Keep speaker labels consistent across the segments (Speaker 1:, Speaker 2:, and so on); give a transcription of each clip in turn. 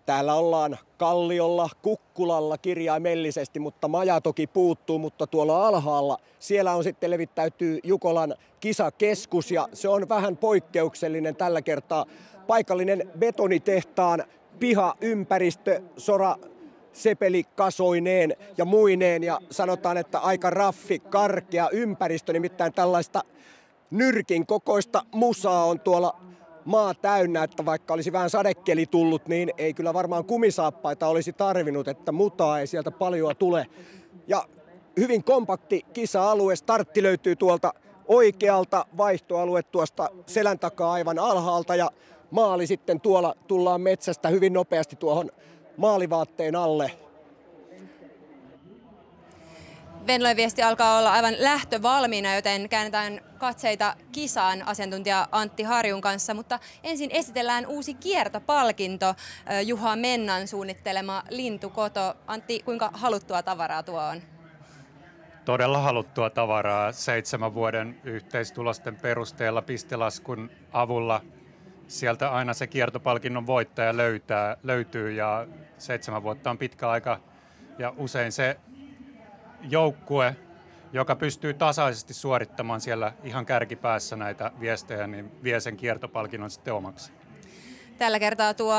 Speaker 1: Täällä ollaan Kalliolla, Kukkulalla kirjaimellisesti, mutta maja toki puuttuu, mutta tuolla alhaalla siellä on sitten levittäytyy Jukolan kisakeskus ja se on vähän poikkeuksellinen tällä kertaa. Paikallinen betonitehtaan pihaympäristö, sepelikasoineen ja muineen ja sanotaan, että aika raffi, karkea ympäristö, nimittäin tällaista nyrkin kokoista musaa on tuolla maa täynnä, että vaikka olisi vähän sadekeli tullut, niin ei kyllä varmaan kumisaappaita olisi tarvinnut, että mutaa ei sieltä paljoa tule. Ja hyvin kompakti kisa-alue, startti löytyy tuolta oikealta, vaihtoalue tuosta selän takaa aivan alhaalta ja maali sitten tuolla tullaan metsästä hyvin nopeasti tuohon maalivaatteen alle.
Speaker 2: Venlojen Viesti alkaa olla aivan lähtövalmiina, joten käännetään katseita kisaan asiantuntija Antti Harjun kanssa, mutta ensin esitellään uusi kiertopalkinto, Juha Mennan suunnittelema lintukoto. Antti, kuinka haluttua tavaraa tuo on?
Speaker 3: Todella haluttua tavaraa 7 vuoden yhteistulosten perusteella pistelaskun avulla. Sieltä aina se kiertopalkinnon voittaja löytyy ja 7 vuotta on pitkä aika ja usein se joukkue, joka pystyy tasaisesti suorittamaan siellä ihan kärkipäässä näitä viestejä, niin vie sen kiertopalkinnon sitten omaksi.
Speaker 2: Tällä kertaa tuo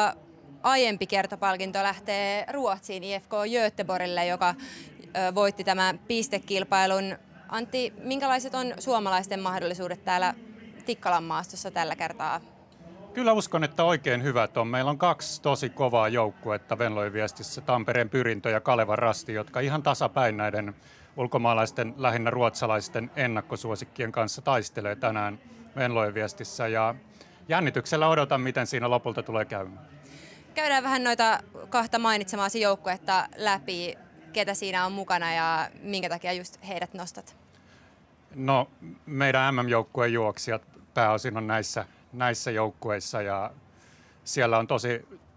Speaker 2: aiempi kiertopalkinto lähtee Ruotsiin IFK Göteborgille, joka voitti tämän pistekilpailun. Antti, minkälaiset on suomalaisten mahdollisuudet täällä Tikkalan maastossa tällä kertaa?
Speaker 3: Kyllä uskon, että oikein hyvät on. Meillä on 2 tosi kovaa joukkuetta Venlojen Viestissä, Tampereen Pyrintö ja Kalevan Rasti, jotka ihan tasapäin näiden ulkomaalaisten, lähinnä ruotsalaisten ennakkosuosikkien kanssa taistelee tänään Venlojen Viestissä. Ja jännityksellä odotan, miten siinä lopulta tulee käymään.
Speaker 2: Käydään vähän noita 2 mainitsemaasi joukkuetta läpi, ketä siinä on mukana ja minkä takia just heidät nostat?
Speaker 3: No, meidän MM-joukkueen juoksijat pääosin on näissä joukkueissa ja siellä on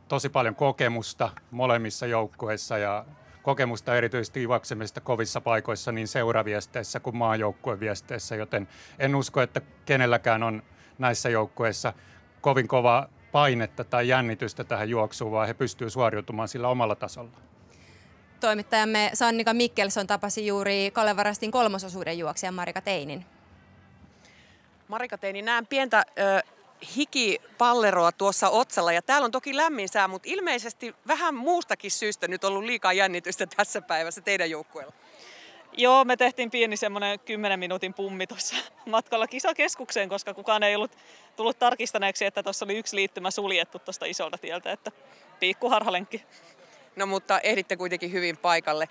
Speaker 3: tosi paljon kokemusta molemmissa joukkueissa ja kokemusta erityisesti juoksemista kovissa paikoissa niin seuraviesteissä kuin maajoukkueviesteissä, joten en usko, että kenelläkään on näissä joukkueissa kovin kova painetta tai jännitystä tähän juoksuun, vaan he pystyvät suoriutumaan sillä omalla tasolla.
Speaker 2: Toimittajamme Sannika Mikkelson tapasi juuri Kalevan Rastin 3. osuuden juoksijan Marika Teinin.
Speaker 4: Marika Teini, näen pientä hikipalleroa tuossa otsalla ja täällä on toki lämmin sää, mutta ilmeisesti vähän muustakin syystä nyt ollut liikaa jännitystä tässä päivässä teidän joukkueella.
Speaker 5: Joo, me tehtiin pieni semmoinen 10 minuutin pummi tuossa matkalla kisakeskukseen, koska kukaan ei ollut tullut tarkistaneeksi, että tuossa oli yksi liittymä suljettu tuosta isolta tieltä, että pikku harhalenkki.
Speaker 4: No mutta ehditte kuitenkin hyvin paikalle.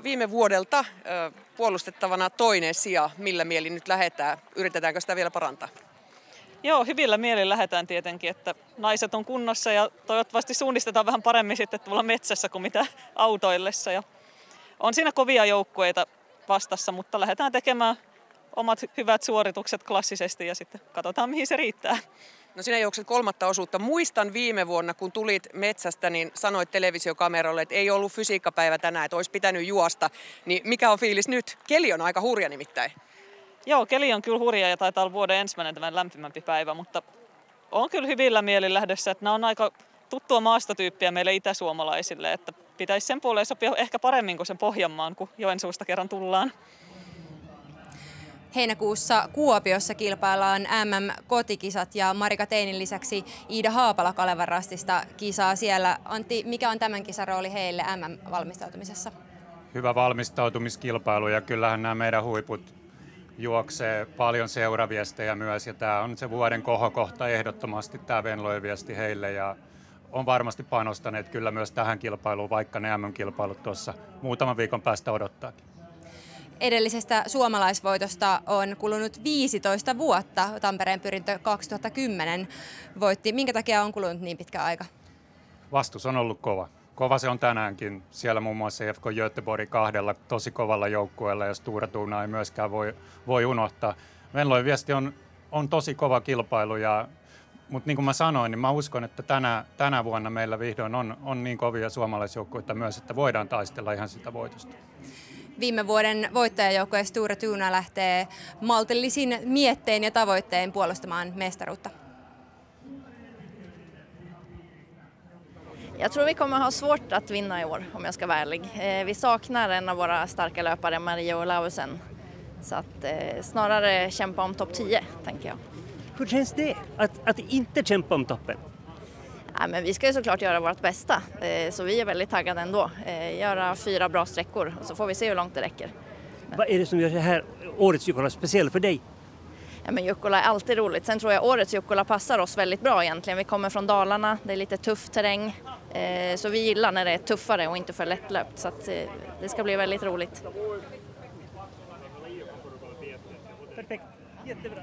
Speaker 4: Viime vuodelta puolustettavana toinen sija, millä mielin nyt lähdetään? Yritetäänkö sitä vielä parantaa?
Speaker 5: Joo, hyvillä mielin lähdetään tietenkin, että naiset on kunnossa ja toivottavasti suunnistetaan vähän paremmin sitten tuolla metsässä kuin mitä autoillessa. Ja on siinä kovia joukkueita vastassa, mutta lähdetään tekemään omat hyvät suoritukset klassisesti ja sitten katsotaan mihin se riittää.
Speaker 4: No sinä juokset 3. osuutta. Muistan viime vuonna, kun tulit metsästä, niin sanoit televisiokamerolle, että ei ollut fysiikkapäivä tänään, että olisi pitänyt juosta. Niin mikä on fiilis nyt? Keli on aika hurja nimittäin.
Speaker 5: Joo, keli on kyllä hurja ja taitaa olla vuoden ensimmäinen tämän lämpimämpi päivä, mutta on kyllä hyvillä mielin lähdössä, että nämä on aika tuttua maastotyyppiä meille itäsuomalaisille, että pitäisi sen puoleen sopia ehkä paremmin kuin sen Pohjanmaan, kun Joensuusta kerran tullaan.
Speaker 2: Heinäkuussa Kuopiossa kilpaillaan MM-kotikisat ja Marika Teinin lisäksi Iida Haapala Kalevan Rastista kisaa siellä. Antti, mikä on tämän kisan rooli heille MM-valmistautumisessa?
Speaker 3: Hyvä valmistautumiskilpailu ja kyllähän nämä meidän huiput juoksee paljon seuraviestejä myös ja tämä on se vuoden kohokohta ehdottomasti tämä Venlojen Viesti heille ja on varmasti panostaneet kyllä myös tähän kilpailuun, vaikka ne MM-kilpailut tuossa muutaman viikon päästä odottaakin.
Speaker 2: Edellisestä suomalaisvoitosta on kulunut 15 vuotta. Tampereen Pyrintö 2010 voitti. Minkä takia on kulunut niin pitkä aika?
Speaker 3: Vastus on ollut kova. Kova se on tänäänkin. Siellä muun muassa IFK Göteborg 2 tosi kovalla joukkueella ja Stora Tuna ei myöskään voi unohtaa. Venlojen Viesti on tosi kova kilpailu, mutta niin kuin mä sanoin, niin mä uskon, että tänä vuonna meillä vihdoin on niin kovia suomalaisjoukkueita myös, että voidaan taistella ihan sitä voitosta.
Speaker 2: Viime vuoden voittajajoukkue Stora Tuna lähtee maltillisin miettein ja tavoittein puolustamaan mestaruutta.
Speaker 6: Jag tror vi kommer ha svårt att vinna i år, om jag ska vara ärlig. Vi saknar en av våra starka löpare, Maria Olausen. Så att snarare kämpa om topp 10, tänker jag.
Speaker 7: Hur känns det att inte kämpa om toppen?
Speaker 6: Ja, men vi ska ju såklart göra vårt bästa, så vi är väldigt taggade ändå. Göra 4 bra sträckor och så får vi se hur långt det räcker.
Speaker 7: Vad är det som gör det här årets Jukkola speciell för dig?
Speaker 6: Ja, men Jukkola är alltid roligt. Sen tror jag årets Jukkola passar oss väldigt bra egentligen. Vi kommer från Dalarna, det är lite tuff terräng. Så vi gillar när det är tuffare och inte för lättlöpt. Så att, det ska bli väldigt roligt.
Speaker 7: Perfekt, jättebra.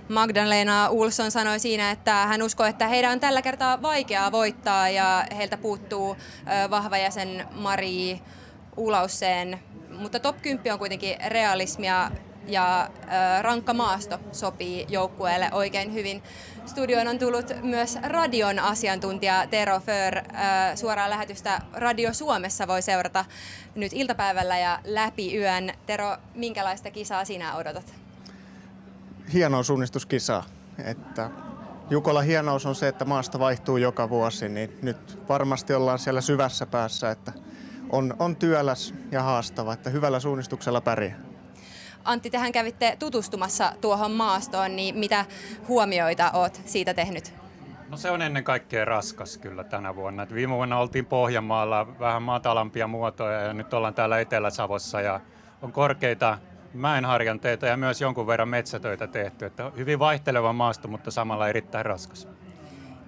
Speaker 2: Magdalena Olsson sanoi siinä, että hän uskoo, että heidän on tällä kertaa vaikeaa voittaa ja heiltä puuttuu vahva jäsen Mari Ulausseen. Mutta top 10 on kuitenkin realismia ja rankka maasto sopii joukkueelle oikein hyvin. Studioon on tullut myös radion asiantuntija Tero För. Suoraa lähetystä Radio Suomessa voi seurata nyt iltapäivällä ja läpi yön. Tero, minkälaista kisaa sinä odotat?
Speaker 8: Hienoa suunnistuskisaa. Että Jukola hienous on se, että maasta vaihtuu joka vuosi, niin nyt varmasti ollaan siellä syvässä päässä, että on työläs ja haastava, että hyvällä suunnistuksella pärjää.
Speaker 2: Antti, tehän kävitte tutustumassa tuohon maastoon, niin mitä huomioita olet siitä tehnyt?
Speaker 3: No se on ennen kaikkea raskas kyllä tänä vuonna. Et viime vuonna oltiin Pohjanmaalla vähän matalampia muotoja ja nyt ollaan täällä Etelä-Savossa ja on korkeita mäenharjanteita ja myös jonkun verran metsätöitä tehty. Että hyvin vaihteleva maasto, mutta samalla erittäin raskas.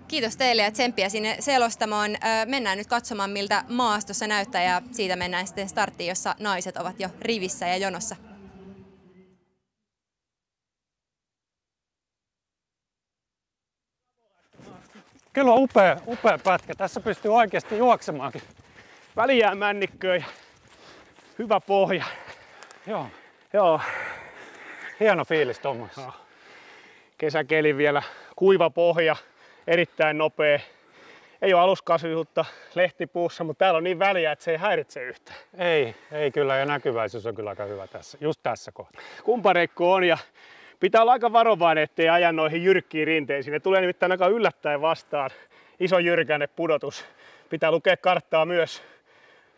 Speaker 2: Kiitos teille ja tsemppiä sinne selostamoon. Mennään nyt katsomaan, miltä maastossa näyttää ja siitä mennään sitten starttiin, jossa naiset ovat jo rivissä ja jonossa.
Speaker 9: Kyllä on upea pätkä. Tässä pystyy oikeasti juoksemaankin.
Speaker 10: Välijää männikköä ja hyvä pohja.
Speaker 9: Joo. Hieno fiilis tuommoisessa.
Speaker 10: No. Kesäkeli vielä, kuiva pohja, erittäin nopea. Ei ole aluskasvisuutta lehtipuussa, mutta täällä on niin väliä, että se ei häiritse yhtään.
Speaker 9: Ei kyllä, ja näkyväisyys on kyllä aika hyvä tässä, just tässä kohtaa.
Speaker 10: Kumpareikko on ja pitää olla aika varovainen, ettei aja noihin jyrkkiin rinteisiin. Ne tulee nimittäin aika yllättäen vastaan. Iso jyrkänne pudotus. Pitää lukea karttaa myös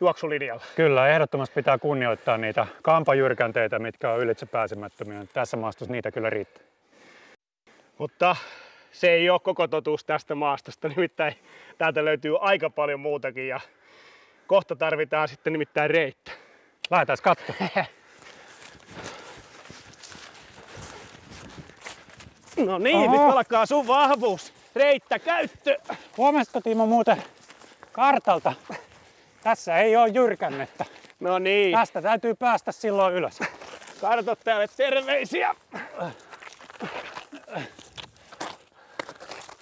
Speaker 10: juoksulinjalla.
Speaker 9: Kyllä, ehdottomasti pitää kunnioittaa niitä kampajyrkänteitä, mitkä on ylitse pääsemättömiä. Tässä maastossa niitä kyllä riittää.
Speaker 10: Mutta se ei ole koko totuus tästä maastosta, nimittäin täältä löytyy aika paljon muutakin ja kohta tarvitaan sitten nimittäin reittä.
Speaker 9: Lähdetään katsomaan.
Speaker 10: No niin, nyt alkaa sun vahvuus. Reittä käyttö.
Speaker 9: Huomasitko Timo muuten kartalta? Tässä ei ole jyrkännettä.
Speaker 10: No niin.
Speaker 9: Tästä täytyy päästä silloin ylös.
Speaker 10: Kartot täällä terveisiä.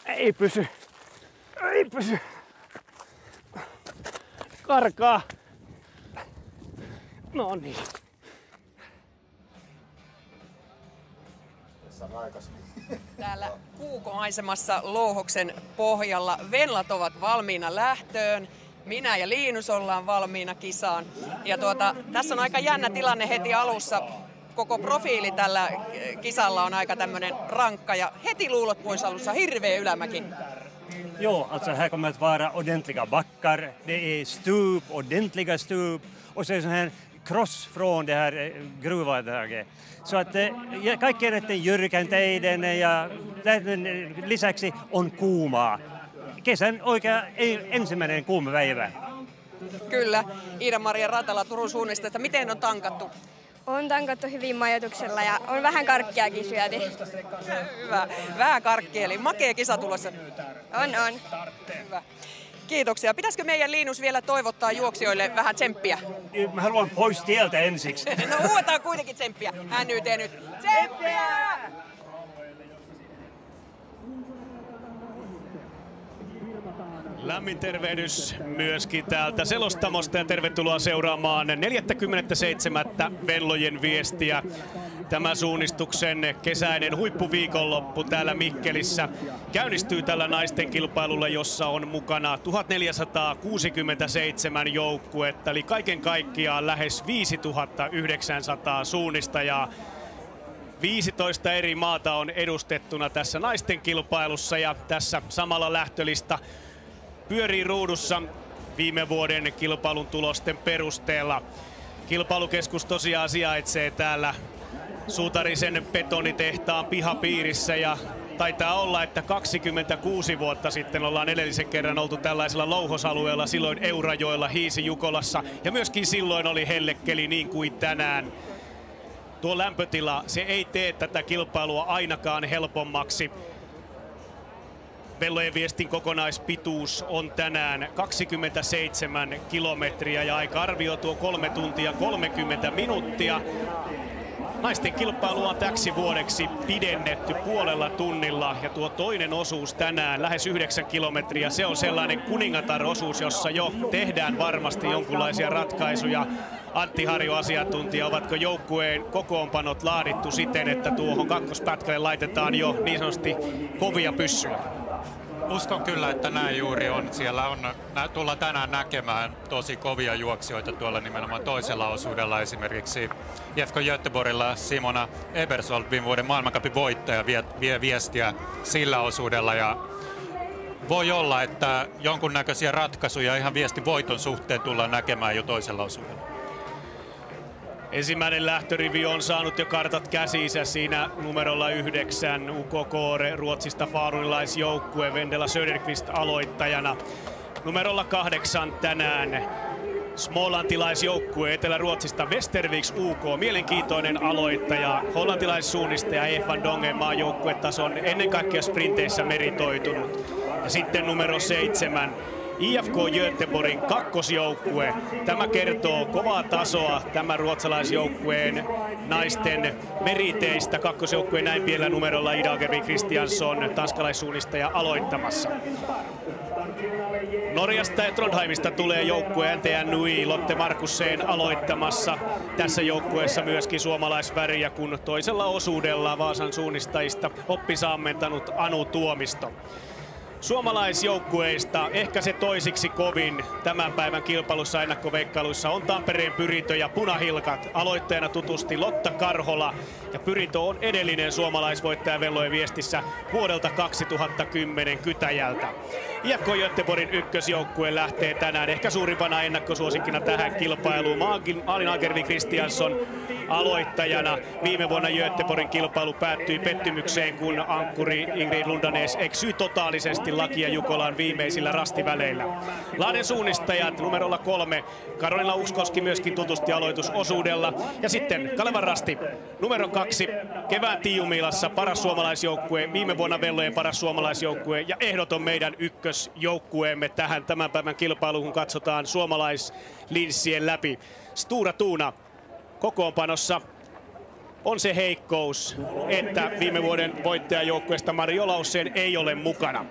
Speaker 10: Ei pysy. Karkaa. No niin.
Speaker 4: Täällä Kuuko-maisemassa Louhoksen pohjalla Venlat ovat valmiina lähtöön. Minä ja Liinus ollaan valmiina kisaan. Ja tässä on aika jännä tilanne heti alussa. Koko profiili tällä kisalla on aika tämmönen rankka ja heti luulot pois alussa hirveä ylämäki.
Speaker 7: Jo, alltså här kommer att vara ordentliga backar, det är stup, ordentliga stup och så är det sån här cross från det här gruvavdraget. Så att kaikkien näiden jyrkänteiden ja lisäksi on kuumaa. Kesän oikea ensimmäinen kuuma päivä.
Speaker 4: Kyllä. Iida-Maria Ratala Turun suunnistajasta. Miten on tankattu?
Speaker 11: On tankattu hyvin majoituksella ja on vähän karkkiakin syöty.
Speaker 4: Hyvä. Vähän karkkia, eli makea kisa tulossa.
Speaker 11: On.
Speaker 4: Hyvä. Kiitoksia. Pitäisikö meidän Liinus vielä toivottaa juoksijoille vähän tsemppiä?
Speaker 7: Mä haluan pois tieltä ensiksi.
Speaker 4: No huuetaan kuitenkin tsemppiä. NYT nyt. Tsemppiä!
Speaker 12: Lämmin tervehdys myöskin täältä selostamosta ja tervetuloa seuraamaan 47. Venlojen viestiä. Tämä suunnistuksen kesäinen huippuviikonloppu täällä Mikkelissä käynnistyy tällä naisten kilpailulla, jossa on mukana 1467 joukkuetta, eli kaiken kaikkiaan lähes 5900 suunnistajaa. 15 eri maata on edustettuna tässä naisten kilpailussa ja tässä samalla lähtölista pyörii ruudussa viime vuoden kilpailun tulosten perusteella. Kilpailukeskus tosiaan sijaitsee täällä Suutarisen betonitehtaan pihapiirissä ja taitaa olla, että 26 vuotta sitten ollaan edellisen kerran oltu tällaisella louhosalueella, silloin Eurajoella, Hiisi-Jukolassa ja myöskin silloin oli hellekeli niin kuin tänään. Tuo lämpötila, se ei tee tätä kilpailua ainakaan helpommaksi. Vellojen viestin kokonaispituus on tänään 27 kilometriä ja aika-arvio tuo 3 tuntia 30 minuuttia. Naisten kilpailua on täksi vuodeksi pidennetty puolella tunnilla ja tuo toinen osuus tänään, lähes 9 kilometriä, se on sellainen kuningatar-osuus, jossa jo tehdään varmasti jonkinlaisia ratkaisuja. Antti Harju, asiantuntija, ovatko joukkueen kokoonpanot laadittu siten, että tuohon kakkospätkälle laitetaan jo niin sanotusti kovia pyssyjä?
Speaker 3: Uskon kyllä, että näin juuri on. Siellä tullaan tänään näkemään tosi kovia juoksijoita tuolla nimenomaan toisella osuudella. Esimerkiksi IFK Göteborgilla Simona Ebersold, viime vuoden maailmancupin voittaja, vie viestiä sillä osuudella. Ja voi olla, että jonkunnäköisiä ratkaisuja ihan viestin voiton suhteen tullaan näkemään jo toisella osuudella.
Speaker 12: Ensimmäinen lähtörivi on saanut jo kartat käsiinsä siinä numerolla 9 UKK Ruotsista faarunilaisjoukkue Vendela Söderqvist aloittajana. Numerolla 8 tänään smålantilaisjoukkue Etelä-Ruotsista Västerviks UK, mielenkiintoinen aloittaja, hollantilaissuunnistaja Ef van Dongen maajoukkuetason ennen kaikkea sprinteissä meritoitunut. Ja sitten numero 7. IFK Göteborgin kakkosjoukkue. Tämä kertoo kovaa tasoa tämä ruotsalaisjoukkueen naisten meriteistä. Kakkosjoukkue näin pienellä numerolla Ida Agervik Kristiansson, tanskalaissuunnistaja aloittamassa. Norjasta ja Trondheimista tulee joukkue NTN Nui Lotte Markussen aloittamassa. Tässä joukkueessa myöskin suomalaisväriä, kun toisella osuudella Vaasan suunnistajista oppisaammentanut Anu Tuomisto. Suomalaisjoukkueista ehkä se toisiksi kovin tämän päivän kilpailussa ennakkoveikkailuissa on Tampereen Pyrintö ja Punahilkat. Aloittajana tutusti Lotta Karhola ja Pyrintö on edellinen suomalaisvoittaja Vellojen viestissä vuodelta 2010 Kytäjältä. IFK Göteborgin ykkösjoukkue lähtee tänään ehkä suurimpana ennakkosuosikkina tähän kilpailuun. Malin Agervik Kristiansson aloittajana. Viime vuonna Göteborgin kilpailu päättyi pettymykseen, kun ankkuri Ingrid Lundanes eksyi totaalisesti Lakia Jukolan viimeisillä rastiväleillä. Lahden suunnistajat numerolla 3. Karolina Ukskoski myöskin tutusti aloitusosuudella. Ja sitten Kalevan rasti numero 2. Kevään Tiiumilassa paras suomalaisjoukkue, viime vuonna Vellojen paras suomalaisjoukkue ja ehdoton meidän ykkösjoukkueemme tähän tämän päivän kilpailuun, kun katsotaan suomalaislinssien läpi. Stura Tuuna kokoonpanossa on se heikkous, että viime vuoden voittajajoukkueesta Mari Olausen ei ole mukana.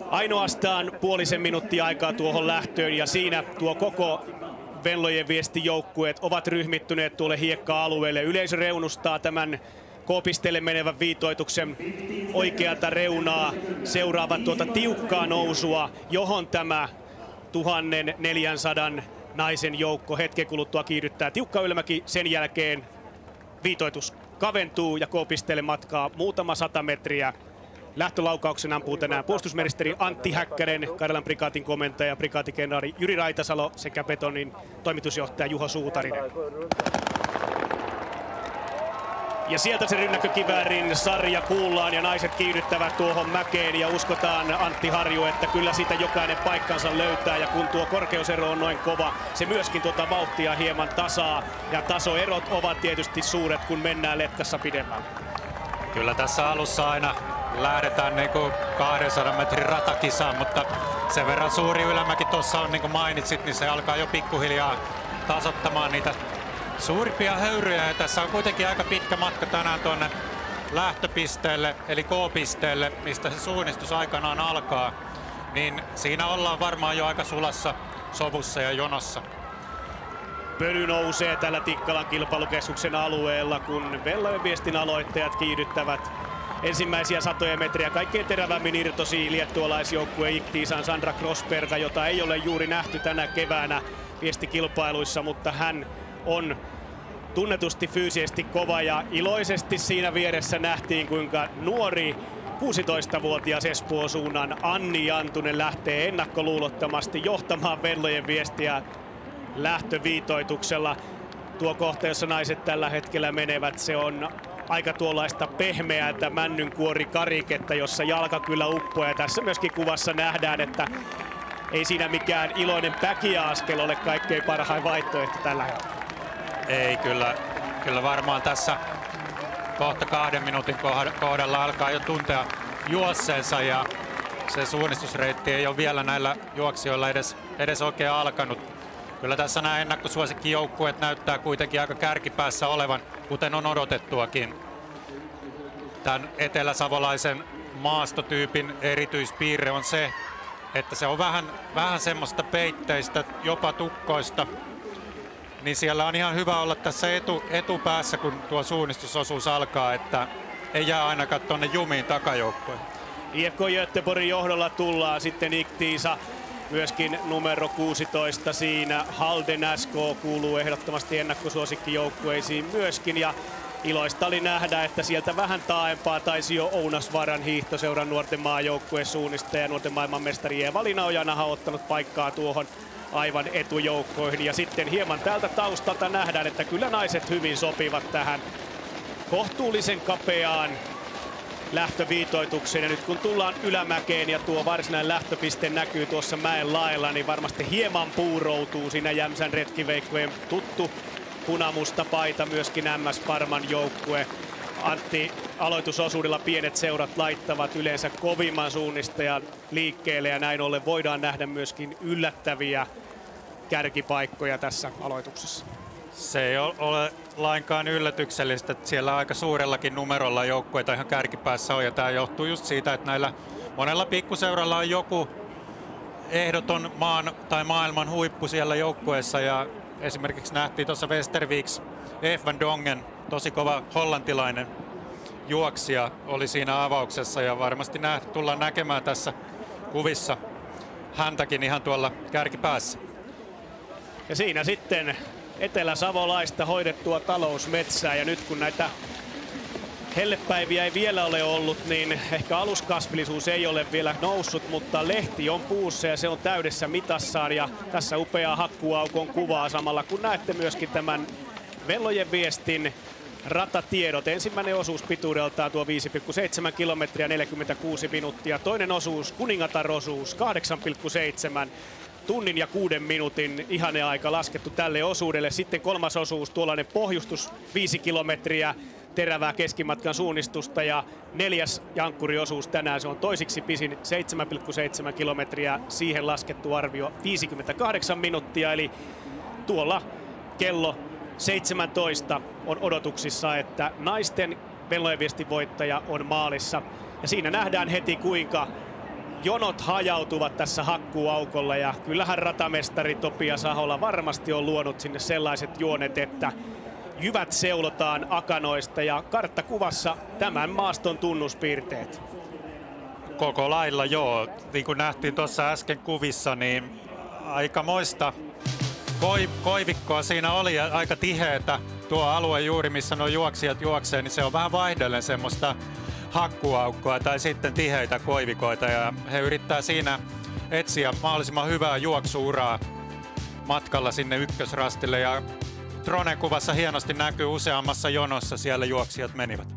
Speaker 12: Ainoastaan puolisen minuuttia aikaa tuohon lähtöön ja siinä tuo koko Vellojen viestijoukkueet ovat ryhmittyneet tuolle hiekka-alueelle. Yleisö reunustaa tämän K-pisteelle menevän viitoituksen oikealta reunaa, seuraavat tuota tiukkaa nousua, johon tämä 1400 naisen joukko hetken kuluttua kiihdyttää tiukka ylämäki. Sen jälkeen viitoitus kaventuu ja K-pisteelle matkaa muutama 100 metriä. Lähtölaukauksen ampuu tänään puolustusministeri Antti Häkkänen, Karjalan prikaatin komentaja, prikaatikenraali Jyri Raitasalo sekä Betonin toimitusjohtaja Juho Suutarinen. Ja sieltä se rynnäkkökiväärin sarja kuullaan ja naiset kiihdyttävät tuohon mäkeen ja uskotaan Antti Harju, että kyllä siitä jokainen paikkansa löytää ja kun tuo korkeusero on noin kova, se myöskin tuota vauhtia hieman tasaa ja tasoerot ovat tietysti suuret, kun mennään letkassa pidemmälle.
Speaker 3: Kyllä tässä alussa aina lähdetään niin kuin 200 metrin ratakisaan, mutta sen verran suuri ylämäki tuossa on, niin kuin mainitsit, niin se alkaa jo pikkuhiljaa tasoittamaan niitä suurimpia höyryjä. Ja tässä on kuitenkin aika pitkä matka tänään tuonne lähtöpisteelle, eli K-pisteelle, mistä se suunnistus aikanaan alkaa. Niin siinä ollaan varmaan jo aika sulassa sovussa ja jonossa.
Speaker 12: Pöly nousee tällä Tikkalan kilpailukeskuksen alueella, kun Vellojen viestin aloittajat kiihdyttävät ensimmäisiä satoja metriä. Kaikkein terävämmin irtosi liettualaisjoukkue Iktiisan Sandra Krosberga, jota ei ole juuri nähty tänä keväänä viestikilpailuissa, mutta hän on tunnetusti fyysisesti kova ja iloisesti siinä vieressä nähtiin, kuinka nuori 16-vuotias Espoon suunnan Anni Jantunen lähtee ennakkoluulottomasti johtamaan Venlojen viestiä lähtöviitoituksella. Tuo kohta, jossa naiset tällä hetkellä menevät, se on aika tuollaista pehmeää männynkuorikariketta, jossa jalka kyllä uppoaa. Ja tässä myöskin kuvassa nähdään, että ei siinä mikään iloinen päkiäaskel ole kaikkein parhain vaihtoehto tällä hetkellä.
Speaker 3: Ei, kyllä varmaan tässä kohta 2 minuutin kohdalla alkaa jo tuntea juosseensa ja se suunnistusreitti ei ole vielä näillä juoksijoilla edes oikein alkanut. Kyllä tässä nämä ennakkosuosikkijoukkueet näyttää kuitenkin aika kärkipäässä olevan, kuten on odotettuakin. Tämän eteläsavolaisen maastotyypin erityispiirre on se, että se on vähän semmoista peitteistä, jopa tukkoista. Niin siellä on ihan hyvä olla tässä etupäässä, kun tuo suunnistusosuus alkaa, että ei jää ainakaan tuonne jumiin takajoukkoon.
Speaker 12: IFK Göteborgin johdolla tullaan sitten Iktiisa, myöskin numero 16 siinä. Halden SK kuuluu ehdottomasti ennakkosuosikkijoukkueisiin myöskin. Ja iloista oli nähdä, että sieltä vähän taaempaa taisi jo Ounasvaran hiihtoseuran nuorten maajoukkuesuunnistaja ja nuorten maailmanmestari Eeva Linaojanahan ottanut paikkaa tuohon aivan etujoukkoihin. Ja sitten hieman täältä taustalta nähdään, että kyllä naiset hyvin sopivat tähän kohtuullisen kapeaan lähtöviitoitukseen. Ja nyt kun tullaan ylämäkeen ja tuo varsinainen lähtöpiste näkyy tuossa mäen laella, niin varmasti hieman puuroutuu siinä Jämsän retkiveikkojen tuttu punamusta paita, myöskin MS Parman joukkue. Antti, aloitusosuudella pienet seurat laittavat yleensä kovimman suunnistajan liikkeelle ja näin ollen voidaan nähdä myöskin yllättäviä kärkipaikkoja tässä aloituksessa.
Speaker 3: Se ei ole lainkaan yllätyksellistä, että siellä aika suurellakin numerolla joukkueita ihan kärkipäässä on ja tämä johtuu just siitä, että näillä monella pikkuseuralla on joku ehdoton maan tai maailman huippu siellä joukkueessa ja esimerkiksi nähtiin tuossa Westerviks F. van Dongen, tosi kova hollantilainen juoksija oli siinä avauksessa ja varmasti tullaan näkemään tässä kuvissa häntäkin ihan tuolla kärkipäässä.
Speaker 12: Ja siinä sitten eteläsavolaista hoidettua talousmetsää ja nyt kun näitä hellepäiviä ei vielä ole ollut, niin ehkä aluskasvillisuus ei ole vielä noussut, mutta lehti on puussa ja se on täydessä mitassaan ja tässä upeaa hakkuaukon kuvaa samalla kun näette myöskin tämän Venlojen viestin ratatiedot. Ensimmäinen osuus pituudeltaan tuo 5,7 kilometriä 46 minuuttia. Toinen osuus, Kuningatar-osuus, 8,7 tunnin ja 6 minuutin ihaneaika laskettu tälle osuudelle. Sitten kolmas osuus, tuollainen pohjustus, 5 kilometriä terävää keskimatkan suunnistusta ja neljäs jankkuriosuus tänään, se on toisiksi pisin 7,7 kilometriä, siihen laskettu arvio 58 minuuttia, eli tuolla kello 17 on odotuksissa, että naisten Venlojen viestin voittaja on maalissa. Ja siinä nähdään heti kuinka jonot hajautuvat tässä hakkuaukolla ja kyllähän ratamestari Topias Ahola varmasti on luonut sinne sellaiset juonet, että jyvät seulotaan akanoista ja karttakuvassa tämän maaston tunnuspiirteet.
Speaker 3: Koko lailla joo, niin kuin nähtiin tuossa äsken kuvissa, niin aikamoista koivikkoa siinä oli ja aika tiheätä. Tuo alue juuri, missä nuo juoksijat juoksee, niin se on vähän vaihdellen semmoista hakkuaukkoa tai sitten tiheitä koivikoita ja he yrittää siinä etsiä mahdollisimman hyvää juoksuuraa matkalla sinne ykkösrastille ja Dronen kuvassa hienosti näkyy useammassa jonossa siellä juoksijat menivät.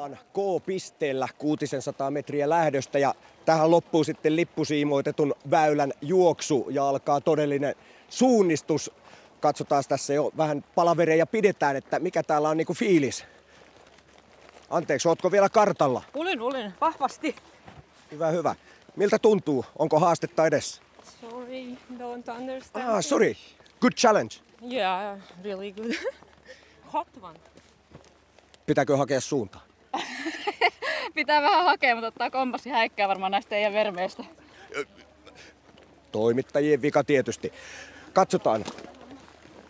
Speaker 1: K-pisteellä 600 metriä lähdöstä ja tähän loppuu sitten lippusiimoitetun väylän juoksu ja alkaa todellinen suunnistus. Katsotaan tässä jo vähän palavereja pidetään, että mikä täällä on niinku fiilis. Anteeksi, ootko vielä kartalla?
Speaker 13: Olen, vahvasti.
Speaker 1: Hyvä. Miltä tuntuu? Onko haastetta edessä?
Speaker 13: Sorry, don't understand.
Speaker 1: Sorry. Good challenge.
Speaker 13: Yeah, really good. Hot one.
Speaker 1: Pitääkö hakea suuntaan?
Speaker 13: Pitää vähän hakea, mutta ottaa kompassi häikkää varmaan näistä teidän vermeistä.
Speaker 1: Toimittajien vika tietysti. Katsotaan.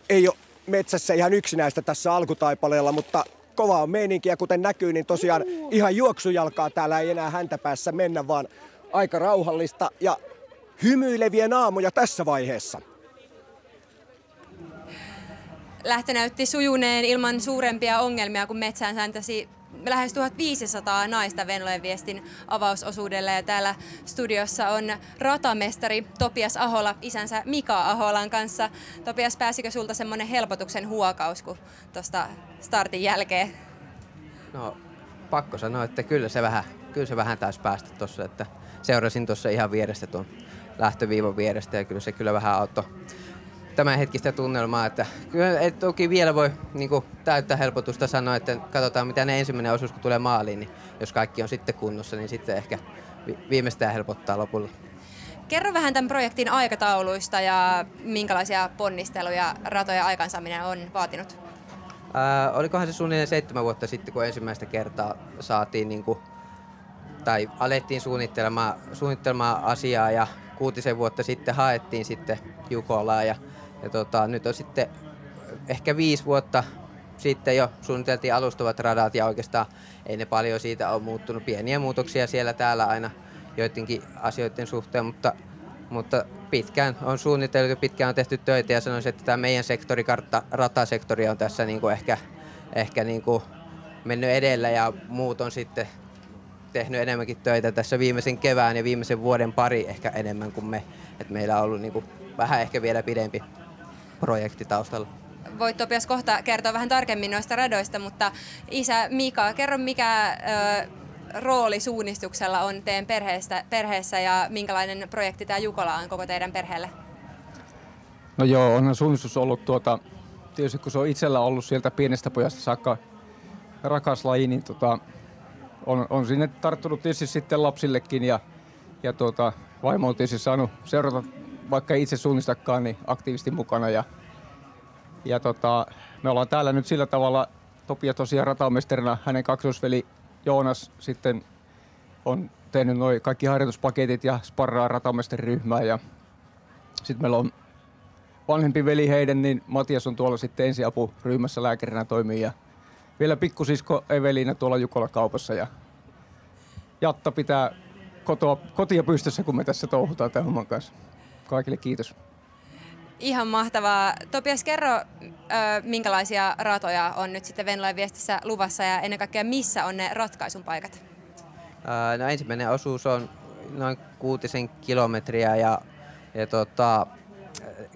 Speaker 1: Ei ole metsässä ihan yksinäistä tässä alkutaipaleella, mutta kova on meininkiä, kuten näkyy, niin tosiaan ihan juoksujalkaa täällä ei enää häntä päässä mennä, vaan aika rauhallista ja hymyileviä naamoja tässä vaiheessa.
Speaker 2: Lähtö näytti sujuneen ilman suurempia ongelmia, kun metsään säntäsi lähes 1500 naista Venlojen viestin avausosuudelle. Ja täällä studiossa on ratamestari Topias Ahola isänsä Mika Aholan kanssa. Topias, pääsikö sulta semmoinen helpotuksen huokaus kuin tuosta startin jälkeen?
Speaker 14: No, pakko sanoa, että kyllä se vähän taisi päästä tuossa, että seurasin tuossa ihan vierestä tuon lähtöviivan vierestä ja kyllä se vähän auttoi tämänhetkistä tunnelmaa, että kyllä et toki vielä voi täyttää helpotusta sanoa, että katsotaan mitä ne ensimmäinen osuus kun tulee maaliin, niin jos kaikki on sitten kunnossa, niin sitten ehkä viimeistään helpottaa lopulla.
Speaker 2: Kerro vähän tämän projektin aikatauluista ja minkälaisia ponnisteluja ratoja aikaansaaminen on vaatinut?
Speaker 14: Olikohan se suunnilleen 7 vuotta sitten, kun ensimmäistä kertaa saatiin tai alettiin suunnittelemaan asiaa ja 6 vuotta sitten haettiin sitten Jukolaa ja nyt on sitten ehkä 5 vuotta sitten jo suunniteltiin alustavat radat ja oikeastaan ei ne paljon siitä ole muuttunut. Pieniä muutoksia siellä täällä aina joidenkin asioiden suhteen, mutta pitkään on suunniteltu ja pitkään on tehty töitä ja sanoisin, että tämä meidän sektori, ratasektori on tässä ehkä mennyt edellä ja muut on sitten tehnyt enemmänkin töitä tässä viimeisen kevään ja viimeisen vuoden pari ehkä enemmän kuin me. Et meillä on ollut vähän ehkä vielä pidempi projekti taustalla.
Speaker 2: Voit Topias kohta kertoa vähän tarkemmin noista radoista, mutta isä Mika, kerro mikä rooli suunnistuksella on teidän perheessä ja minkälainen projekti tämä Jukola on koko teidän perheelle?
Speaker 15: No joo, onhan suunnistus ollut tietysti kun se on itsellä ollut sieltä pienestä pojasta saakka rakas laji, niin on sinne tarttunut tietysti sitten lapsillekin ja vaimo on tietysti saanut seurata, vaikka ei itse suunnistakaan, niin aktiivisesti mukana. Ja me ollaan täällä nyt sillä tavalla, Topia tosiaan ratamestarina, hänen kaksosveli Joonas sitten on tehnyt noi kaikki harjoituspaketit ja sparraa ratamestariryhmää. Ja sitten meillä on vanhempi veli heidän, niin Matias on tuolla sitten ensiapuryhmässä lääkärinä toimii. Ja vielä pikkusisko Eveliina tuolla Jukola-kaupassa ja Jatta pitää kotia pystyssä, kun me tässä touhutaan tämän homman kanssa. Kaikille kiitos.
Speaker 2: Ihan mahtavaa. Topias, kerro, minkälaisia ratoja on nyt sitten Venlojen viestissä luvassa ja ennen kaikkea missä on ne ratkaisun paikat?
Speaker 14: No, ensimmäinen osuus on noin 6 kilometriä ja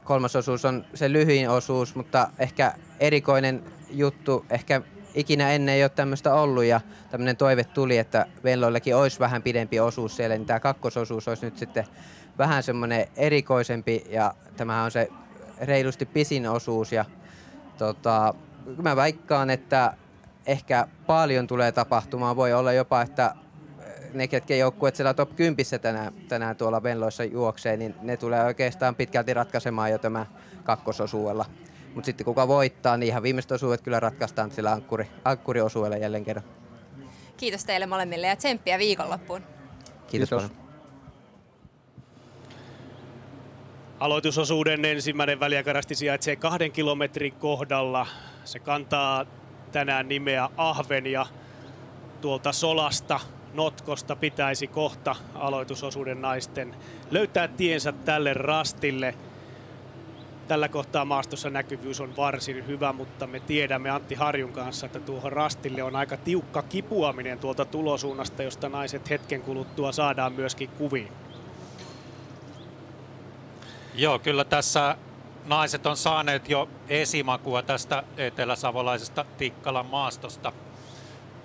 Speaker 14: kolmas osuus on se lyhyin osuus, mutta ehkä erikoinen juttu, ehkä ikinä ennen ei ole tämmöistä ollut ja tämmöinen toive tuli, että Venloillakin olisi vähän pidempi osuus siellä, niin tämä kakkososuus olisi nyt sitten vähän semmoinen erikoisempi ja tämähän on se reilusti pisin osuus ja mä väikkaan, että ehkä paljon tulee tapahtumaan. Voi olla jopa, että ne ketkä joukkueet siellä top 10 tänään tuolla Venloissa juoksee, niin ne tulee oikeastaan pitkälti ratkaisemaan jo tämän kakkososuudella. Mutta sitten kuka voittaa, niin ihan viimeiset osuudet kyllä ratkaistaan sillä ankkuriosuudella jälleen kerran.
Speaker 2: Kiitos teille molemmille ja tsemppiä viikonloppuun.
Speaker 14: Kiitos.
Speaker 12: Aloitusosuuden ensimmäinen väliaikaisesti sijaitsee 2 kilometrin kohdalla. Se kantaa tänään nimeä Ahven ja tuolta Solasta, Notkosta pitäisi kohta aloitusosuuden naisten löytää tiensä tälle rastille. Tällä kohtaa maastossa näkyvyys on varsin hyvä, mutta me tiedämme Antti Harjun kanssa, että tuohon rastille on aika tiukka kipuaminen tuolta tulosuunnasta, josta naiset hetken kuluttua saadaan myöskin kuviin.
Speaker 3: Joo, kyllä tässä naiset on saaneet jo esimakua tästä eteläsavolaisesta Tikkalan maastosta.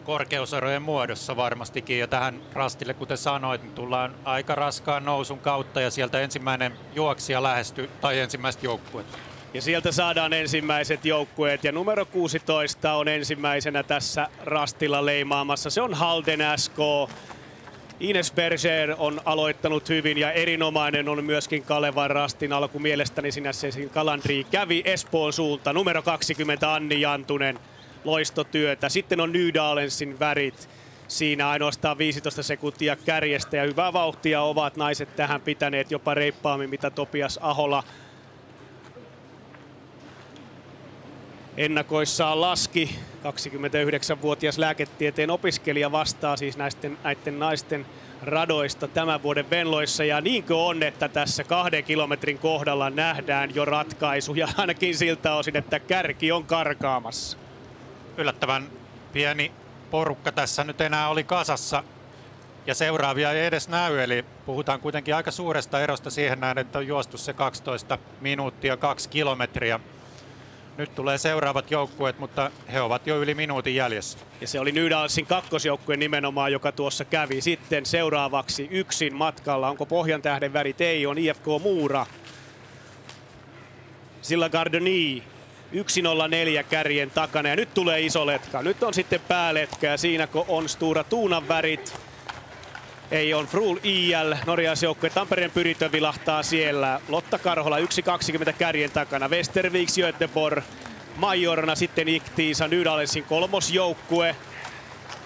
Speaker 3: korkeuserojen muodossa varmastikin. Ja tähän rastille, kuten sanoit, niin tullaan aika raskaan nousun kautta ja sieltä ensimmäinen juoksija lähestyy, tai ensimmäiset joukkueet.
Speaker 12: Ja sieltä saadaan ensimmäiset joukkueet ja numero 16 on ensimmäisenä tässä rastilla leimaamassa. Se on Halden SK. Ines Berger on aloittanut hyvin ja erinomainen on myöskin Kalevan rastin alku. Mielestäni sinä se Kalandri kävi Espoon suunta. Numero 20 Anni Jantunen, loistotyötä. Sitten on Nydalensin värit. Siinä ainoastaan 15 sekuntia kärjestä ja hyvää vauhtia ovat naiset tähän pitäneet jopa reippaammin mitä Topias Ahola ennakoissaan laski. 29-vuotias lääketieteen opiskelija vastaa siis näiden naisten radoista tämän vuoden Venloissa. Ja niinkö on, että tässä 2 kilometrin kohdalla nähdään jo ratkaisu ja ainakin siltä osin, että kärki on karkaamassa.
Speaker 3: Yllättävän pieni porukka tässä nyt enää oli kasassa ja seuraavia ei edes näy. Eli puhutaan kuitenkin aika suuresta erosta siihen nähden, että on juostu se 12 minuuttia 2 kilometriä. Nyt tulee seuraavat joukkueet, mutta he ovat jo yli minuutin jäljessä.
Speaker 12: Ja se oli Nydalsin kakkosjoukkue nimenomaan, joka tuossa kävi. Sitten seuraavaksi yksin matkalla. Onko Pohjantähden värit? Ei, on IFK Muura. Silla Gardoni 1.04 kärjen takana ja nyt tulee iso letka. Nyt on sitten pääletka ja siinä on Stura Tuunan värit. Ei on Frul IL, norjalaisjoukkue Tampereen Pyritö vilahtaa siellä. Lotta Karhola 1.20 kärjen takana. Westerviks Göteborg majorina sitten Iktiisa Nydalensin kolmosjoukkue.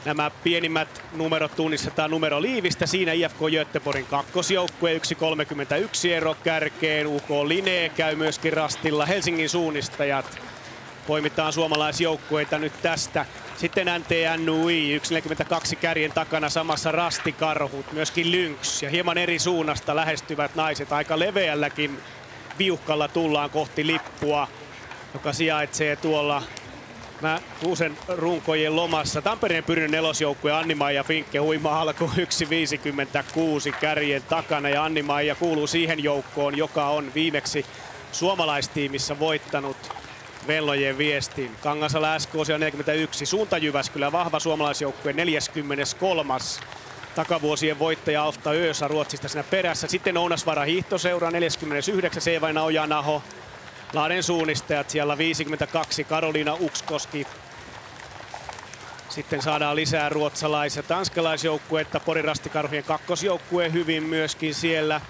Speaker 12: Nämä pienimmät numerot tunnistetaan numero liivistä. Siinä IFK Göteborgin kakkosjoukkue 1.31 ero kärkeen. UK Linee käy myöskin rastilla. Helsingin suunnistajat. Poimitaan suomalaisjoukkueita nyt tästä. Sitten NTNUI 1.42 kärjen takana samassa rastikarhut, myöskin Lynx ja hieman eri suunnasta lähestyvät naiset. Aika leveälläkin viuhkalla tullaan kohti lippua, joka sijaitsee tuolla Kuusen runkojen lomassa. Tampereen Pyrin nelosjoukkue Anni-Maija Finkke huima alku 1.56 kärjen takana ja Anni-Maija kuuluu siihen joukkoon, joka on viimeksi suomalaistiimissä voittanut Venlojen viestin. Kangasala SK on 41. Suunta Jyväskylä vahva suomalaisjoukkue 43. Takavuosien voittaja Alfta Öösa Ruotsista siinä perässä. Sitten Ounasvaara hiihtoseura 49. Eevaina Ojanaho. Lahden suunnistajat siellä 52. Karoliina Ukskoski. Sitten saadaan lisää ruotsalais- ja tanskalaisjoukkuetta. Porin rastikarhujen kakkosjoukkue hyvin myöskin siellä.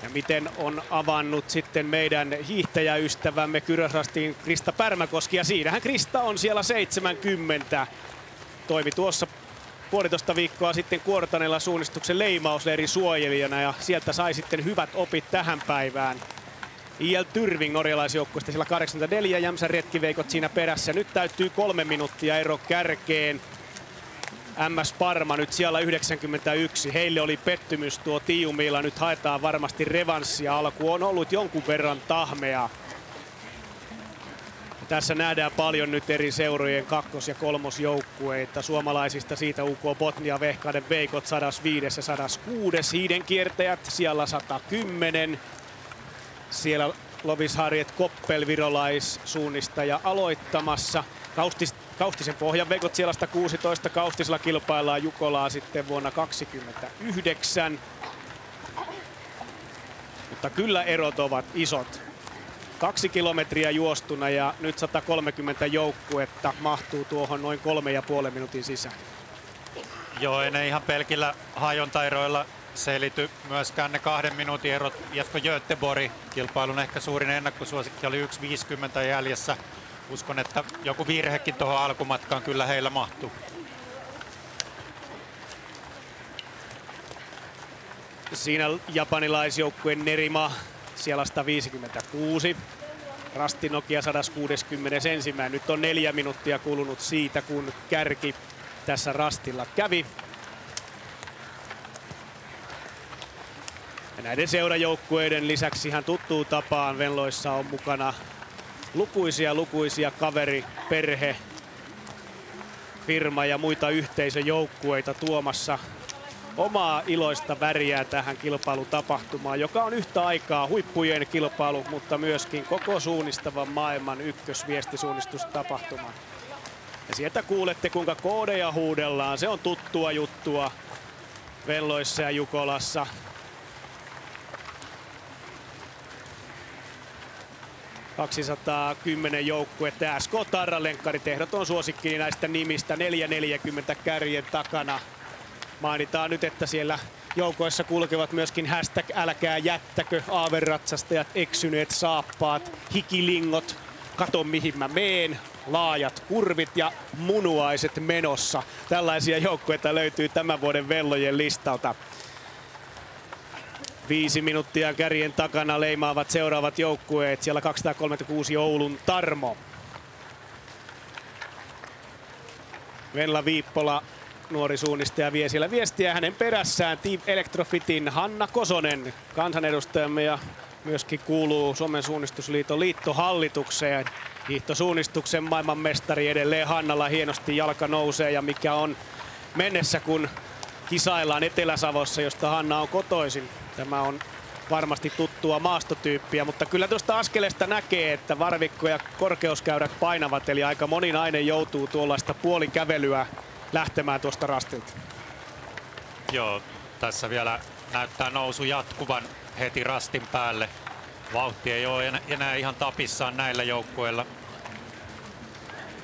Speaker 12: Ja miten on avannut sitten meidän hiihtäjäystävämme Kyrösrastin Krista Pärmäkoski. Ja siinähän Krista on siellä 70. Toimi tuossa puolitoista viikkoa sitten Kuortaneella suunnistuksen leimausleirin suojelijana. Ja sieltä sai sitten hyvät opit tähän päivään. IL Tyrving norjalaisjoukkueesta siellä 84. Jämsän retkiveikot siinä perässä. Nyt täytyy 3 minuuttia ero kärkeen. MS Parma nyt siellä 91. Heille oli pettymys tuo Tiiumilla. Nyt haetaan varmasti revanssia. Alku on ollut jonkun verran tahmea. Ja tässä nähdään paljon nyt eri seurojen kakkos- ja kolmosjoukkueita. Suomalaisista siitä UK Botnia Vehkaiden veikot 105 ja 106. Hiidenkiertäjät siellä 110. Siellä Lovis Harriet Koppel virolaissuunnistaja aloittamassa. Kaustisen Pohjanveikot siellä 116. Kaustisella kilpaillaan Jukolaa sitten vuonna 2029. Mutta kyllä erot ovat isot. 2 kilometriä juostuna ja nyt 130 joukkuetta mahtuu tuohon noin 3,5 minuutin sisään.
Speaker 3: Joo, ei ne ihan pelkillä hajontaeroilla selity myöskään ne 2 minuutin erot. IFK Göteborg, kilpailun ehkä suurin ennakkosuosikki, oli 1.50 jäljessä. Uskon, että joku virhekin tuohon alkumatkaan kyllä heillä mahtuu.
Speaker 12: Siinä japanilaisjoukkue Nerima siellä 156. Rasti Nokia 161. Nyt on 4 minuuttia kulunut siitä, kun kärki tässä rastilla kävi. Ja näiden seurajoukkueiden lisäksi ihan tuttuun tapaan Venloissa on mukana lukuisia kaveri, perhe, firma ja muita yhteisöjoukkueita tuomassa omaa iloista väriä tähän kilpailutapahtumaan, joka on yhtä aikaa huippujen kilpailu, mutta myöskin koko suunnistavan maailman ykkösviestisuunnistustapahtuma. Ja sieltä kuulette, kuinka koodeja huudellaan. Se on tuttua juttua Venloissa ja Jukolassa. ...210 joukkuetta. SK Tarralenkkari ehdoton suosikki näistä nimistä. 4.40 kärjen takana. Mainitaan nyt, että siellä joukoissa kulkevat myöskin hashtag älkää jättäkö, aavenratsastajat, eksyneet saappaat, hikilingot, kato mihin mä meen, laajat kurvit ja munuaiset menossa. Tällaisia joukkueita löytyy tämän vuoden Venlojen listalta. 5 minuuttia kärjen takana leimaavat seuraavat joukkueet. Siellä 236 Oulun Tarmo. Venla Viippola, nuori suunnistaja, vie siellä viestiä hänen perässään. Team Electrofitin Hanna Kosonen, kansanedustajamme, ja myöskin kuuluu Suomen suunnistusliiton liittohallitukseen. Hiihtosuunnistuksen maailmanmestari edelleen Hannalla, hienosti jalka nousee, ja mikä on mennessä, kun kisaillaan Etelä-Savossa, josta Hanna on kotoisin. Tämä on varmasti tuttua maastotyyppiä, mutta kyllä tuosta askeleesta näkee, että varvikko ja korkeuskäyrät painavat, eli aika moni nainen joutuu tuollaista puolikävelyä lähtemään tuosta rastilta.
Speaker 3: Joo, tässä vielä näyttää nousu jatkuvan heti rastin päälle. Vauhti ei ole enää ihan tapissaan näillä joukkueilla.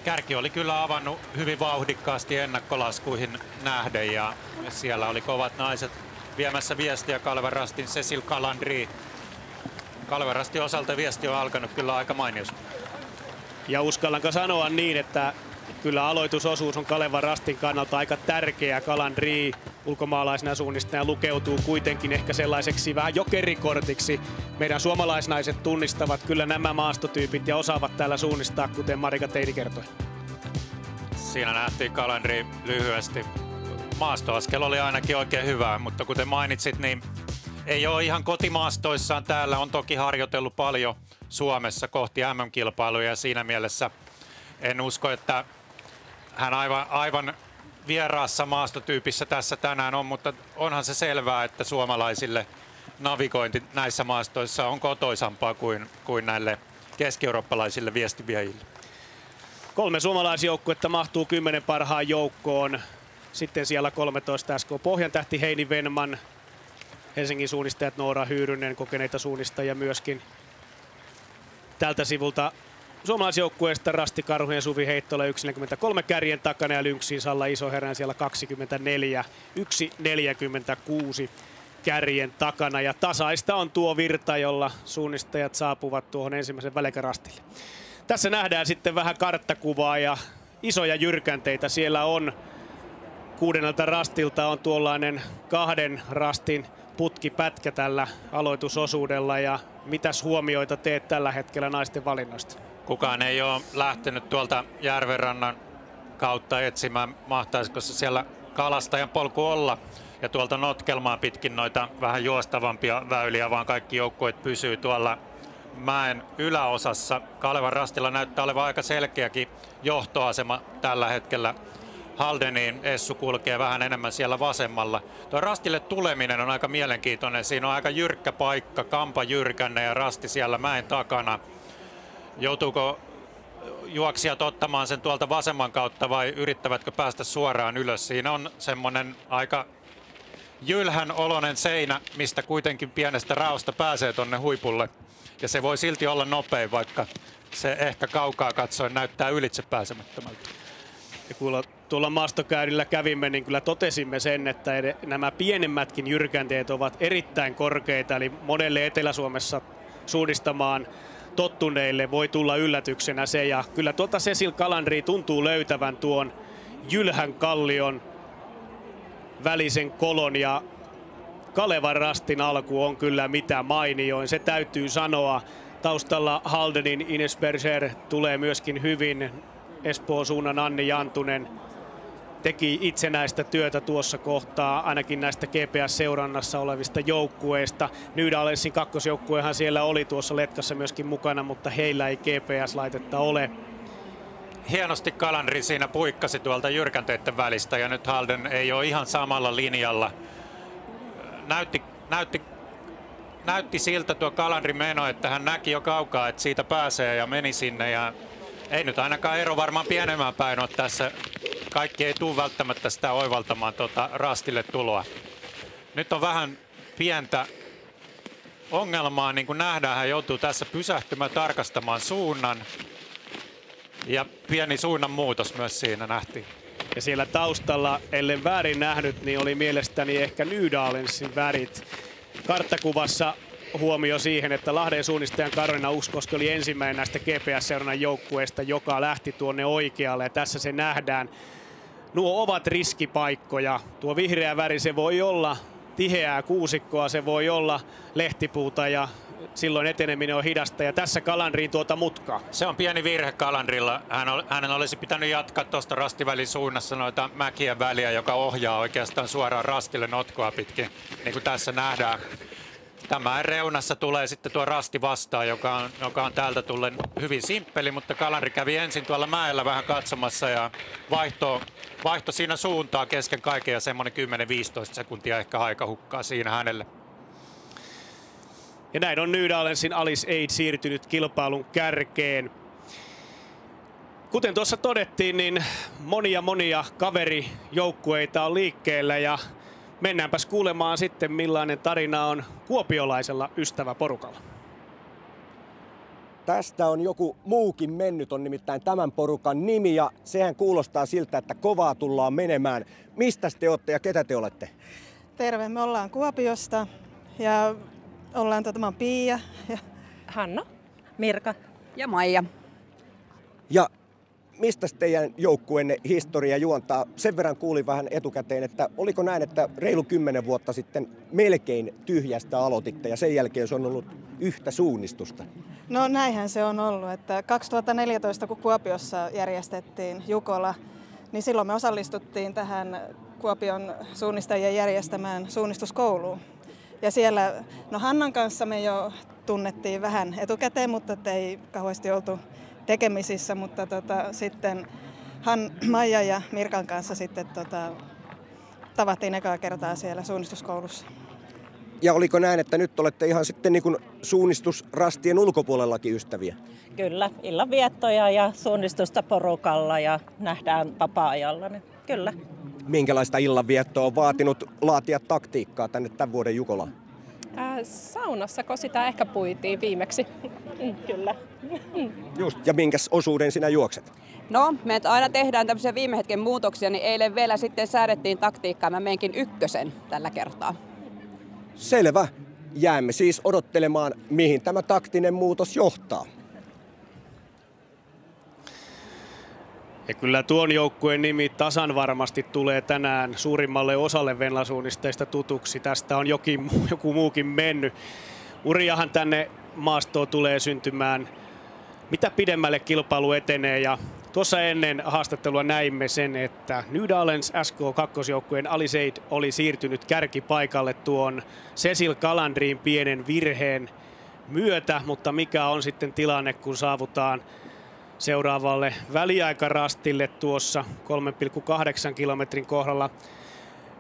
Speaker 3: Kärki oli kyllä avannut hyvin vauhdikkaasti ennakkolaskuihin nähden, ja siellä oli kovat naiset viemässä viestiä Kalevan Rastin Cecil Calandri. Kalevan Rastin osalta viesti on alkanut kyllä aika mainiosti.
Speaker 12: Ja uskallanko sanoa niin, että kyllä aloitusosuus on Kalevan Rastin kannalta aika tärkeä. Calandri ulkomaalaisena suunnistajana lukeutuu kuitenkin ehkä sellaiseksi vähän jokerikortiksi. Meidän suomalaisnaiset tunnistavat kyllä nämä maastotyypit ja osaavat täällä suunnistaa, kuten Marika Teini kertoi.
Speaker 3: Siinä nähtiin Calandri lyhyesti. Maastoaskel oli ainakin oikein hyvä, mutta kuten mainitsit, niin ei ole ihan kotimaastoissaan täällä. On toki harjoitellut paljon Suomessa kohti MM-kilpailuja, ja siinä mielessä en usko, että hän aivan vieraassa maastotyypissä tässä tänään on, mutta onhan se selvää, että suomalaisille navigointi näissä maastoissa on kotoisampaa kuin näille keski-eurooppalaisille viestiviejille.
Speaker 12: 3 suomalaisjoukkuetta mahtuu 10 parhaan joukkoon. Sitten siellä 13 SK Pohjantähti, Heini Venman, Helsingin suunnistajat Noora Hyyrynen, kokeneita suunnistajia myöskin. Tältä sivulta suomalaisjoukkueesta Rasti Karhu ja Suvi Heittola 1.43 kärjen takana, ja Lynxin Salla Isoherran siellä 24, 1.46 kärjen takana. Ja tasaista on tuo virta, jolla suunnistajat saapuvat tuohon ensimmäisen välikärastille. Tässä nähdään sitten vähän karttakuvaa ja isoja jyrkänteitä. Siellä on 6. rastilta on tuollainen 2 rastin putkipätkä tällä aloitusosuudella. Ja mitäs huomioita teet tällä hetkellä naisten valinnoista?
Speaker 3: Kukaan ei ole lähtenyt tuolta järvenrannan kautta etsimään, mahtaisiko se siellä kalastajan polku olla. Ja tuolta Notkelmaa pitkin noita vähän juostavampia väyliä, vaan kaikki joukkueet pysyy tuolla mäen yläosassa. Kalevan Rastilla näyttää olevan aika selkeäkin johtoasema tällä hetkellä. Haldeniin Essu kulkee vähän enemmän siellä vasemmalla. Tuo rastille tuleminen on aika mielenkiintoinen. Siinä on aika jyrkkä paikka, kampa jyrkänne ja rasti siellä mäen takana. Joutuuko juoksijat ottamaan sen tuolta vasemman kautta vai yrittävätkö päästä suoraan ylös? Siinä on semmoinen aika jylhän oloinen seinä, mistä kuitenkin pienestä raosta pääsee tonne huipulle. Ja se voi silti olla nopein, vaikka se ehkä kaukaa katsoen näyttää ylitse pääsemättömältä.
Speaker 12: Ja kun tuolla maastokäyrillä kävimme, niin kyllä totesimme sen, että nämä pienemmätkin jyrkänteet ovat erittäin korkeita. Eli monelle Etelä-Suomessa suunnistamaan tottuneille voi tulla yllätyksenä se. Ja kyllä tuota Cecil Calandri tuntuu löytävän tuon jylhän kallion välisen kolon. Ja Kalevan Rastin alku on kyllä mitä mainioin, se täytyy sanoa. Taustalla Haldenin Ines Berger tulee myöskin hyvin. Espoon suunnan Anni Jantunen teki itsenäistä työtä tuossa kohtaa, ainakin näistä GPS-seurannassa olevista joukkueista. Nydalessin kakkosjoukkuehan siellä oli tuossa letkassa myöskin mukana, mutta heillä ei GPS-laitetta ole.
Speaker 3: Hienosti Calandri siinä puikkasi tuolta jyrkänteiden välistä, ja nyt Halden ei ole ihan samalla linjalla. Näytti siltä tuo Calandrin meno, että hän näki jo kaukaa, että siitä pääsee, ja meni sinne. Ja Ei nyt ainakaan ero varmaan pienemmän päin ole tässä. Kaikki ei tule välttämättä sitä oivaltamaan rastille tuloa. Nyt on vähän pientä ongelmaa, niin kuin nähdään, hän joutuu tässä pysähtymään tarkastamaan suunnan. Ja pieni suunnan muutos myös siinä nähtiin.
Speaker 12: Ja siellä taustalla, ellen väärin nähnyt, niin oli mielestäni ehkä Nydalensin värit. Karttakuvassa huomio siihen, että Lahden suunnistajan Karolina Ukskoski oli ensimmäinen näistä GPS-seurannan joukkueista, joka lähti tuonne oikealle. Ja tässä se nähdään. Nuo ovat riskipaikkoja. Tuo vihreä väri, se voi olla tiheää kuusikkoa, se voi olla lehtipuuta ja silloin eteneminen on hidasta. Ja tässä Calandrin tuota mutkaa.
Speaker 3: Se on pieni virhe Calandrilla. Hänen olisi pitänyt jatkaa tuosta rastivälin suunnassa noita mäkien väliä, joka ohjaa oikeastaan suoraan rastille notkoa pitkin, niin kuin tässä nähdään. Tämän reunassa tulee sitten tuo rasti vastaan, joka on täältä tullen hyvin simppeli, mutta Calandri kävi ensin tuolla mäellä vähän katsomassa ja vaihto siinä suuntaa kesken kaiken ja semmoinen 10-15 sekuntia ehkä aika hukkaa siinä hänelle.
Speaker 12: Ja näin on Nydalensin Alice Aid siirtynyt kilpailun kärkeen. Kuten tuossa todettiin, niin monia kaverijoukkueita on liikkeellä ja mennäänpäs kuulemaan sitten, millainen tarina on kuopiolaisella ystäväporukalla.
Speaker 1: Tästä on joku muukin mennyt, on nimittäin tämän porukan nimi ja sehän kuulostaa siltä, että kovaa tullaan menemään. Mistä te olette ja ketä te olette?
Speaker 16: Terve, me ollaan Kuopiosta ja ollaan mä oon Pia ja
Speaker 17: Hanna, Mirka ja Maija.
Speaker 1: Ja mistä teidän joukkueenne historia juontaa? Sen verran kuulin vähän etukäteen, että oliko näin, että reilu 10 vuotta sitten melkein tyhjästä aloititte ja sen jälkeen se on ollut yhtä suunnistusta?
Speaker 16: No näinhän se on ollut, että 2014 kun Kuopiossa järjestettiin Jukola, niin silloin me osallistuttiin tähän Kuopion suunnistajien järjestämään suunnistuskouluun. Ja siellä, no Hannan kanssa me jo tunnettiin vähän etukäteen, mutta ei kauheasti oltu tekemisissä, mutta sitten Maija ja Mirkan kanssa sitten tavattiin ekaa kertaa siellä suunnistuskoulussa.
Speaker 1: Ja oliko näin, että nyt olette ihan sitten niin kuin suunnistusrastien ulkopuolellakin ystäviä?
Speaker 17: Kyllä, illanviettoja ja suunnistusta porukalla ja nähdään vapaa-ajalla, niin kyllä.
Speaker 1: Minkälaista illanviettoa on vaatinut laatia taktiikkaa tänne tämän vuoden Jukolaan?
Speaker 18: Saunassa, sitä ehkä puitiin viimeksi. Kyllä.
Speaker 1: Just, ja minkäs osuuden sinä juokset?
Speaker 19: No, me aina tehdään tämmöisiä viime hetken muutoksia, niin eilen vielä sitten säädettiin taktiikkaa. Mä menkin 1 tällä kertaa.
Speaker 1: Selvä. Jäämme siis odottelemaan, mihin tämä taktinen muutos johtaa.
Speaker 12: Ja kyllä tuon joukkueen nimi tasan varmasti tulee tänään suurimmalle osalle venlasuunnisteista tutuksi. Tästä on joku muukin mennyt. Uriahan tänne maastoon tulee syntymään. Mitä pidemmälle kilpailu etenee ja tuossa ennen haastattelua näimme sen, että Nydalens SK2-joukkueen Alice Aid oli siirtynyt kärkipaikalle tuon Cecil Calandrin pienen virheen myötä, mutta mikä on sitten tilanne, kun saavutaan seuraavalle väliaikarastille tuossa 3,8 kilometrin kohdalla.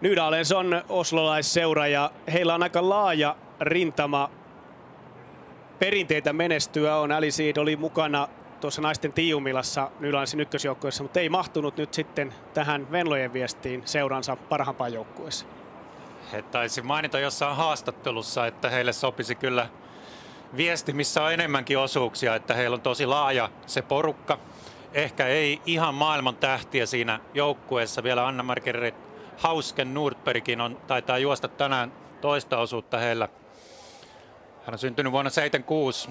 Speaker 12: Nydalens on oslolaisseura ja heillä on aika laaja rintama perinteitä menestyä on. Alice Aid oli mukana tuossa naisten tiiumilassa Nydalensin ykkösjoukkueessa, mutta ei mahtunut nyt sitten tähän Venlojen viestiin seuransa parhaimpaan joukkueessa.
Speaker 3: He taisi mainita jossain haastattelussa, että heille sopisi kyllä viesti, missä on enemmänkin osuuksia, että heillä on tosi laaja se porukka. Ehkä ei ihan maailman tähtiä siinä joukkueessa. Vielä Anna-Margret Hausken Nordbergin taitaa juosta tänään toista osuutta heillä. Hän on syntynyt vuonna 1976,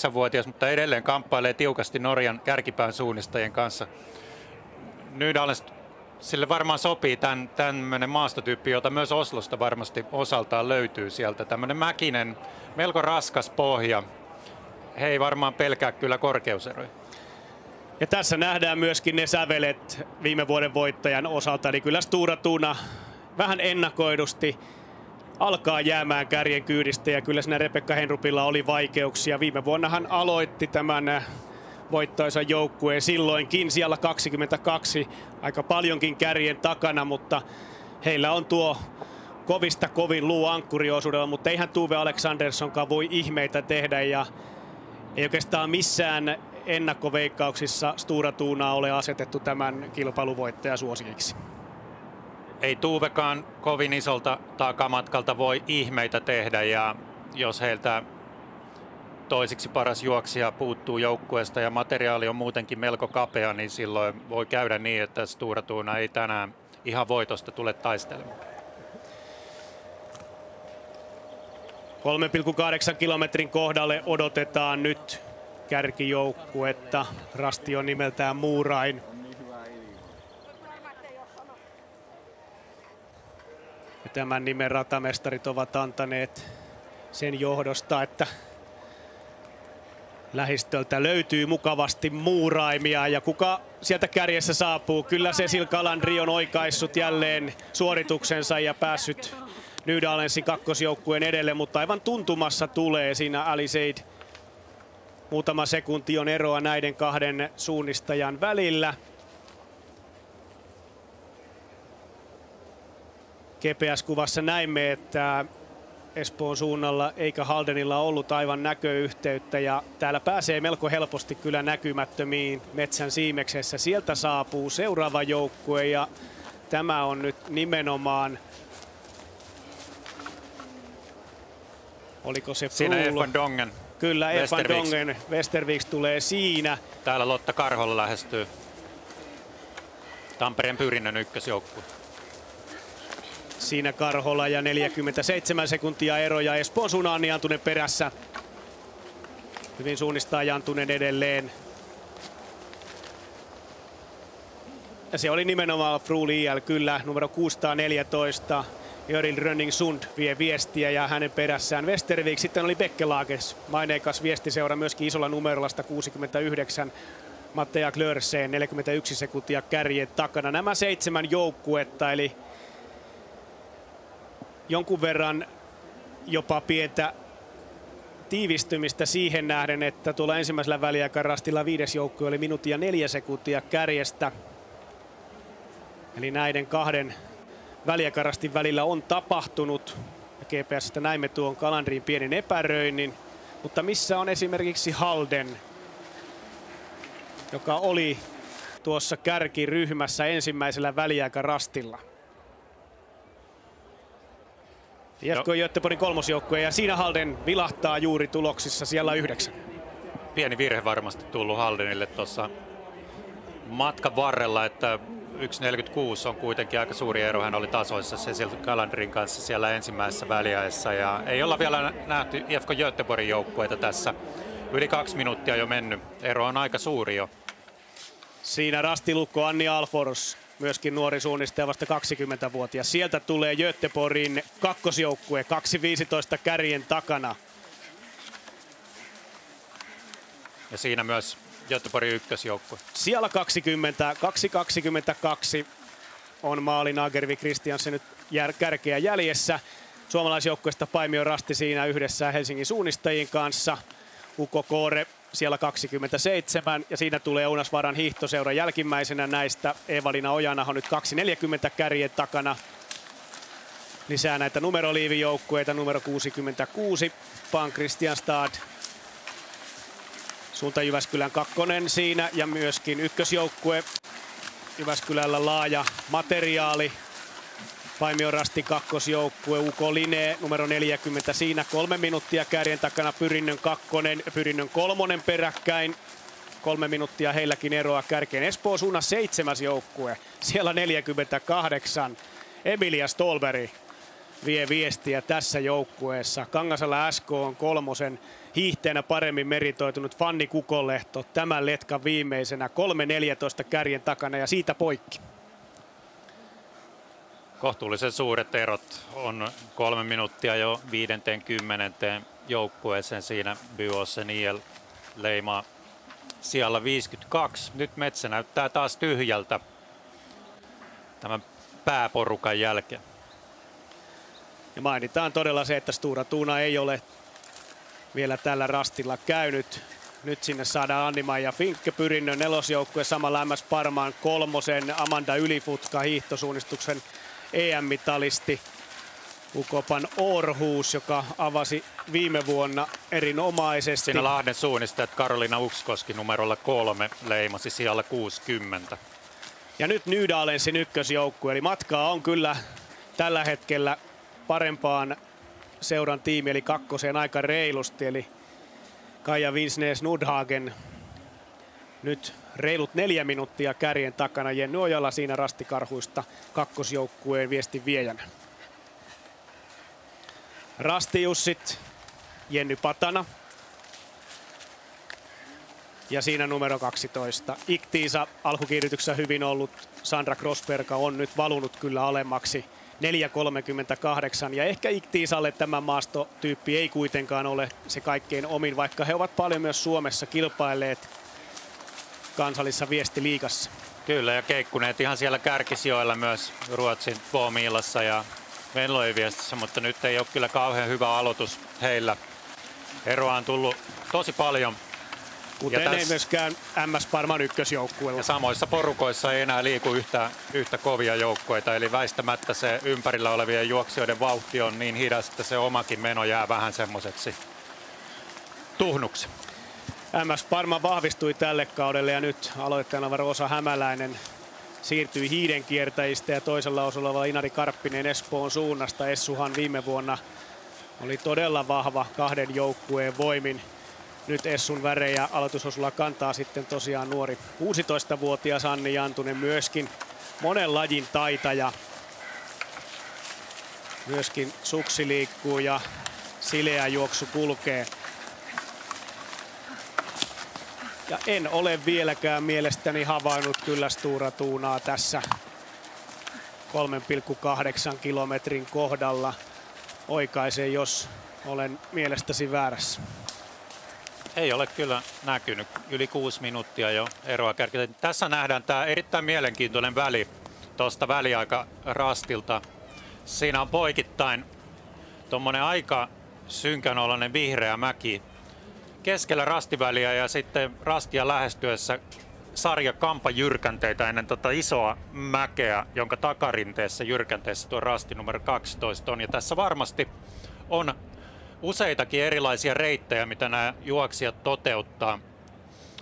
Speaker 3: 49-vuotias, mutta edelleen kamppailee tiukasti Norjan kärkipään suunnistajien kanssa. Nydalens, sille varmaan sopii tämmöinen maastotyyppi, jota myös Oslosta varmasti osaltaan löytyy sieltä. Tämmöinen mäkinen, melko raskas pohja. He ei varmaan pelkää kyllä korkeuseroja.
Speaker 12: Ja tässä nähdään myöskin ne sävelet viime vuoden voittajan osalta. Eli kyllä Stura Tuna vähän ennakoidusti alkaa jäämään kärjen kyydistä ja kyllä siinä Rebekka Henrupilla oli vaikeuksia. Viime vuonna hän aloitti tämän voittoisan joukkueen silloinkin siellä 22, aika paljonkin kärjen takana, mutta heillä on tuo kovista kovin luu ankkuriosuudella, mutta eihän Tuve Aleksanderssonkaan voi ihmeitä tehdä ja ei oikeastaan missään ennakkoveikkauksissa Stura Tunaa ole asetettu tämän kilpailuvoittajasuosikiksi?
Speaker 3: Ei Tuvekaan kovin isolta takamatkalta voi ihmeitä tehdä, ja jos heiltä toisiksi paras juoksija puuttuu joukkueesta ja materiaali on muutenkin melko kapea, niin silloin voi käydä niin, että Stura Tuna ei tänään ihan voitosta tule taistelemaan.
Speaker 12: 3,8 kilometrin kohdalle odotetaan nyt kärkijoukkuetta. Rasti on nimeltään Muurain. Ja tämän nimen ratamestarit ovat antaneet sen johdosta, että lähistöltä löytyy mukavasti muuraimia. Ja kuka sieltä kärjessä saapuu? Kyllä Cecil Calandri on oikaissut jälleen suorituksensa ja päässyt Nydalensin kakkosjoukkueen edelle, mutta aivan tuntumassa tulee siinä Ali Said. Muutama sekunti on eroa näiden kahden suunnistajan välillä. GPS-kuvassa näimme, että Espoon suunnalla eikä Haldenilla ollut aivan näköyhteyttä, ja täällä pääsee melko helposti kyllä näkymättömiin metsän siimeksessä. Sieltä saapuu seuraava joukkue, ja tämä on nyt nimenomaan, oliko se
Speaker 3: siinä
Speaker 12: Froome?
Speaker 3: Evan Dongen.
Speaker 12: Kyllä, Evan Dongen. Westerviks tulee siinä.
Speaker 3: Täällä Lotta Karhola lähestyy. Tampereen Pyrinnön ykkösjoukkue.
Speaker 12: Siinä Karhola ja 47 sekuntia ero, ja Espoon suunnan Anni Jantunen perässä. Hyvin suunnistaa Jantunen edelleen. Ja se oli nimenomaan Froome IL, kyllä, numero 614. Jöril Rönning Sund vie viestiä ja hänen perässään Westervik. Sitten oli Bekkelages, maineikas viestiseura myöskin isolla numerolla 169. Matteja Klörseen 41 sekuntia kärjen takana. Nämä 7 joukkuetta, eli jonkun verran jopa pientä tiivistymistä siihen nähden, että tuolla ensimmäisellä väliaikarastilla 5. joukkue oli minuutin ja 4 sekuntia kärjestä. Eli näiden kahden väliaikarastin välillä on tapahtunut. GPS:stä näimme tuon Calandrin pienen epäröinnin, mutta missä on esimerkiksi Halden, joka oli tuossa kärkiryhmässä ensimmäisellä väliaikarastilla. IFK Göteborgin kolmosjoukkue, ja siinä Halden vilahtaa juuri tuloksissa siellä 9.
Speaker 3: Pieni virhe varmasti tullut Haldenille tuossa matkan varrella, että 1.46 on kuitenkin aika suuri ero. Hän oli tasoissa Cecil Calandrin kanssa siellä ensimmäisessä väliajassa, ja ei olla vielä nähty IFK Göteborgin joukkueita tässä. Yli 2 minuuttia jo mennyt. Ero on aika suuri jo.
Speaker 12: Siinä rastilukko Anni Alfors, myöskin nuori suunnistaja, vasta 20-vuotias. Sieltä tulee Göteborgin kakkosjoukkue, 2.15 kärjen takana.
Speaker 3: Ja siinä myös Göteborgin ykkösjoukkue.
Speaker 12: Siellä 20, 2.22 on Malin Agervi Kristiansen nyt kärkeä jäljessä. Suomalaisjoukkueesta Paimio Rasti siinä yhdessä Helsingin suunnistajien kanssa. Uko Koore siellä 27, ja siinä tulee Ounasvaaran hiihtoseura jälkimmäisenä näistä. Evalina Ojanaho nyt 2.40 kärjen takana. Lisää näitä numeroliivijoukkueita, numero 66, Pan Kristianstad. Suunta Jyväskylän kakkonen siinä, ja myöskin ykkösjoukkue. Jyväskylällä laaja materiaali. Paimio Rasti kakkosjoukkue, Uko Linee numero 40 siinä 3 minuuttia kärjen takana, Pyrinnön kakkonen, Pyrinnön kolmonen peräkkäin. 3 minuuttia heilläkin eroa kärkeen. Espoon suunnan 7. joukkue, siellä 48. Emilia Stolberg vie viestiä tässä joukkueessa. Kangasala SK on kolmosen hiihteenä paremmin meritoitunut Fanni Kukonlehto tämän letkan viimeisenä 3.14 kärjen takana ja siitä poikki.
Speaker 3: Kohtuullisen suuret erot on 3 minuuttia jo 50. joukkueeseen siinä. Byossen IL leimaa sijalla 52. Nyt metsä näyttää taas tyhjältä tämän pääporukan jälkeen.
Speaker 12: Ja mainitaan todella se, että Stura Tuna ei ole vielä tällä rastilla käynyt. Nyt sinne saadaan Anni-Maija Finkke, Pyrinnön 4. samalla MS Parmaan 3. Amanda Ylifutka, hiihtosuunnistuksen EM-mitalisti. Ukopan Århus, joka avasi viime vuonna erinomaisesti.
Speaker 3: Siinä Lahden suunnistajat Karolina Ukskoski numerolla 3 leimasi sijalla 60.
Speaker 12: Ja nyt Nydalensin ykkösjoukkue, eli matkaa on kyllä tällä hetkellä parempaan seuran tiimi, eli kakkoseen aika reilusti. Eli Kaija Vinsnes Nordhagen nyt reilut 4 minuuttia kärjen takana. Jenny Ojala siinä rastikarhuista kakkosjoukkueen viestin viejänä. Rastijussit, Jenny Patana. Ja siinä numero 12. Iktiisa alkukiihdytyksessä hyvin ollut Sandra Krossberga on nyt valunut kyllä alemmaksi 4.38. Ja ehkä Iktiisalle tämä maastotyyppi ei kuitenkaan ole se kaikkein omin, vaikka he ovat paljon myös Suomessa kilpailleet kansallisessa viestiliigassa.
Speaker 3: Kyllä, ja keikkuneet ihan siellä kärkisijoilla myös Ruotsin Tvåmilassa ja Venlojen-viestissä, mutta nyt ei ole kyllä kauhean hyvä aloitus heillä. Eroa on tullut tosi paljon.
Speaker 12: Kuten ei myöskään MS Parman ykkösjoukkueella.
Speaker 3: Ja samoissa porukoissa ei enää liiku yhtä kovia joukkueita, eli väistämättä se ympärillä olevien juoksijoiden vauhti on niin hidas, että se omakin meno jää vähän semmoiseksi tuhnuksi.
Speaker 12: MS Parma vahvistui tälle kaudelle ja nyt aloittajana Roosa Hämäläinen siirtyi hiidenkiertäjistä ja toisella osalla oleva Inari Karppinen Espoon suunnasta. Essuhan viime vuonna oli todella vahva 2 joukkueen voimin. Nyt Essun värejä aloitusosulla kantaa sitten tosiaan nuori 16-vuotias Anni Jantunen, myöskin monen lajin taitaja. Myöskin suksi liikkuu ja sileä juoksu kulkee. Ja en ole vieläkään mielestäni havainnut kyllä Stura Tunaa tässä 3,8 kilometrin kohdalla. Oikaise, jos olen mielestäsi väärässä.
Speaker 3: Ei ole kyllä näkynyt. Yli 6 minuuttia jo eroa kärkeä. Tässä nähdään tämä erittäin mielenkiintoinen väli tuosta väliaikarastilta. Siinä on poikittain tuommoinen aika synkänolainen vihreä mäki keskellä rastiväliä ja sitten rastia lähestyessä sarja kampajyrkänteitä ennen isoa mäkeä, jonka takarinteessä jyrkänteessä tuo rasti numero 12 on. Ja tässä varmasti on useitakin erilaisia reittejä, mitä nämä juoksijat toteuttaa.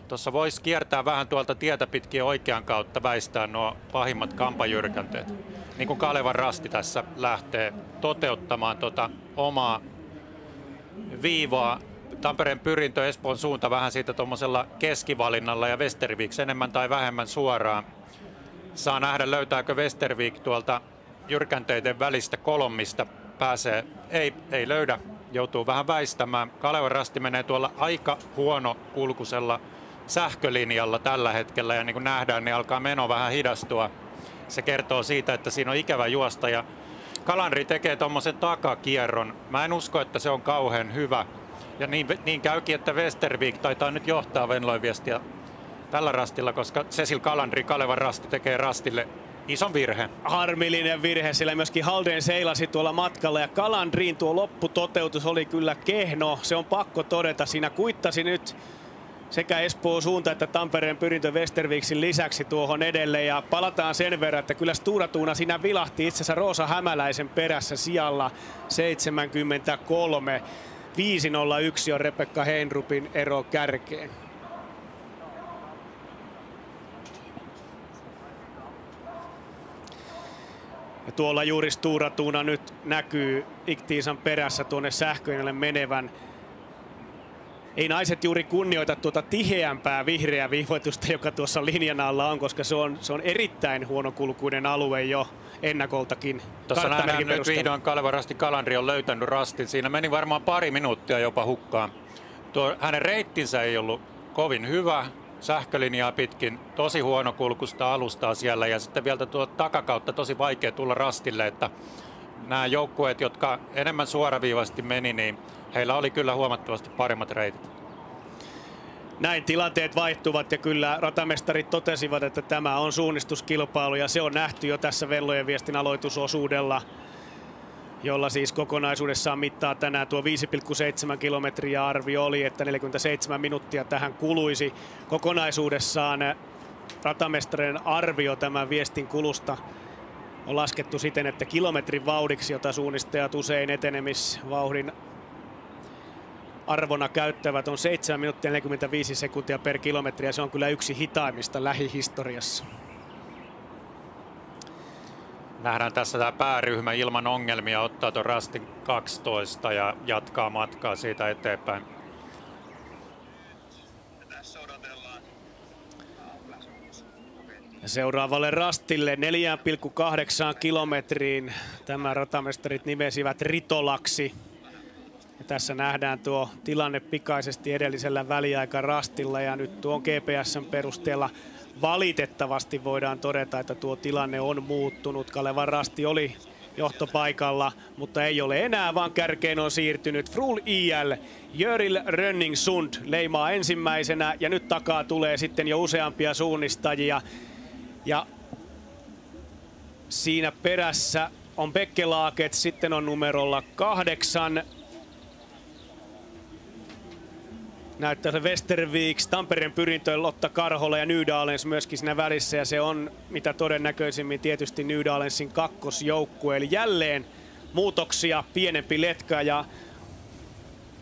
Speaker 3: Tuossa voisi kiertää vähän tuolta tietä pitkin oikean kautta väistää nuo pahimmat kampajyrkänteet. Niin kuin Kalevan rasti tässä lähtee toteuttamaan omaa viivaa. Tampereen Pyrintö Espoon suunta vähän siitä tuommoisella keskivalinnalla ja Westervik enemmän tai vähemmän suoraan. Saa nähdä, löytääkö Westervik tuolta jyrkänteiden välistä kolmista. Pääsee, ei löydä, joutuu vähän väistämään. Kalevan rasti menee tuolla aika huono kulkusella sähkölinjalla tällä hetkellä ja niin kuin nähdään, niin alkaa meno vähän hidastua. Se kertoo siitä, että siinä on ikävä juosta ja Kalanri tekee tuommoisen takakierron. Mä en usko, että se on kauhean hyvä. Ja niin käykin, että Westervik taitaa nyt johtaa Venlojen-viestiä tällä rastilla, koska Cecil Kalandri, Kalevan rasti, tekee rastille ison virhe.
Speaker 12: Harmillinen virhe, sillä myöskin Halden seilasi tuolla matkalla ja Kalandrin tuo lopputoteutus oli kyllä kehno. Se on pakko todeta, siinä kuittasi nyt sekä Espoon suunta että Tampereen Pyrintö Westerviksin lisäksi tuohon edelle. Ja palataan sen verran, että kyllä Stura Tuna siinä vilahti itse asiassa Roosa Hämäläisen perässä sijalla 73. 5.01 on Rebekka Heinrupin ero kärkeen. Ja tuolla juuri Stura Tuna nyt näkyy Iktiisan perässä tuonne sähköinelle menevän. Ei naiset juuri kunnioita tuota tiheämpää vihreää viivoitusta, joka tuossa linjan alla on, koska se on erittäin huonokulkuinen alue jo ennakoltakin.
Speaker 3: Tuossa nähdään nyt vihdoin Kalevan rasti Kalandri on löytänyt rastin. Siinä meni varmaan pari minuuttia jopa hukkaan. Hänen reittinsä ei ollut kovin hyvä. Sähkölinjaa pitkin tosi huonokulkusta alustaa siellä ja sitten vielä tuo takakautta tosi vaikea tulla rastille, että nämä joukkueet, jotka enemmän suoraviivasti meni, niin heillä oli kyllä huomattavasti paremmat reitit.
Speaker 12: Näin tilanteet vaihtuvat ja kyllä ratamestarit totesivat, että tämä on suunnistuskilpailu ja se on nähty jo tässä Venlojen viestin aloitusosuudella, jolla siis kokonaisuudessaan mittaa tänään tuo 5,7 kilometriä arvio oli, että 47 minuuttia tähän kuluisi. Kokonaisuudessaan ratamestarien arvio tämän viestin kulusta on laskettu siten, että kilometrin vauhdiksi, jota suunnistajat usein etenemisvauhdin arvona käyttävät, on 7 minuuttia 45 sekuntia per kilometri, ja se on kyllä yksi hitaimmista lähihistoriassa.
Speaker 3: Nähdään tässä tämä pääryhmä ilman ongelmia ottaa tuon rastin 12 ja jatkaa matkaa siitä eteenpäin.
Speaker 12: Seuraavalle rastille 4,8 kilometriin tämä ratamestarit nimesivät Ritolaksi. Ja tässä nähdään tuo tilanne pikaisesti edellisellä väliaikarastilla, ja nyt tuon GPS:n perusteella valitettavasti voidaan todeta, että tuo tilanne on muuttunut. Kalevan rasti oli johtopaikalla, mutta ei ole enää, vaan kärkeen on siirtynyt Frul IL. Jöril Rönningsund leimaa ensimmäisenä, ja nyt takaa tulee sitten jo useampia suunnistajia. Ja siinä perässä on Bekkelaget, sitten on numerolla 8. Näyttää se Westerviks, Tampereen Pyrintö, Lotta Karhola ja Nydalens myöskin siinä välissä. Ja se on mitä todennäköisimmin tietysti Nydalensin kakkosjoukkue. Eli jälleen muutoksia, pienempi letka. Ja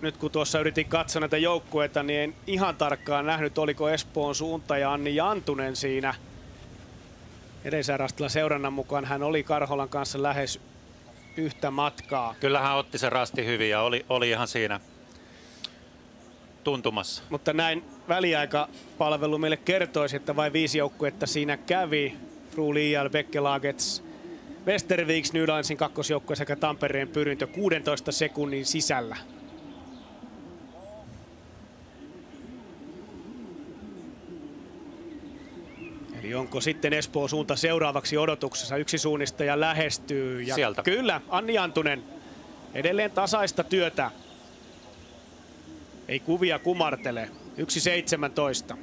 Speaker 12: nyt kun tuossa yritin katsoa näitä joukkueita, niin en ihan tarkkaan nähnyt, oliko Espoon suunta ja Anni Jantunen siinä. Edellisellä rastilla seurannan mukaan hän oli Karholan kanssa lähes yhtä matkaa.
Speaker 3: Kyllä hän otti sen rasti hyvin ja oli ihan siinä tuntumassa.
Speaker 12: Mutta näin väliaikapalvelu meille kertoisi, että vain 5 joukkuetta siinä kävi. Frul IL, Bekkelagets, Westerviks, Nydalensin kakkosjoukkue sekä Tampereen Pyrintö 16 sekunnin sisällä. Eli onko sitten Espoon suunta seuraavaksi odotuksessa? Yksi suunnistaja lähestyy. Ja
Speaker 3: sieltä.
Speaker 12: Kyllä, Anni Jantunen. Edelleen tasaista työtä. Ei kuvia kumartele. 1.17.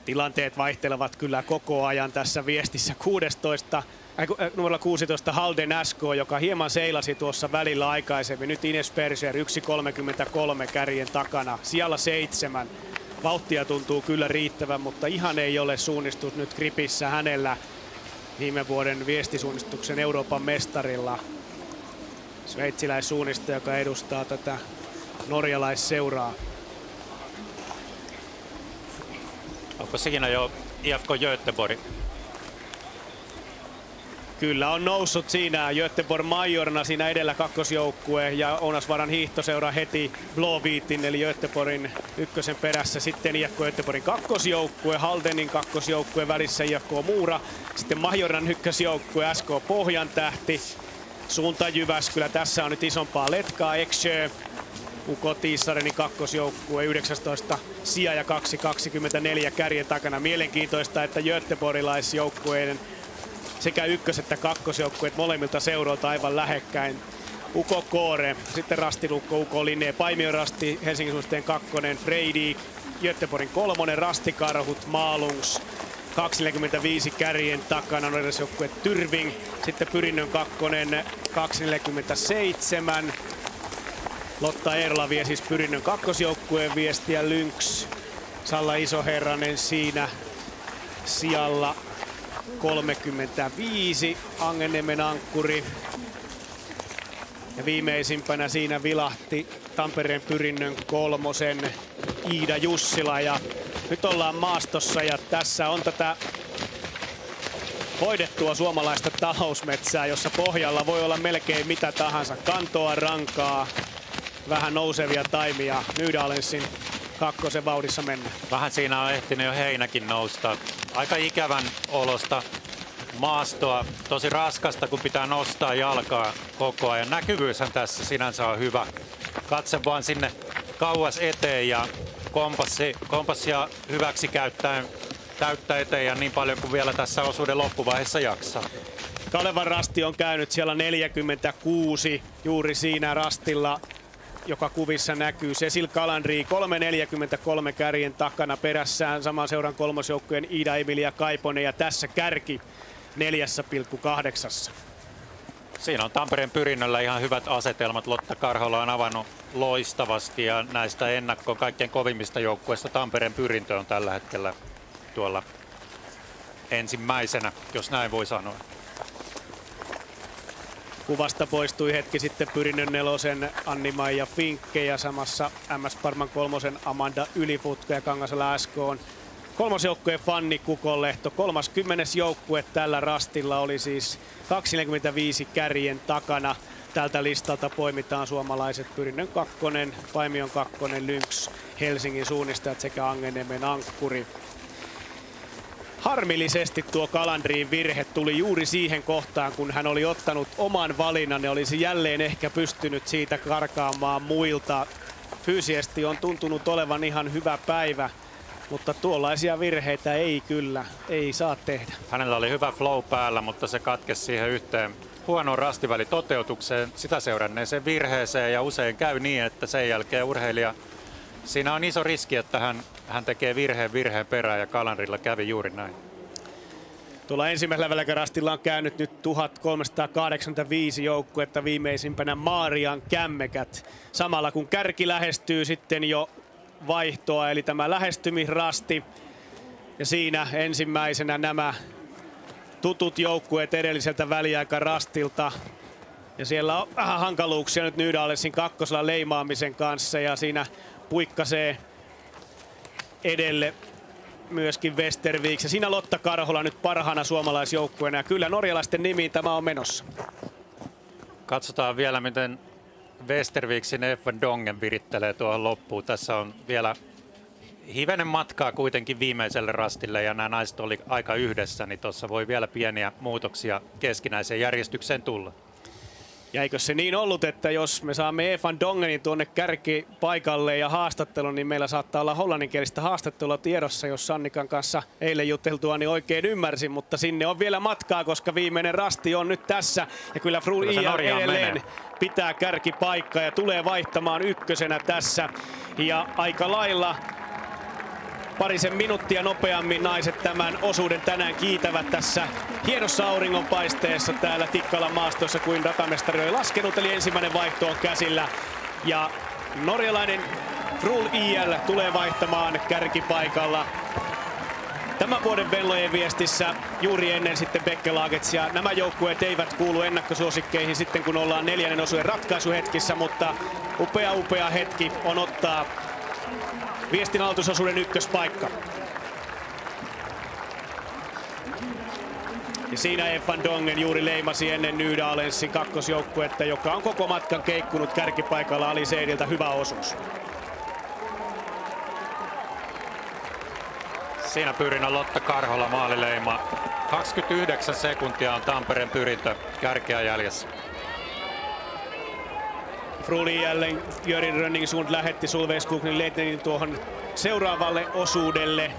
Speaker 12: Tilanteet vaihtelevat kyllä koko ajan tässä viestissä. Numero 16 Halden SK, joka hieman seilasi tuossa välillä aikaisemmin. Nyt Ines Perser 1.33 kärjen takana. Siellä 7. Vauhtia tuntuu kyllä riittävän, mutta ihan ei ole suunnistus nyt gripissä hänellä viime vuoden viestisuunnistuksen Euroopan mestarilla. Sveitsiläissuunnistaja, joka edustaa tätä norjalaisseuraa.
Speaker 3: Onko siinä jo IFK Göteborg?
Speaker 12: Kyllä on noussut siinä Göteborg Majorna siinä edellä kakkosjoukkue ja Ounasvaran hiihtoseura heti Blåvitin eli Göteborgin ykkösen perässä. Sitten IFK Göteborgin kakkosjoukkue, Haldenin kakkosjoukkue välissä IFK Muura. Sitten Majornan ykkösjoukkue SK Pohjantähti. Suunta Jyväskylä, tässä on nyt isompaa letkaa. Eksjö, Uko Tiissarenin kakkosjoukkue 19 sija ja 2.24 kärjen takana. Mielenkiintoista, että göteborgilaisjoukkueiden sekä ykkös- että kakkosjoukkueet molemmilta seuroilta aivan lähekkäin. Uko Koore, sitten Rastilukko, Uko Linne, Paimion Rasti, Helsingin suunnistajien 2, Freidi, Göteborgin 3, Rastikarhut, Maalungs, 2.45 kärjen takana, norjalaisjoukkue Tyrving, sitten Pyrinnön 2, 2.47. Lotta Eerola vie siis Pyrinnön kakkosjoukkueen viestiä, Lynx, Salla Isoherranen siinä sijalla 35, Angeniemen ankkuri. Ja viimeisimpänä siinä vilahti Tampereen Pyrinnön 3 Iida Jussila. Ja nyt ollaan maastossa ja tässä on tätä hoidettua suomalaista talousmetsää, jossa pohjalla voi olla melkein mitä tahansa. Kantoa, rankaa, vähän nousevia taimia. Nydalensin kakkosen vauhdissa mennä.
Speaker 3: Vähän siinä on ehtinyt jo heinäkin nousta. Aika ikävän olosta maastoa, tosi raskasta, kun pitää nostaa jalkaa koko ajan. Näkyvyyshän tässä sinänsä on hyvä. Katse vaan sinne kauas eteen ja kompassia hyväksi käyttäen täyttää eteen ja niin paljon kuin vielä tässä osuuden loppuvaiheessa jaksaa.
Speaker 12: Kalevan rasti on käynyt siellä 46 juuri siinä rastilla, joka kuvissa näkyy. Cecil Kalandri 3.43 kärjen takana, perässään saman seuran kolmosjoukkueen Iida Emilia Kaiponen ja tässä kärki 4,8.
Speaker 3: Siinä on Tampereen Pyrinnöllä ihan hyvät asetelmat. Lotta Karhola on avannut loistavasti ja näistä ennakkoon kaikkein kovimmista joukkueista Tampereen Pyrintö on tällä hetkellä tuolla ensimmäisenä, jos näin voi sanoa.
Speaker 12: Kuvasta poistui hetki sitten Pyrinnön 4 Anni-Maija Finkke ja samassa MS Parman 3 Amanda Ylifutka ja Kangasala SK on 3. joukkueen Fanni Kukonlehto. 30. joukkue tällä rastilla oli siis 2.45 kärjen takana. Tältä listalta poimitaan suomalaiset Pyrinnön 2, Paimion 2, Lynx, Helsingin suunnistajat sekä Angeniemen Ankkuri. Harmillisesti tuo Kalandrin virhe tuli juuri siihen kohtaan, kun hän oli ottanut oman valinnan ja olisi jälleen ehkä pystynyt siitä karkaamaan muilta. Fyysisesti on tuntunut olevan ihan hyvä päivä, mutta tuollaisia virheitä ei saa tehdä.
Speaker 3: Hänellä oli hyvä flow päällä, mutta se katkesi siihen yhteen huonoon rastivälitoteutukseen, sitä seuranneeseen virheeseen ja usein käy niin, että sen jälkeen urheilija, siinä on iso riski, että hän tekee virheen perään ja Kalandrilla kävi juuri näin.
Speaker 12: Tuolla ensimmäisellä välkärastilla on käynyt nyt 1385 joukkuetta, viimeisimpänä Maarian Kämmekät. Samalla kun kärki lähestyy sitten jo vaihtoa, eli tämä lähestymisrasti. Ja siinä ensimmäisenä nämä tutut joukkueet edelliseltä väliaikarastilta. Ja siellä on vähän hankaluuksia nyt Nydalesin 2. leimaamisen kanssa ja siinä puikkasee edelle myöskin Westerviks. Ja siinä Lotta Karhola nyt parhaana suomalaisjoukkueena. Ja kyllä norjalaisten nimiin tämä on menossa.
Speaker 3: Katsotaan vielä, miten Westerviksin Evan Dongen virittelee tuohon loppuun. Tässä on vielä hivenen matkaa kuitenkin viimeiselle rastille ja nämä naiset oli aika yhdessä, niin tuossa voi vielä pieniä muutoksia keskinäiseen järjestykseen tulla.
Speaker 12: Ja eikö se niin ollut, että jos me saamme Evan Dongenin tuonne kärkipaikalle ja haastattelun, niin meillä saattaa olla hollanninkielistä haastattelua tiedossa, jos Sannikan kanssa eilen juteltua, niin oikein ymmärsin, mutta sinne on vielä matkaa, koska viimeinen rasti on nyt tässä. Ja kyllä Fru IR edelleen pitää kärkipaikkaa ja tulee vaihtamaan ykkösenä tässä. Ja aika lailla parisen minuuttia nopeammin naiset tämän osuuden tänään kiitävät tässä hienossa auringonpaisteessa täällä Tikkalan maastossa kuin ratamestari oli laskenut. Eli ensimmäinen vaihto on käsillä ja norjalainen Frul IL tulee vaihtamaan kärkipaikalla. Tämän vuoden Venlojen viestissä juuri ennen sitten Bekkelagets, nämä joukkueet eivät kuulu ennakkosuosikkeihin sitten kun ollaan 4. osuuden ratkaisuhetkissä, mutta upea hetki on ottaa Viestin aloitusosuuden ykköspaikka. Ja siinä Evan Dongen juuri leimasi ennen Nydalensin kakkosjoukkuetta, joka on koko matkan keikkunut kärkipaikalla Ali Seidiltä. Hyvä osuus.
Speaker 3: Siinä Pyrinnön Lotta Karhola maalileima. 29 sekuntia on Tampereen Pyrintö kärkeä jäljessä.
Speaker 12: Fruli jälleen Jörin Rönningsund lähetti Solveig Skognin Leitnerin tuohon seuraavalle osuudelle.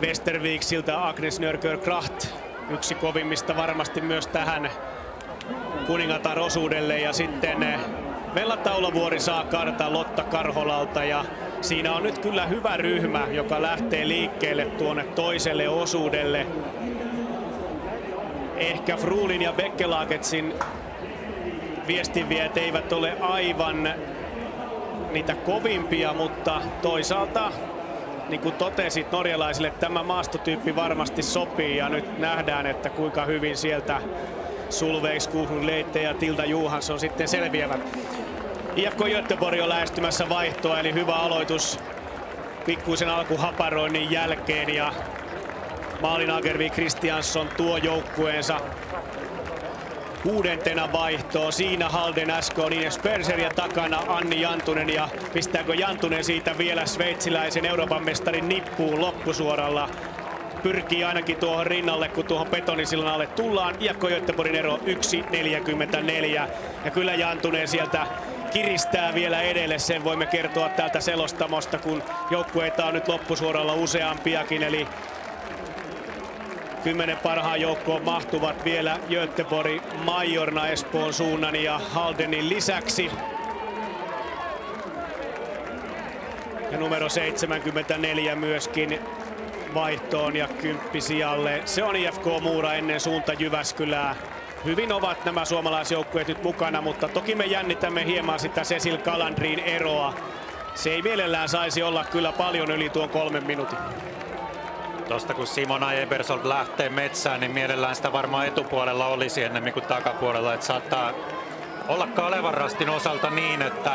Speaker 12: Westerviksiltä Agnes Nörkör Kracht, yksi kovimmista varmasti myös tähän kuningatar-osuudelle. Ja sitten Vella Taulavuori saa kartan Lotta Karholalta ja siinä on nyt kyllä hyvä ryhmä, joka lähtee liikkeelle tuonne toiselle osuudelle. Ehkä Frulin ja Bekkelagetsin viestinviejät eivät ole aivan niitä kovimpia, mutta toisaalta, niin kuin totesit, norjalaisille tämä maastotyyppi varmasti sopii ja nyt nähdään, että kuinka hyvin sieltä Solveig Skoglund Leite ja Tilda Johansson sitten selviävät. IFK Göteborg on lähestymässä vaihtoa, eli hyvä aloitus pikkuisen alkuhaparoinnin jälkeen ja Malin Agervi Kristiansson tuo joukkueensa 6. vaihtoon. Siinä Halden SK on Ines Perser ja takana Anni Jantunen. Ja pistääkö Jantunen siitä vielä sveitsiläisen Euroopan mestarin nippuun loppusuoralla? Pyrkii ainakin tuohon rinnalle, kun tuohon betonisillan alle tullaan. IFK Göteborgin ero 1.44. Ja kyllä Jantunen sieltä kiristää vielä edelle, sen voimme kertoa täältä selostamosta, kun joukkueita on nyt loppusuoralla useampiakin. Eli 10 parhaan joukkoon mahtuvat vielä Göteborg, Majorna Espoon suunnan ja Haldenin lisäksi. Ja numero 74 myöskin vaihtoon ja 10 sijalle. Se on IFK Muura ennen suunta Jyväskylää. Hyvin ovat nämä suomalaisjoukkueet nyt mukana, mutta toki me jännitämme hieman sitä Cécile Calandrin eroa. Se ei mielellään saisi olla kyllä paljon yli tuon 3 minuutin.
Speaker 3: Tuosta kun Simona Ebersold lähtee metsään, niin mielellään sitä varmaan etupuolella olisi ennemmin kuin takapuolella. Että saattaa olla Kalevan Rastin osalta niin, että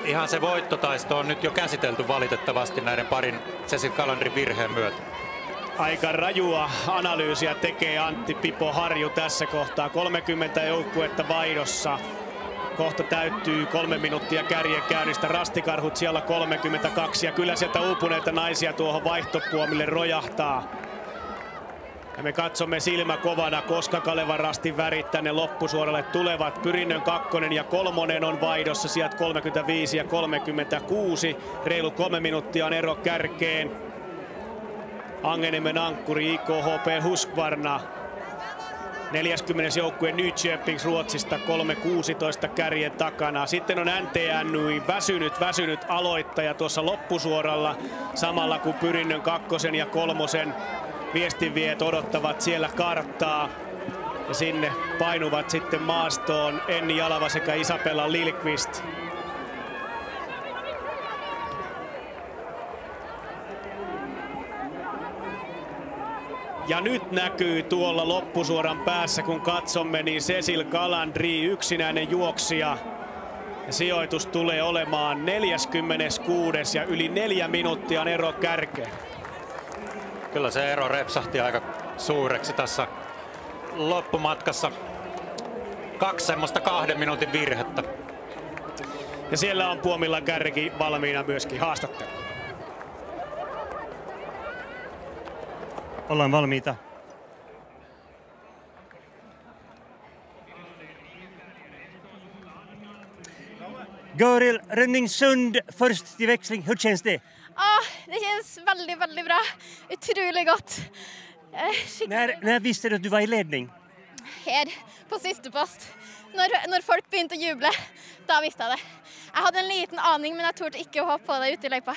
Speaker 3: ihan se voittotaisto on nyt jo käsitelty valitettavasti näiden parin Cécile Calandrin virheen myötä.
Speaker 12: Aika rajua analyysiä tekee Antti Pipo Harju tässä kohtaa. 30 joukkuetta vaihdossa. Kohta täyttyy 3 minuuttia kärjen käynnistä. Rastikarhut siellä 32 ja kyllä sieltä uupuneita naisia tuohon vaihtopuomille rojahtaa. Ja me katsomme silmä kovana, koska Kalevan Rastin värit tänne loppusuoralle tulevat. Pyrinnön 2. ja 3. on vaihdossa, sijat 35 ja 36. Reilu 3 minuuttia on ero kärkeen. Angeniemen ankkuri IKHP Husqvarna. 40. joukkue Nyköpings Ruotsista 3.16 kärjen takana. Sitten on NTNY väsynyt aloittaja tuossa loppusuoralla. Samalla kun Pyrinnön 2. ja 3. viestinviet odottavat siellä karttaa. Ja sinne painuvat sitten maastoon Enni Jalava sekä Isabella Lilkvist. Ja nyt näkyy tuolla loppusuoran päässä, kun katsomme, niin Cécile Calandri, yksinäinen juoksija. Ja sijoitus tulee olemaan 46. ja yli 4 minuuttia on ero kärkeen.
Speaker 3: Kyllä se ero repsahti aika suureksi tässä loppumatkassa. 2 semmoista 2 minuutin virhettä.
Speaker 12: Ja siellä on Puomilla kärki valmiina myöskin haastattelu.
Speaker 7: Ollaan valmiita. Göril Rönningsund först till växling. Hur känns det?
Speaker 20: Det känns väldigt, väldigt bra. Otroligt gott.
Speaker 7: När visste du att du var i ledning?
Speaker 20: Her på siste post. Når folk begynte å juble, da visste jeg det. Jeg hadde en liten aning, men jeg torde ikke å hoppe på det ute i løypa.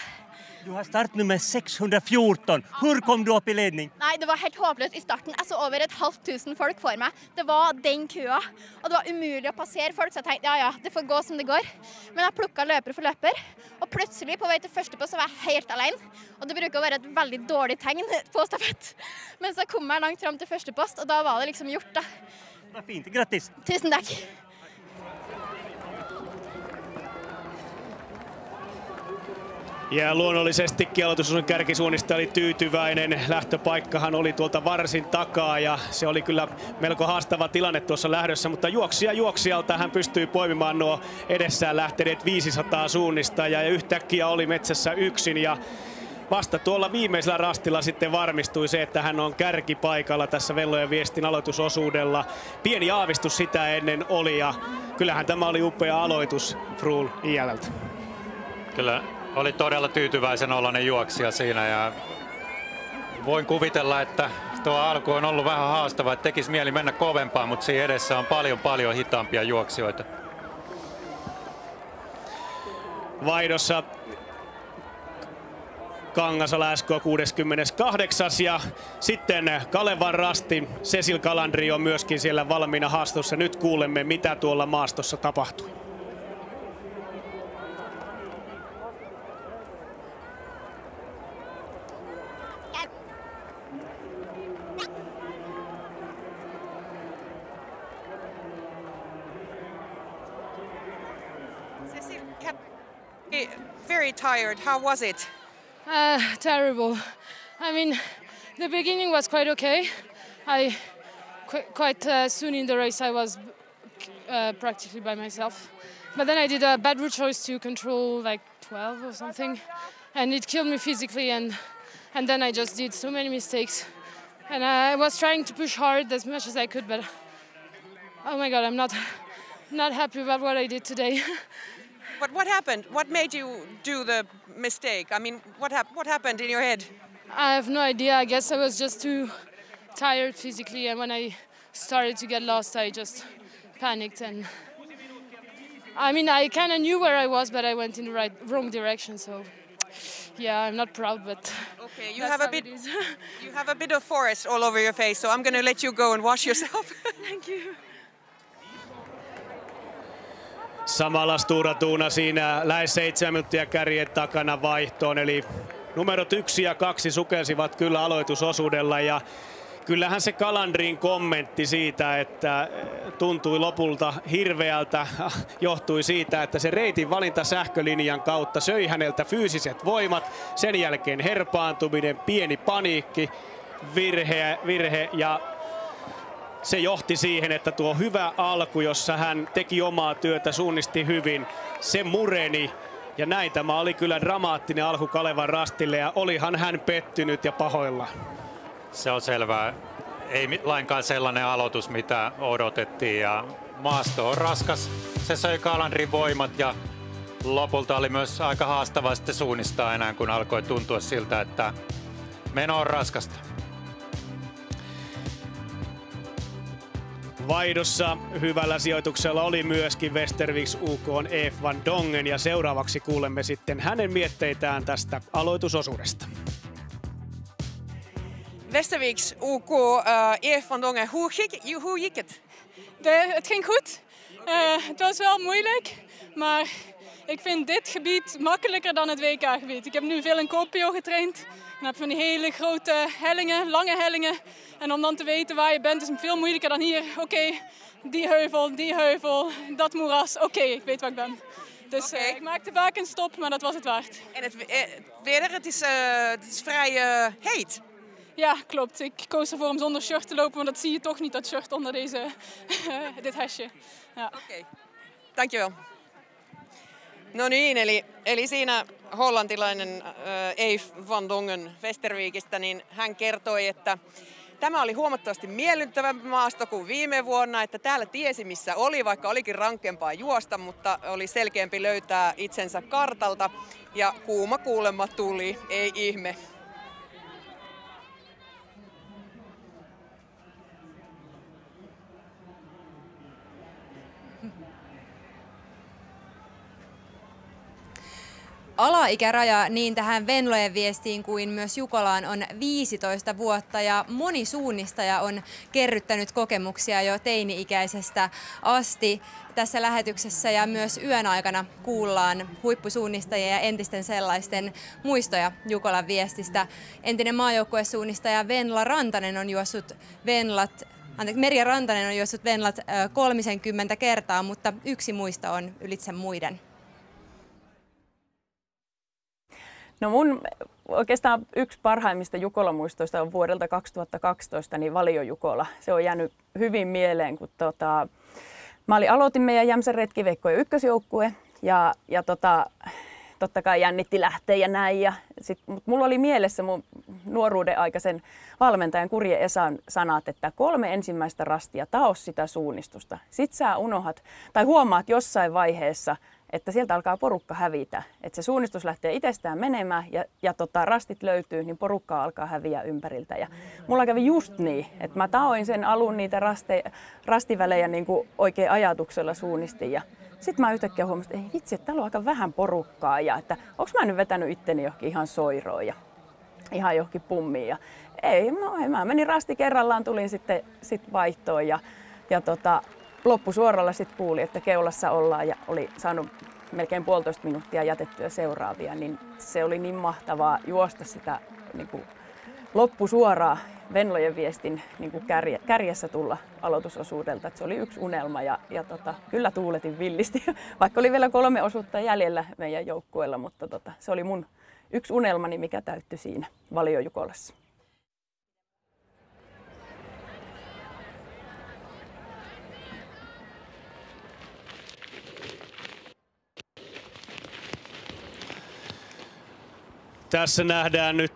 Speaker 7: Du har startnummer 614. Hur kom du upp i ledning?
Speaker 20: Nei, det var helt håpløst i starten. Jeg så over 500 folk for meg. Det var den køa, og det var umulig å passere folk, så jeg tenkte, ja, det får gå som det går. Men jeg plukket løper for løper, og plutselig på vei til første post så var jeg helt alene. Og det bruker å være et veldig dårlig tegn på stafett. Men så kom jeg langt fram til første post, og da var det liksom gjort da.
Speaker 7: Vad fint, grattis!
Speaker 20: Tusen takk!
Speaker 12: Ja luonnollisestikin aloitusosuuden kärkisuunnista oli tyytyväinen. Lähtöpaikkahan oli tuolta varsin takaa ja se oli kyllä melko haastava tilanne tuossa lähdössä, mutta juoksijalta hän pystyi poimimaan nuo edessään lähteneet 500 suunnista ja yhtäkkiä oli metsässä yksin ja vasta tuolla viimeisellä rastilla sitten varmistui se, että hän on kärkipaikalla tässä Vellojen viestin aloitusosuudella. Pieni aavistus sitä ennen oli ja kyllähän tämä oli upea aloitus Fruul IL:ltä.
Speaker 3: Kyllä oli todella tyytyväisen oloinen juoksija siinä ja voin kuvitella, että tuo alku on ollut vähän haastava, että tekisi mieli mennä kovempaa, mutta siinä edessä on paljon hitaampia juoksijoita.
Speaker 12: Vaihdossa Kangasala SK 68. ja sitten Kalevan Rasti, Cécile Calandri on myöskin siellä valmiina haastossa. Nyt kuulemme, mitä tuolla maastossa tapahtui.
Speaker 4: Very tired. How was it?
Speaker 21: Terrible. I mean, the beginning was quite okay. Quite soon in the race I was practically by myself. But then I did a bad route choice to control like 12 or something. And it killed me physically and then I just did so many mistakes. And I was trying to push hard as much as I could, but oh my God, I'm not happy about what I did today.
Speaker 4: But what happened? What made you do the mistake? I mean, what happened in your head?
Speaker 21: I have no idea. I guess I was just too tired physically, and when I started to get lost, I just panicked. And I mean, I kind of knew where I was, but I went in the wrong direction. So, yeah, I'm not proud, but
Speaker 4: okay, you have a bit of forest all over your face, so I'm going to let you go and wash yourself.
Speaker 21: Thank you.
Speaker 12: Samalla Stura Tuuna siinä lähes 7 minuuttia kärjen takana vaihtoon, eli numerot 1 ja 2 sukelsivat kyllä aloitusosuudella ja kyllähän se Calandrin kommentti siitä, että tuntui lopulta hirveältä, johtui siitä, että se reitin valinta sähkölinjan kautta söi häneltä fyysiset voimat, sen jälkeen herpaantuminen, pieni paniikki, virhe ja se johti siihen, että tuo hyvä alku, jossa hän teki omaa työtä, suunnisti hyvin, se mureni. Ja näin tämä oli kyllä dramaattinen alku Kalevan rastille ja olihan hän pettynyt ja pahoilla.
Speaker 3: Se on selvää. Ei lainkaan sellainen aloitus, mitä odotettiin. Ja maasto on raskas. Se söi Calandrin voimat ja lopulta oli myös aika haastavaa sitten suunnistaa enää, kun alkoi tuntua siltä, että meno on raskasta.
Speaker 12: Vaihdossa hyvällä sijoituksella oli myöskin Westerviks UK:n Ef van Dongen ja seuraavaksi kuulemme sitten hänen mietteitään tästä aloitusosuudesta.
Speaker 4: Westerviks UK, Ef van Dongen, hoe gick het?
Speaker 5: Het ging goed. Het was wel moeilijk, maar ik vind dit gebied makkelijker dan het WK-gebied. Ik heb nu veel in Kuopio getraind en heb van die hele grote hellingen, lange hellingen. En om dan te weten waar je bent is veel moeilijker dan hier. Oké, die heuvel, dat moeras. Oké, ik weet waar ik ben. Dus ik maakte vaak een stop, maar dat was het waard.
Speaker 4: En het weer, het is vrij heet.
Speaker 5: Ja, klopt. Ik koos ervoor om zonder shirt te lopen, want dat zie je toch niet, dat shirt onder dit hesje. Ja.
Speaker 4: Okei, dankjewel. No niin, eli siinä hollantilainen Ef van Dongen Westervikistä, niin hän kertoi, että tämä oli huomattavasti miellyttävämpi maasto kuin viime vuonna, että täällä tiesi missä oli, vaikka olikin rankempaa juosta, mutta oli selkeämpi löytää itsensä kartalta ja kuuma kuulemma tuli, ei ihme.
Speaker 2: Alaikäraja niin tähän Venlojen viestiin kuin myös Jukolaan on 15 vuotta ja moni suunnistaja on kerryttänyt kokemuksia jo teini-ikäisestä asti tässä lähetyksessä ja myös yön aikana kuullaan huippusuunnistajia ja entisten sellaisten muistoja Jukolan viestistä. Entinen maajoukkuesuunnistaja Merja Rantanen on juossut Venlat 30 kertaa, mutta yksi muisto on ylitse muiden.
Speaker 22: No mun oikeastaan yksi parhaimmista Jukola-muistoista on vuodelta 2012, niin Valio-Jukola. Se on jäänyt hyvin mieleen, kun aloitin meidän Jämsän retkiveikkojen ykkösjoukkue ja totta kai jännitti lähteä ja näin. Mutta mulla oli mielessä mun nuoruuden aikaisen valmentajan Kurje Esan sanat, että 3 ensimmäistä rastia taos sitä suunnistusta. Sitten sä unohat tai huomaat jossain vaiheessa, että sieltä alkaa porukka hävitä. Että se suunnistus lähtee itsestään menemään ja rastit löytyy, niin porukka alkaa häviä ympäriltä. Ja mulla kävi just niin, että mä taoin sen alun niitä rastivälejä niin kuin oikein ajatuksella suunnistin. Ja sitten mä yhtäkkiä huomasin, että ei vitsi, että täällä on aika vähän porukkaa ja että onko mä nyt vetänyt itteni johonkin ihan soiroon ja ihan johonkin pummiin. Ja ei, mä menin rasti kerrallaan, tulin sitten vaihtoon ja loppusuoralla sitten kuuli, että keulassa ollaan ja oli saanut melkein 1,5 minuuttia jätettyä seuraavia, niin se oli niin mahtavaa juosta sitä niin kuin loppusuoraa Venlojen viestin niin kuin kärjessä tulla aloitusosuudelta. Että se oli yksi unelma ja kyllä tuuletin villisti, vaikka oli vielä 3 osuutta jäljellä meidän joukkueella, mutta se oli mun yksi unelmani, mikä täyttyi siinä Valio-Jukolassa.
Speaker 12: Tässä nähdään nyt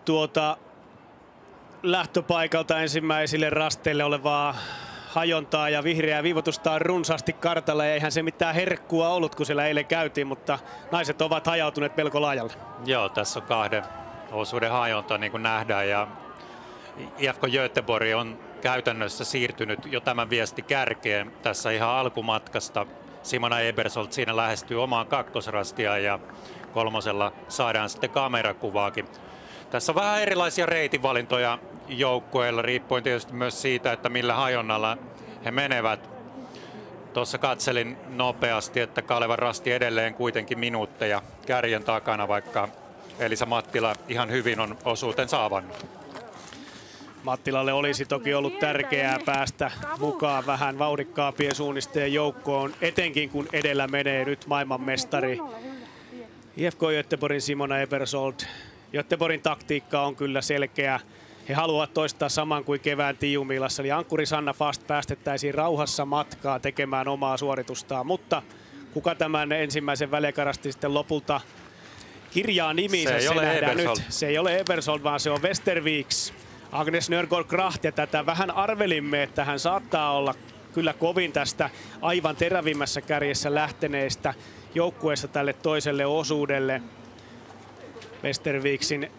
Speaker 12: lähtöpaikalta ensimmäisille rasteille olevaa hajontaa ja vihreää viivotusta on runsaasti kartalla. Ja eihän se mitään herkkua ollut, kun siellä eilen käytiin, mutta naiset ovat hajautuneet melko laajalle.
Speaker 3: Joo, tässä on 2 osuuden hajonta, niin kuin nähdään. Ja IFK Göteborg on käytännössä siirtynyt jo tämän viesti kärkeen tässä ihan alkumatkasta. Simona Ebersold siinä lähestyy omaan kakkosrastiaan ja kolmosella saadaan sitten kamerakuvaakin. Tässä on vähän erilaisia reitinvalintoja joukkueilla, riippuen tietysti myös siitä, että millä hajonnalla he menevät. Tuossa katselin nopeasti, että Kalevan rasti edelleen kuitenkin minuutteja kärjen takana, vaikka Elisa Mattila ihan hyvin on osuutensa avannut.
Speaker 12: Mattilalle olisi toki ollut tärkeää päästä mukaan vähän vauhdikkaampien suunnistajien joukkoon, etenkin kun edellä menee nyt maailmanmestari IFK Göteborgin Simona Ebersold. Göteborgin taktiikka on kyllä selkeä. He haluavat toistaa saman kuin kevään Tiiumilassa, eli ankkuri Sanna Fast päästettäisiin rauhassa matkaa tekemään omaa suoritustaan. Mutta kuka tämän ensimmäisen väliaikaisesti sitten lopulta kirjaa nimiinsä, se nähdään nyt. Se ei ole Ebersold, vaan se on Westerviks. Agnes Nørgaard-Kracht, ja tätä vähän arvelimme, että hän saattaa olla kyllä kovin tästä aivan terävimmässä kärjessä lähteneestä joukkueessa tälle toiselle osuudelle. Westerviksin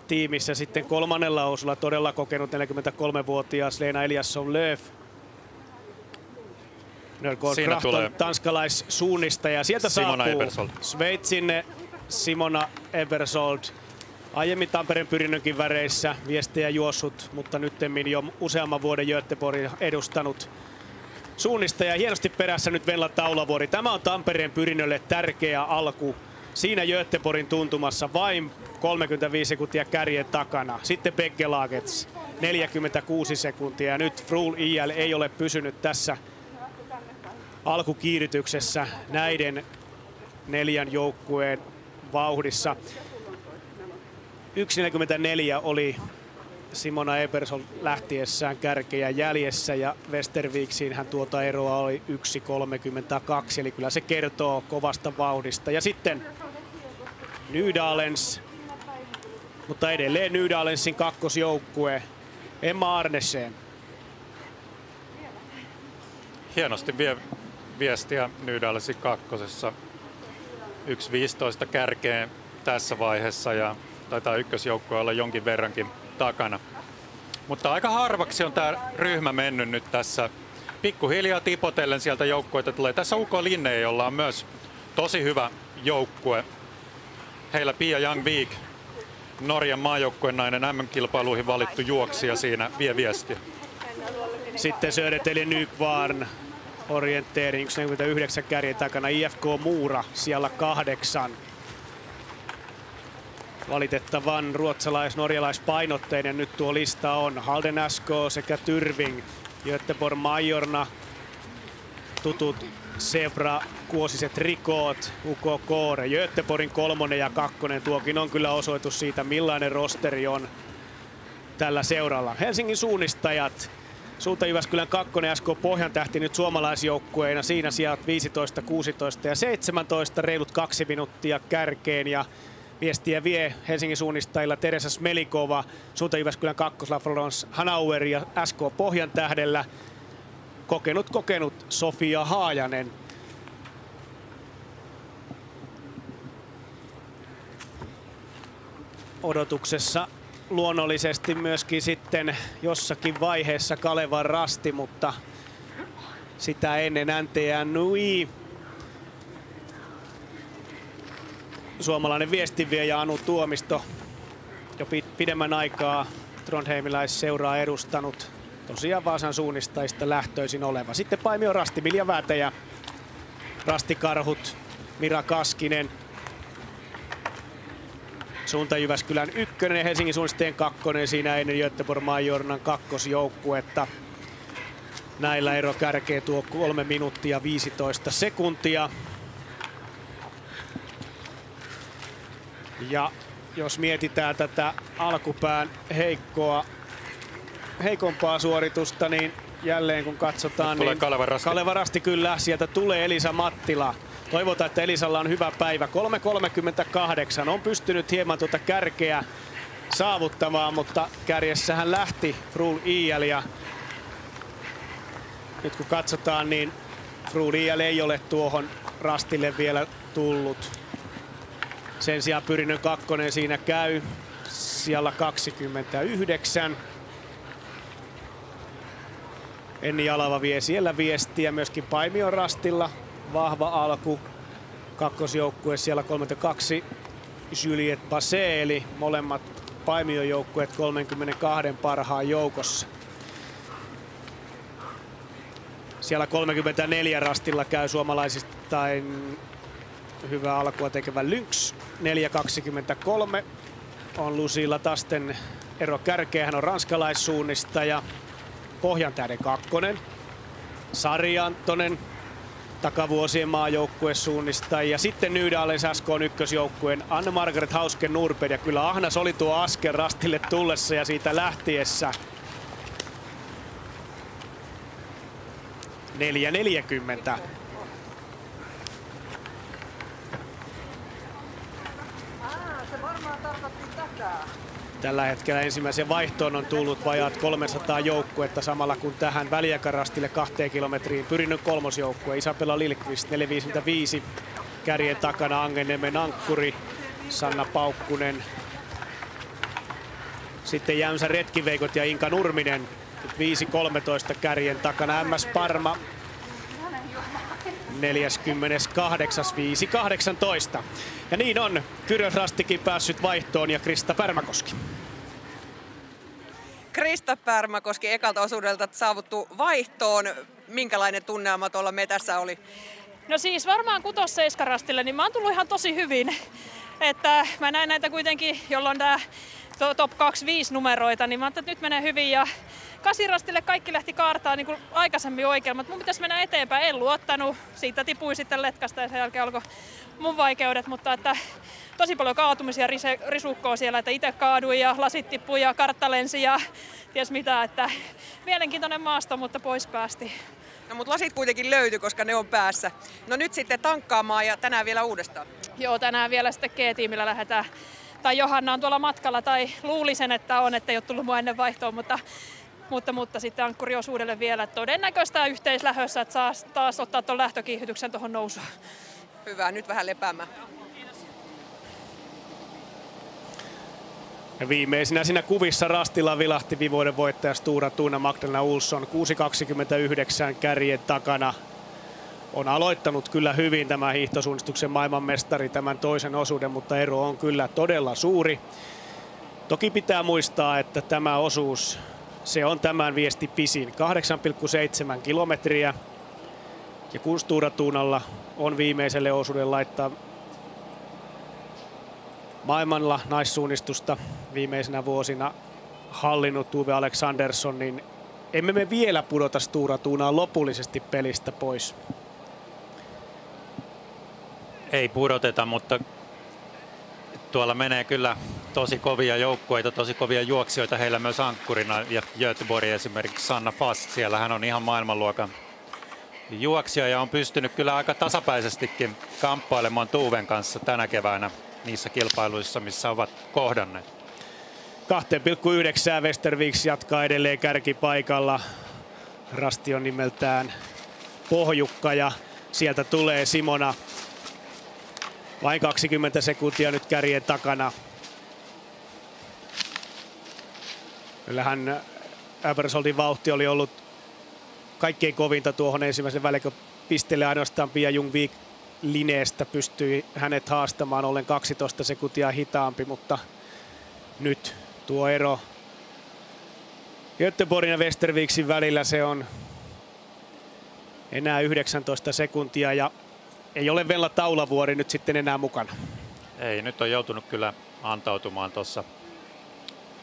Speaker 12: tiimissä sitten kolmannella osulla todella kokenut 43-vuotias Lena Eliasson-Lööf. Nørgaard-Kracht on tanskalaissuunnistaja. Sieltä
Speaker 3: Simona
Speaker 12: saapuu
Speaker 3: Ebersold.
Speaker 12: Sveitsin Simona Ebersold. Aiemmin Tampereen Pyrinnönkin väreissä viestejä juossut, mutta nyttemmin jo useamman vuoden Göteborgin edustanut suunnistaja. Hienosti perässä nyt Venla Taulavuori. Tämä on Tampereen Pyrinnölle tärkeä alku. Siinä Göteborgin tuntumassa vain 35 sekuntia kärjen takana. Sitten Beggelagets 46 sekuntia. Ja nyt Frul IL ei ole pysynyt tässä alkukiirityksessä näiden neljän joukkueen vauhdissa. 1.44 oli Simona Ebersold lähtiessään kärkeä jäljessä ja Westerviksiin hän tuota eroa oli 1.32, eli kyllä se kertoo kovasta vauhdista. Ja sitten Nydalens, mutta edelleen Nydalensin kakkosjoukkue, Emma Arnesen.
Speaker 3: Hienosti vie viestiä Nydalensin kakkosessa. 1.15 kärkeen tässä vaiheessa ja taitaa ykkösjoukkue olla jonkin verrankin takana. Mutta aika harvaksi on tämä ryhmä mennyt nyt tässä. Pikkuhiljaa tipotellen sieltä joukkueita tulee. Tässä UK Linne, jolla on myös tosi hyvä joukkue. Heillä Pia Young-Vik, Norjan maajoukkueen nainen MM-kilpailuihin valittu juoksija siinä vie viestiä.
Speaker 12: Sitten Södertälje Nykvarn, orientering 49 kärjen takana, IFK Muura siellä 8. Valitettavan ruotsalais-norjalaispainotteinen nyt tuo lista on. Halden Asko sekä Tyrving, Göteborg Majorna, tutut Zebra, kuosiset Rikot, UK Kåre, Göteborgin 3. ja 2. Tuokin on kyllä osoitus siitä, millainen rosteri on tällä seuralla. Helsingin suunnistajat, Suunta Jyväskylän 2. SK Pohjantähti nyt suomalaisjoukkueina. Siinä sijat 15, 16 ja 17, reilut 2 minuuttia kärkeen ja viestiä vie Helsingin suunnistajilla Teresa Smelikova, Suunta Jyväskylän 2. Florence Hanauer ja SK Pohjantähdellä kokenut Sofia Haajanen. Odotuksessa luonnollisesti myöskin sitten jossakin vaiheessa Kalevan rasti, mutta sitä ennen NTN Nui. Suomalainen viestinviejä Anu Tuomisto jo pidemmän aikaa trondheimilaisseuraa edustanut. Tosiaan Vaasan suunnistajista lähtöisin oleva. Sitten Paimion rasti, Milja Väätäjä, rastikarhut, Mira Kaskinen. Suunta Jyväskylän 1. ja Helsingin suunnistajien 2. siinä ennen Göteborg Majornan kakkosjoukkuetta. Näillä ero kärkee tuo 3 minuuttia 15 sekuntia. Ja jos mietitään tätä alkupään heikompaa suoritusta, niin jälleen kun katsotaan, niin Kaleva Rasti kyllä, sieltä tulee Elisa Mattila. Toivotaan, että Elisalla on hyvä päivä. 3.38 on pystynyt hieman tuota kärkeä saavuttamaan, mutta kärjessähän lähti Frul IL ja nyt kun katsotaan, niin Frul IL ei ole tuohon rastille vielä tullut. Sen sijaan Pyrinnön 2. siinä käy siellä 29. Enni Alava vie siellä viestiä myöskin Paimion rastilla. vahva alku. Kakkosjoukkue siellä 32 Juliette Basset, eli molemmat Paimio-joukkueet 32 parhaan joukossa. Siellä 34 rastilla käy suomalaisistain hyvää alkua tekevä Lynx. 4.23 on Lucy Latasten ero kärkeä. Hän on ranskalaissuunnistaja. Pohjantähden kakkonen. Sari Anttonen, takavuosien maajoukkuesuunnistaja. Ja sitten Nydalens SK:n ykkösjoukkueen Anne-Margaret Hausken-Nurped. Ja kyllä ahnas oli tuo askel rastille tullessa ja siitä lähtiessä. 4.40. Tällä hetkellä ensimmäisen vaihtoon on tullut vajaat 300 joukkuetta samalla kun tähän väliaikarastille 2 kilometriin pyrinyt kolmosjoukkue. Isabella Lilkvist 4.55. Kärjen takana Angeniemen Ankkuri, Sanna Paukkunen. Sitten Jämsän Retkiveikot ja Inka Nurminen 5.13 kärjen takana. MS Parma 48. 5.18. Ja niin on Kyrösrastikin päässyt vaihtoon ja Krista Pärmäkoski.
Speaker 4: Krista Pärmäkoski ekalta osuudelta saavuttu vaihtoon. Minkälainen tunnelma tuolla metässä oli?
Speaker 6: No siis varmaan 6-7 rastille, niin mä oon tullut ihan tosi hyvin. Että mä näin näitä kuitenkin, jolloin tää top 25 numeroita, niin mä ajattelin, että nyt menee hyvin. Ja 8 rastille kaikki lähti kaartaan niin kuin aikaisemmin oikein, mutta mun pitäisi mennä eteenpäin. En luottanut, siitä tipuin sitten letkasta ja sen jälkeen alkoi mun vaikeudet, mutta että tosi paljon kaatumisia risukkoa siellä, että itse kaaduin ja lasit tippui ja kartta lensi ja ties mitä, että mielenkiintoinen maasto, mutta pois päästiin.
Speaker 4: No mutta lasit kuitenkin löytyi, koska ne on päässä. No nyt sitten tankkaamaan ja tänään vielä uudestaan.
Speaker 6: Joo, tänään vielä sitten G-tiimillä lähdetään. Tai Johanna on tuolla matkalla, tai luulisin, että on, ettei ole tullut mua ennen vaihtoon, mutta sitten ankkuriosuudelle vielä todennäköistä yhteislähössä, että saa taas ottaa tuon lähtökiihdytyksen tuohon nousuun.
Speaker 4: Hyvä, nyt vähän lepäämään.
Speaker 12: Ja viimeisenä siinä kuvissa rastilla vilahti viimevuoden voittaja Stura Tuna Magdalena Olsson 6.29 kärjen takana. On aloittanut kyllä hyvin tämä hiihtosuunnistuksen maailmanmestari tämän toisen osuuden, mutta ero on kyllä todella suuri. Toki pitää muistaa, että tämä osuus, se on tämän viesti pisin, 8,7 kilometriä. Ja kun Stura Tunalla on viimeiselle osuudelle laittaa maailmalla naissuunnistusta viimeisenä vuosina hallinnut Tuve Alexandersson, niin emme me vielä pudota Stura Tunaa lopullisesti pelistä pois.
Speaker 3: Ei pudoteta, mutta tuolla menee kyllä tosi kovia joukkueita, tosi kovia juoksijoita. Heillä myös ankkurina ja Göteborg esimerkiksi Sanna Fast. Siellä hän on ihan maailmanluokan juoksija ja on pystynyt kyllä aika tasapäisestikin kamppailemaan Tuven kanssa tänä keväänä niissä kilpailuissa, missä ovat kohdanneet.
Speaker 12: 2,9 Westerviks jatkaa edelleen kärkipaikalla. Rasti on nimeltään Pohjukka ja sieltä tulee Simona. Vain 20 sekuntia nyt kärjen takana. Kyllähän Ebersoldin vauhti oli ollut kaikkein kovinta tuohon ensimmäisen välipisteelle. Ainoastaan Pia Ljungvik Lineestä pystyi hänet haastamaan ollen 12 sekuntia hitaampi, mutta nyt tuo ero Göteborgin ja Westerviksin välillä se on enää 19 sekuntia ja ei ole Venla Taulavuori nyt sitten enää mukana.
Speaker 3: Ei, nyt on joutunut kyllä antautumaan tuossa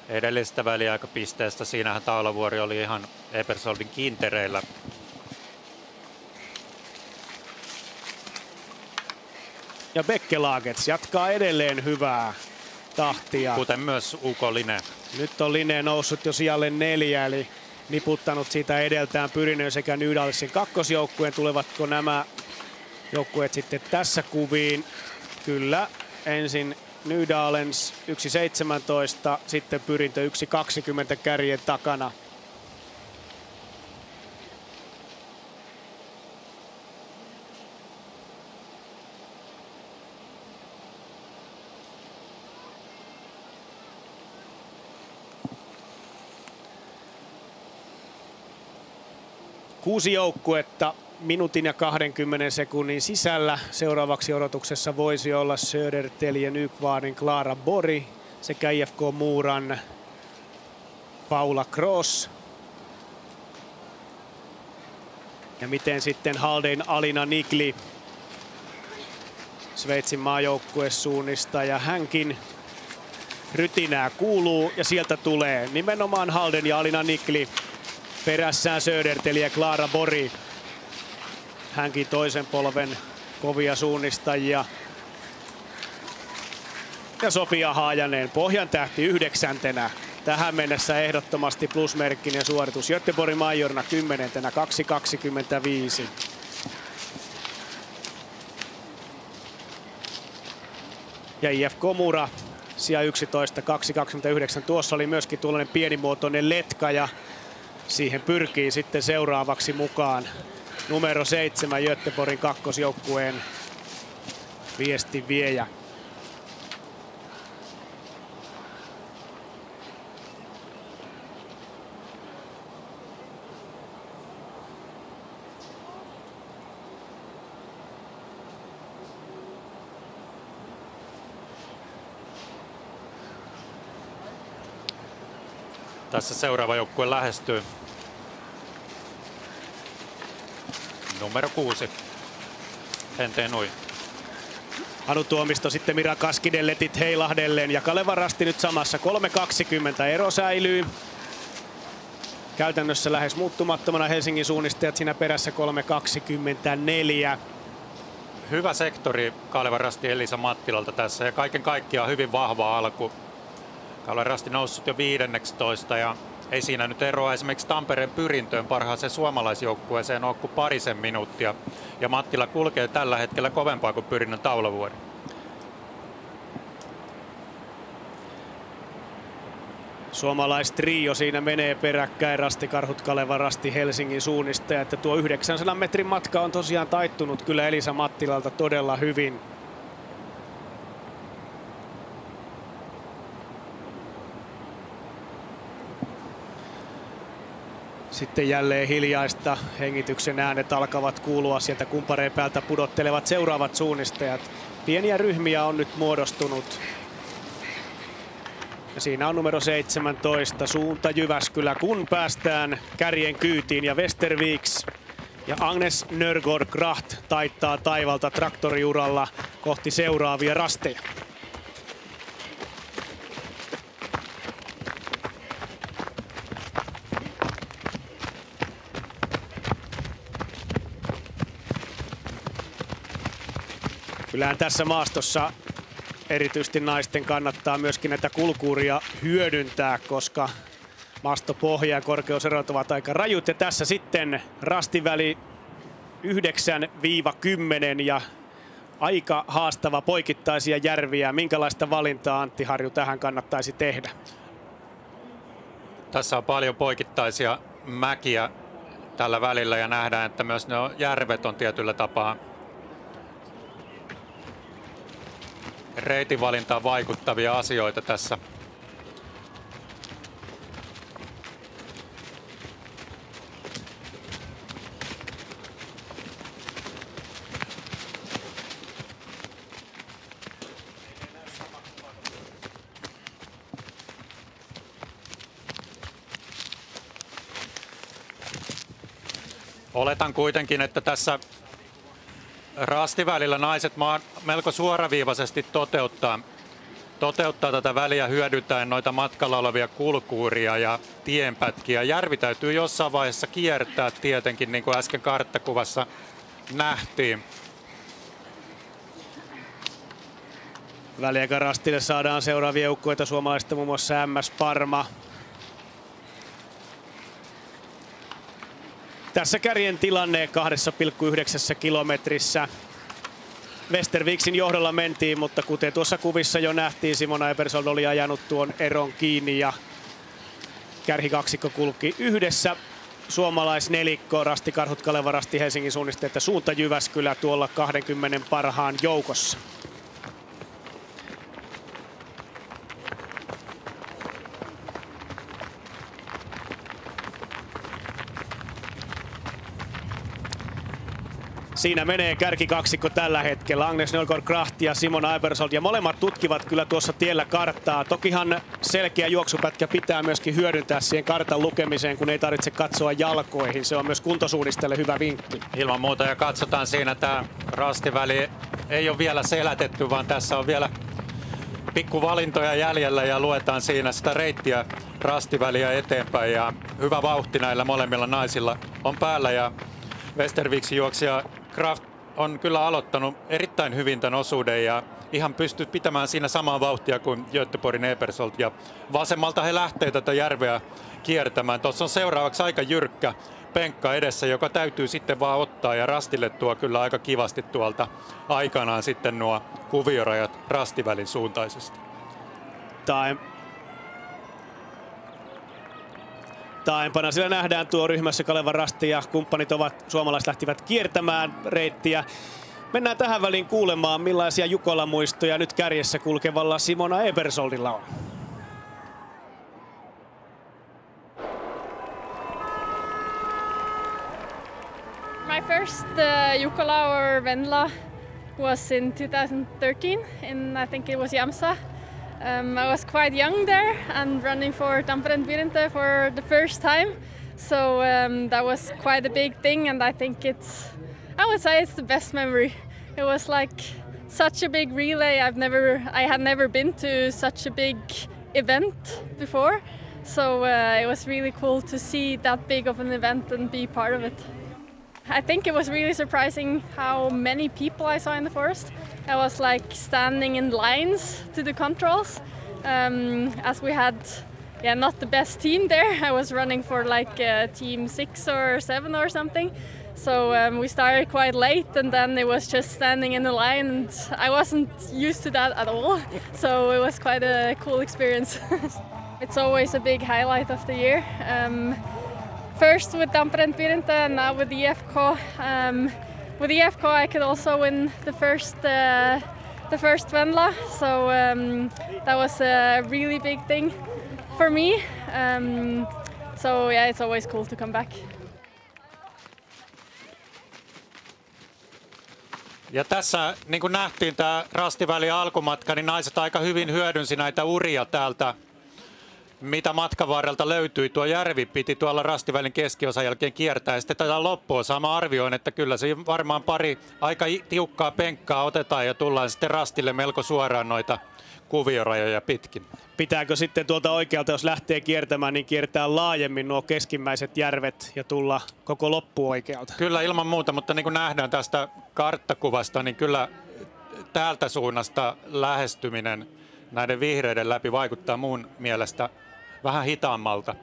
Speaker 3: edellisestä väliaikapisteestä. Siinähän Taulavuori oli ihan Ebersoldin kiintereillä.
Speaker 12: Ja Bekkelagets jatkaa edelleen hyvää tahtia.
Speaker 3: Kuten myös Uko Line.
Speaker 12: Nyt on Line noussut jo sijalle 4, eli niputtanut siitä edeltään Pyrinön sekä Nydalsin kakkosjoukkueen. Tulevatko nämä joukkueet sitten tässä kuviin? Kyllä, ensin Nydalens 1.17, sitten Pyrintö 1.20 kärjen takana. Kuusi joukkuetta minuutin ja 20 sekunnin sisällä. Seuraavaksi odotuksessa voisi olla Södertälje Nykvarnin Klara Bori sekä IFK Muuran Paula Kroos. Ja miten sitten Haldane Alina Nigli, Sveitsin maajoukkuesuunnistaja, hänkin rytinää kuuluu ja sieltä tulee nimenomaan Haldane ja Alina Nigli. Perässään Södertälje ja Klara Bori. Hänkin toisen polven kovia suunnistajia. Ja Sofia Haajanen, Pohjan tähti 9. Tähän mennessä ehdottomasti plusmerkkinen suoritus. Göteborgin majorina 10. 2.25. Ja IFK Mura sija 11, 2.29. Tuossa oli myöskin tuollainen pienimuotoinen letka ja siihen pyrkii sitten seuraavaksi mukaan numero 7 Göteborgin kakkosjoukkueen viestinviejä.
Speaker 3: Tässä seuraava joukkue lähestyy. Numero 6. Hente Nui.
Speaker 12: Anu Tuomisto sitten Mira Kaskinen letit heilahdelleen ja Kaleva Rasti nyt samassa. 3.20 ero säilyy. Käytännössä lähes muuttumattomana Helsingin suunnistajat siinä perässä 3.24.
Speaker 3: Hyvä sektori Kaleva Rasti Elisa Mattilalta tässä ja kaiken kaikkiaan hyvin vahva alku. Kaleva Rasti noussut jo 15 ja ei siinä nyt eroa esimerkiksi Tampereen Pyrintöön parhaaseen suomalaisjoukkueeseen ole kuin parisen minuuttia. Ja Mattila kulkee tällä hetkellä kovempaa kuin Pyrinnön Taulavuori.
Speaker 12: Suomalaistrio siinä menee peräkkäin. Rasti Karhut, Kaleva Rasti, Helsingin suunnistaja. Että tuo 900 metrin matka on tosiaan taittunut kyllä Elisa Mattilalta todella hyvin. Sitten jälleen hiljaista. Hengityksen äänet alkavat kuulua sieltä kumpareen päältä pudottelevat seuraavat suunnistajat. Pieniä ryhmiä on nyt muodostunut. Ja siinä on numero 17, suunta Jyväskylä, kun päästään kärjen kyytiin. Ja Westerviks ja Agnes Nörgaard Kracht taittaa taivalta traktoriuralla kohti seuraavia rasteja. Kyllähän tässä maastossa erityisesti naisten kannattaa myöskin näitä kulkuuria hyödyntää, koska maastopohja ja korkeuserot ovat aika rajut. Ja tässä sitten rastiväli 9-10 ja aika haastava poikittaisia järviä. Minkälaista valintaa Antti Harju tähän kannattaisi tehdä?
Speaker 3: Tässä on paljon poikittaisia mäkiä tällä välillä ja nähdään, että myös ne järvet on tietyllä tapaa reitinvalintaan vaikuttavia asioita tässä. Oletan kuitenkin, että tässä rastivälillä naiset melko suoraviivaisesti toteuttaa tätä väliä hyödyntäen noita matkalla olevia kulkuuria ja tienpätkiä. Järvi täytyy jossain vaiheessa kiertää tietenkin, niin kuin äsken karttakuvassa nähtiin.
Speaker 12: Väliaikarastille saadaan seuraavia joukkueita suomalaisista, muun muassa MS Parma. Tässä kärjen tilanne 2,9 kilometrissä. Westerviksin johdolla mentiin, mutta kuten tuossa kuvissa jo nähtiin, Simona Ebersold oli ajanut tuon eron kiinni ja kärkikaksikko kulki yhdessä. Suomalaisnelikko, Rasti Karhut, Kaleva Rasti, Helsingin suunnistajat ja suunta Jyväskylä tuolla 20 parhaan joukossa. Siinä menee kärkikaksikko tällä hetkellä. Agnes Nørgaard-Kracht ja Simona Ebersold. Ja molemmat tutkivat kyllä tuossa tiellä karttaa. Tokihan selkeä juoksupätkä pitää myöskin hyödyntää siihen kartan lukemiseen, kun ei tarvitse katsoa jalkoihin. Se on myös kuntosuunnistajalle hyvä vinkki.
Speaker 3: Ilman muuta, ja katsotaan siinä tämä rastiväli ei ole vielä selätetty, vaan tässä on vielä pikkuvalintoja jäljellä ja luetaan siinä sitä reittiä rastiväliä eteenpäin. Ja hyvä vauhti näillä molemmilla naisilla on päällä ja Västerviksin juoksija Kraft on kyllä aloittanut erittäin hyvin tämän osuuden ja ihan pystyy pitämään siinä samaa vauhtia kuin Göteborgin Ebersold. Ja vasemmalta he lähtee tätä järveä kiertämään. Tuossa on seuraavaksi aika jyrkkä penkka edessä, joka täytyy sitten vaan ottaa, ja rastille tuo kyllä aika kivasti tuolta aikanaan sitten nuo kuviorajat rastivälin suuntaisesti.
Speaker 12: Taempana siellä nähdään tuo ryhmässä Kaleva Rasti ja kumppanit suomalaiset lähtivät kiertämään reittiä. Mennään tähän väliin kuulemaan, millaisia Jukola-muistoja nyt kärjessä kulkevalla Simona Ebersoldilla on.
Speaker 5: My first Jukola or Venla was in 2013 in, I think it was Jämsä. I was quite young there and running for Tampere and Virente for the first time. So that was quite a big thing, and I think I would say it's the best memory. It was like such a big relay. I had never been to such a big event before. So it was really cool to see that big of an event and be part of it. I think it was really surprising how many people I saw in the forest. I was like standing in lines to the controls, as we had not the best team there. I was running for like team 6 or 7 or something. So we started quite late, and then it was just standing in the line, and I wasn't used to that at all. So it was quite a cool experience. It's always a big highlight of the year. First with Tampere and Virente, and now with the EFK. With the EFK, I could also win the first Venla, so that was a really big thing for me. So yeah, it's always cool to come back.
Speaker 3: Ja tässä, niin kuin nähtiin tämä rastivälin alkumatka, niin naiset aika hyvin hyödynsi näitä uria täältä, mitä matkan varrelta löytyi. Tuo järvi piti tuolla rastivälin keskiosan jälkeen kiertää, ja sitten tätä loppuosaa mä arvioin, että kyllä se varmaan pari aika tiukkaa penkkaa otetaan ja tullaan sitten rastille melko suoraan noita kuviorajoja pitkin.
Speaker 12: Pitääkö sitten tuolta oikealta, jos lähtee kiertämään, niin kiertää laajemmin nuo keskimmäiset järvet ja tulla koko loppu oikealta?
Speaker 3: Kyllä ilman muuta, mutta niin kuin nähdään tästä karttakuvasta, niin kyllä täältä suunnasta lähestyminen näiden vihreiden läpi vaikuttaa mun mielestä vähän hitaammalta.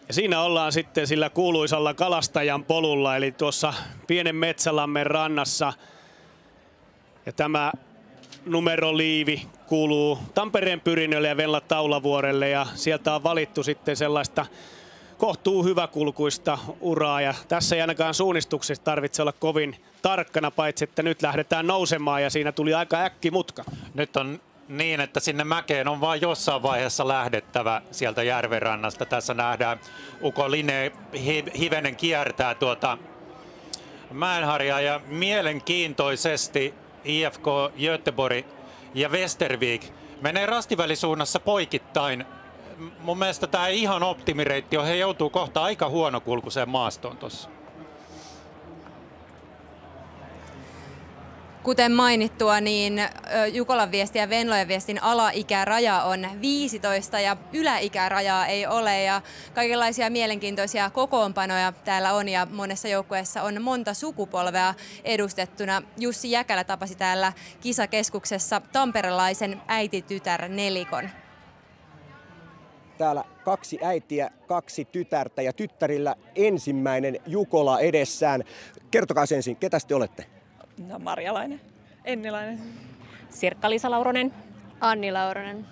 Speaker 12: Ja siinä ollaan sitten sillä kuuluisalla kalastajan polulla, eli tuossa pienen Metsälammen rannassa. Ja tämä numeroliivi kuuluu Tampereen Pyrinnölle ja Venla Taulavuorelle, ja sieltä on valittu sitten sellaista kohtuu hyväkulkuista uraa. Ja tässä ei ainakaan suunnistuksessa tarvitse olla kovin tarkkana, paitsi että nyt lähdetään nousemaan ja siinä tuli aika äkkimutka.
Speaker 3: Nyt on niin, että sinne mäkeen on vain jossain vaiheessa lähdettävä sieltä järvenrannasta. Tässä nähdään Uko Linne hivenen kiertää tuota mäenharjaa, ja mielenkiintoisesti IFK Göteborg ja Västervik menee rastivälisuunnassa poikittain. Mun mielestä tämä ei ihan optimireitti on, he joutuu kohta aika huonokulkuiseen maastoon tuossa.
Speaker 2: Kuten mainittua, niin Jukolan viestin ja Venlojen viestin alaikäraja on 15 ja yläikärajaa ei ole, ja kaikenlaisia mielenkiintoisia kokoonpanoja täällä on, ja monessa joukkueessa on monta sukupolvea edustettuna. Jussi Jäkälä tapasi täällä kisakeskuksessa tamperelaisen äiti-tytär-nelikon.
Speaker 1: Täällä 2 äitiä, 2 tytärtä ja tyttärillä ensimmäinen Jukola edessään. Kertokaa ensin, ketä te olette?
Speaker 18: No, Marjalainen. Ennilainen.
Speaker 8: Sirkka-Liisa Lauronen.
Speaker 11: Anni Lauronen.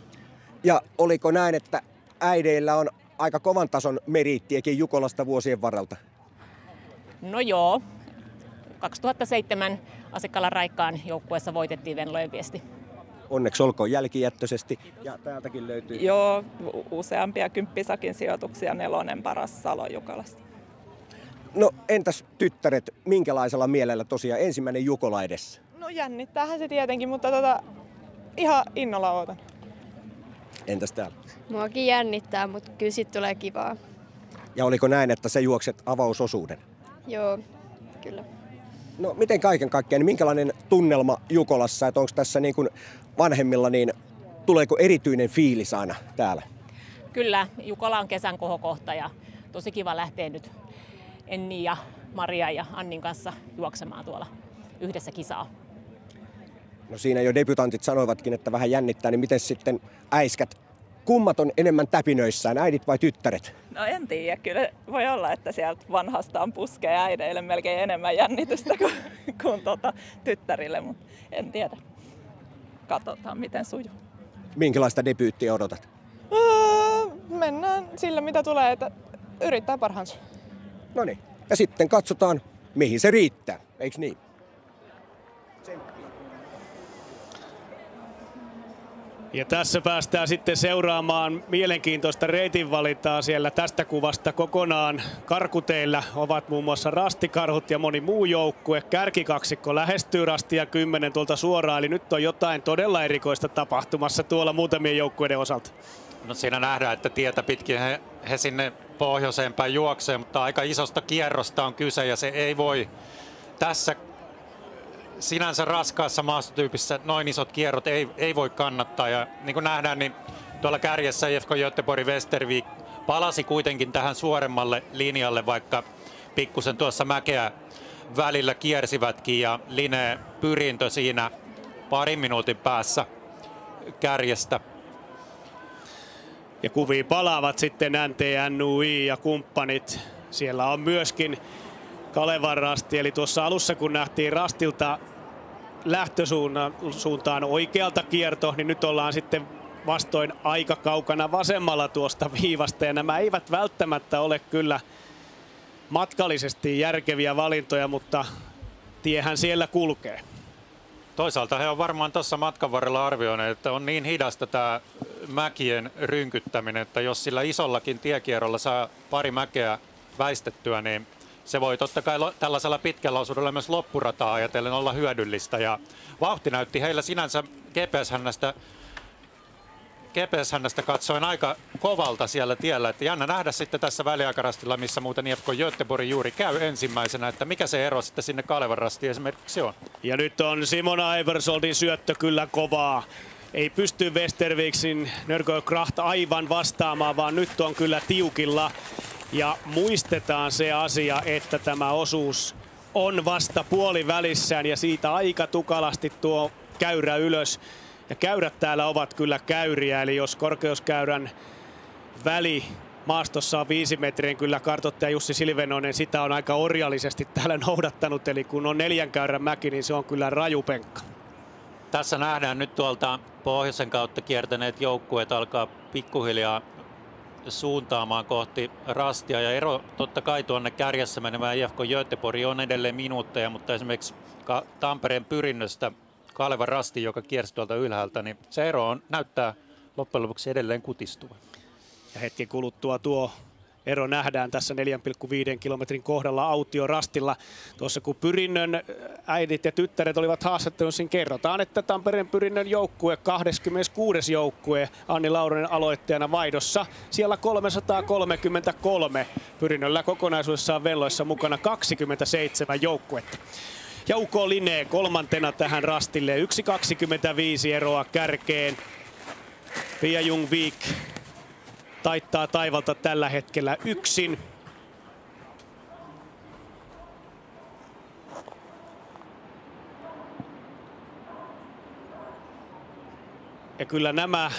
Speaker 1: Ja oliko näin, että äideillä on aika kovan tason meriittiäkin Jukolasta vuosien varalta?
Speaker 8: No joo. 2007 Asikkalan Raikkaan joukkueessa voitettiin Venlojen viesti.
Speaker 1: Onneksi olkoon jälkijättöisesti. Ja täältäkin löytyy.
Speaker 18: Joo, useampia kymppisakin sijoituksia, 4. paras Salo Jukolasta.
Speaker 1: No entäs tyttäret, minkälaisella mielellä tosiaan ensimmäinen Jukola edessä?
Speaker 18: No jännittäähän se tietenkin, mutta ihan innolla ootan.
Speaker 1: Entäs täällä?
Speaker 11: Muakin jännittää, mutta kyllä sit tulee kivaa.
Speaker 1: Ja oliko näin, että sä juokset avausosuuden?
Speaker 11: Joo, kyllä.
Speaker 1: No miten kaiken kaikkiaan, niin minkälainen tunnelma Jukolassa, että onko tässä niin kuin vanhemmilla, niin tuleeko erityinen fiilis aina täällä?
Speaker 8: Kyllä, Jukola on kesän kohokohta ja tosi kiva lähteä nyt Enni ja Maria ja Annin kanssa juoksemaan tuolla yhdessä kisaa.
Speaker 1: No siinä jo debutantit sanoivatkin, että vähän jännittää, niin miten sitten äiskät? Kummat on enemmän täpinöissään, äidit vai tyttäret?
Speaker 18: No en tiedä, kyllä voi olla, että sieltä vanhastaan puskee äideille melkein enemmän jännitystä kuin tyttärille, mutta en tiedä. Katsotaan miten sujuu.
Speaker 1: Minkälaista debyyttiä odotat?
Speaker 18: Mennään sillä mitä tulee, että yrittää parhaansa.
Speaker 1: No niin, ja sitten katsotaan mihin se riittää, eikö niin?
Speaker 12: Ja tässä päästään sitten seuraamaan mielenkiintoista reitinvalintaa siellä tästä kuvasta kokonaan. Karkuteillä ovat muun muassa Rastikarhut ja moni muu joukkue. Kärkikaksikko lähestyy Rastia 10 tuolta suoraan, eli nyt on jotain todella erikoista tapahtumassa tuolla muutamien joukkueiden osalta.
Speaker 3: No siinä nähdään, että tietä pitkin he sinne pohjoiseen päin juoksee, mutta aika isosta kierrosta on kyse ja se ei voi tässä sinänsä raskaassa maastotyypissä noin isot kierrot ei voi kannattaa. Ja niin kuin nähdään, niin tuolla kärjessä IFK Göteborg Västervik palasi kuitenkin tähän suoremmalle linjalle, vaikka pikkusen tuossa mäkeä välillä kiersivätkin. Ja Line Pyrintö siinä parin minuutin päässä kärjestä.
Speaker 12: Ja kuviin palaavat sitten NTNUI ja kumppanit. Siellä on myöskin Kalevan Rasti, eli tuossa alussa kun nähtiin Rastilta lähtösuuntaan oikealta kierto, niin nyt ollaan sitten vastoin aika kaukana vasemmalla tuosta viivasta. Ja nämä eivät välttämättä ole kyllä matkallisesti järkeviä valintoja, mutta tiehän siellä kulkee.
Speaker 3: Toisaalta he on varmaan tuossa matkan varrella arvioineet, että on niin hidasta tämä mäkien rynkyttäminen, että jos sillä isollakin tiekierrolla saa pari mäkeä väistettyä, niin se voi totta kai tällaisella pitkällä osuudella myös loppurataa ajatellen olla hyödyllistä. Ja vauhti näytti heillä sinänsä GPS-hännästä katsoen aika kovalta siellä tiellä. Että jännä nähdä sitten tässä väliaikarastilla, missä muuten IFK Göteborg juuri käy ensimmäisenä, että mikä se ero sitten sinne Kalevan Rastiin esimerkiksi on.
Speaker 12: Ja nyt on Simona Eversoldin syöttö kyllä kovaa. Ei pysty Västerviksin Nörgö-Kracht aivan vastaamaan, vaan nyt on kyllä tiukilla. Ja muistetaan se asia, että tämä osuus on vasta puolivälissään ja siitä aika tukalasti tuo käyrä ylös. Ja käyrät täällä ovat kyllä käyriä, eli jos korkeuskäyrän väli maastossa on 5 metriä, kyllä kartoittaja Jussi Silvenoinen sitä on aika orjallisesti täällä noudattanut. Eli kun on 4 käyrän mäki, niin se on kyllä raju penkka.
Speaker 3: Tässä nähdään nyt tuolta pohjoisen kautta kiertäneet joukkueet alkaa pikkuhiljaa suuntaamaan kohti Rastia. Ja ero totta kai tuonne kärjessä menevään IFK Göteborg on edelleen minuutteja, mutta esimerkiksi Tampereen Pyrinnöstä Kalevan Rasti, joka kiersi tuolta ylhäältä, niin se ero näyttää loppujen lopuksi edelleen kutistuvan.
Speaker 12: Ja hetken kuluttua tuo ero nähdään tässä 4,5 kilometrin kohdalla Autiorastilla. Tuossa kun Pyrinnön äidit ja tyttäret olivat haastattelussa, niin kerrotaan, että Tampereen Pyrinnön joukkue, 26. joukkue, Anni Lauronen aloittajana vaihdossa. Siellä 333. Pyrinnöllä kokonaisuudessaan velloissa mukana 27 joukkuetta. Ja Uko Line kolmantena tähän Rastille, 1.25 eroa kärkeen. Pia Ljungvik taittaa taivalta tällä hetkellä yksin. Ja kyllä nämä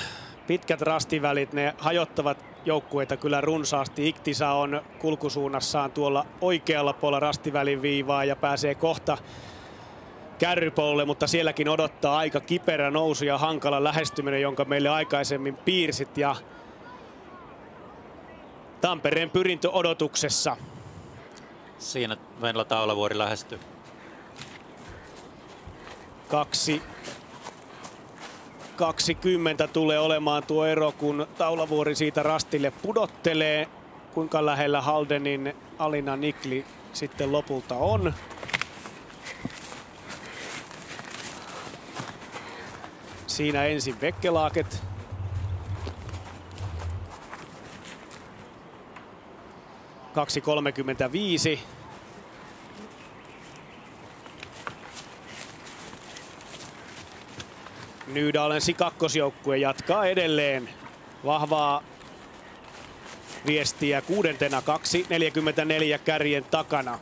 Speaker 12: pitkät rastivälit, ne hajottavat joukkueita kyllä runsaasti. Iktisa on kulkusuunnassaan tuolla oikealla puolella rastivälin viivaa ja pääsee kohta kärrypolulle, mutta sielläkin odottaa aika kiperä nousu ja hankala lähestyminen, jonka meille aikaisemmin piirsit. Ja Tampereen Pyrintö odotuksessa.
Speaker 3: Siinä Venla Taulavuori lähestyy.
Speaker 12: 2 20 tulee olemaan tuo ero, kun Taulavuori siitä rastille pudottelee. Kuinka lähellä Haldenin Alina Nikli sitten lopulta on. Siinä ensin Vekkelaaket. (2.35). Nydalensi kakkosjoukkue jatkaa edelleen vahvaa viestiä kuudentena 2.44 kärjen takana.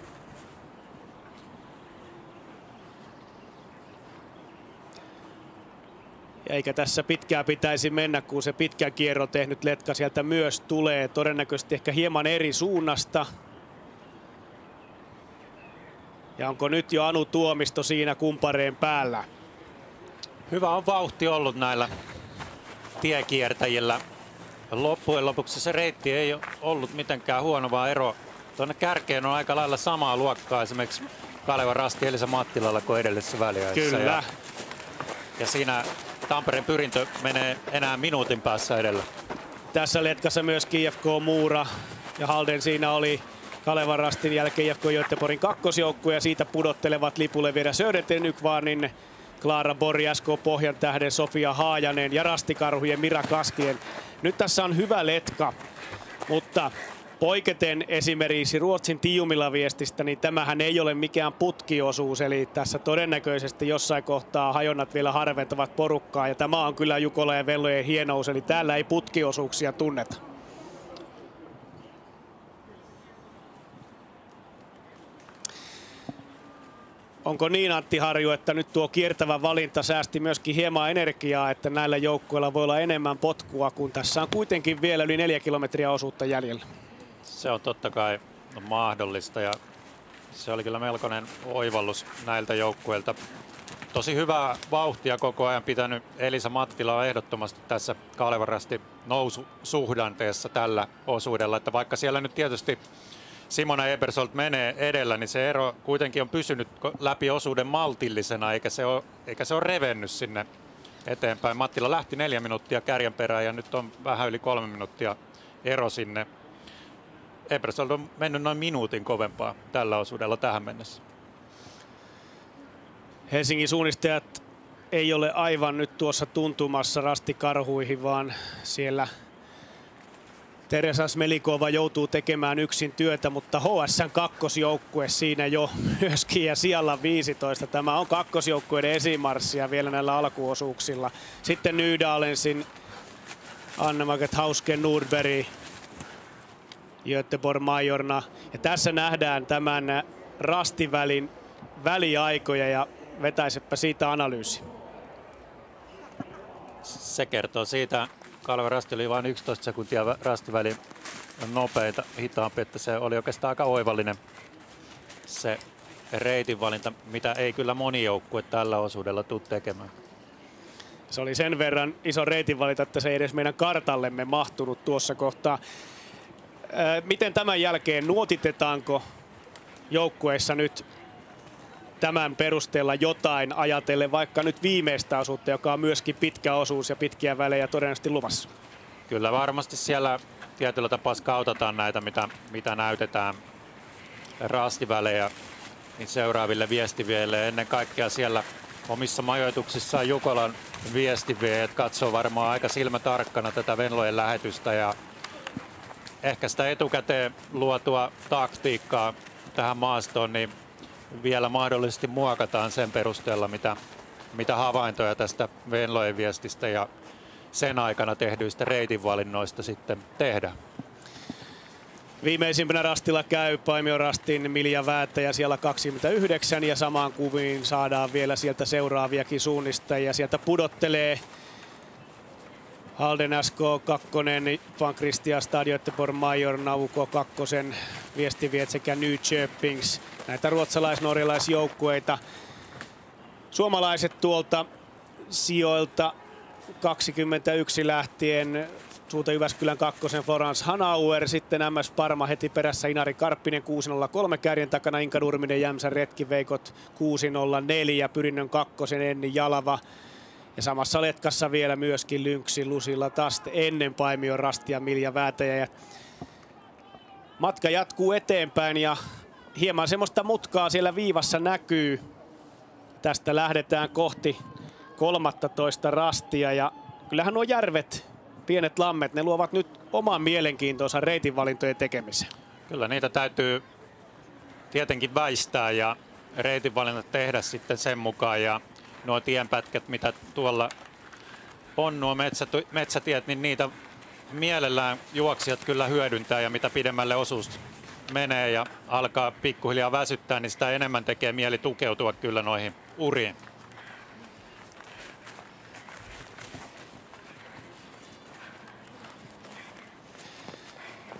Speaker 12: Eikä tässä pitkään pitäisi mennä, kun se pitkän kierron tehnyt Letka sieltä myös tulee. Todennäköisesti ehkä hieman eri suunnasta. Ja onko nyt jo Anu Tuomisto siinä kumpareen päällä?
Speaker 9: Hyvä on vauhti ollut näillä tiekiertäjillä. Loppujen lopuksi se reitti ei ole ollut mitenkään huono, vaan ero tuonne kärkeen on aika lailla samaa luokkaa esimerkiksi Kaleva Rasti Elisa Mattilalla kuin edellisessä väliajassa.
Speaker 12: Kyllä.
Speaker 9: Ja siinä Tampereen Pyrintö menee enää minuutin päässä edellä.
Speaker 12: Tässä Letkassa myös IFK Muura ja Halden siinä oli Kalevan Rastin jälkeen IFK Göteborgin kakkosjoukkue ja siitä pudottelevat lipulle vielä Söderten Nykvarnin, Klaara Borg, SK Pohjantähden, Sofia Haajanen ja Rastikarhujen Mira Kaskien. Nyt tässä on hyvä Letka, mutta poiketen esimerkiksi Ruotsin Tiumilla viestistä, niin tämähän ei ole mikään putkiosuus, eli tässä todennäköisesti jossain kohtaa hajonnat vielä harventavat porukkaa, ja tämä on kyllä Jukola ja Venlojen hienous, eli täällä ei putkiosuuksia tunneta. Onko niin, Antti Harju, että nyt tuo kiertävä valinta säästi myöskin hieman energiaa, että näillä joukkueilla voi olla enemmän potkua, kun tässä on kuitenkin vielä yli 4 kilometriä osuutta jäljellä?
Speaker 9: Se on totta kai mahdollista ja se oli kyllä melkoinen oivallus näiltä joukkueilta. Tosi hyvää vauhtia koko ajan pitänyt Elisa Mattila on ehdottomasti tässä Kalevan Rastin noususuhdanteessa tällä osuudella, että vaikka siellä nyt tietysti Simona Ebersold menee edellä, niin se ero kuitenkin on pysynyt läpi osuuden maltillisena, eikä se ole revennyt sinne eteenpäin. Mattila lähti 4 minuuttia kärjen perään ja nyt on vähän yli 3 minuuttia ero sinne. Ebersold on mennyt noin minuutin kovempaa tällä osuudella tähän mennessä.
Speaker 12: Helsingin suunnistajat ei ole aivan nyt tuossa tuntumassa Rastikarhuihin, vaan siellä Teresa Smelikova joutuu tekemään yksin työtä, mutta HS:n kakkosjoukkue siinä jo myöskin ja sijalla 15. Tämä on kakkosjoukkueiden esimarssia vielä näillä alkuosuuksilla. Sitten Nydalensin, Anne-Margret Hausken, Nordberg, Göteborg Majorna. Ja tässä nähdään tämän rastivälin väliaikoja ja vetäisepä siitä analyysi.
Speaker 9: Se kertoo siitä, Kalevan Rasti oli vain 11 sekuntia rastiväli nopeita, hitaampi, että se oli oikeastaan aika oivallinen se reitinvalinta, mitä ei kyllä moni joukkue tällä osuudella tule tekemään.
Speaker 12: Se oli sen verran iso reitinvalinta, että se ei edes meidän kartallemme mahtunut tuossa kohtaa. Miten tämän jälkeen nuotitetaanko joukkueissa nyt tämän perusteella jotain ajatellen vaikka nyt viimeistä osuutta, joka on myöskin pitkä osuus ja pitkiä välejä todennäköisesti luvassa?
Speaker 9: Kyllä varmasti siellä tietyllä tapaa skautataan näitä, mitä näytetään rastivälejä niin seuraaville viestiviejille. Ennen kaikkea siellä omissa majoituksissaan Jukolan viestiviejät katsoo varmaan aika silmätarkkana tätä Venlojen lähetystä ja ehkä sitä etukäteen luotua taktiikkaa tähän maastoon, niin vielä mahdollisesti muokataan sen perusteella, mitä havaintoja tästä Venlojen viestistä ja sen aikana tehdyistä reitinvalinnoista sitten tehdään.
Speaker 12: Viimeisimpänä rastilla käy Paimion Rastin Milja Väättäjä siellä 29 ja samaan kuviin saadaan vielä sieltä seuraaviakin suunnistajia. Sieltä pudottelee Halden SK 2, Van Christian Stad, Göteborg Majorna, UK 2, viestiviet sekä Nyköpings. Näitä ruotsalais-norjalaisjoukkueita. Suomalaiset tuolta sijoilta 21 lähtien. Suuta Jyväskylän 2, Florence Hanauer, sitten MS Parma heti perässä Inari Karppinen 6.03 kärjen takana, Inka Nurminen, Jämsän Retki Veikot 6.04, Pyrinnön 2, Enni Jalava Ja samassa letkassa vielä myöskin Lynxi, Lucilla Tast ennen Paimion Rastia, Milja Väätäjä. Ja matka jatkuu eteenpäin ja hieman semmoista mutkaa siellä viivassa näkyy. Tästä lähdetään kohti 13 rastia ja kyllähän nuo järvet, pienet lammet, ne luovat nyt oman mielenkiintonsa reitinvalintojen tekemiseen.
Speaker 9: Kyllä niitä täytyy tietenkin väistää ja reitinvalinnat tehdä sitten sen mukaan. Ja nuo tienpätkät, mitä tuolla on, nuo metsätiet, niin niitä mielellään juoksijat kyllä hyödyntää. Ja mitä pidemmälle osuus menee ja alkaa pikkuhiljaa väsyttää, niin sitä enemmän tekee mieli tukeutua kyllä noihin uriin.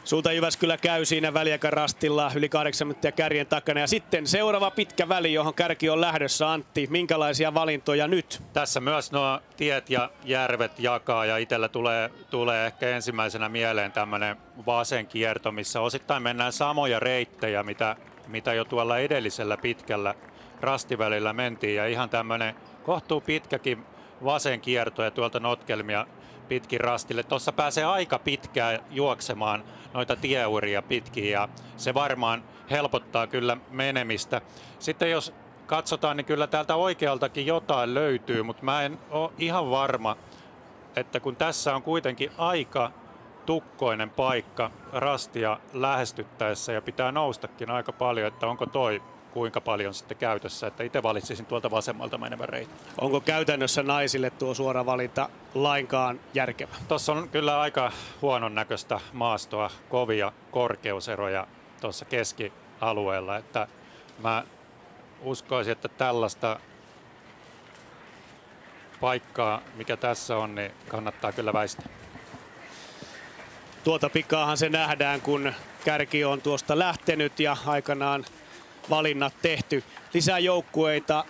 Speaker 12: Sulta Jyväskylä käy siinä väliaika rastilla yli 8 minuuttia kärjen takana. Ja sitten seuraava pitkä väli, johon kärki on lähdössä. Antti, minkälaisia valintoja nyt?
Speaker 9: Tässä myös nuo tiet ja järvet jakaa ja itsellä tulee ehkä ensimmäisenä mieleen tämmöinen vasen kierto, missä osittain mennään samoja reittejä, mitä jo tuolla edellisellä pitkällä rastivälillä mentiin. Ja ihan tämmöinen kohtuu pitkäkin vasen kierto ja tuolta notkelmia pitkin rastille. Tuossa pääsee aika pitkään juoksemaan noita tieuria pitkin ja se varmaan helpottaa kyllä menemistä. Sitten jos katsotaan, niin kyllä täältä oikealtakin jotain löytyy, mutta mä en ole ihan varma, että kun tässä on kuitenkin aika tukkoinen paikka rastia lähestyttäessä ja pitää noustakin aika paljon, että onko toi kuinka paljon sitten käytössä, että itse valitsisin tuolta vasemmalta menevän reitin.
Speaker 12: Onko käytännössä naisille tuo suora valinta lainkaan järkevä?
Speaker 9: Tuossa on kyllä aika huonon näköistä maastoa, kovia korkeuseroja tuossa keskialueella, että mä uskoisin, että tällaista paikkaa, mikä tässä on, niin kannattaa kyllä väistää.
Speaker 12: Tuota pikaahan se nähdään, kun kärki on tuosta lähtenyt ja aikanaan valinnat tehty. Lisää joukkueita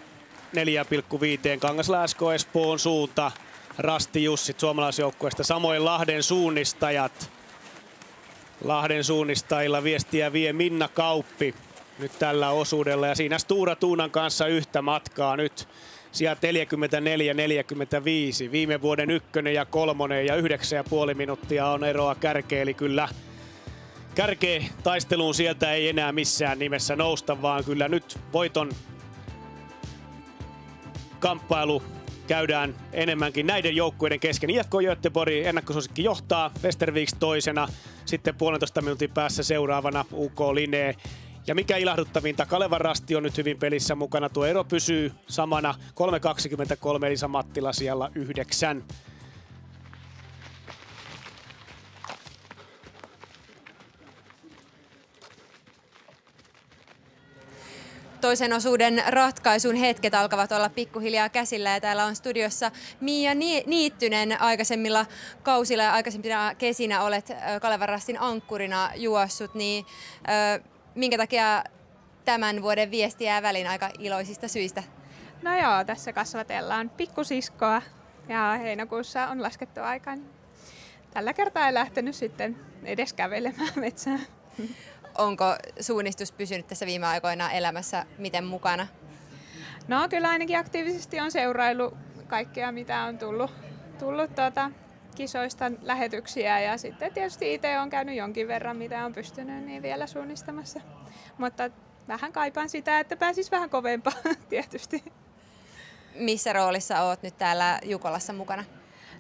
Speaker 12: 4,5 Kangaslääsko Espoon suunta. Rasti Jussit suomalaisjoukkueesta, samoin Lahden suunnistajat. Lahden suunnistajilla viestiä vie Minna Kauppi nyt tällä osuudella ja siinä Stura Tuunan kanssa yhtä matkaa nyt. Sijat 44-45, viime vuoden 1. ja 3. ja 9,5 minuuttia on eroa kärkeen, eli kyllä kärkeä taisteluun sieltä ei enää missään nimessä nousta, vaan kyllä nyt voiton kamppailu käydään enemmänkin näiden joukkueiden kesken. IFK Göteborg ennakkosuosikki johtaa, Västerviks toisena, sitten 1,5 minuutin päässä seuraavana UK Linee. Ja mikä ilahduttavinta, Kalevan Rasti on nyt hyvin pelissä mukana, tuo ero pysyy samana, 3,23 Elisa Mattila siellä 9.
Speaker 2: Toisen osuuden ratkaisun hetket alkavat olla pikkuhiljaa käsillä ja täällä on studiossa Mia Niittynen. Aikaisemmilla kausilla ja aikaisempina kesinä olet Kalevan Rastin ankkurina juossut, niin minkä takia tämän vuoden viesti jää väliin aika iloisista syistä?
Speaker 10: No joo, tässä kasvatellaan pikkusiskoa ja heinäkuussa on laskettu aikaan. Tällä kertaa ei lähtenyt sitten edes kävelemään metsään.
Speaker 2: Onko suunnistus pysynyt tässä viime aikoina elämässä miten mukana?
Speaker 10: No kyllä ainakin aktiivisesti on seuraillut kaikkea, mitä on tullut kisoista lähetyksiä ja sitten tietysti itse on käynyt jonkin verran, mitä on pystynyt, niin vielä suunnistamassa. Mutta vähän kaipaan sitä, että pääsis vähän kovempaa tietysti.
Speaker 2: Missä roolissa olet nyt täällä Jukolassa mukana?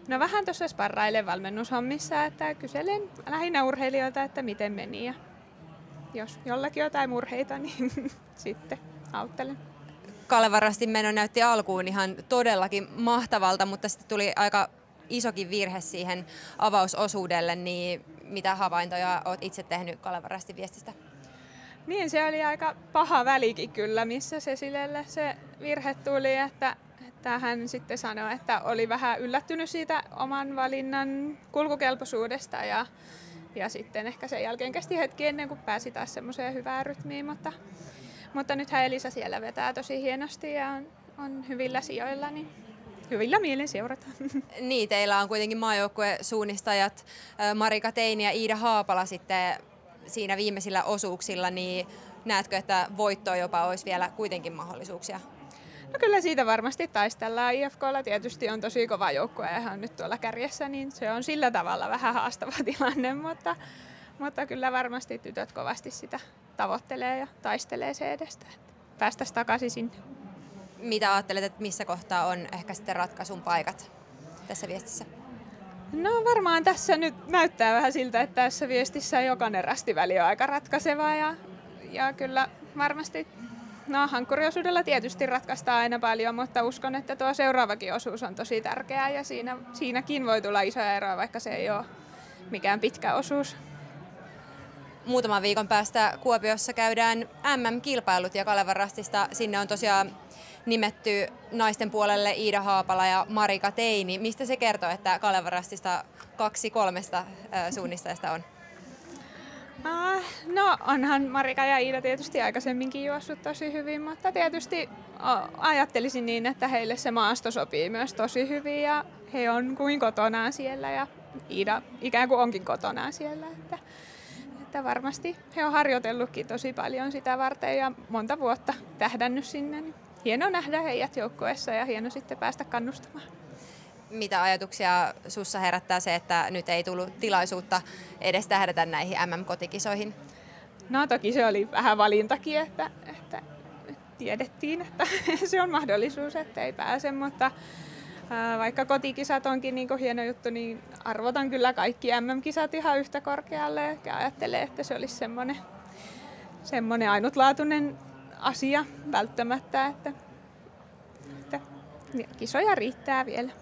Speaker 10: No vähän tuossa sparrailen valmennushommissa, että kyselen lähinnä urheilijoilta, että miten meni ja jos jollakin jotain murheita, niin sitten auttelen.
Speaker 2: Kalevan Rastin meno näytti alkuun ihan todellakin mahtavalta, mutta sitten tuli aika isokin virhe siihen avausosuudelle, niin mitä havaintoja olet itse tehnyt Kalevan Rastin viestistä?
Speaker 10: Niin, se oli aika paha välikin kyllä, missä Cecilelle se virhe tuli, että hän sitten sanoi, että oli vähän yllättynyt siitä oman valinnan kulkukelpoisuudesta ja sitten ehkä sen jälkeen kesti hetki ennen kuin pääsi taas semmoiseen hyvään rytmiin, mutta nythän Elisa siellä vetää tosi hienosti ja on hyvillä sijoilla, niin hyvillä mielin seurataan.
Speaker 2: Niin, teillä on kuitenkin maajoukkuesuunnistajat Marika Teini ja Iida Haapala sitten siinä viimeisillä osuuksilla, niin näetkö, että voittoa jopa olisi vielä kuitenkin mahdollisuuksia?
Speaker 10: No kyllä siitä varmasti taistellaan. IFK:lla tietysti on tosi kova joukkue ja on nyt tuolla kärjessä, niin se on sillä tavalla vähän haastava tilanne, mutta kyllä varmasti tytöt kovasti sitä tavoittelee ja taistelee se edestä, että päästäisiin takaisin sinne.
Speaker 2: Mitä ajattelet, että missä kohtaa on ehkä sitten ratkaisun paikat tässä viestissä?
Speaker 10: No varmaan tässä nyt näyttää vähän siltä, että tässä viestissä jokainen rastiväli on aika ratkaiseva ja kyllä varmasti hankkuriosuudella tietysti ratkaistaan aina paljon, mutta uskon, että tuo seuraavakin osuus on tosi tärkeä ja siinäkin voi tulla isoja eroja, vaikka se ei ole mikään pitkä osuus.
Speaker 2: Muutaman viikon päästä Kuopiossa käydään MM-kilpailut ja Kalevan Rastista sinne on tosiaan nimetty naisten puolelle Iida Haapala ja Marika Teini. Mistä se kertoo, että Kalevan Rastista 2-3 suunnistajasta on?
Speaker 10: No onhan Marika ja Iida tietysti aikaisemminkin juossut tosi hyvin, mutta tietysti ajattelisin niin, että heille se maasto sopii myös tosi hyvin ja he on kuin kotonaan siellä ja Iida ikään kuin onkin kotonaan siellä. Että varmasti he on harjoitellutkin tosi paljon sitä varten ja monta vuotta tähdännyt sinne. Niin hieno nähdä heidät joukkueessa ja hieno sitten päästä kannustamaan.
Speaker 2: Mitä ajatuksia sussa herättää se, että nyt ei tullut tilaisuutta edes tähdätä näihin MM-kotikisoihin?
Speaker 10: No toki se oli vähän valintakin, että tiedettiin, että se on mahdollisuus, että ei pääse, mutta vaikka kotikisat onkin niin kuin hieno juttu, niin arvotan kyllä kaikki MM-kisat ihan yhtä korkealle ja ajattelen, että se olisi semmoinen ainutlaatuinen asia välttämättä, että kisoja riittää vielä.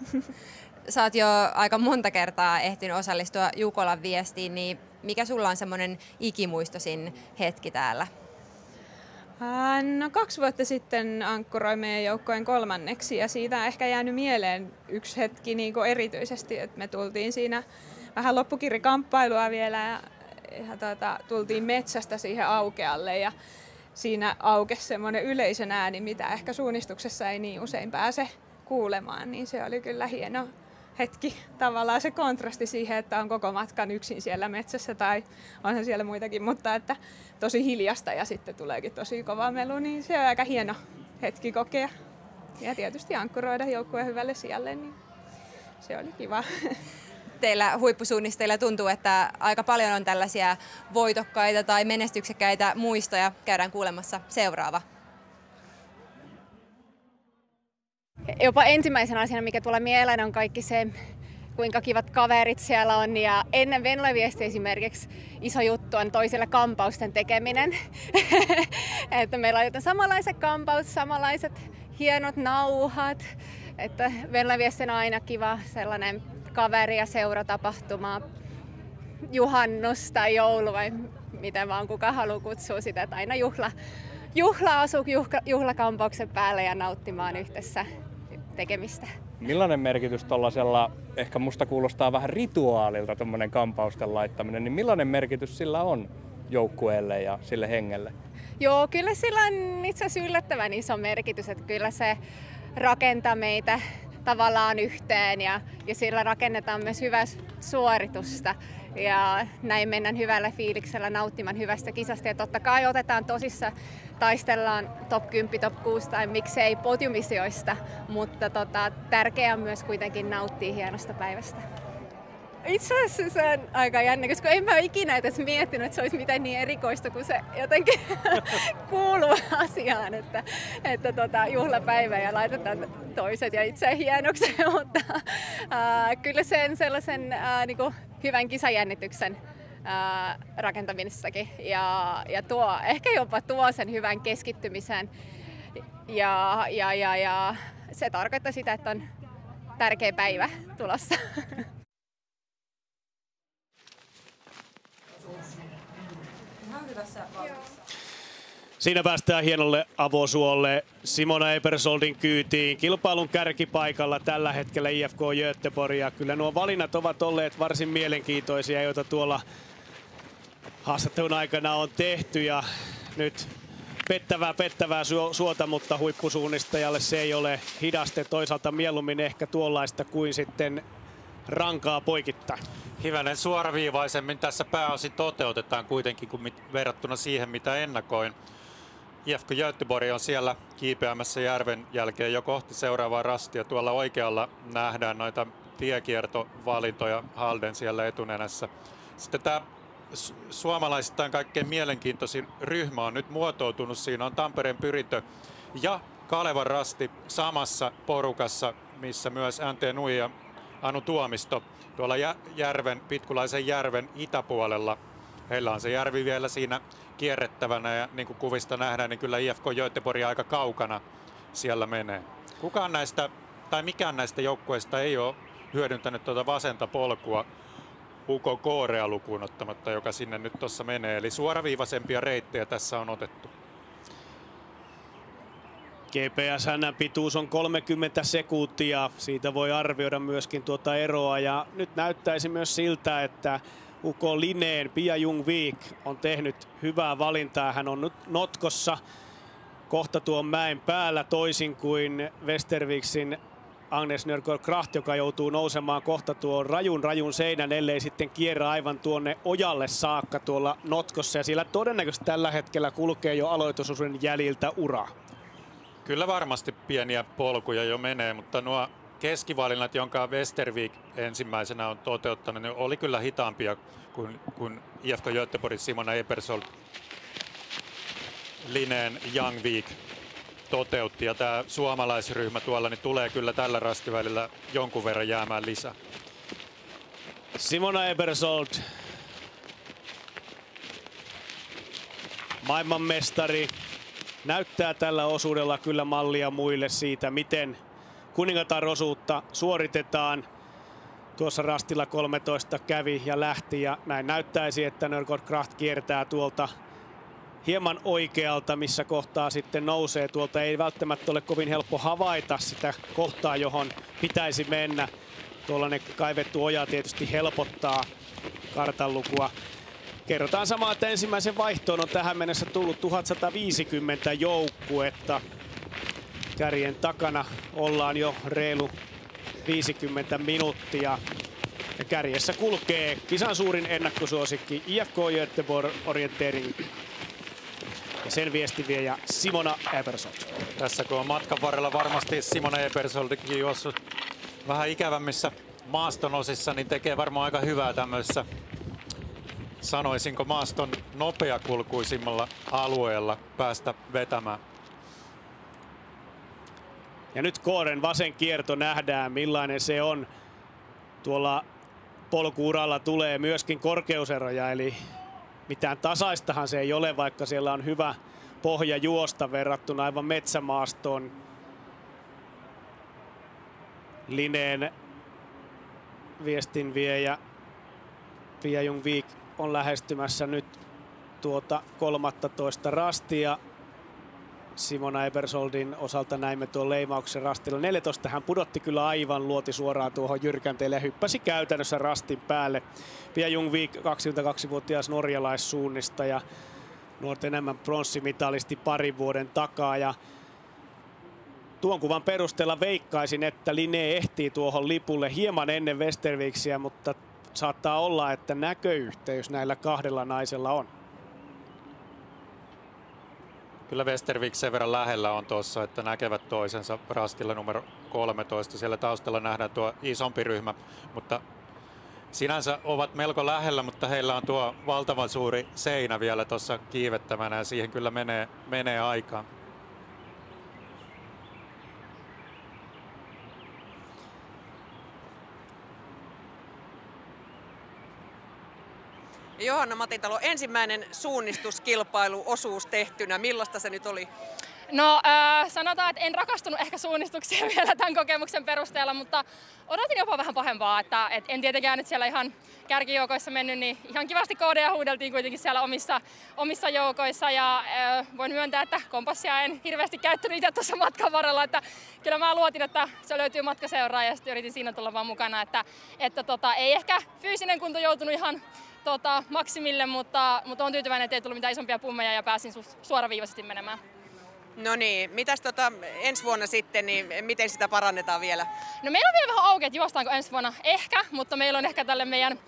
Speaker 2: Sä oot jo aika monta kertaa ehtinyt osallistua Jukolan viestiin, niin mikä sulla on semmoinen ikimuistoisin hetki täällä?
Speaker 10: No 2 vuotta sitten ankkuroi meidän joukkojen 3. ja siitä on ehkä jäänyt mieleen yksi hetki niin kuin erityisesti, että me tultiin siinä vähän loppukirikamppailua vielä ja tultiin metsästä siihen aukealle ja siinä aukesi semmoinen yleisön ääni, mitä ehkä suunnistuksessa ei niin usein pääse kuulemaan, niin se oli kyllä hieno hetki. Tavallaan se kontrasti siihen, että on koko matkan yksin siellä metsässä tai onhan siellä muitakin, mutta että tosi hiljasta ja sitten tuleekin tosi kova melu, niin se on aika hieno hetki kokea. Ja tietysti ankkuroida joukkueen hyvälle sijalle, niin se oli kiva.
Speaker 2: Teillä huippusuunnistajilla tuntuu, että aika paljon on tällaisia voitokkaita tai menestyksekkäitä muistoja. Käydään kuulemassa seuraava.
Speaker 13: Jopa ensimmäisenä asiana, mikä tulee mieleen, on kaikki se, kuinka kivat kaverit siellä on. Ja ennen Venla-viestiä esimerkiksi iso juttu on toisille kampausten tekeminen. Että meillä on samanlaiset kampaus, samanlaiset hienot nauhat. Että Venla-viestin on aina kiva sellainen kaveri- ja seuratapahtuma, juhannus tai joulu vai miten vaan kuka haluaa kutsua sitä, että aina juhla asuu juhlakampauksen päälle ja nauttimaan yhdessä tekemistä.
Speaker 15: Millainen merkitys tuollaisella, ehkä musta kuulostaa vähän rituaalilta tuommoinen kampausten laittaminen, niin millainen merkitys sillä on joukkueelle ja sille hengelle?
Speaker 13: Joo, kyllä sillä on itse asiassa yllättävän iso merkitys, että kyllä se rakentaa meitä tavallaan yhteen ja sillä rakennetaan myös hyvää suoritusta ja näin mennään hyvällä fiiliksellä nauttimaan hyvästä kisasta ja totta kai otetaan tosissaan, taistellaan top 10, top 6 tai miksei podiumisioista, mutta tärkeää on myös kuitenkin nauttia hienosta päivästä. Itse asiassa se on aika jännä, koska en mä ole ikinä edes miettinyt, että se olisi mitään niin erikoista, kuin se jotenkin kuuluu asiaan, että juhlapäivä ja laitetaan toiset ja itse hienoksi, mutta kyllä sen sellaisen niin kuin hyvän kisajännityksen rakentamisessakin ja ehkä jopa tuo sen hyvän keskittymisen ja se tarkoittaa sitä, että on tärkeä päivä tulossa.
Speaker 12: Siinä päästään hienolle avosuolle Simona Ebersoldin kyytiin. Kilpailun kärkipaikalla tällä hetkellä IFK Göteborg. Ja kyllä nuo valinnat ovat olleet varsin mielenkiintoisia, joita tuolla haastattelun aikana on tehty. Ja nyt pettävää suota, mutta huippusuunnistajalle se ei ole hidaste. Toisaalta mieluummin ehkä tuollaista kuin sitten rankaa poikittain.
Speaker 9: Hivenen suoraviivaisemmin tässä pääosin toteutetaan kuitenkin kuin verrattuna siihen, mitä ennakoin. IFK Göteborg on siellä kiipeämässä järven jälkeen jo kohti seuraavaa rastia. Tuolla oikealla nähdään noita tiekiertovalintoja, Halden siellä etunenässä. Sitten tämä suomalaisittain kaikkein mielenkiintoisin ryhmä on nyt muotoutunut. Siinä on Tampereen Pyrintö ja Kalevan rasti samassa porukassa, missä myös NT Nui ja Anu Tuomisto tuolla Pitkulaisen järven itäpuolella. Heillä on se järvi vielä siinä kierrettävänä ja niin kuin kuvista nähdään, niin kyllä IFK Göteborg aika kaukana siellä menee. Kukaan näistä tai mikään näistä joukkueista ei ole hyödyntänyt tuota vasenta polkua UK Koorea lukuun ottamatta, joka sinne nyt tuossa menee. Eli suoraviivaisempia reittejä tässä on otettu.
Speaker 12: GPS-hännän pituus on 30 sekuntia. Siitä voi arvioida myöskin tuota eroa. Ja nyt näyttäisi myös siltä, että UK Lineen Pia Ljungvik on tehnyt hyvää valintaa. Hän on nyt notkossa kohta tuon mäen päällä toisin kuin Västerviksin Agnes Nørgaard-Kracht, joka joutuu nousemaan kohta tuon rajun seinän, ellei sitten kierrä aivan tuonne ojalle saakka tuolla notkossa. Ja siellä todennäköisesti tällä hetkellä kulkee jo aloitusosuuden jäljiltä ura.
Speaker 9: Kyllä varmasti pieniä polkuja jo menee, mutta nuo keskivalinnat, jonka Västervik ensimmäisenä on toteuttanut, ne oli kyllä hitaampia kuin IFK Göteborg, Simona Ebersold, Lineen Ljungvik toteutti. Ja tämä suomalaisryhmä tuolla niin tulee kyllä tällä rastivälillä jonkun verran jäämään lisää.
Speaker 12: Simona Ebersold, maailmanmestari, näyttää tällä osuudella kyllä mallia muille siitä, miten kuningatar-osuutta suoritetaan. Tuossa rastilla 13 kävi ja lähti ja näin näyttäisi, että Nørgaard-Kracht kiertää tuolta hieman oikealta, missä kohtaa sitten nousee. Tuolta ei välttämättä ole kovin helppo havaita sitä kohtaa, johon pitäisi mennä. Tuollainen kaivettu oja tietysti helpottaa kartanlukua. Kerrotaan samaa, että ensimmäisen vaihtoon on tähän mennessä tullut 1150 joukkuetta. Kärjen takana ollaan jo reilu 50 minuuttia. Ja kärjessä kulkee kisan suurin ennakkosuosikki IFK Göteborg Orientering. Ja sen viestiviejä Simona Ebersold.
Speaker 9: Tässä kun on matkan varrella varmasti Simona Ebersoldikin juossut vähän ikävämmissä maaston osissa, niin tekee varmaan aika hyvää tämmöisessä, sanoisinko, maaston nopeakulkuisimmalla alueella päästä vetämään.
Speaker 12: Ja nyt Kooren vasen kierto nähdään, millainen se on. Tuolla polkuuralla tulee myöskin korkeuseroja, eli mitään tasaistahan se ei ole, vaikka siellä on hyvä pohja juosta verrattuna aivan metsämaastoon. Lineen viestinviejä Pia Ljungvik on lähestymässä nyt tuota 13 rastia. Simona Ebersoldin osalta näimme tuon leimauksen rastilla 14. Hän pudotti kyllä aivan, luoti suoraan tuohon jyrkänteelle ja hyppäsi käytännössä rastin päälle. Pia Ljungvik, 22-vuotias norjalaissuunnistaja, nuorten enemmän pronssimitalisti parin vuoden takaa. Ja tuon kuvan perusteella veikkaisin, että Linné ehtii tuohon lipulle hieman ennen Västerviksiä, mutta saattaa olla, että näköyhteys näillä kahdella naisella on.
Speaker 9: Kyllä Västervik sen verran lähellä on tuossa, että näkevät toisensa rastilla numero 13. Siellä taustalla nähdään tuo isompi ryhmä, mutta sinänsä ovat melko lähellä, mutta heillä on tuo valtavan suuri seinä vielä tuossa kiivettävänä ja siihen kyllä menee aikaa.
Speaker 4: Johanna Matitalo, ensimmäinen suunnistuskilpailuosuus tehtynä. Millaista se nyt oli?
Speaker 14: No sanotaan, että en rakastunut ehkä suunnistukseen vielä tämän kokemuksen perusteella, mutta odotin jopa vähän pahempaa. Että en tietenkään nyt siellä ihan kärkijoukoissa mennyt, niin ihan kivasti koodeja huudeltiin kuitenkin siellä omissa joukoissa. Ja voin myöntää, että kompassia en hirveästi käyttänyt itse tuossa matkan varrella. Että kyllä mä luotin, että se löytyy matkaseuraa ja sitten yritin siinä tulla vaan mukana. Että ei ehkä fyysinen kunto joutunut ihan maksimille, mutta on tyytyväinen, että ei tullut mitään isompia pummeja ja pääsin suoraviivaisesti menemään.
Speaker 4: No niin, mitäs ensi vuonna sitten, niin miten sitä parannetaan vielä?
Speaker 14: No meillä on vielä vähän auki, että juostaanko ensi vuonna ehkä, mutta meillä on ehkä tälle meidän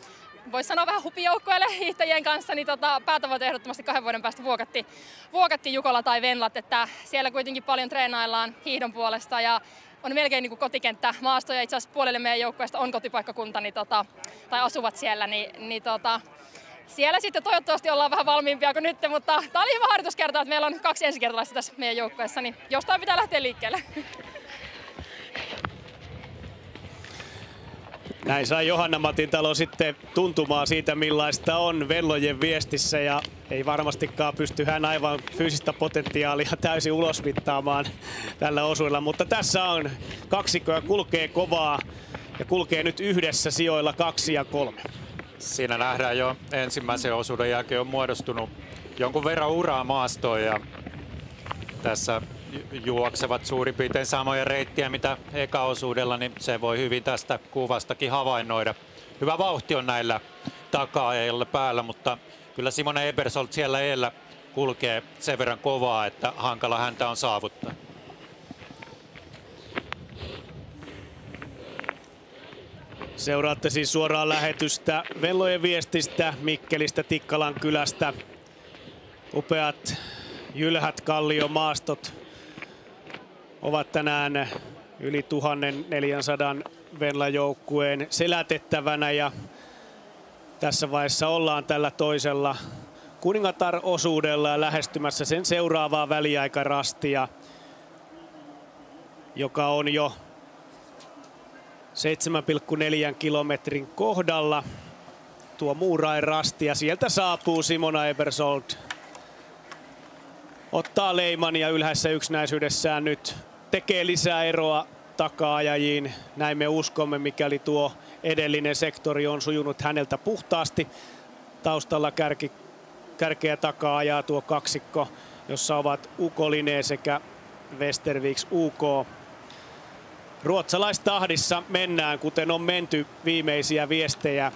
Speaker 14: voisi sanoa vähän hupijoukkueelle hiihtäjien kanssa, niin päätavoite ehdottomasti 2 vuoden päästä vuokatti Jukola tai Venlat, että siellä kuitenkin paljon treenaillaan hiihdon puolesta ja on melkein niin kuin kotikenttä maasto ja itse asiassa puolelle meidän joukkueesta on kotipaikkakunta tai asuvat siellä, siellä sitten toivottavasti ollaan vähän valmiimpia kuin nyt, mutta tämä oli hyvä harjoituskerta, että meillä on 2 ensikertalaista tässä meidän joukkueessa, niin jostain pitää lähteä liikkeelle.
Speaker 12: Näin sai Johanna Matintalo sitten tuntumaan siitä, millaista on Venlojen viestissä, ja ei varmastikaan pysty hän aivan fyysistä potentiaalia täysin ulosmittaamaan tällä osuudella, mutta tässä on kaksikko ja kulkee kovaa ja kulkee nyt yhdessä sijoilla 2 ja 3.
Speaker 9: Siinä nähdään jo ensimmäisen osuuden jälkeen on muodostunut jonkun verran uraa maastoon ja tässä juoksevat suurin piirtein samoja reittiä mitä eka osuudella, niin se voi hyvin tästä kuvastakin havainnoida. Hyvä vauhti on näillä taka-ajilla päällä, mutta kyllä Simone Ebersold siellä edellä kulkee sen verran kovaa, että hankala häntä on saavuttaa.
Speaker 12: Seuraatte siis suoraan lähetystä Venlojen viestistä Mikkelistä, Tikkalan kylästä. Upeat jylhät kalliomaastot ovat tänään yli 1400 Venla-joukkueen selätettävänä ja tässä vaiheessa ollaan tällä toisella Kuningatar-osuudella ja lähestymässä sen seuraavaa väliaikarastia, joka on jo 7,4 kilometrin kohdalla. Tuo Muurain rasti ja sieltä saapuu Simona Ebersold. Ottaa leiman ja ylhäisessä yksinäisyydessään nyt tekee lisää eroa taka-ajajiin. Näin me uskomme, mikäli tuo edellinen sektori on sujunut häneltä puhtaasti. Taustalla kärkeä takaa ajaa tuo kaksikko, jossa ovat Uko Linné sekä Westerviks UK. Ruotsalaistahdissa mennään, kuten on menty viimeisiä viestejä.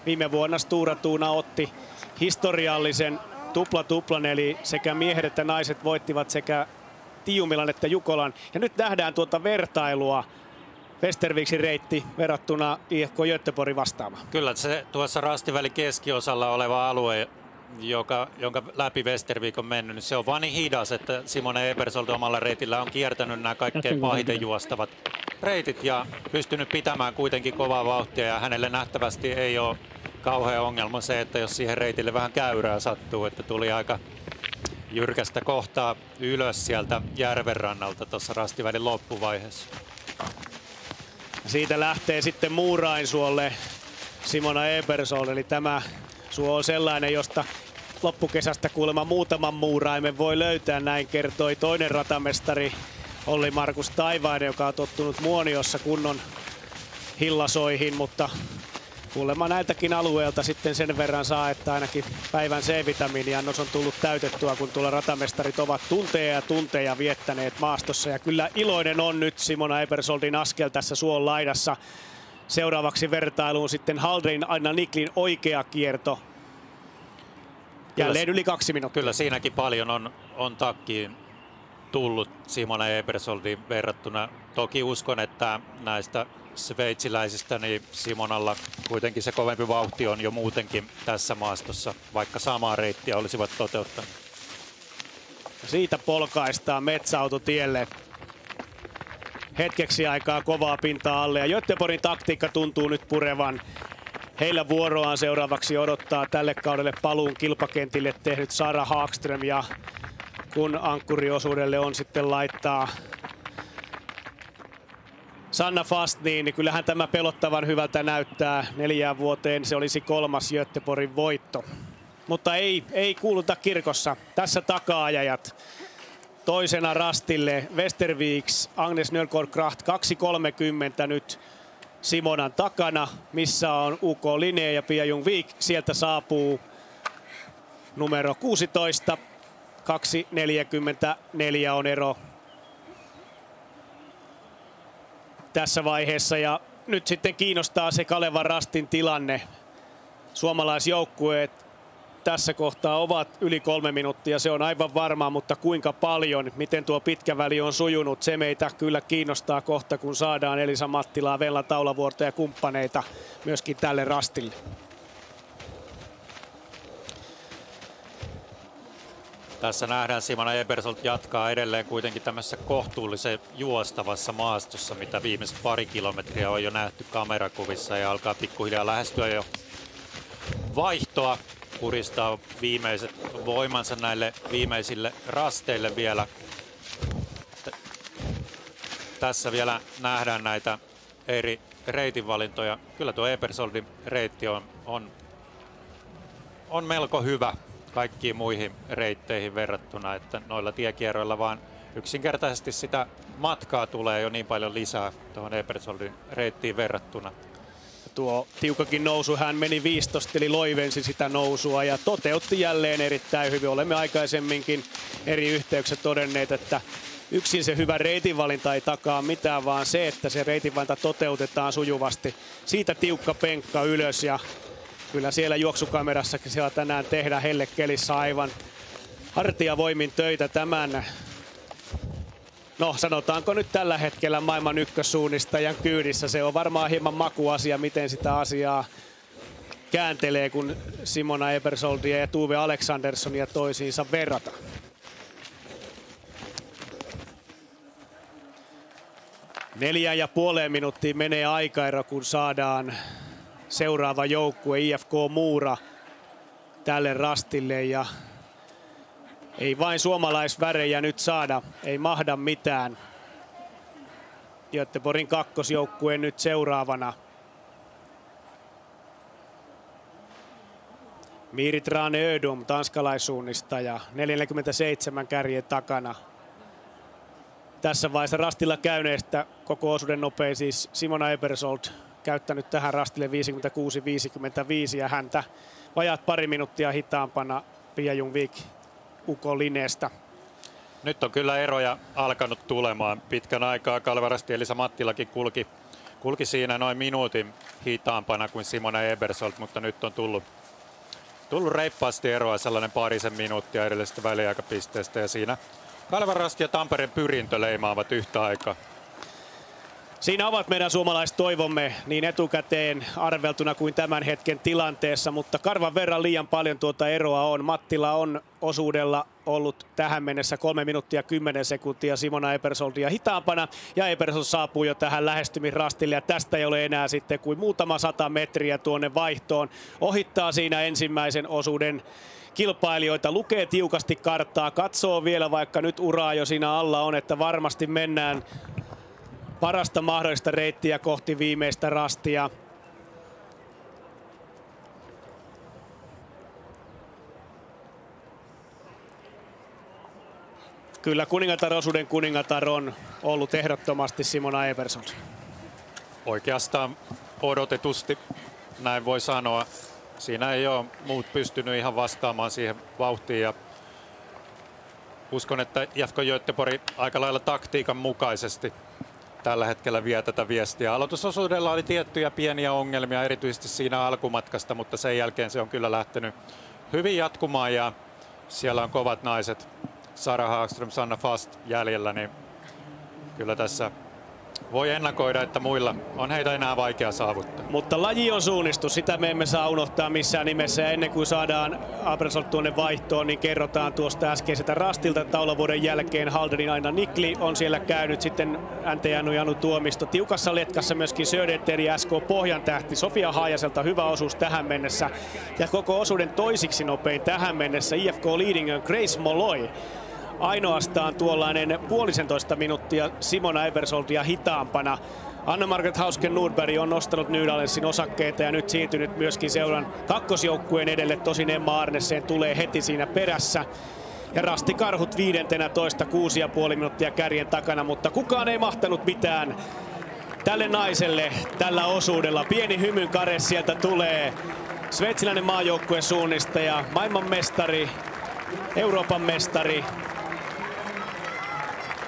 Speaker 12: Viime vuonna Stora Tuna otti historiallisen tupla-tuplan, eli sekä miehet että naiset voittivat sekä Tiumilan että Jukolan. Ja nyt nähdään tuota vertailua. Westerviksin reitti verrattuna IFK Göteborg vastaava.
Speaker 9: Kyllä se tuossa rastivälin keskiosalla oleva alue, jonka läpi Westervik on mennyt, niin se on vaan niin hidas, että Simone Ebersold omalla reitillä on kiertänyt nämä kaikkein pahiten juostavat reitit ja pystynyt pitämään kuitenkin kovaa vauhtia, ja hänelle nähtävästi ei ole kauhea ongelma se, että jos siihen reitille vähän käyrää sattuu, että tuli aika jyrkästä kohtaa ylös sieltä järvenrannalta tuossa rastivälin loppuvaiheessa.
Speaker 12: Siitä lähtee sitten Muurainsuolle Simona Ebersold, eli tämä suo on sellainen, josta loppukesästä kuulemma muutaman muuraimen voi löytää, näin kertoi toinen ratamestari Olli Markus Taivainen, joka on tottunut Muoniossa kunnon hillasoihin, mutta kuulemma näiltäkin alueelta sitten sen verran saa, että ainakin päivän C-vitamiiniannos on tullut täytettyä, kun tuolla ratamestarit ovat tunteja ja tunteja viettäneet maastossa. Ja kyllä iloinen on nyt Simona Ebersoldin askel tässä suon laidassa. Seuraavaksi vertailuun sitten Haldrin Anna Niklin oikea kierto. Jälleen yli 2 minuuttia.
Speaker 9: Kyllä siinäkin paljon on takkiin tullut Simona Ebersoldin verrattuna. Toki uskon, että näistä sveitsiläisistä niin Simonalla kuitenkin se kovempi vauhti on jo muutenkin tässä maastossa, vaikka samaa reittiä olisivat toteuttaneet.
Speaker 12: Siitä polkaistaan metsäautotielle. Hetkeksi aikaa kovaa pintaa alle ja Göteborgin taktiikka tuntuu nyt purevan. Heillä vuoroaan seuraavaksi odottaa tälle kaudelle paluun kilpakentille tehnyt Sara Hagström, ja kun ankkuriosuudelle on sitten laittaa Sanna Fast, niin kyllähän tämä pelottavan hyvältä näyttää. 4 vuoteen se olisi 3. Göteborgin voitto. Mutta ei kuuluta kirkossa. Tässä taka-ajajat. Toisena rastille Westerviks, Agnes Nölkort-Kracht 2.30 nyt Simonan takana, missä on UK Linné ja Pia Jung-Vik. Sieltä saapuu numero 16. 2.44 on ero tässä vaiheessa, ja nyt sitten kiinnostaa se Kalevan rastin tilanne. Suomalaisjoukkueet tässä kohtaa ovat yli 3 minuuttia, se on aivan varmaa, mutta kuinka paljon, miten tuo pitkä väli on sujunut, se meitä kyllä kiinnostaa kohta, kun saadaan Elisa Mattilaa, Venla Taulavuorta ja kumppaneita myöskin tälle rastille.
Speaker 9: Tässä nähdään Simona Ebersold jatkaa edelleen kuitenkin tämmöisessä kohtuullisen juostavassa maastossa, mitä viimeiset pari kilometriä on jo nähty kamerakuvissa ja alkaa pikkuhiljaa lähestyä jo vaihtoa. Puristaa viimeiset voimansa näille viimeisille rasteille vielä. Tässä vielä nähdään näitä eri reitinvalintoja. Kyllä tuo Ebersoldin reitti on melko hyvä kaikkiin muihin reitteihin verrattuna, että noilla tiekierroilla vaan yksinkertaisesti sitä matkaa tulee jo niin paljon lisää tuohon Ebersoldin reittiin verrattuna.
Speaker 12: Tuo tiukakin nousu, hän meni viistosteli, loivensi sitä nousua ja toteutti jälleen erittäin hyvin. Olemme aikaisemminkin eri yhteyksissä todenneet, että yksin se hyvä reitinvalinta ei takaa mitään, vaan se, että se reitinvalinta toteutetaan sujuvasti. Siitä tiukka penkka ylös ja kyllä siellä juoksukamerassakin siellä tänään tehdään hellekelissä aivan hartiavoimin töitä tämän, no sanotaanko nyt tällä hetkellä maailman ykkössuunnistajan kyydissä. Se on varmaan hieman makuasia, miten sitä asiaa kääntelee, kun Simona Ebersoldia ja Tuve Alexanderssonia toisiinsa verrataan. 4,5 minuuttia menee aikaero, kun saadaan seuraava joukkue IFK Mura tälle rastille ja ei vain suomalaisvärejä nyt saada, ei mahda mitään. Göteborgin kakkosjoukkue nyt seuraavana. Mirit Rane Ödum, tanskalaissuunnistaja, 47 kärjen takana. Tässä vaiheessa rastilla käyneestä koko osuuden nopein siis Simona Ebersold, käyttänyt tähän rastille 56-55 ja häntä vajaat pari minuuttia hitaampana Pia Ljungvik Uko Lineestä.
Speaker 9: Nyt on kyllä eroja alkanut tulemaan. Pitkän aikaa Kalvarasti Elisa Mattilakin kulki siinä noin minuutin hitaampana kuin Simona Ebersold, mutta nyt on tullut reippaasti eroa, sellainen parisen minuuttia edellisestä väliaikapisteestä ja siinä Kalvarasti ja Tampereen Pyrintö leimaavat yhtä aikaa.
Speaker 12: Siinä ovat meidän suomalaiset toivomme niin etukäteen arveltuna kuin tämän hetken tilanteessa, mutta karvan verran liian paljon tuota eroa on. Mattila on osuudella ollut tähän mennessä 3 minuuttia 10 sekuntia Simona Ebersoldia hitaampana ja Ebersold saapuu jo tähän lähestymisrastille ja tästä ei ole enää sitten kuin muutama 100 metriä tuonne vaihtoon. Ohittaa siinä ensimmäisen osuuden kilpailijoita, lukee tiukasti karttaa, katsoo vielä vaikka nyt uraa jo siinä alla on, että varmasti mennään parasta mahdollista reittiä kohti viimeistä rastia. Kyllä kuningatar-osuuden kuningatar on ollut ehdottomasti Simona Ebersold.
Speaker 9: Oikeastaan odotetusti, näin voi sanoa. Siinä ei ole muut pystynyt ihan vastaamaan siihen vauhtiin ja uskon, että IFK Göteborg aika lailla taktiikan mukaisesti tällä hetkellä vie tätä viestiä. Aloitusosuudella oli tiettyjä pieniä ongelmia, erityisesti siinä alkumatkasta, mutta sen jälkeen se on kyllä lähtenyt hyvin jatkumaan ja siellä on kovat naiset. Sara Hagström, Sanna Fast jäljellä, niin kyllä tässä voi ennakoida, että muilla on heitä enää vaikea saavuttaa.
Speaker 12: Mutta laji on suunnistus, sitä me emme saa unohtaa missään nimessä. Ja ennen kuin saadaan Ebersold tuonne vaihtoon, niin kerrotaan tuosta äskeiseltä rastilta taulavuoden jälkeen. Halderin Aina Nikli on siellä käynyt, sitten NTN Janu Tuomisto. Tiukassa letkassa myöskin Söderter ja SK Pohjantähti. Sofia Haajaselta hyvä osuus tähän mennessä. Ja koko osuuden toisiksi nopein tähän mennessä IFK Leading Grace Molloy. Ainoastaan tuollainen 1,5 minuuttia Simona Ebersoldia hitaampana. Anna-Margret Hausken-Nordberg on nostanut Nydalenssin osakkeita ja nyt siirtynyt myöskin seuran kakkosjoukkueen edelle. Tosin Emma Arnesen tulee heti siinä perässä. Ja Rastikarhut 15, 6,5 minuuttia kärjen takana, mutta kukaan ei mahtanut mitään tälle naiselle tällä osuudella. Pieni hymyn kare sieltä tulee. Sveitsiläinen maajoukkueen suunnistaja, maailmanmestari, Euroopan mestari,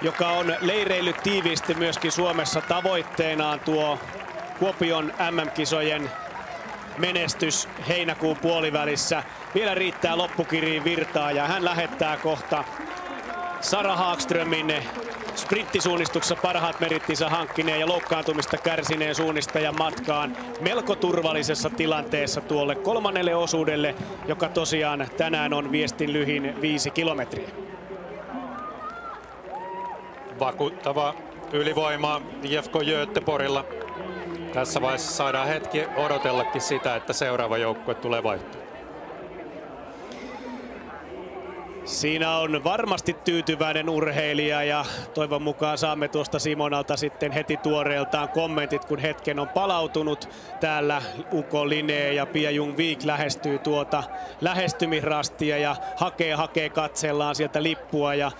Speaker 12: joka on leireillyt tiiviisti myöskin Suomessa tavoitteenaan tuo Kuopion MM-kisojen menestys heinäkuun puolivälissä. Vielä riittää loppukiriin virtaa ja hän lähettää kohta Sara Hagströmin sprinttisuunnistuksessa parhaat merittinsä hankkineen ja loukkaantumista kärsineen suunnistajan matkaan melko turvallisessa tilanteessa tuolle kolmannelle osuudelle, joka tosiaan tänään on Viestin lyhin 5 kilometriä.
Speaker 9: Vakuuttava ylivoima IFK Göteborgilla. Tässä vaiheessa saadaan hetki odotellakin sitä, että seuraava joukkue tulee vaihtoon.
Speaker 12: Siinä on varmasti tyytyväinen urheilija ja toivon mukaan saamme tuosta Simonalta sitten heti tuoreeltaan kommentit, kun hetken on palautunut. Täällä Uko Linné ja Pia Ljungvik lähestyy tuota lähestymisrastia ja hakee katsellaan sieltä lippua ja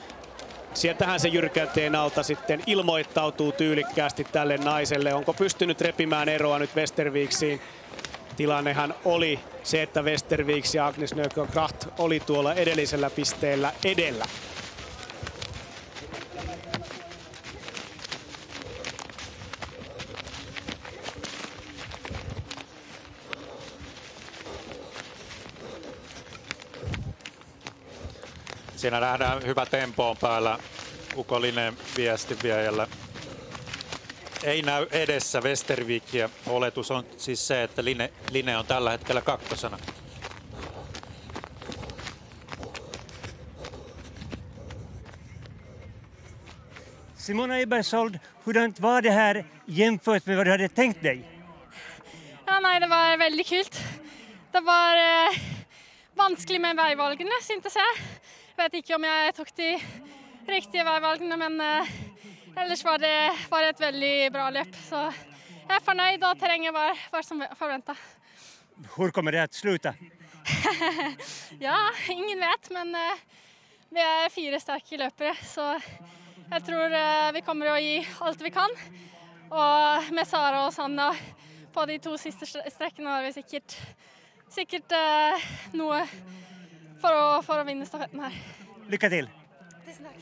Speaker 12: sieltähän se jyrkänteen alta sitten ilmoittautuu tyylikkäästi tälle naiselle. Onko pystynyt repimään eroa nyt Westerviksiin? Tilannehan oli se, että Westerviks ja Agnes Nörkö-Kracht oli tuolla edellisellä pisteellä edellä.
Speaker 9: Siinä nähdään hyvä tempo on päällä Uko Linné viestinviejällä. Ei näy edessä Westervikia. Oletus on siis se, että Linné on tällä hetkellä kakkosena.
Speaker 7: Simona Ebersold, hurdant var det här jämfört med vad du hade tänkt dig?
Speaker 14: Ja, nei, det var veldig kult. Det var vanskelig med veivalgene, syntes jeg. Jeg vet ikke om jeg tok de riktige veivalgene, men ellers var det et veldig bra løp. Så jeg er fornøyd, og terrenget var som forventet.
Speaker 7: Hur kommer det att sluta?
Speaker 14: Ja, ingen vet, men vi er 4 sterke løpere, så jeg tror vi kommer å gi alt vi kan. Og med Sara og Sanna på de 2 siste strekkene har vi sikkert noe for å vinne stafetten her.
Speaker 7: Lycka till!
Speaker 14: Tusen tack.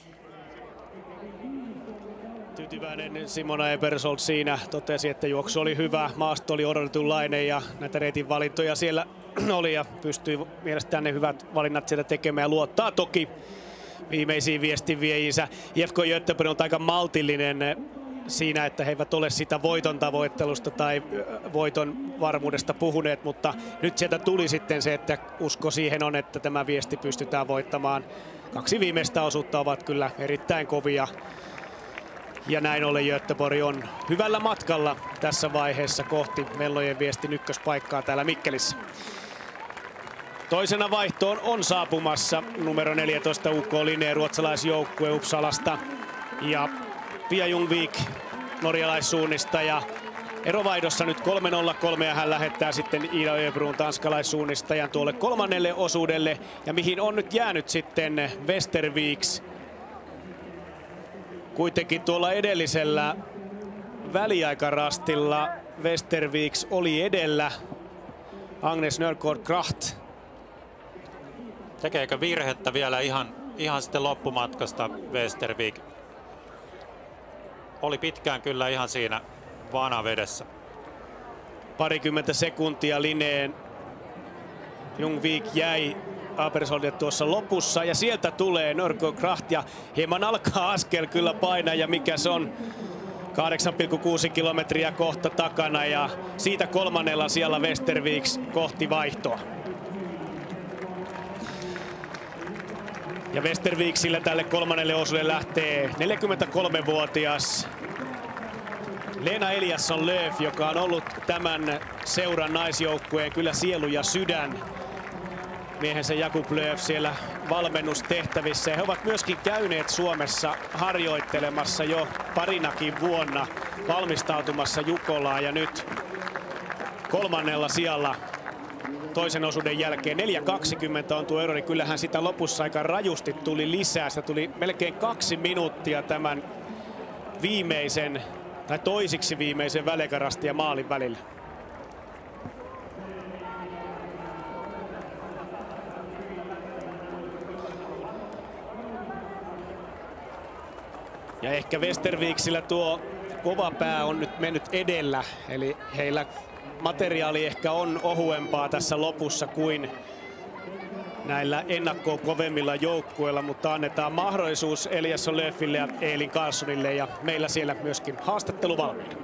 Speaker 12: Tyytyväinen Simona Ebersold siinä totesi, että juoksu oli hyvä, maasto oli odotetunlainen ja näitä reitin valintoja siellä oli ja pystyi mielestäni ne hyvät valinnat sieltä tekemään ja luottaa toki viimeisiin viestinviejiinsä. IFK Göteborg on aika maltillinen siinä, että he eivät ole sitä voiton tavoittelusta tai voiton varmuudesta puhuneet, mutta nyt sieltä tuli sitten se, että usko siihen on, että tämä viesti pystytään voittamaan. 2 viimeistä osuutta ovat kyllä erittäin kovia. Ja näin ollen Göteborg on hyvällä matkalla tässä vaiheessa kohti Mellojen Viestin ykköspaikkaa täällä Mikkelissä. Toisena vaihtoon on saapumassa numero 14 Uko Linné, ruotsalaisjoukkue Uppsalasta. Ja Pia Ljungvik, norjalaissuunnistaja. Erovaihdossa nyt 3:03 ja hän lähettää sitten Ida Öbruun tanskalaissuunnistajan tuolle kolmannelle osuudelle. Ja mihin on nyt jäänyt sitten Westerviks. Kuitenkin tuolla edellisellä väliaikarastilla Westerviks oli edellä. Agnes Nørgaard-Kracht.
Speaker 9: Tekeekö virhettä vielä ihan sitten loppumatkasta Westervik? Oli pitkään kyllä ihan siinä vanavedessä.
Speaker 12: Parikymmentä sekuntia Linneen. Ljungvik jäi Abersoldia tuossa lopussa ja sieltä tulee Nørgaard-Kracht ja hieman alkaa askel kyllä painaa ja mikä se on 8,6 kilometriä kohta takana ja siitä kolmannella siellä Westerviks kohti vaihtoa. Ja Westerviksillä tälle kolmannelle osuudelle lähtee 43-vuotias Lena Eliasson-Löf, joka on ollut tämän seuran naisjoukkueen kyllä sielu ja sydän. Miehensä Jakub Löf siellä valmennustehtävissä. He ovat myöskin käyneet Suomessa harjoittelemassa jo parinakin vuonna valmistautumassa Jukolaan ja nyt kolmannella sijalla toisen osuuden jälkeen. 4.20 on tuo ero, niin kyllähän sitä lopussa aika rajusti tuli lisää. Sitä tuli melkein 2 minuuttia tämän viimeisen tai toisiksi viimeisen väliaikarastin ja maalin välillä. Ja ehkä Westerviksillä tuo kova pää on nyt mennyt edellä, eli heillä materiaali ehkä on ohuempaa tässä lopussa kuin näillä ennakkoa kovemmilla joukkueilla, mutta annetaan mahdollisuus Eliasson Löfille ja Elin Carlssonille ja meillä siellä myöskin haastattelu valmiina.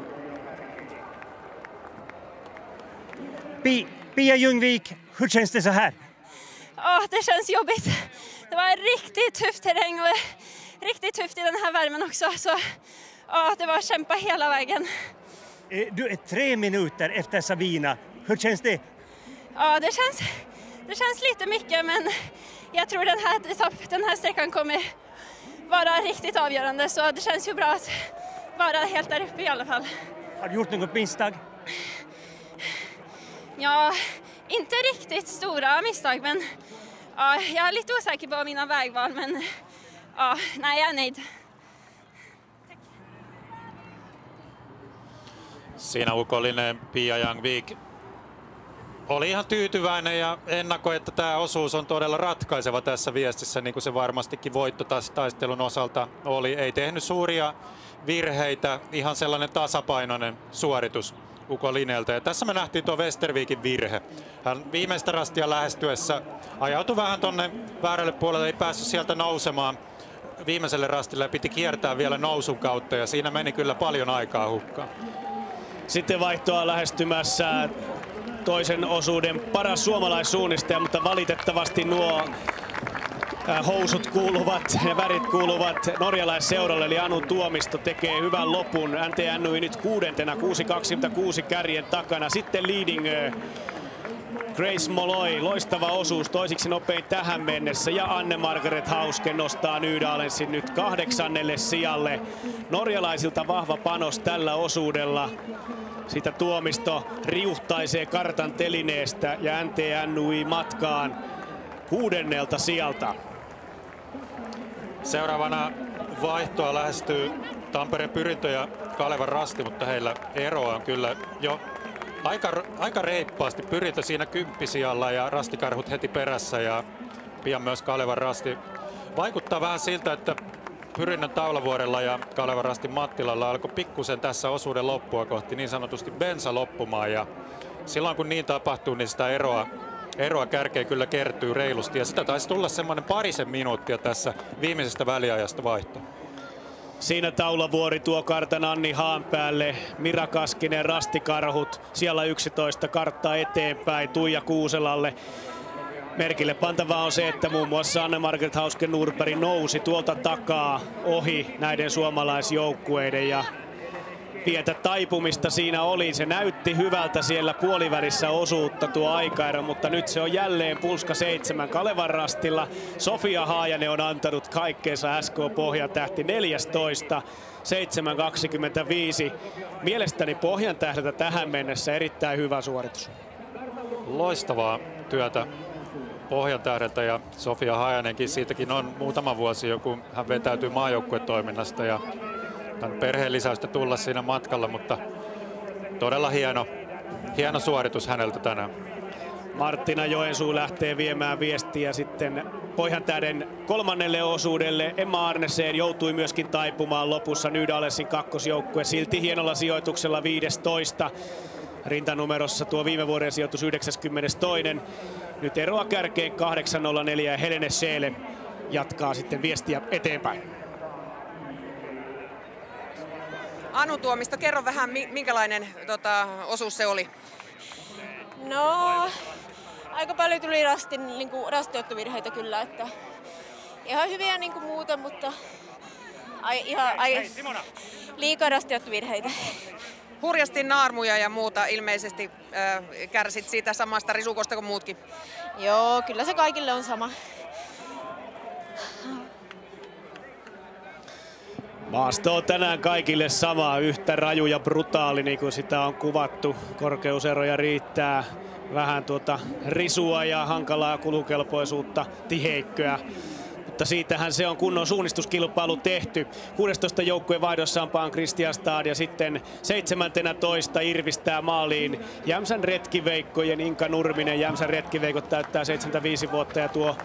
Speaker 7: Pia Ljungvik, hur känns det så här?
Speaker 16: Det känns jobbigt. Det var riktigt tuff terräng och riktigt tufft i den här värmen också. Så det var att kämpa hela vägen.
Speaker 7: Du är 3 minuter efter Sabina. Hur känns det?
Speaker 16: Ja, det känns lite mycket, men jag tror den här sträckan kommer vara riktigt avgörande. Så det känns ju bra att vara helt där uppe i alla fall.
Speaker 7: Har du gjort något misstag?
Speaker 16: Ja, inte riktigt stora misstag, men jag är lite osäker på mina vägval, men nej, jag är nöjd.
Speaker 9: Siinä ukollinen Pia Ljungvik oli ihan tyytyväinen ja ennakoi, että tämä osuus on todella ratkaiseva tässä viestissä, niin kuin se varmastikin voittotaistelun osalta oli. Ei tehnyt suuria virheitä, ihan sellainen tasapainoinen suoritus ukolinelta. Ja tässä me nähtiin tuo Westervikin virhe. Hän viimeistä rastia lähestyessä ajautui vähän tonne väärälle puolelle, ei päässyt sieltä nousemaan viimeiselle rastille ja piti kiertää vielä nousun kautta ja siinä meni kyllä paljon aikaa hukkaan.
Speaker 12: Sitten vaihtoa lähestymässä toisen osuuden paras suomalaissuunnistaja, mutta valitettavasti nuo housut kuuluvat ja värit kuuluvat norjalaisseuralle, eli Anu Tuomisto tekee hyvän lopun. NTNY nyt 6. 6.26 kärjen takana. Sitten Lidingö, Grace Molloy, loistava osuus, toisiksi nopein tähän mennessä. Ja Anne-Margaret Hauske nostaa Nydalensin nyt 8. sijalle. Norjalaisilta vahva panos tällä osuudella. Sitä Tuomisto riuhtaisee kartan telineestä ja NTNY matkaan 6. sijalta.
Speaker 9: Seuraavana vaihtoa lähestyy Tampereen Pyrintö ja Kalevan Rasti, mutta heillä eroa on kyllä jo aika reippaasti. Pyrintö siinä 10 sijalla ja Rastikarhut heti perässä ja pian myös Kalevan Rasti. Vaikuttaa vähän siltä, että Pyrinnön Taulavuorella ja Kalevan Rastin Mattilalla alkoi pikkusen tässä osuuden loppua kohti niin sanotusti bensa loppumaan ja silloin kun niin tapahtuu, niin sitä eroa kärkeen kyllä kertyy reilusti ja sitä taisi tulla semmoinen 2 minuuttia tässä viimeisestä väliajasta vaihtoa.
Speaker 12: Siinä Taulavuori tuo kartan Anni Haanpäälle, Mira Kaskinen, Rastikarhut, siellä 11 karttaa eteenpäin Tuija Kuuselalle. Merkille pantavaa on se, että muun muassa Anne-Margaret Hauske Nordberg nousi tuolta takaa ohi näiden suomalaisjoukkueiden ja pientä taipumista siinä oli. Se näytti hyvältä siellä puolivälissä osuutta tuo aikaero, mutta nyt se on jälleen pulska 7 Kalevan Rastilla. Sofia Haajanen on antanut kaikkeensa SK Pohjantähti 14. 7.25. Mielestäni Pohjantähdeltä tähän mennessä erittäin hyvä suoritus.
Speaker 9: Loistavaa työtä Pohjantähdeltä ja Sofia Haajanenkin, siitäkin on muutama vuosi joku, hän vetäytyy maajoukkuetoiminnasta ja perheen lisäystä tulla siinä matkalla, mutta todella hieno suoritus häneltä tänään.
Speaker 12: Marttina Joensuu lähtee viemään viestiä sitten Pohjantähden 3. osuudelle. Emma Arnesen joutui myöskin taipumaan lopussa Nydalensin kakkosjoukkue, silti hienolla sijoituksella 15. Rintanumerossa tuo viime vuoden sijoitus 92. Nyt eroa kärkeen 8.04 ja Helene Scheele jatkaa sitten viestiä eteenpäin.
Speaker 4: Anu Tuomisto, kerro vähän minkälainen osuus se oli?
Speaker 16: No, aika paljon tuli rastiottovirheitä kyllä, että ihan hyviä niin kuin muuten, mutta liikaa rastiottovirheitä.
Speaker 4: Hurjasti naarmuja ja muuta ilmeisesti kärsit siitä samasta risukosta kuin muutkin.
Speaker 16: Joo, kyllä se kaikille on sama.
Speaker 12: Maasto on tänään kaikille sama, yhtä raju ja brutaali niin kuin sitä on kuvattu. Korkeuseroja riittää, vähän risua ja hankalaa kulukelpoisuutta, tiheikköä. Mutta siitähän se on kunnon suunnistuskilpailu tehty. 16 joukkueen vaihdossa on Paan Kristianstad ja sitten 17 irvistää maaliin Jämsän retkiveikkojen Inka Nurminen. Jämsän retkiveikot täyttää 75 vuotta ja tuo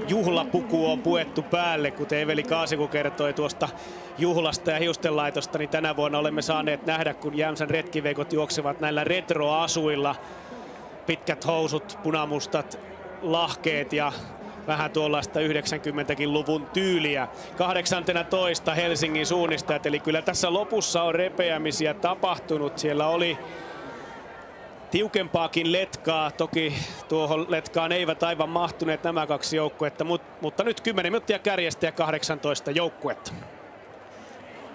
Speaker 12: juhlapuku on puettu päälle, kuten Eveli Kaasiku kertoi tuosta juhlasta ja hiustenlaitosta, niin tänä vuonna olemme saaneet nähdä, kun Jämsän retkiveikot juoksevat näillä retroasuilla. Pitkät housut, punamustat lahkeet ja vähän tuollaista 90-luvun tyyliä. 18 Helsingin suunnistajat, eli kyllä tässä lopussa on repeämisiä tapahtunut. Siellä oli tiukempaakin letkaa. Toki tuohon letkaan eivät aivan mahtuneet nämä kaksi joukkuetta, mutta nyt 10 minuuttia kärjestä ja 18 joukkuetta.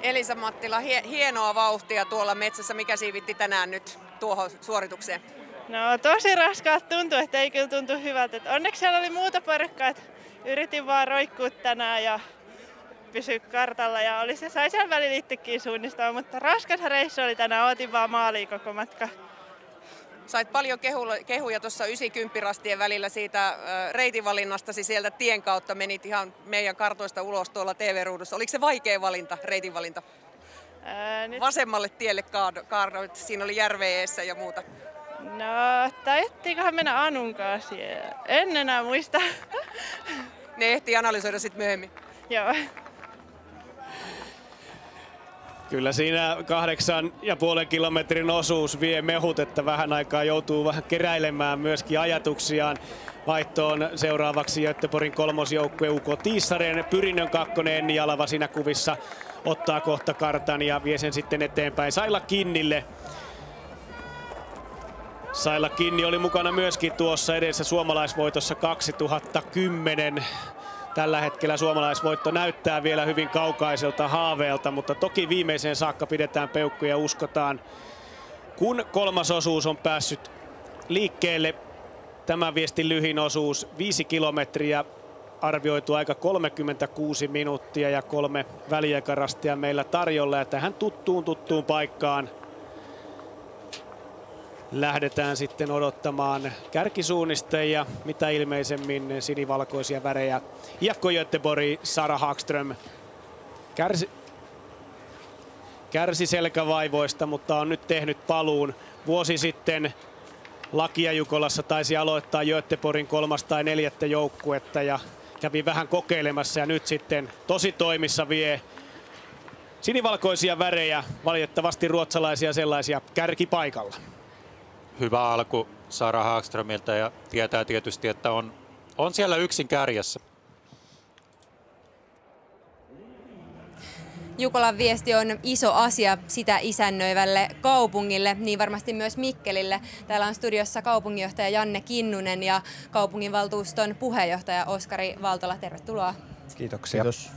Speaker 4: Elisa Mattila, hienoa vauhtia tuolla metsässä. Mikä siivitti tänään nyt tuohon suoritukseen?
Speaker 17: No tosi raskaat tuntui, että ei kyllä tuntu hyvältä. Et onneksi siellä oli muuta porukkaa, että yritin vaan roikkua tänään ja pysyä kartalla. Ja sai siellä välillä itsekin suunnistaa, mutta raskas reissu oli tänään. Otin vaan maaliin koko matka.
Speaker 4: Sait paljon kehuja tuossa 90 rastien välillä siitä reitinvalinnastasi sieltä tien kautta. Menit ihan meidän kartoista ulos tuolla TV-ruudussa. Oliko se vaikea valinta, reitinvalinta? Vasemmalle tielle kaadoit, siinä oli järve eessä ja muuta.
Speaker 17: No, taidettiinkohan mennä Anun kanssa? En enää muista.
Speaker 4: Ne ehtii analysoida sitten myöhemmin.
Speaker 17: Joo.
Speaker 12: Kyllä siinä 8,5 kilometrin osuus vie mehut, että vähän aikaa joutuu vähän keräilemään myöskin ajatuksiaan. Vaihtoon seuraavaksi Göteborgin kolmosjoukkue UK Tiissaren. Pyrinnön kakkonen Enni Jalava siinä kuvissa ottaa kohta kartan ja vie sen sitten eteenpäin Saila Kinnille. Saila Kinni oli mukana myöskin tuossa edessä suomalaisvoitossa 2010. Tällä hetkellä suomalaisvoitto näyttää vielä hyvin kaukaiselta haaveelta, mutta toki viimeiseen saakka pidetään peukkuja ja uskotaan. Kun kolmas osuus on päässyt liikkeelle, tämän viestin lyhin osuus 5 kilometriä, arvioitu aika 36 minuuttia ja 3 väliaikarastia meillä tarjolla. Ja tähän tuttuun paikkaan lähdetään sitten odottamaan kärkisuunnistajia, mitä ilmeisemmin sinivalkoisia värejä. IFK Göteborg, Sara Hagström kärsi selkävaivoista, mutta on nyt tehnyt paluun. Vuosi sitten Lakia Jukolassa taisi aloittaa Göteborgin 3. tai 4. joukkuetta ja kävi vähän kokeilemassa ja nyt sitten tosi toimissa vie sinivalkoisia värejä, valitettavasti ruotsalaisia sellaisia, kärkipaikalla.
Speaker 9: Hyvä alku Sara Hagströmiltä ja tietää tietysti, että on siellä yksin kärjessä.
Speaker 2: Jukolan viesti on iso asia sitä isännöivälle kaupungille, niin varmasti myös Mikkelille. Täällä on studiossa kaupunginjohtaja Janne Kinnunen ja kaupunginvaltuuston puheenjohtaja Oskari Valtola. Tervetuloa.
Speaker 19: Kiitoksia. Kiitos.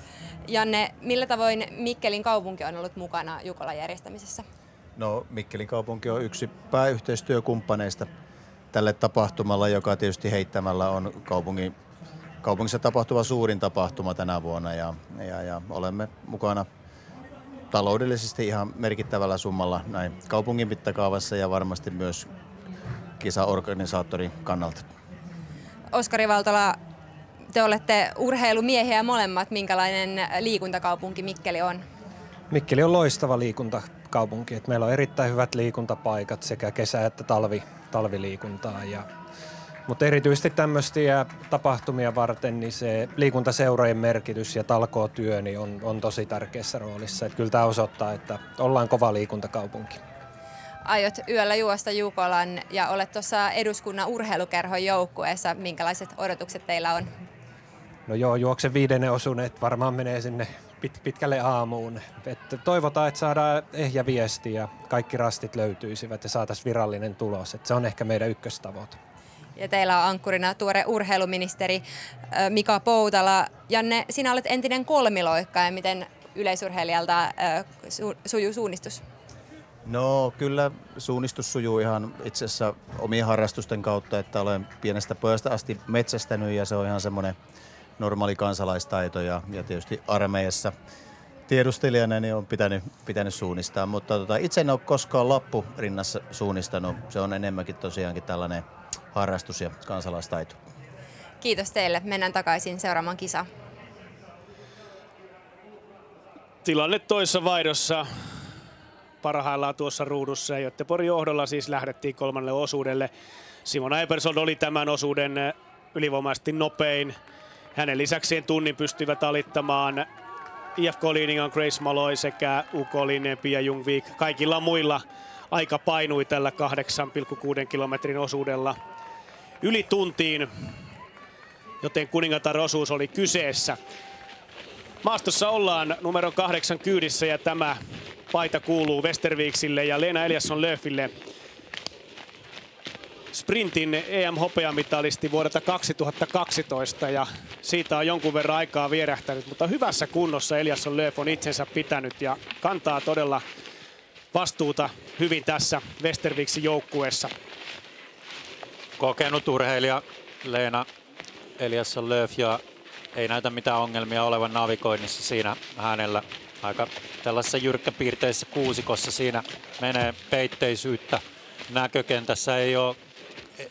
Speaker 2: Janne, millä tavoin Mikkelin kaupunki on ollut mukana Jukolan järjestämisessä?
Speaker 19: No, Mikkelin kaupunki on yksi pääyhteistyökumppaneista tälle tapahtumalla, joka tietysti heittämällä on kaupungissa tapahtuva suurin tapahtuma tänä vuonna ja olemme mukana taloudellisesti ihan merkittävällä summalla näin kaupungin mittakaavassa ja varmasti myös kisaorganisaattorin kannalta.
Speaker 2: Oskari Valtola, te olette urheilumiehiä molemmat. Minkälainen liikuntakaupunki Mikkeli on?
Speaker 19: Mikkeli on loistava liikuntakaupunki. Että meillä on erittäin hyvät liikuntapaikat sekä kesä- että talviliikuntaa. Mutta erityisesti tämmöisiä tapahtumia varten niin se liikuntaseurojen merkitys ja talkootyö niin on tosi tärkeässä roolissa. Et kyllä tämä osoittaa, että ollaan kova liikuntakaupunki.
Speaker 2: Aiot yöllä juosta Jukolan ja olet tuossa eduskunnan urheilukerhon joukkueessa. Minkälaiset odotukset teillä on?
Speaker 19: No joo, juoksen 5. osuuden, että varmaan menee sinne pitkälle aamuun. Että toivotaan, että saadaan ehjä viesti ja kaikki rastit löytyisivät ja saataisiin virallinen tulos. Että se on ehkä meidän ykköstavoite.
Speaker 2: Ja teillä on ankkurina tuore urheiluministeri Mika Poutala. Janne, sinä olet entinen kolmiloikka. Miten yleisurheilijalta sujuu suunnistus?
Speaker 19: No kyllä suunnistus sujuu ihan itse asiassa omien harrastusten kautta, että olen pienestä pojasta asti metsästänyt ja se on ihan semmoinen normaali kansalaistaito ja tietysti armeijassa tiedustelijana niin on pitänyt suunnistaa, mutta itse en ole koskaan lappurinnassa suunnistanut. Se on enemmänkin tosiaankin tällainen harrastus ja kansalaistaito.
Speaker 2: Kiitos teille. Mennään takaisin seuraamaan kisaa.
Speaker 12: Tilanne toisessa vaihdossa parhaillaan tuossa ruudussa. Göteborgin johdolla siis lähdettiin 3. osuudelle. Simona Ebersold oli tämän osuuden ylivoimaisesti nopein. Hänen lisäkseen tunnin pystyivät alittamaan IFK-linjan Grace Malloy sekä UK-linjan Pia Ljungvik. Kaikilla muilla aika painui tällä 8,6 kilometrin osuudella yli tuntiin. joten kuningatar-osuus oli kyseessä. Maastossa ollaan numero 8 kyydissä ja tämä paita kuuluu Westerviksille ja Lena Eliasson-Löfille. Sprintin EM-hopeamitalisti vuodelta 2012 ja siitä on jonkun verran aikaa vierähtänyt, mutta hyvässä kunnossa Eliasson-Löf on itsensä pitänyt ja kantaa todella vastuuta hyvin tässä Westerviksin joukkueessa.
Speaker 9: Kokenut urheilija Lena Eliasson-Löf ja ei näytä mitään ongelmia olevan navigoinnissa siinä hänellä. Aika tällaisessa jyrkkäpiirteisessä kuusikossa siinä menee peitteisyyttä. Näkökentässä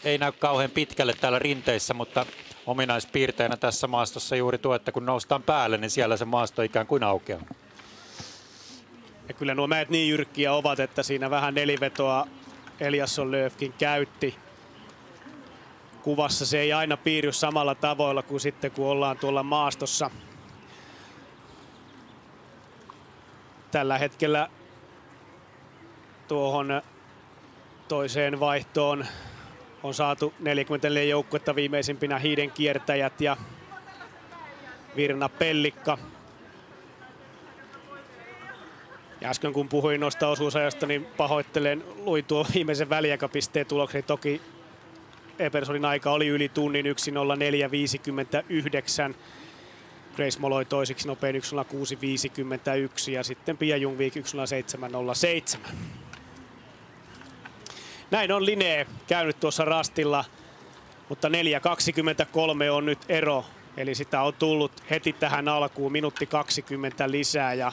Speaker 9: ei näy kauhean pitkälle täällä rinteissä, mutta ominaispiirteinä tässä maastossa juuri tuo, että kun noustaan päälle, niin siellä se maasto ikään kuin aukeaa.
Speaker 12: Ja kyllä nuo mäet niin jyrkkiä ovat, että siinä vähän nelivetoa Eliasson-Löfkin käytti. Kuvassa se ei aina piirry samalla tavoilla kuin sitten kun ollaan tuolla maastossa. Tällä hetkellä tuohon toiseen vaihtoon on saatu 44 joukkuetta, viimeisimpinä Hiiden kiertäjät ja Virna Pellikka. Ja äsken kun puhuin noista osuusajasta, niin pahoittelen, luin tuo viimeisen väliaikapisteen tuloksen. Toki Ebersonin aika oli yli tunnin 1.04.59. Grace Molloy toisiksi nopein 1.06.51 ja sitten Pia Ljungvik 1.07.07. Näin on Linné käynyt tuossa rastilla, mutta 4.23 on nyt ero. Eli sitä on tullut heti tähän alkuun minuutti 20 lisää ja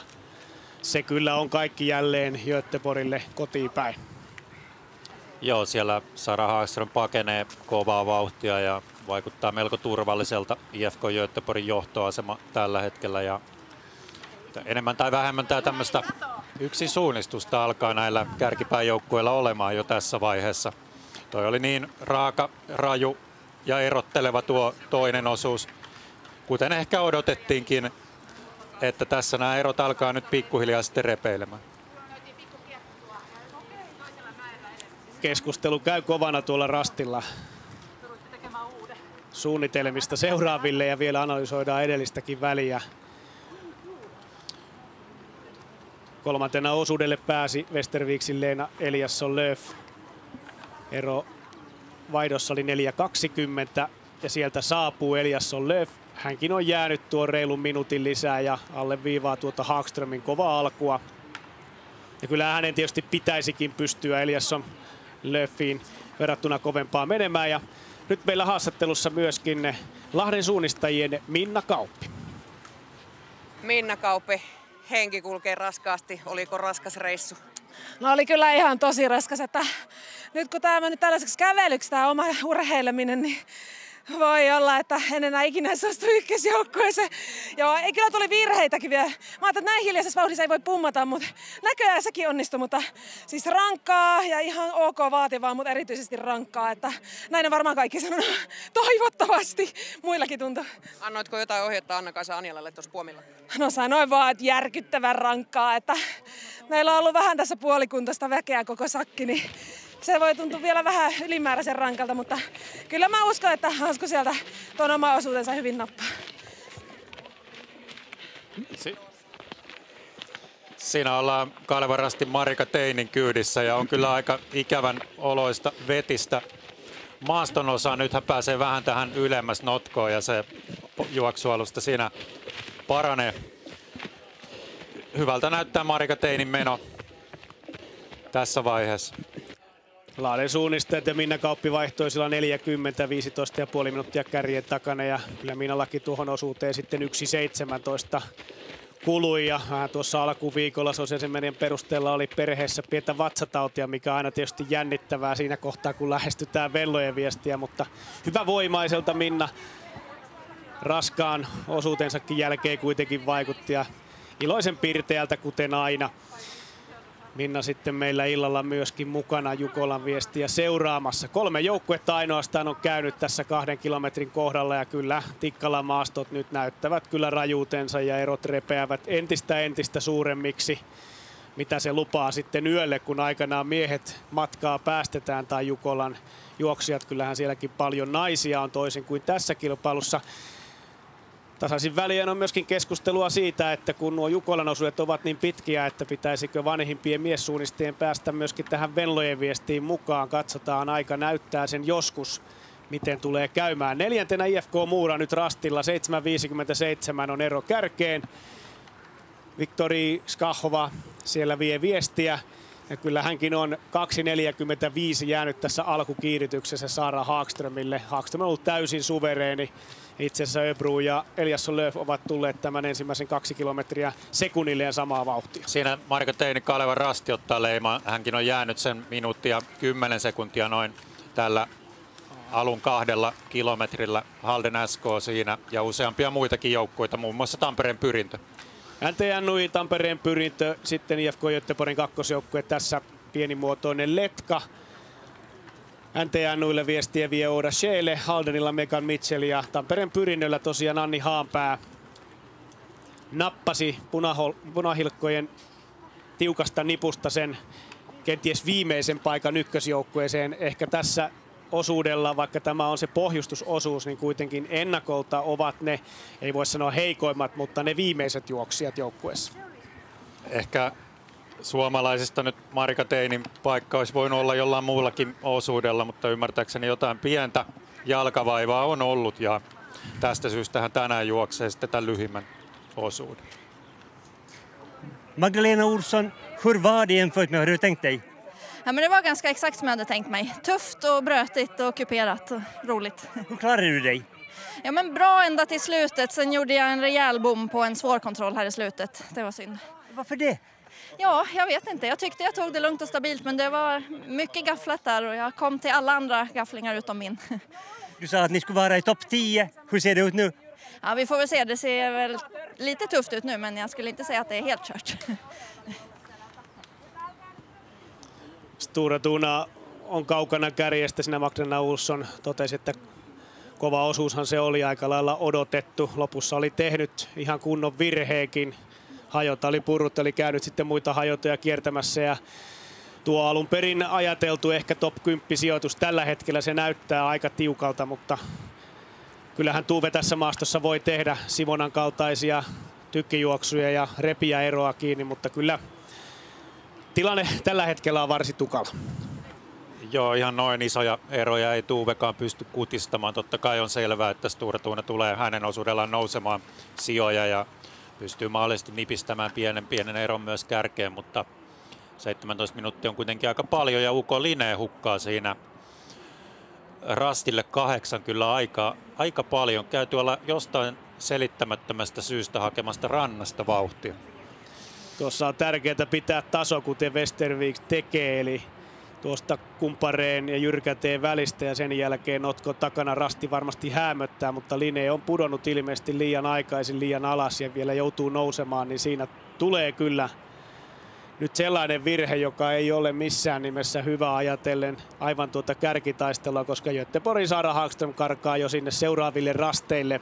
Speaker 12: se kyllä on kaikki jälleen Göteborgille kotiin päin.
Speaker 9: Joo, siellä Sara Hagström pakenee kovaa vauhtia ja vaikuttaa melko turvalliselta IFK Göteborgin johtoasema tällä hetkellä. Ja enemmän tai vähemmän tämä tämmöistä yksin suunnistusta alkaa näillä kärkipääjoukkueilla olemaan jo tässä vaiheessa. Toi oli niin raaka, raju ja erotteleva tuo toinen osuus, kuten ehkä odotettiinkin, että tässä nämä erot alkaa nyt pikkuhiljaa sitten repeilemään.
Speaker 12: Keskustelu käy kovana tuolla rastilla suunnitelmista seuraaville ja vielä analysoidaan edellistäkin väliä. Kolmantena osuudelle pääsi Westerviksin Lena Eliasson-Löf. Ero vaihdossa oli 4.20 ja sieltä saapuu Eliasson-Löf. Hänkin on jäänyt tuon reilun minuutin lisää ja alle viivaa tuota Hagströmin kovaa alkua. Ja kyllä hänen tietysti pitäisikin pystyä Eliasson-Löfiin verrattuna kovempaa menemään. Ja nyt meillä haastattelussa myöskin Lahden suunnistajien Minna Kauppi.
Speaker 4: Minna Kauppi, henki kulkee raskaasti. Oliko raskas reissu?
Speaker 20: No oli kyllä ihan tosi raskas, että nyt kun tämä on mennyt tällaiseksi kävelyksi tämä oma urheileminen, niin voi olla, että en enää ikinä suostu ykkösjoukkueeseen. Joo, ei kyllä tuli virheitäkin vielä. Mä ajattelin, että näin hiljaisessa vauhdissa ei voi pummata, mutta näköjään sekin onnistui. Mutta siis rankkaa ja ihan ok vaativaa, mutta erityisesti rankkaa. Että näin on varmaan kaikki sanonut. Toivottavasti muillakin tuntuu.
Speaker 4: Annoitko jotain ohjetta Anna-Kaisa Anjalalle tuossa puomilla?
Speaker 20: No sanoin vaan, että järkyttävän rankkaa. Että meillä on ollut vähän tässä puolikuntoista väkeä koko sakki, niin se voi tuntua vielä vähän ylimääräisen rankalta, mutta kyllä mä uskon, että Hansku sieltä tuon oma osuutensa hyvin nappaa.
Speaker 9: Siinä ollaan Kalevan Rastin Marika Teinin kyydissä ja on kyllä aika ikävän oloista vetistä maaston osaa. Nythän pääsee vähän tähän ylemmäs notkoon ja se juoksualusta siinä paranee. Hyvältä näyttää Marika Teinin meno tässä vaiheessa.
Speaker 12: Lahden suunnistajat ja Minna Kauppi vaihtoi sillä 40, 15,5 minuuttia kärjen takana ja kyllä Minnallakin tuohon osuuteen sitten 1.17 kului ja vähän tuossa alkuviikolla sosiaalisen perusteella oli perheessä pientä vatsatautia, mikä on aina tietysti jännittävää siinä kohtaa, kun lähestytään vellojen viestiä, mutta hyvä voimaiselta Minna raskaan osuutensakin jälkeen kuitenkin vaikutti ja iloisen pirteältä kuten aina. Minna sitten meillä illalla myöskin mukana Jukolan viestiä seuraamassa. 3 joukkuetta ainoastaan on käynyt tässä 2 kilometrin kohdalla ja kyllä Tikkalan maastot nyt näyttävät kyllä rajuutensa ja erot repeävät entistä suuremmiksi. Mitä se lupaa sitten yölle, kun aikanaan miehet matkaa päästetään tai Jukolan juoksijat. Kyllähän sielläkin paljon naisia on toisin kuin tässä kilpailussa. Tasaisin väliin on myöskin keskustelua siitä, että kun nuo Jukolan osuudet ovat niin pitkiä, että pitäisikö vanhimpien miessuunnistajien päästä myöskin tähän Venlojen viestiin mukaan. Katsotaan, aika näyttää sen joskus, miten tulee käymään. 4. IFK Mura nyt rastilla, 7.57 on ero kärkeen. Viktori Skahova siellä vie viestiä. Ja kyllä hänkin on 2.45 jäänyt tässä alkukiirityksessä Sara Hagströmille. Hagström on ollut täysin suvereeni. Itse asiassa Öbru ja Eliasson Lööf ovat tulleet tämän ensimmäisen 2 kilometriä sekunnilleen samaa vauhtia.
Speaker 9: Siinä Marika Teini Kaleva Rasti ottaa leima. Hänkin on jäänyt sen minuuttia 10 sekuntia noin tällä alun 2 kilometrillä. Halden SK siinä ja useampia muitakin joukkueita, muun muassa Tampereen Pyrintö.
Speaker 12: NTN Nui, Tampereen Pyrintö, sitten IFK Göteborgin kakkosjoukkue tässä pienimuotoinen Letka. NTN Nuille viestiä vie Oda Scheele, Haldenilla Megan Mitchell ja Tampereen Pyrinnöllä tosiaan Anni Haanpää nappasi punahilkkojen tiukasta nipusta sen kenties viimeisen paikan ykkösjoukkueeseen. Ehkä tässä osuudella, vaikka tämä on se pohjustusosuus, niin kuitenkin ennakolta ovat ne, ei voi sanoa heikoimmat, mutta ne viimeiset juoksijat joukkueessa.
Speaker 9: Ehkä suomalaisista nyt Marika Teinin paikka olisi voinut olla jollain muullakin osuudella, mutta ymmärtääkseni jotain pientä jalkavaivaa on ollut ja tästä syystä hän tänään juoksee sitten tämän lyhimmän osuuden.
Speaker 7: Magdalena Olsson, hur var det jämfört med hur du tänkt dig?
Speaker 21: Ja, men det var ganska exakt som jag hade tänkt mig. Tufft och brötigt och kuperat och roligt.
Speaker 7: Hur klarade du dig?
Speaker 21: Ja, men bra ända till slutet. Sen gjorde jag en rejäl bom på en svår kontroll här i slutet. Det var synd.
Speaker 7: Varför det?
Speaker 21: Ja, jag vet inte. Jag tyckte jag tog det lugnt och stabilt, men det var mycket gafflat där och jag kom till alla andra gafflingar utom min.
Speaker 7: Du sa att ni skulle vara i topp 10. Hur ser det ut nu?
Speaker 21: Ja, vi får väl se. Det ser väl lite tufft ut nu, men jag skulle inte säga att det är helt kört.
Speaker 12: Stora Tuna on kaukana kärjestä. Siinä Magdalena Olsson totesi, että kova osuushan se oli aika lailla odotettu. Lopussa oli tehnyt ihan kunnon virheekin. Hajota oli purrut, oli käynyt sitten muita hajotoja kiertämässä ja tuo alun perin ajateltu ehkä top 10 sijoitus tällä hetkellä se näyttää aika tiukalta, mutta kyllähän Tuve tässä maastossa voi tehdä Simonan kaltaisia tykkijuoksuja ja repiä eroa kiinni, mutta kyllä tilanne tällä hetkellä on varsin tukala.
Speaker 9: Joo, ihan noin isoja eroja ei Tuvekaan pysty kutistamaan. Totta kai on selvää, että Stora Tuna tulee hänen osuudellaan nousemaan sijoja ja pystyy mahdollisesti nipistämään pienen eron myös kärkeen, mutta 17 minuuttia on kuitenkin aika paljon ja Uko Linee hukkaa siinä Rastille 8 kyllä aika paljon. Käyty olla jostain selittämättömästä syystä hakemasta rannasta vauhtia.
Speaker 12: Tuossa on tärkeää pitää taso, kuten Westervik tekee, eli tuosta Kumpareen ja Jyrkäteen välistä ja sen jälkeen Notko takana Rasti varmasti häämöttää, mutta Linne on pudonnut ilmeisesti liian aikaisin, liian alas ja vielä joutuu nousemaan, niin siinä tulee kyllä nyt sellainen virhe, joka ei ole missään nimessä hyvä ajatellen aivan tuota kärkitaistelua, koska Göteborgin Sara Hagström karkaa jo sinne seuraaville rasteille.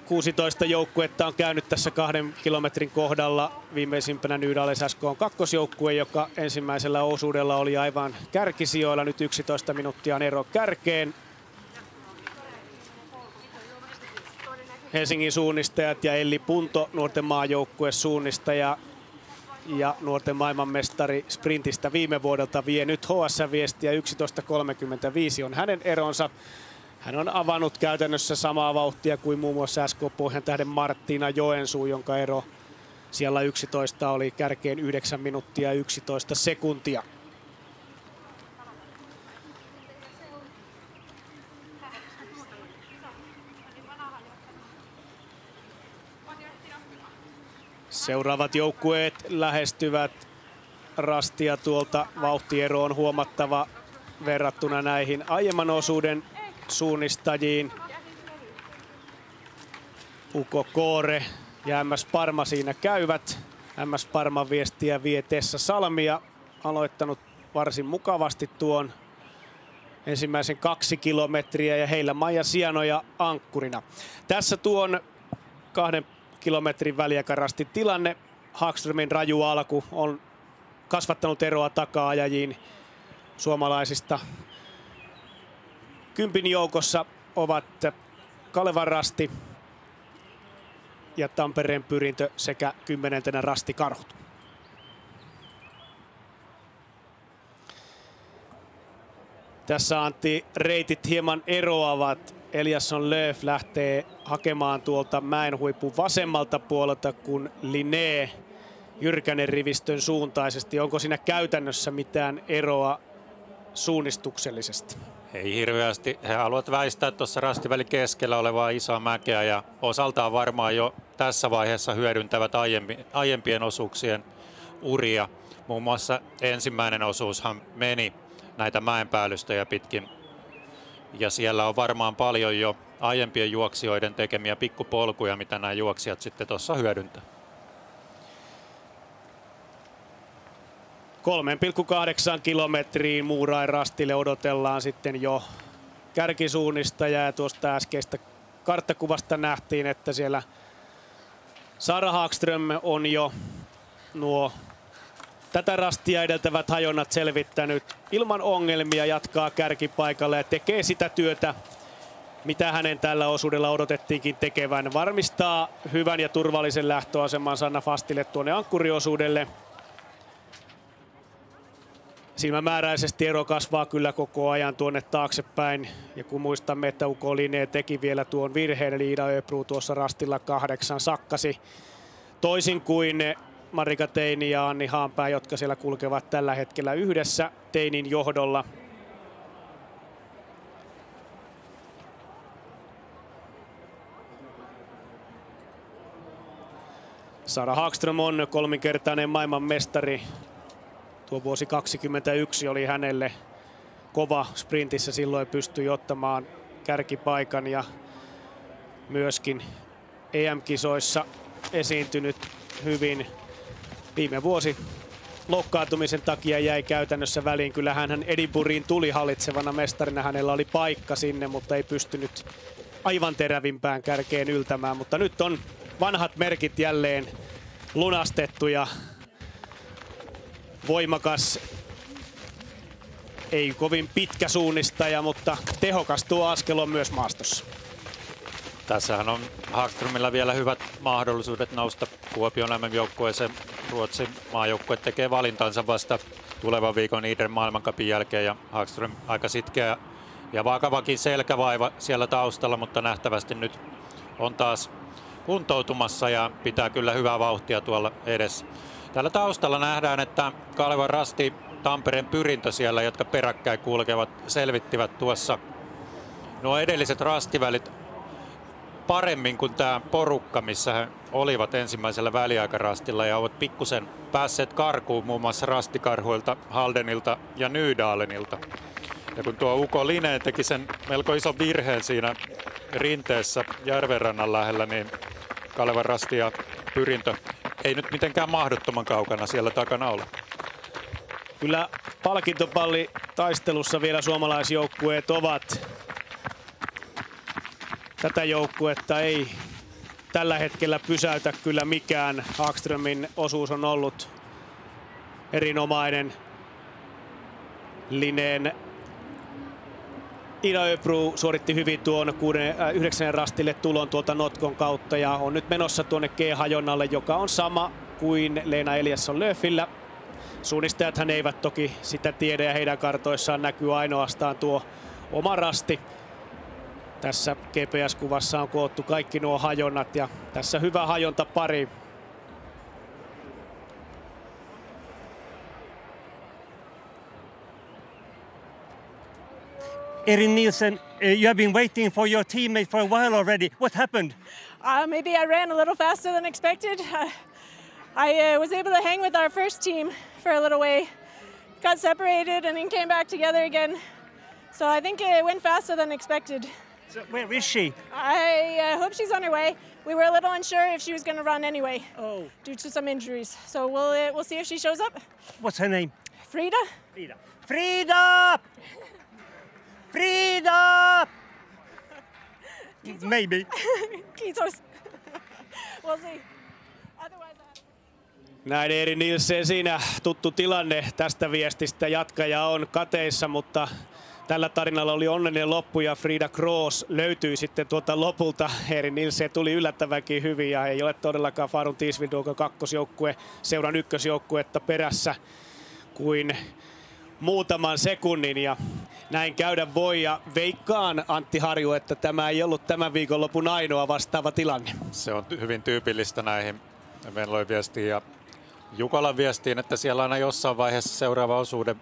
Speaker 12: 16 joukkuetta on käynyt tässä 2 kilometrin kohdalla. Viimeisimpänä Nydales SK on kakkosjoukkue, joka ensimmäisellä osuudella oli aivan kärkisijoilla. Nyt 11 minuuttia on ero kärkeen. Helsingin suunnistajat ja Elli Punto, nuorten maajoukkue suunnistaja ja nuorten maailmanmestari sprintistä viime vuodelta, vie nyt HS-viestiä. 11.35 on hänen eronsa. Hän on avannut käytännössä samaa vauhtia kuin muun muassa SK Pohjantähden Marttiina Joensuu, jonka ero siellä 11 oli kärkeen 9 minuuttia 11 sekuntia. Seuraavat joukkueet lähestyvät Rastia tuolta. Vauhtiero on huomattava verrattuna näihin aiemman osuuden suunnistajiin. Uko Koore ja MS Parma siinä käyvät. MS Parman viestiä vie Tessa Salmia. Aloittanut varsin mukavasti tuon ensimmäisen 2 kilometriä ja heillä Maija Sianoja ankkurina. Tässä tuon 2 kilometrin väliaikarasti tilanne. Hagströmin raju alku on kasvattanut eroa taka-ajajiin suomalaisista. 10 joukossa ovat Kalevan Rasti ja Tampereen Pyrintö sekä 10. Rasti Karhut. Tässä Antti reitit hieman eroavat. Eliasson Lööf lähtee hakemaan tuolta mäenhuipun vasemmalta puolelta, kun Linné Jyrkänen rivistön suuntaisesti. Onko siinä käytännössä mitään eroa suunnistuksellisesti?
Speaker 9: Ei hirveästi. He haluavat väistää tuossa rastivälin keskellä olevaa isoa mäkeä ja osaltaan varmaan jo tässä vaiheessa hyödyntävät aiempien osuuksien uria. Muun muassa ensimmäinen osuushan meni näitä mäenpäällystöjä pitkin. Ja siellä on varmaan paljon jo aiempien juoksijoiden tekemiä pikkupolkuja, mitä nämä juoksijat sitten tuossa hyödyntää.
Speaker 12: 3,8 kilometriin Muurain Rastille odotellaan sitten jo kärkisuunnista ja tuosta äskeistä karttakuvasta nähtiin, että siellä Sara Hagström on jo nuo tätä rastia edeltävät hajonnat selvittänyt ilman ongelmia, jatkaa kärkipaikalle ja tekee sitä työtä, mitä hänen tällä osuudella odotettiinkin tekevän. Varmistaa hyvän ja turvallisen lähtöaseman Sanna Fastille tuonne ankkuriosuudelle. Silmämääräisesti ero kasvaa kyllä koko ajan tuonne taaksepäin. Ja kun muistamme, että Uko Linné teki vielä tuon virheen, eli Ida Öbru tuossa rastilla 8 sakkasi. Toisin kuin Marika Teini ja Anni Haanpää, jotka siellä kulkevat tällä hetkellä yhdessä Teinin johdolla. Sara Hagström on kolminkertainen maailmanmestari. Tuo vuosi 2021 oli hänelle kova sprintissä, silloin pystyi ottamaan kärkipaikan ja myöskin EM-kisoissa esiintynyt hyvin. Viime vuosi loukkaantumisen takia jäi käytännössä väliin. Kyllä hän Edinburghiin tuli hallitsevana mestarina. Hänellä oli paikka sinne, mutta ei pystynyt aivan terävimpään kärkeen yltämään. Mutta nyt on vanhat merkit jälleen lunastettu ja voimakas, ei kovin pitkä suunnistaja, mutta tehokas tuo askel on myös maastossa.
Speaker 9: Tässähän on Hagströmillä vielä hyvät mahdollisuudet nousta Kuopion MM-joukkueeseen. Ruotsin maajoukkue tekee valintansa vasta tulevan viikon Idren maailmancupin jälkeen ja Hagström aika sitkeä ja vakavakin selkävaiva siellä taustalla, mutta nähtävästi nyt on taas kuntoutumassa ja pitää kyllä hyvää vauhtia tuolla edessä. Täällä taustalla nähdään, että Kalevan Rasti, Tampereen Pyrintö siellä, jotka peräkkäin kulkevat, selvittivät tuossa nuo edelliset rastivälit paremmin kuin tämä porukka, missä he olivat ensimmäisellä väliaikarastilla ja ovat pikkusen päässeet karkuun muun muassa rastikarhuilta, Haldenilta ja Nydalenilta. Ja kun tuo Uko Linné teki sen melko ison virheen siinä rinteessä järvenrannan lähellä, niin Kalevan Rasti ja Pyrintö ei nyt mitenkään mahdottoman kaukana siellä takana ole.
Speaker 12: Kyllä palkintopalli taistelussa vielä suomalaisjoukkueet ovat. Tätä joukkuetta ei tällä hetkellä pysäytä kyllä mikään. Hagströmin osuus on ollut erinomainen. Linnén Ida Öbru suoritti hyvin tuon 9. rastille tulon tuolta Notkon kautta ja on nyt menossa tuonne G-hajonnalle, joka on sama kuin Leena Eliasson Lööfillä. Suunnistajathan eivät toki sitä tiedä ja heidän kartoissaan näkyy ainoastaan tuo oma rasti. Tässä GPS-kuvassa on koottu kaikki nuo hajonnat ja tässä hyvä hajontapari.
Speaker 7: Erin Nielsen, you have been waiting for your teammate for a while already. What happened?
Speaker 6: Maybe I ran a little faster than expected. I was able to hang with our first team for a little way. Got separated and then came back together again. So I think it went faster than expected.
Speaker 7: So where is she?
Speaker 6: I hope she's on her way. We were a little unsure if she was going to run anyway due to some injuries. So we'll see if she shows up.
Speaker 7: What's her name?
Speaker 6: Frida?
Speaker 7: Frida! Frida! Frida! Maybe.
Speaker 6: Kiitos. We'll see. Otherwise,
Speaker 12: Näin Eeri Nielsen, siinä tuttu tilanne tästä viestistä. Jatkaja on kateissa, mutta tällä tarinalla oli onnellinen loppu ja Frida Kroos löytyi sitten tuolta lopulta. Eeri Nielsen tuli yllättävänkin hyvin ja ei ole todellakaan Falun Tiisvildokon kakkosjoukkue seuran ykkösjoukkuetta perässä kuin muutaman sekunnin ja näin käydä voi ja veikkaan Antti Harju, että tämä ei ollut tämän viikonlopun ainoa vastaava tilanne.
Speaker 9: Se on hyvin tyypillistä näihin Venlojen viestiin ja Jukolan viestiin, että siellä aina jossain vaiheessa seuraava osuuden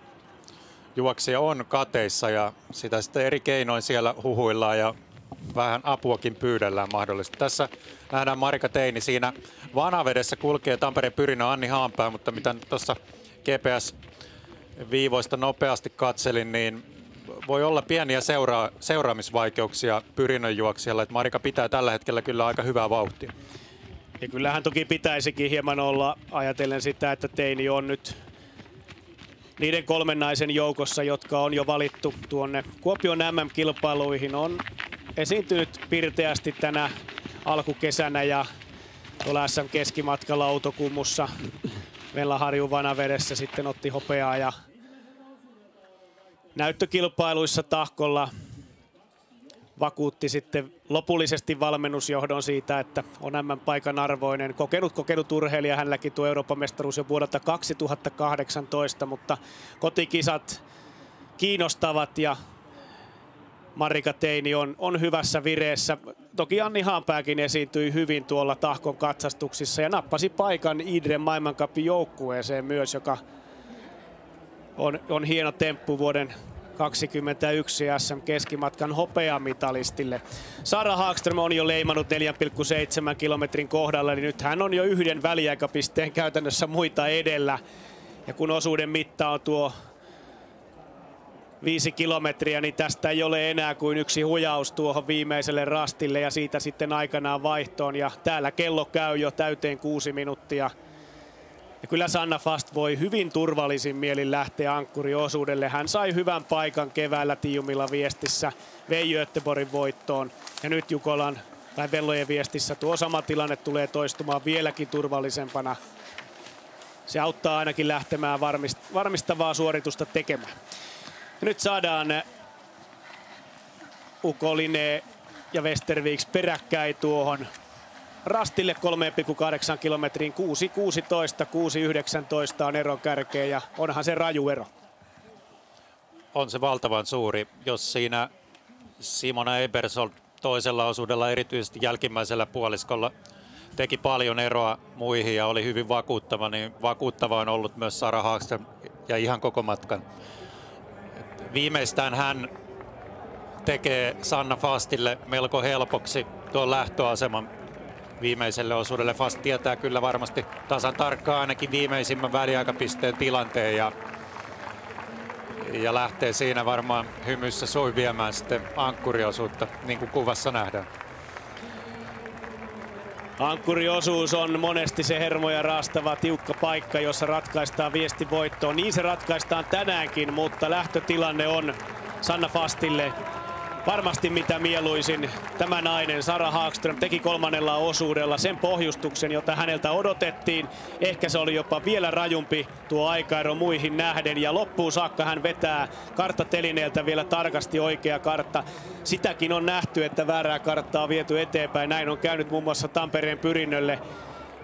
Speaker 9: juoksija on kateissa ja sitä sitten eri keinoin siellä huhuillaan ja vähän apuakin pyydellään mahdollisesti. Tässä nähdään Marika Teini siinä Vanavedessä kulkee Tampereen Pyrinön Anni Haanpää, mutta mitä tuossa GPS-viivoista nopeasti katselin, niin voi olla pieniä seuraamisvaikeuksia Pyrinön juoksijalla, että Marika pitää tällä hetkellä kyllä aika hyvää vauhtia.
Speaker 12: Ja kyllähän toki pitäisikin hieman olla ajatellen sitä, että Teini on nyt niiden 3 naisen joukossa, jotka on jo valittu tuonne Kuopion MM-kilpailuihin. On esiintynyt pirteästi tänä alkukesänä ja tuolla SM-keskimatkalla Outokummussa Venla Harju Vanavedessä sitten otti hopeaa ja näyttökilpailuissa tahkolla vakuutti sitten lopullisesti valmennusjohdon siitä, että on MM-paikan arvoinen. Kokenut urheilija, hänelläkin tuo Euroopan mestaruus jo vuodelta 2018, mutta kotikisat kiinnostavat ja Marika Teini on hyvässä vireessä. Toki Anni Haanpääkin esiintyi hyvin tuolla tahkon katsastuksissa ja nappasi paikan Idren maailmancupin joukkueeseen myös, joka on hieno temppu vuoden 2021 SM-keskimatkan hopeamitalistille. Sara Hagström on jo leimannut 4,7 kilometrin kohdalla, niin nyt hän on jo 1 väliaikapisteen käytännössä muita edellä. Ja kun osuuden mitta on tuo 5 kilometriä, niin tästä ei ole enää kuin 1 hujaus tuohon viimeiselle rastille ja siitä sitten aikanaan vaihtoon. Ja täällä kello käy jo täyteen 6 minuuttia. Ja kyllä Sanna Fast voi hyvin turvallisin mielin lähteä ankkuriosuudelle. Hän sai hyvän paikan keväällä Tiiumilla viestissä, vei Göteborgin voittoon. Ja nyt Jukolan tai Venlojen viestissä tuo sama tilanne tulee toistumaan vieläkin turvallisempana. Se auttaa ainakin lähtemään varmistavaa suoritusta tekemään. Ja nyt saadaan Uko Linné ja Westerviks peräkkäin tuohon rastille 3,8 kilometriin. 6.16, 6.19 on eron kärkeen ja onhan se raju ero.
Speaker 9: On se valtavan suuri. Jos siinä Simona Ebersold toisella osuudella, erityisesti jälkimmäisellä puoliskolla, teki paljon eroa muihin ja oli hyvin vakuuttava, niin vakuuttava on ollut myös Sara Hagström ja ihan koko matkan. Viimeistään hän tekee Sanna Fastille melko helpoksi tuon lähtöaseman viimeiselle osuudelle. Fast tietää kyllä varmasti tasan tarkkaan ainakin viimeisimmän väliaikapisteen tilanteen ja lähtee siinä varmaan hymyssä soi viemään sitten ankkuriosuutta, niin kuin kuvassa nähdään.
Speaker 12: Ankkuriosuus on monesti se hermoja raastava tiukka paikka, jossa ratkaistaan viesti voittoon. Niin se ratkaistaan tänäänkin, mutta lähtötilanne on Sanna Fastille varmasti mitä mieluisin. Tämä nainen Sara Hagström teki 3. osuudella sen pohjustuksen, jota häneltä odotettiin. Ehkä se oli jopa vielä rajumpi tuo aikaero muihin nähden. Ja loppuun saakka hän vetää karttatelineeltä vielä tarkasti oikea kartta. Sitäkin on nähty, että väärää karttaa on viety eteenpäin. Näin on käynyt muun muassa Tampereen Pyrinnölle.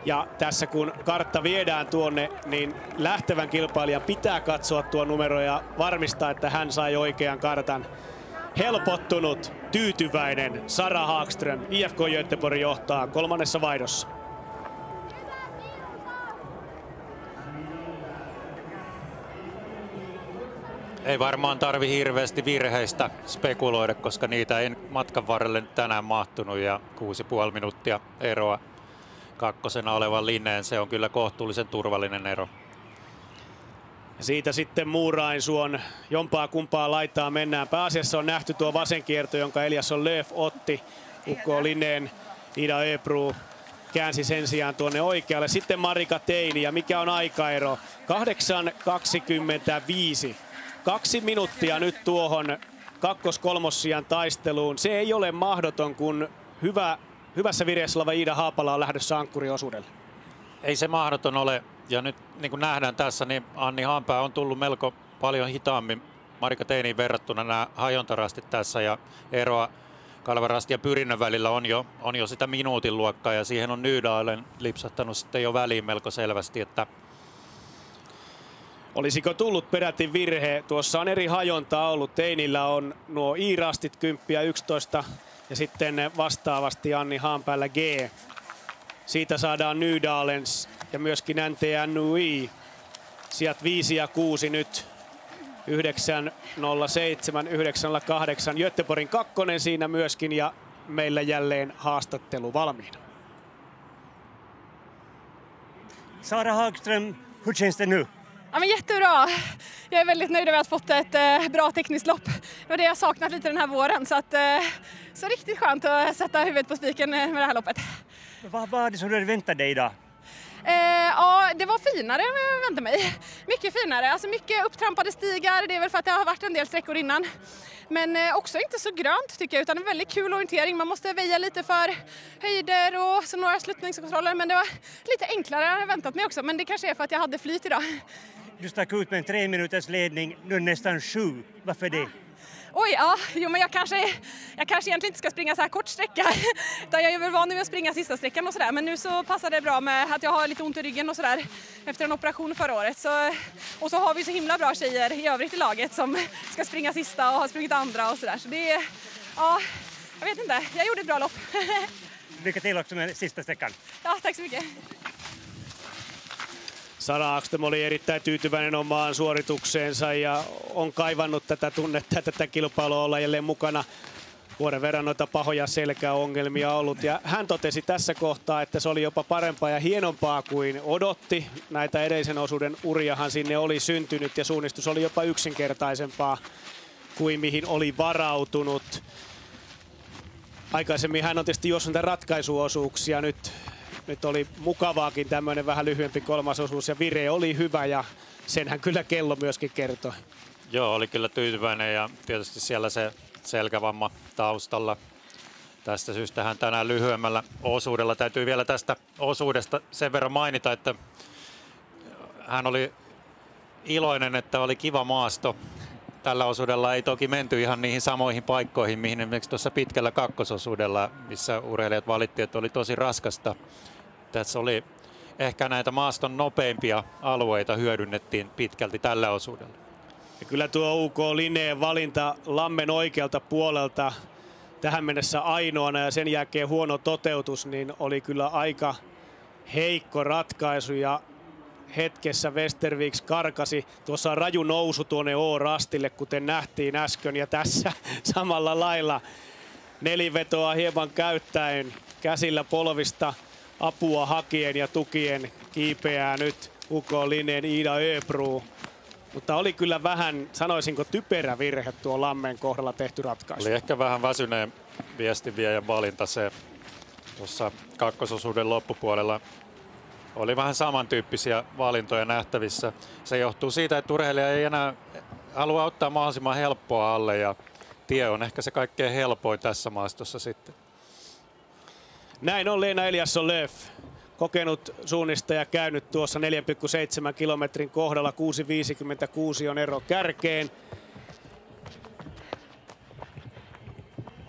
Speaker 12: Ja tässä kun kartta viedään tuonne, niin lähtevän kilpailijan pitää katsoa tuo numero ja varmistaa, että hän sai oikean kartan. Helpottunut, tyytyväinen Sara Hagström. IFK Göteborg johtaa 3. vaihdossa.
Speaker 9: Ei varmaan tarvi hirveästi virheistä spekuloida, koska niitä ei matkan varrelle tänään mahtunut ja 6,5 minuuttia eroa kakkosena olevan Linneen. Se on kyllä kohtuullisen turvallinen ero.
Speaker 12: Siitä sitten Muurainsuon jompaa kumpaa laitaa mennään. Pääasiassa on nähty tuo vasenkierto, jonka Eliasson Lööf otti. Ukko Linneen, Ida Öbru käänsi sen sijaan tuonne oikealle. Sitten Marika Teini ja mikä on aikaero? 8.25. 2 minuuttia nyt tuohon kakkos-kolmossijan taisteluun. Se ei ole mahdoton, kun hyvässä vireessä oleva Iida Haapala on lähdössä ankkuriosuudelle.
Speaker 9: Ei se mahdoton ole. Ja nyt niin kuin nähdään tässä, niin Anni Haanpää on tullut melko paljon hitaammin Marika Teiniin verrattuna nämä hajontarastit tässä, ja eroa kalvarasti ja pyrinnön välillä on jo sitä minuutin luokkaa, ja siihen on Nydalen lipsahtanut sitten jo väliin melko selvästi, että
Speaker 12: olisiko tullut peräti virhe? Tuossa on eri hajontaa ollut. Teinillä on nuo I-rastit 10 ja 11 ja sitten vastaavasti Anni Haanpäällä G. Siitä saadaan Nydalens ja myöskin NTNUI. Sijat 5 ja 6 nyt. 9.07, 9.08. Göteborgin kakkonen siinä myöskin ja meillä jälleen haastattelu valmiina.
Speaker 7: Sara Hagström, hur känns det nu?
Speaker 6: Ja, men jättebra. Jag är väldigt nöjd över att ha fått ett bra tekniskt lopp. Det var det jag saknat lite den här våren. Så riktigt skönt att sätta huvudet på spiken med det här loppet.
Speaker 7: Vad var det som du hade väntat dig idag?
Speaker 6: Ja, det var finare än jag väntade mig. Mycket finare. Alltså mycket upptrampade stigar. Det är väl för att det har varit en del sträckor innan. Men också inte så grönt tycker jag, utan en väldigt kul orientering. Man måste väja lite för höjder och så några sluttningskontroller. Men det var lite enklare än jag väntat mig också. Men det kanske är för att jag hade flyt idag.
Speaker 7: Du stack ut med en 3 minuters ledning, nu nästan 7. Varför det?
Speaker 6: Oj, ja, jo, men jag kanske egentligen inte ska springa så här kort sträcka. Jag är väl van vid att springa sista sträckan och sådär. Men nu så passar det bra med att jag har lite ont i ryggen och sådär efter en operation förra året. Och så har vi så himla bra tjejer i övrigt i laget som ska springa sista och har sprungit andra och sådär. Så det är, ja, jag vet inte. Jag gjorde ett bra lopp.
Speaker 7: Lycka till också med sista sträckan.
Speaker 6: Ja, tack så mycket.
Speaker 12: Sara Hagström oli erittäin tyytyväinen omaan suoritukseensa ja on kaivannut tätä tunnetta, tätä kilpailua olla jälleen mukana. Vuoden verran noita pahoja selkäongelmia ollut ja hän totesi tässä kohtaa, että se oli jopa parempaa ja hienompaa kuin odotti. Näitä edellisen osuuden uriahan sinne oli syntynyt ja suunnistus oli jopa yksinkertaisempaa kuin mihin oli varautunut. Aikaisemmin hän on tietysti juossut näitä ratkaisuosuuksia nyt oli mukavaakin tämmöinen vähän lyhyempi kolmasosuus ja vire oli hyvä ja senhän kyllä kello myöskin kertoi.
Speaker 9: Joo, oli kyllä tyytyväinen ja tietysti siellä se selkävamma taustalla. Tästä syystä hän tänään lyhyemmällä osuudella. Täytyy vielä tästä osuudesta sen verran mainita, että hän oli iloinen, että oli kiva maasto. Tällä osuudella ei toki menty ihan niihin samoihin paikkoihin, mihin esimerkiksi tuossa pitkällä kakkososuudella, missä urheilijat valittiin, että oli tosi raskasta. Tässä oli ehkä näitä maaston nopeimpia alueita hyödynnettiin pitkälti tällä osuudella.
Speaker 12: Ja kyllä tuo UK Lineen valinta Lammen oikealta puolelta tähän mennessä ainoana ja sen jälkeen huono toteutus, niin oli kyllä aika heikko ratkaisu ja hetkessä Westerviks karkasi. Tuossa on raju nousu tuonne O-rastille, kuten nähtiin äsken ja tässä samalla lailla nelivetoa hieman käyttäen käsillä polvista apua hakien ja tukien kiipeää nyt UK Lineen Ida Öbro. Mutta oli kyllä vähän, sanoisinko, typerä virhe tuo Lammen kohdalla tehty ratkaisu.
Speaker 9: Oli ehkä vähän väsyneen viestinviejän valinta se tuossa kakkososuuden loppupuolella. Oli vähän samantyyppisiä valintoja nähtävissä. Se johtuu siitä, että urheilija ei enää halua ottaa mahdollisimman helppoa alle ja tie on ehkä se kaikkein helpoin tässä maastossa sitten.
Speaker 12: Näin on Lena Eliasson-Löf. Kokenut suunnistaja käynyt tuossa 4,7 kilometrin kohdalla. 6.56 on ero kärkeen.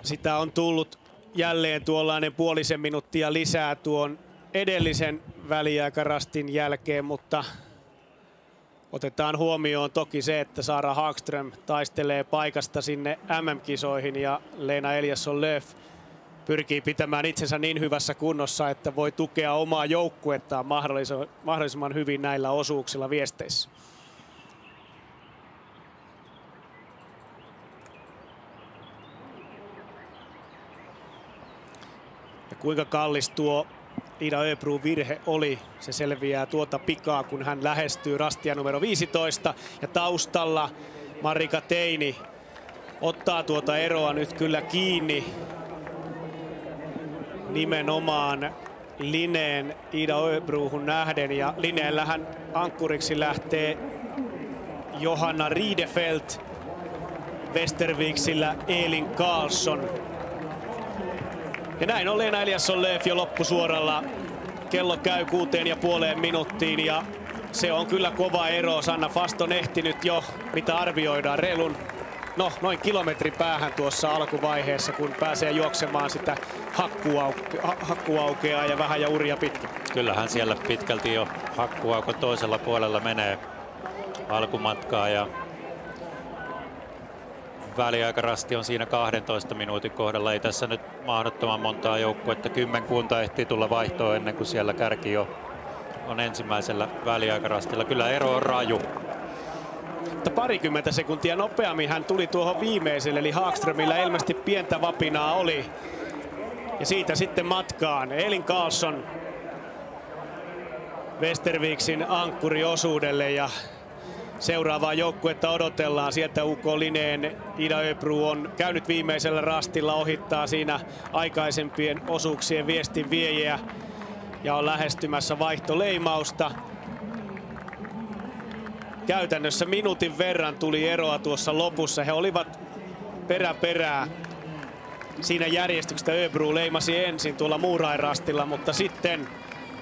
Speaker 12: Sitä on tullut jälleen tuollainen puolisen minuuttia lisää tuon edellisen väliaikarastin jälkeen, mutta otetaan huomioon toki se, että Sara Hagström taistelee paikasta sinne MM-kisoihin ja Lena Eliasson-Löf pyrkii pitämään itsensä niin hyvässä kunnossa, että voi tukea omaa joukkuettaan mahdollisimman hyvin näillä osuuksilla viesteissä. Ja kuinka kallis tuo Ida Öbron virhe oli, se selviää tuota pikaa, kun hän lähestyy rastia numero 15. Ja taustalla Marika Teini ottaa tuota eroa nyt kyllä kiinni. Nimenomaan Lineen Ida Öbrohun nähden ja Lineellähän ankkuriksi lähtee Johanna Riedefelt, Westerviksillä Elin Karlsson. Ja näin on Lena Eliasson-Löf jo loppusuoralla. Kello käy 6,5 minuuttiin ja Se on kyllä kova ero. Sanna Fast on ehtinyt jo, mitä arvioidaan, reilun noin kilometrin päähän tuossa alkuvaiheessa, kun pääsee juoksemaan sitä hakkuaukeaa ja vähän ja uria pitkin.
Speaker 9: Kyllähän siellä pitkälti jo hakkuaukon toisella puolella menee alkumatkaa ja väliaikarasti on siinä 12 minuutin kohdalla. Ei tässä nyt mahdottoman montaa joukkuetta, kymmenkunta ehtii tulla vaihtoon ennen kuin siellä kärki jo on ensimmäisellä väliaikarastilla. Kyllä ero on raju.
Speaker 12: Mutta parikymmentä sekuntia nopeammin hän tuli tuohon viimeiselle, eli Hagströmillä ilmeisesti pientä vapinaa oli. Ja siitä sitten matkaan Elin Karlsson Västerviksin ankkuriosuudelle ja seuraavaa joukkuetta odotellaan. Sieltä UK Lineen Ida Öbro on käynyt viimeisellä rastilla, ohittaa siinä aikaisempien osuuksien viestin viejää ja on lähestymässä vaihtoleimausta. Käytännössä minuutin verran tuli eroa tuossa lopussa. He olivat perää siinä järjestyksessä. Öbro leimasi ensin tuolla Muurainrastilla, mutta sitten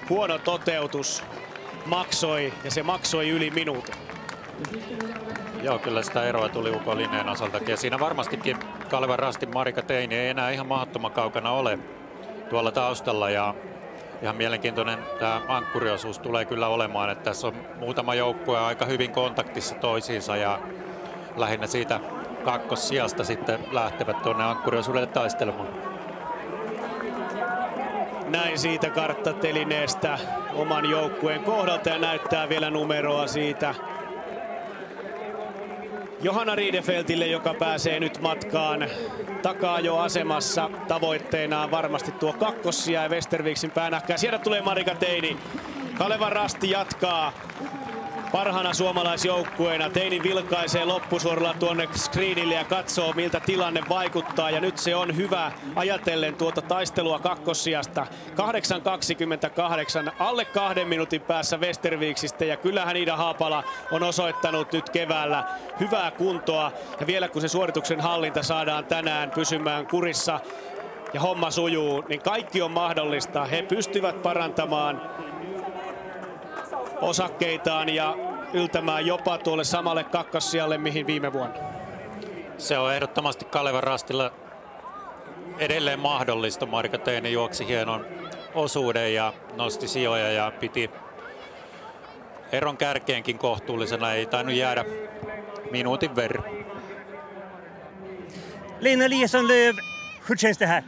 Speaker 12: huono toteutus maksoi ja se maksoi yli minuutin.
Speaker 9: Joo, kyllä sitä eroa tuli UK Lineen osaltakin. Ja siinä varmastikin Kalevan Rastin Marika Teini ei enää ihan mahdottoman kaukana ole tuolla taustalla. Ja ihan mielenkiintoinen tämä ankkuriosuus tulee kyllä olemaan, että tässä on muutama joukkue aika hyvin kontaktissa toisiinsa ja lähinnä siitä kakkossijasta sitten lähtevät tuonne ankkuriosuudelle taistelemaan.
Speaker 12: Näin siitä karttatelineestä oman joukkueen kohdalta ja näyttää vielä numeroa siitä Johanna Riedefeldtille, joka pääsee nyt matkaan takaa jo asemassa. Tavoitteenaan varmasti tuo kakkossija ja Västerviksin päänähkää. Sieltä tulee Marika Teini. Kalevan Rasti jatkaa parhaana suomalaisjoukkueena. Teini vilkaisee loppusuoralla tuonne screenille ja katsoo, miltä tilanne vaikuttaa. Ja nyt se on hyvä ajatellen tuota taistelua kakkossijasta. 8.28, alle 2 minuutin päässä Västerviksistä. Ja kyllähän Ida Haapala on osoittanut nyt keväällä hyvää kuntoa. Ja vielä kun se suorituksen hallinta saadaan tänään pysymään kurissa ja homma sujuu, niin kaikki on mahdollista. He pystyvät parantamaan osakkeitaan ja yltämään jopa tuolle samalle kakkossijalle, mihin viime vuonna.
Speaker 9: Se on ehdottomasti Kalevan Rastilla edelleen mahdollista. Marika Teini juoksi hienon osuuden ja nosti sijoja ja piti eron kärkeenkin kohtuullisena. Ei tainnut jäädä minuutin verran.
Speaker 7: Lena Eliasson-Löf, hur känns det här?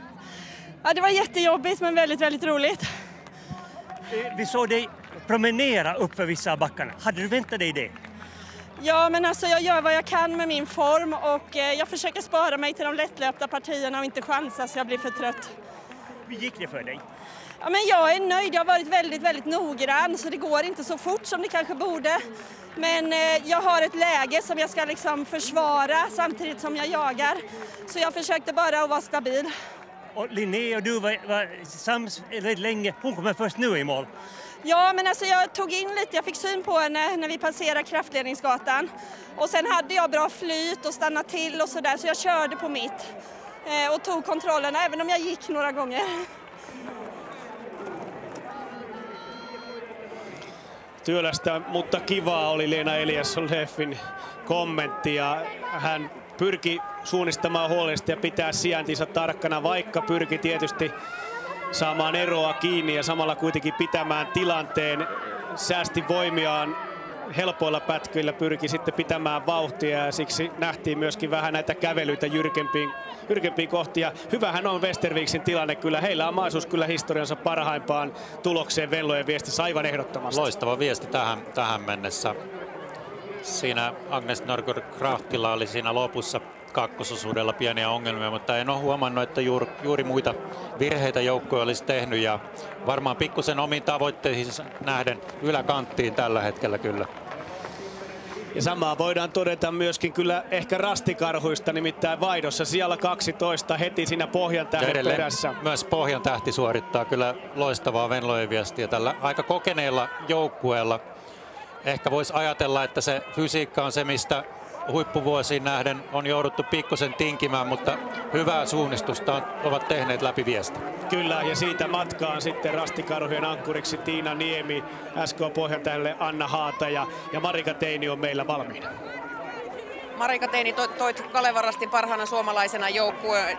Speaker 16: Ja, det var jättejobbigt men väldigt roligt.
Speaker 7: Vi såg dig promenera upp för vissa backarna. Hade du väntat dig det?
Speaker 16: Ja, men alltså jag gör vad jag kan med min form och jag försöker spara mig till de lättlöpta partierna och inte chansa så jag blir för trött.
Speaker 7: Hur gick det för dig?
Speaker 16: Ja, men jag är nöjd. Jag har varit väldigt noggrann så det går inte så fort som det kanske borde. Men jag har ett läge som jag ska liksom försvara samtidigt som jag jagar. Så jag försökte bara att vara stabil.
Speaker 7: Och Linnea och du var sams väldigt länge. Hon kommer först nu i mål.
Speaker 16: Ja, men alltså jag tog in lite, jag fick syn på henne när vi passerade Kraftledningsgatan. Och sen hade jag bra flyt och stannade till och sådär, så jag körde på mitt. Och tog kontrollerna, även om jag gick några gånger.
Speaker 12: Työlästä, mutta kivaa oli Lena Eliasson-Löfin kommentti ja hän pyrki suunnistamaan huolellisesti ja pitää sijaintinsa tarkkana, vaikka pyrki tietysti saamaan eroa kiinni ja samalla kuitenkin pitämään tilanteen, säästi voimiaan helpoilla pätkyillä, pyrki sitten pitämään vauhtia ja siksi nähtiin myöskin vähän näitä kävelyitä jyrkempiin kohtia. Hyvähän on Västerviksin tilanne kyllä, heillä on mahdollisuus kyllä historiansa parhaimpaan tulokseen Venlojen viestissä aivan ehdottomasti.
Speaker 9: Loistava viesti tähän mennessä. Siinä Agnes Norgård-Kraftilla oli siinä lopussa kakkososuudella pieniä ongelmia, mutta en ole huomannut, että juuri muita virheitä joukkue olisi tehnyt ja varmaan pikkusen omiin tavoitteisiin nähden yläkanttiin tällä hetkellä kyllä.
Speaker 12: Ja samaa voidaan todeta myöskin kyllä ehkä rastikarhuista, nimittäin vaihdossa siellä 12 heti siinä Pohjantähden perässä.
Speaker 9: Myös Pohjantähti suorittaa kyllä loistavaa Venlojen viestiä tällä aika kokeneella joukkueella. Ehkä voisi ajatella, että se fysiikka on se, mistä huippuvuosiin nähden on jouduttu pikkusen tinkimään, mutta hyvää suunnistusta ovat tehneet läpi Viesti.
Speaker 12: Kyllä, ja siitä matkaan sitten Rastikarhujen ankkuriksi Tiina Niemi, SK Pohjantähdelle Anna Haata ja Marika Teini on meillä valmiina.
Speaker 4: Marika Teini, toit Kalevan Rastin parhaana suomalaisena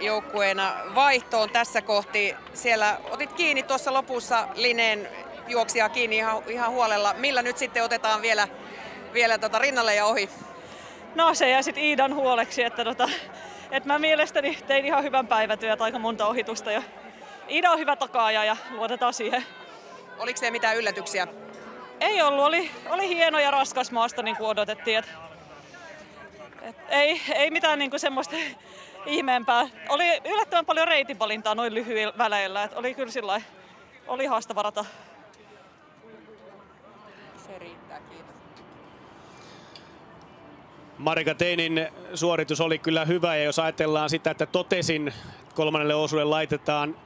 Speaker 4: joukkueena vaihtoon tässä kohti. Siellä otit kiinni tuossa lopussa Lineen juoksijaa kiinni ihan huolella. Millä nyt sitten otetaan vielä rinnalle ja ohi?
Speaker 18: No se jäi sitten Iidan huoleksi, että mä mielestäni tein ihan hyvän päivätyöt, aika monta ohitusta. Ja Iida on hyvä takaaja ja luotetaan siihen.
Speaker 4: Oliko siellä mitään yllätyksiä?
Speaker 18: Ei ollut, oli hieno ja raskas maasta niin kuin odotettiin. Ei mitään niin kuin semmoista ihmeempää. Oli yllättävän paljon reitinvalintaa noin lyhyillä väleillä. Oli kyllä sillai, oli haastava rata.
Speaker 4: Se riittää, kiitos.
Speaker 12: Marika Teinin suoritus oli kyllä hyvä, ja jos ajatellaan sitä, että totesin kolmannelle osuudelle laitetaan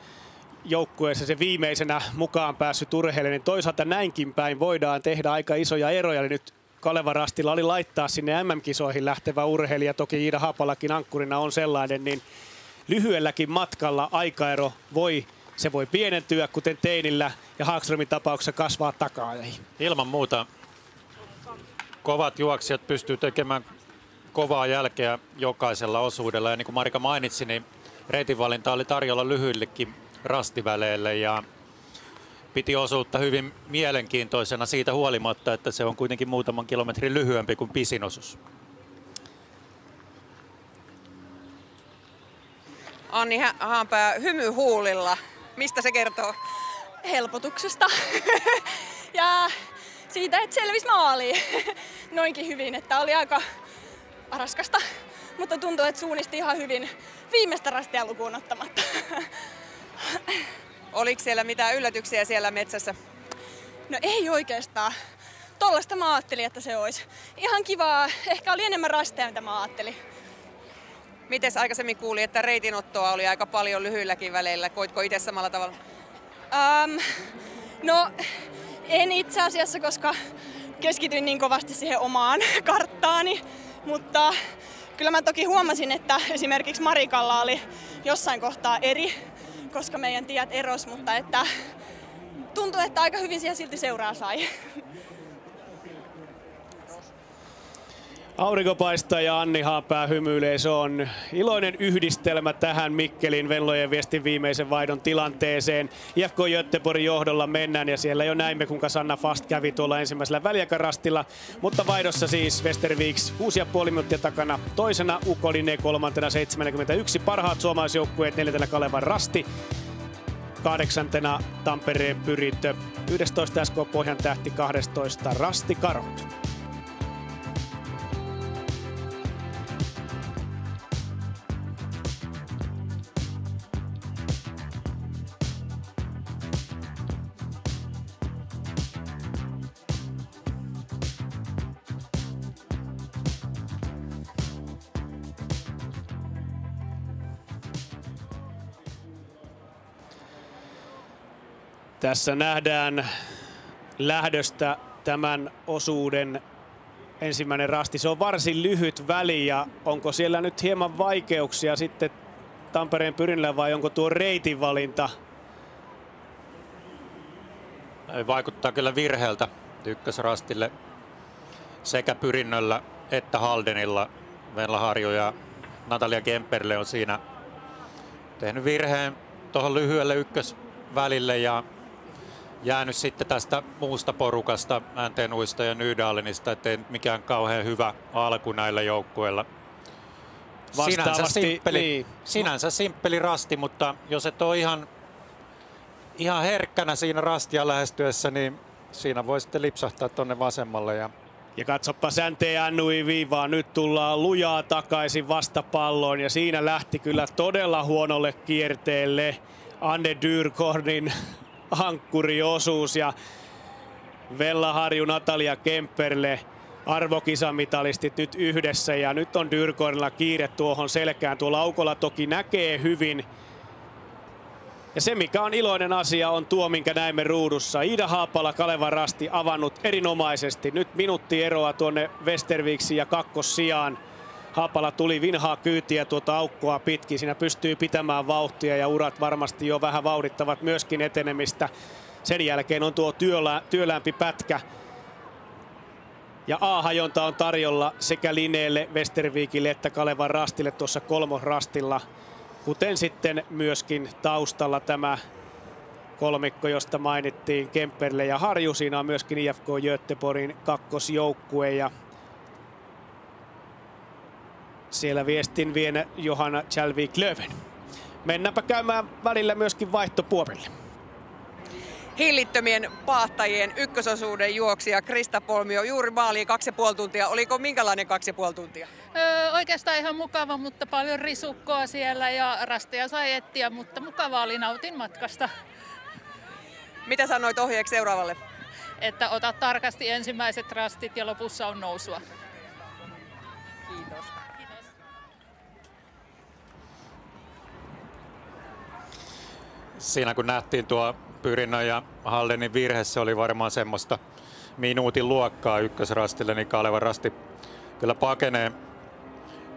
Speaker 12: joukkueessa se viimeisenä mukaan päässyt urheilija, niin toisaalta näinkin päin voidaan tehdä aika isoja eroja. Eli nyt Kalevan Rastilla oli laittaa sinne MM-kisoihin lähtevä urheilija, toki Iida Haapalakin ankkurina on sellainen, niin lyhyelläkin matkalla aikaero voi pienentyä, kuten Teinillä ja Hagströmin tapauksessa kasvaa takaajahin.
Speaker 9: Ilman muuta kovat juoksijat pystyy tekemään kovaa jälkeä jokaisella osuudella. Ja niin kuin Marika mainitsi, niin reitinvalinta oli tarjolla lyhyillekin rastiväleille ja piti osuutta hyvin mielenkiintoisena siitä huolimatta, että se on kuitenkin muutaman kilometrin lyhyempi kuin pisin osuus.
Speaker 4: Anni Haanpää hymy huulilla. Mistä se kertoo?
Speaker 16: Helpotuksesta ja siitä, että selvisi maaliin noinkin hyvin, että oli aika raskasta, mutta tuntuu, että suunnisti ihan hyvin viimeistä rastia lukuun ottamatta.
Speaker 4: Oliko siellä mitään yllätyksiä siellä metsässä?
Speaker 16: No ei oikeastaan. Tollaista mä ajattelin, että se olisi ihan kivaa. Ehkä oli enemmän rasteja, mitä mä ajattelin.
Speaker 4: Mites aikaisemmin kuuli, että reitinottoa oli aika paljon lyhyilläkin väleillä? Koitko itse samalla tavalla?
Speaker 16: No en itse asiassa, koska keskityin niin kovasti siihen omaan karttaani. Mutta kyllä mä toki huomasin, että esimerkiksi Marikalla oli jossain kohtaa eri, koska meidän tiet eros, mutta että tuntui, että aika hyvin siellä silti seuraa sai.
Speaker 12: Aurinko paistaa ja Anni Haapää hymyilee. Se on iloinen yhdistelmä tähän Mikkelin Venlojen Viestin viimeisen vaihdon tilanteeseen. IFK Göteborgin johdolla mennään ja siellä jo näimme, kuinka Sanna Fast kävi tuolla ensimmäisellä väliaikarastilla. Mutta vaihdossa siis Westerviks 6,5 minuuttia takana. Toisena Ukoline kolmantena 71. Parhaat suomalaisjoukkueet 4. Kalevan Rasti. 8. Tampereen Pyritö. 11. SK Pohjantähti, 12. Rastikarhut. Tässä nähdään lähdöstä tämän osuuden ensimmäinen rasti. Se on varsin lyhyt väli ja onko siellä nyt hieman vaikeuksia sitten Tampereen Pyrinnöllä vai onko tuo reitinvalinta?
Speaker 9: Vaikuttaa kyllä virheeltä ykkösrastille sekä Pyrinnöllä että Haldenilla. Venla Harju ja Natalia Kemperle on siinä tehnyt virheen tuohon lyhyelle ykkösvälille ja jäänyt sitten tästä muusta porukasta, NTNUista ja Nydalenista, ettei mikään kauhean hyvä alku näillä joukkueilla. Sinänsä simppeli rasti, mutta jos et ole ihan herkkänä siinä rastia lähestyessä, niin siinä voi sitten lipsahtaa tonne vasemmalle.
Speaker 12: Ja katsoppa NTNUI-viivaa, nyt tullaan lujaa takaisin vastapalloon ja siinä lähti kyllä todella huonolle kierteelle Anne Dyrkornin ankkuriosuus ja Vella Harju, Natalia Kemperle, arvokisamitalistit nyt yhdessä ja nyt on Dyrkornilla kiire tuohon selkään. Tuolla aukolla toki näkee hyvin Ja se mikä on iloinen asia on tuo, minkä näimme ruudussa. Iida Haapala, Kalevan Rasti avannut erinomaisesti. Nyt minuutti eroa tuonne Westerviksiin ja kakkossijaan. Haapala tuli vinhaa kyytiä tuota aukkoa pitkin. Siinä pystyy pitämään vauhtia ja urat varmasti jo vähän vauhdittavat myöskin etenemistä. Sen jälkeen on tuo työlämpi pätkä. Ja A-hajonta on tarjolla sekä Lineelle, Westervikille että Kalevan Rastille tuossa kolmosrastilla. Kuten sitten myöskin taustalla tämä kolmikko, josta mainittiin Kemperle ja Harju. Siinä on myöskin IFK Göteborgin kakkosjoukkue ja siellä viestin vie Johanna Kjellvik-Löven. Mennäänpä käymään välillä myöskin vaihtopuolelle.
Speaker 4: Hillittömien paahtajien ykkösosuuden juoksija Krista Polmio juuri maaliin 2,5 tuntia. Oliko minkälainen 2,5 tuntia?
Speaker 5: Oikeastaan ihan mukava, mutta paljon risukkoa siellä ja rasteja sai etsiä, mutta mukavaa oli, nautin matkasta.
Speaker 4: Mitä sanoit ohjeeksi seuraavalle?
Speaker 5: Että ota tarkasti ensimmäiset rastit ja lopussa on nousua.
Speaker 4: Kiitos.
Speaker 3: Siinä kun nähtiin tuo Pyrinnön ja Haldenin virhe, se oli varmaan semmoista minuutin luokkaa ykkösrastille, niin Kalevan Rasti kyllä pakenee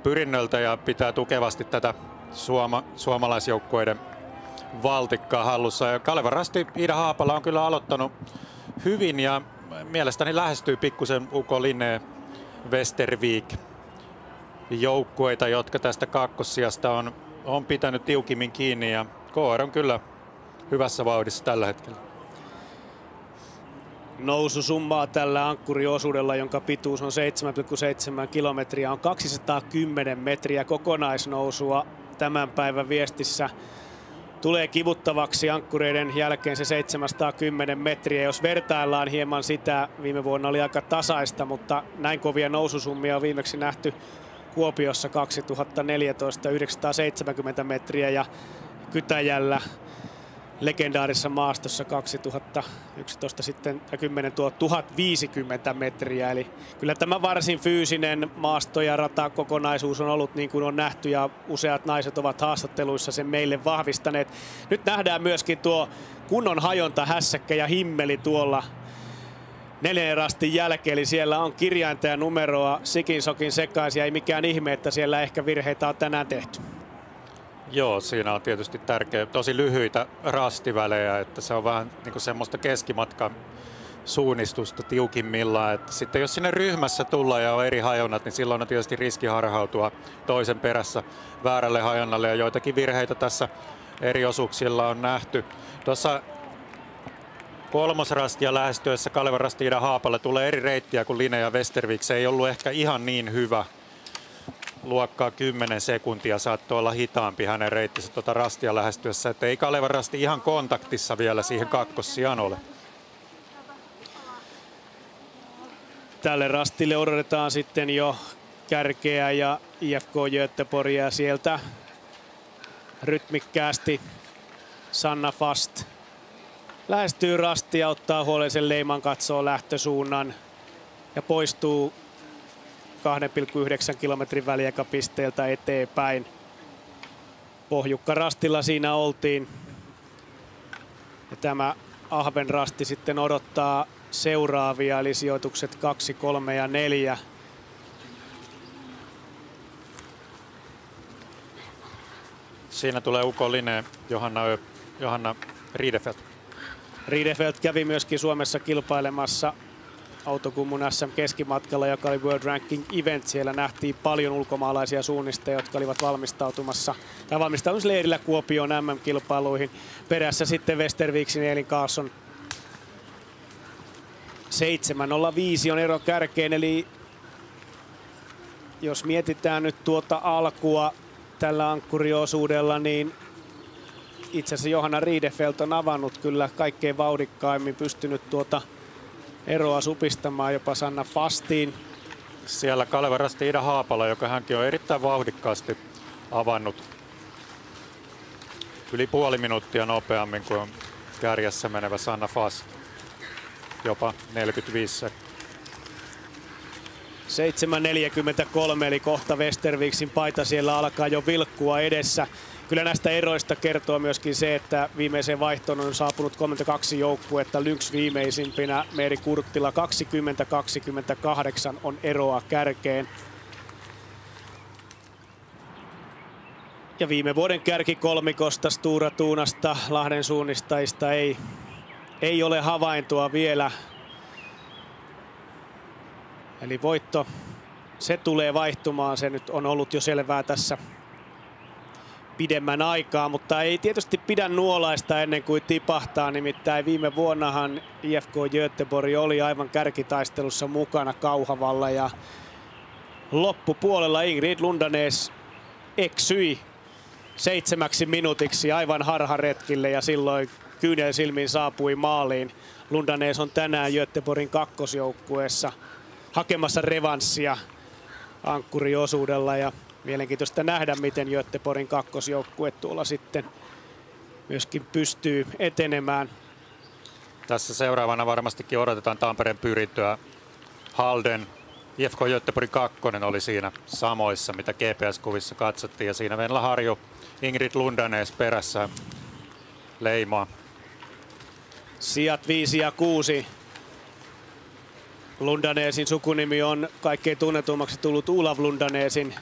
Speaker 3: Pyrinnöltä ja pitää tukevasti tätä suomalaisjoukkueiden valtikkaa hallussa. Ja Kalevan Rasti, Iida Haapala on kyllä aloittanut hyvin ja mielestäni lähestyy pikkusen UK Linne Westervik joukkueita, jotka tästä kakkossijasta on pitänyt tiukimmin kiinni ja KR on kyllä hyvässä vauhdissa tällä hetkellä.
Speaker 12: Noususummaa tällä ankkuriosuudella, jonka pituus on 7,7 kilometriä, on 210 metriä kokonaisnousua tämän päivän viestissä. Tulee kivuttavaksi ankkureiden jälkeen se 710 metriä. Jos vertaillaan hieman sitä, viime vuonna oli aika tasaista, mutta näin kovia noususummia on viimeksi nähty Kuopiossa 2014 970 metriä ja Kytäjällä legendaarisessa maastossa 2011 sitten 10 tuo 1050 metriä. Eli kyllä tämä varsin fyysinen maasto- ja ratakokonaisuus on ollut niin kuin on nähty ja useat naiset ovat haastatteluissa sen meille vahvistaneet. Nyt nähdään myöskin tuo kunnon hajonta, hässäkkä ja himmeli tuolla 4. rastin jälkeen, eli siellä on kirjainta ja numeroa sikin sokin sekaisin ja ei mikään ihme, että siellä ehkä virheitä on tänään tehty.
Speaker 3: Joo, siinä on tietysti tärkeä, tosi lyhyitä rastivälejä, että se on vähän niin kuin semmoista keskimatkan suunnistusta tiukimmillaan. Että sitten jos sinne ryhmässä tullaan ja on eri hajonnat, niin silloin on tietysti riski harhautua toisen perässä väärälle hajonnalle ja joitakin virheitä tässä eri osuuksilla on nähty. Tuossa kolmosrastia lähestyessä Kalevan Rasti Iida Haapalle tulee eri reittiä kuin Line ja Westervik. Se ei ollut ehkä ihan niin hyvä. Luokkaa 10 sekuntia saattoi olla hitaampi hänen reittinsä tuota rastia lähestyessä, että ei Kalevan Rasti ihan kontaktissa vielä siihen kakkossijaan ole.
Speaker 12: Tälle rastille odotetaan sitten jo kärkeä ja IFK Göteborgia sieltä rytmikkäästi Sanna Fast lähestyy rastia, ottaa huolellisen leiman, katsoo lähtösuunnan ja poistuu 2,9 kilometrin väliaikapisteeltä eteenpäin. Pohjukka rastilla siinä oltiin. Ja tämä Ahven rasti sitten odottaa seuraavia, eli sijoitukset 2, 3 ja 4.
Speaker 3: Siinä tulee UK Linne, Johanna Riedefelt.
Speaker 12: Riedefelt kävi myöskin Suomessa kilpailemassa Outokummun SM-keskimatkalla, joka oli World Ranking Event. Siellä nähtiin paljon ulkomaalaisia suunnistajia, jotka olivat valmistautumisleirillä Kuopioon MM-kilpailuihin. Perässä sitten Westerviksin Elin Carlson. 7.05 on ero kärkeen, eli jos mietitään nyt tuota alkua tällä ankkuriosuudella, niin itse asiassa Johanna Riedefelt on avannut kyllä kaikkein vauhdikkaimmin, pystynyt tuota eroa supistamaan jopa Sanna Fastiin.
Speaker 3: Siellä Kalevan Rasti Iida Haapala, joka hänkin on erittäin vauhdikkaasti avannut. Yli puoli minuuttia nopeammin kuin kärjessä menevä Sanna Fast. Jopa 45
Speaker 12: 7.43 eli kohta Westerviksin paita siellä alkaa jo vilkkua edessä. Kyllä näistä eroista kertoo myöskin se, että viimeiseen vaihtoon on saapunut 32 joukkuetta. Lynx viimeisimpinä, Meeri Kurttila 20-28 on eroa kärkeen. Ja viime vuoden kärkikolmikosta, Stura Tunasta, Lahden suunnistajista ei ole havaintoa vielä. Eli voitto, se tulee vaihtumaan. Se nyt on ollut jo selvää tässä pidemmän aikaa, mutta ei tietysti pidä nuolaista ennen kuin tipahtaa. Nimittäin viime vuonnahan IFK Göteborg oli aivan kärkitaistelussa mukana Kauhavalla ja loppupuolella Ingrid Lundanes eksyi 7 minuutiksi aivan harharetkille ja silloin kyynel silmiin saapui maaliin. Lundanes on tänään Göteborgin kakkosjoukkueessa hakemassa revanssia ankkuriosuudella ja mielenkiintoista nähdä, miten Göteborgin kakkosjoukkue tuolla sitten myöskin pystyy etenemään.
Speaker 9: Tässä seuraavana varmastikin odotetaan Tampereen pyrintöä. Halden, IFK Göteborgin 2 oli siinä samoissa, mitä GPS-kuvissa katsottiin. Ja siinä Venla Harju, Ingrid Lundanes perässä leimaa.
Speaker 12: Sijat 5 ja 6. Lundanesin sukunimi on kaikkein tunnetummaksi tullut Olav Lundanesin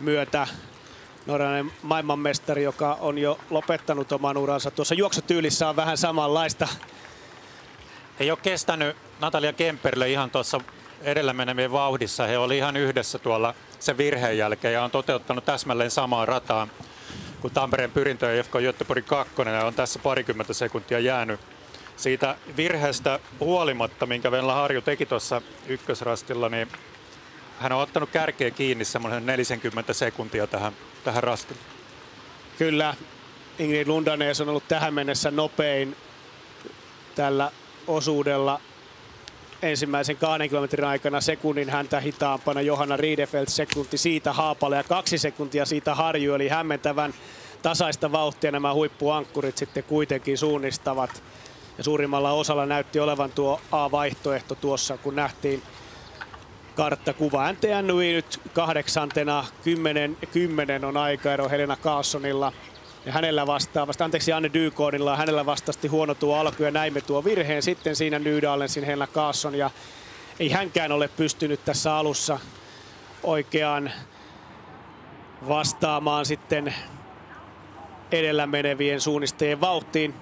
Speaker 12: myötä. Norjalainen maailmanmestari, joka on jo lopettanut oman uransa. Tuossa juoksutyylissä on vähän samanlaista.
Speaker 9: Ei ole kestänyt Natalia Kemperille ihan tuossa edellä menevien vauhdissa. He oli ihan yhdessä tuolla sen virheen jälkeen ja on toteuttanut täsmälleen samaa rataa kuin Tampereen pyrintö ja IFK Göteborgin 2. On tässä parikymmentä sekuntia jäänyt siitä virheestä huolimatta, minkä Venla Harju teki tuossa ykkösrastilla, niin hän on ottanut kärkeen kiinni semmoinen 40 sekuntia tähän rastille.
Speaker 12: Kyllä, Ingrid Lundanes on ollut tähän mennessä nopein tällä osuudella ensimmäisen 2 kilometrin aikana, sekunnin häntä hitaampana Johanna Riedefeld, sekunti siitä Haapala ja 2 sekuntia siitä Harju, eli hämmentävän tasaista vauhtia nämä huippuankkurit sitten kuitenkin suunnistavat. Ja suurimmalla osalla näytti olevan tuo A-vaihtoehto tuossa, kun nähtiin karttakuva. NTNY nyt 8. 10 on aikaero Helena Carlssonilla. Ja hänellä vastaavasti, Anne Dykonilla, hänellä vastasti huono tuo alku ja näimme tuo virheen sitten siinä Nydallensin Helena Carlsson. Ja ei hänkään ole pystynyt tässä alussa oikeaan vastaamaan sitten edellä menevien suunnistajien vauhtiin.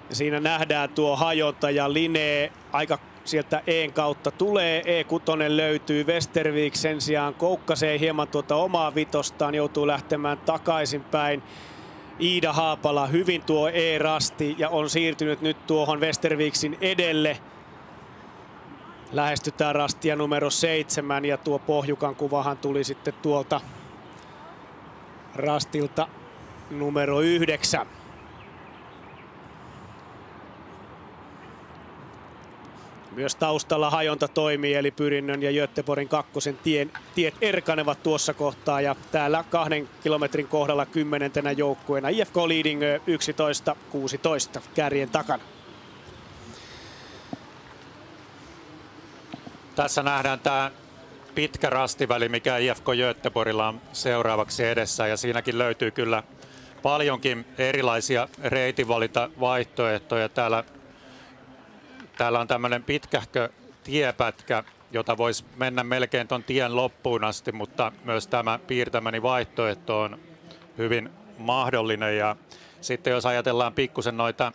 Speaker 12: Ja siinä nähdään tuo hajonta ja Linee aika sieltä E:n kautta tulee. E6 löytyy, Westervik sen sijaan koukkasee hieman tuota omaa vitostaan, joutuu lähtemään takaisinpäin. Iida Haapala hyvin tuo E-rasti ja on siirtynyt nyt tuohon Westerviksin edelle. Lähestytään rastia numero 7 ja tuo Pohjukan kuvahan tuli sitten tuolta rastilta numero 9. Myös taustalla hajonta toimii, eli Pyrinnön ja Göteborgin 2 tiet erkanevat tuossa kohtaa. Ja täällä 2 kilometrin kohdalla 10. joukkueena IFK Lidingö 11-16 kärjen takana.
Speaker 9: Tässä nähdään tämä pitkä rastiväli, mikä IFK Göteborgilla on seuraavaksi edessä. Ja siinäkin löytyy kyllä paljonkin erilaisia reitinvalintavaihtoehtoja. Täällä on tämmöinen pitkähkö tiepätkä, jota voisi mennä melkein ton tien loppuun asti, mutta myös tämä piirtämäni vaihtoehto on hyvin mahdollinen. Ja sitten jos ajatellaan pikkusen noita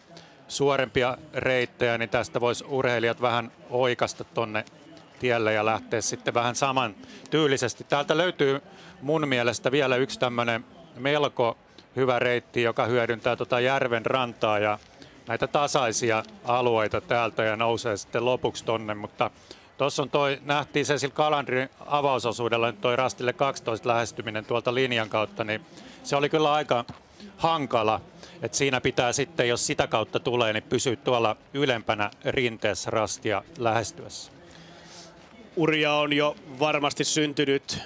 Speaker 9: suorempia reittejä, niin tästä voisi urheilijat vähän oikasta tonne tielle ja lähteä sitten vähän saman tyylisesti. Täältä löytyy mun mielestä vielä yksi tämmöinen melko hyvä reitti, joka hyödyntää tota järven rantaa ja näitä tasaisia alueita täältä ja nousee sitten lopuksi tonne, mutta tuossa on nähtiin Cecil Calandrin avausosuudella nyt toi rastille 12 lähestyminen tuolta linjan kautta, niin se oli kyllä aika hankala, että siinä pitää sitten, jos sitä kautta tulee, niin pysyä tuolla ylempänä rinteessä rastia lähestyessä.
Speaker 12: Uria on jo varmasti syntynyt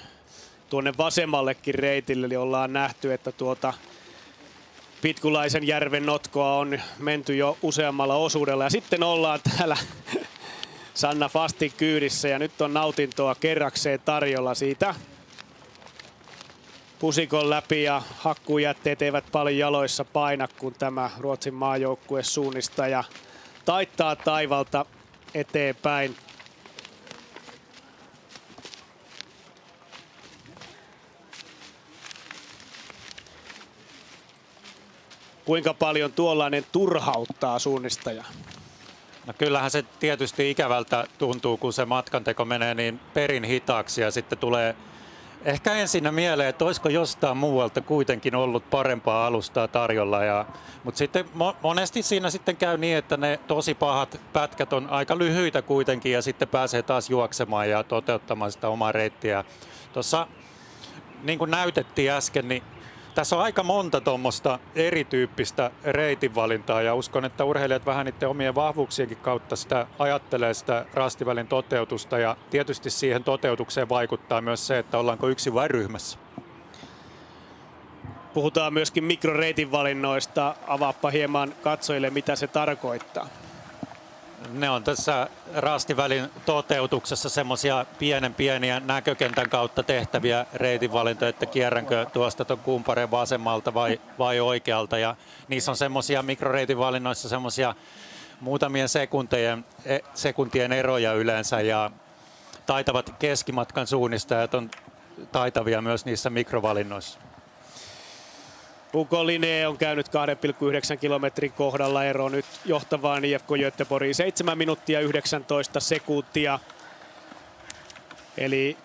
Speaker 12: tuonne vasemmallekin reitille, eli ollaan nähty, että tuota Pitkulaisen järven notkoa on menty jo useammalla osuudella. Ja sitten ollaan täällä Sanna Fastin kyydissä ja nyt on nautintoa kerrakseen tarjolla siitä. Pusikon läpi ja hakkuujätteet eivät paljon jaloissa paina, kun tämä Ruotsin maajoukkue suunnistaja taittaa taivalta eteenpäin. Kuinka paljon tuollainen turhauttaa suunnistajaa?
Speaker 9: No kyllähän se tietysti ikävältä tuntuu, kun se matkanteko menee niin perin hitaaksi ja sitten tulee ehkä ensinnä mieleen, että olisiko jostain muualta kuitenkin ollut parempaa alustaa tarjolla. Mutta sitten monesti siinä sitten käy niin, että ne tosi pahat pätkät on aika lyhyitä kuitenkin ja sitten pääsee taas juoksemaan ja toteuttamaan sitä omaa reittiä. Tuossa niin kuin näytettiin äsken, niin tässä on aika monta tuommoista erityyppistä reitinvalintaa ja uskon, että urheilijat vähän niiden omien vahvuuksienkin kautta sitä ajattelee sitä rastivälin toteutusta ja tietysti siihen toteutukseen vaikuttaa myös se, että ollaanko yksin vai ryhmässä.
Speaker 12: Puhutaan myöskin mikroreitinvalinnoista. Avaappa hieman katsojille, mitä se tarkoittaa.
Speaker 9: Ne on tässä rastivälin toteutuksessa semmoisia pieniä näkökentän kautta tehtäviä reitinvalintoja, että kierränkö tuosta ton kumpareen vasemmalta vai oikealta. Ja niissä on semmoisia mikroreitinvalinnoissa semmoisia muutamien sekuntien eroja yleensä ja taitavat keskimatkan suunnistajat on taitavia myös niissä mikrovalinnoissa.
Speaker 12: UK Linné on käynyt 2,9 kilometrin kohdalla, ero nyt johtavaan IFK Göteborgiin 7 minuuttia 19 sekuntia. Eli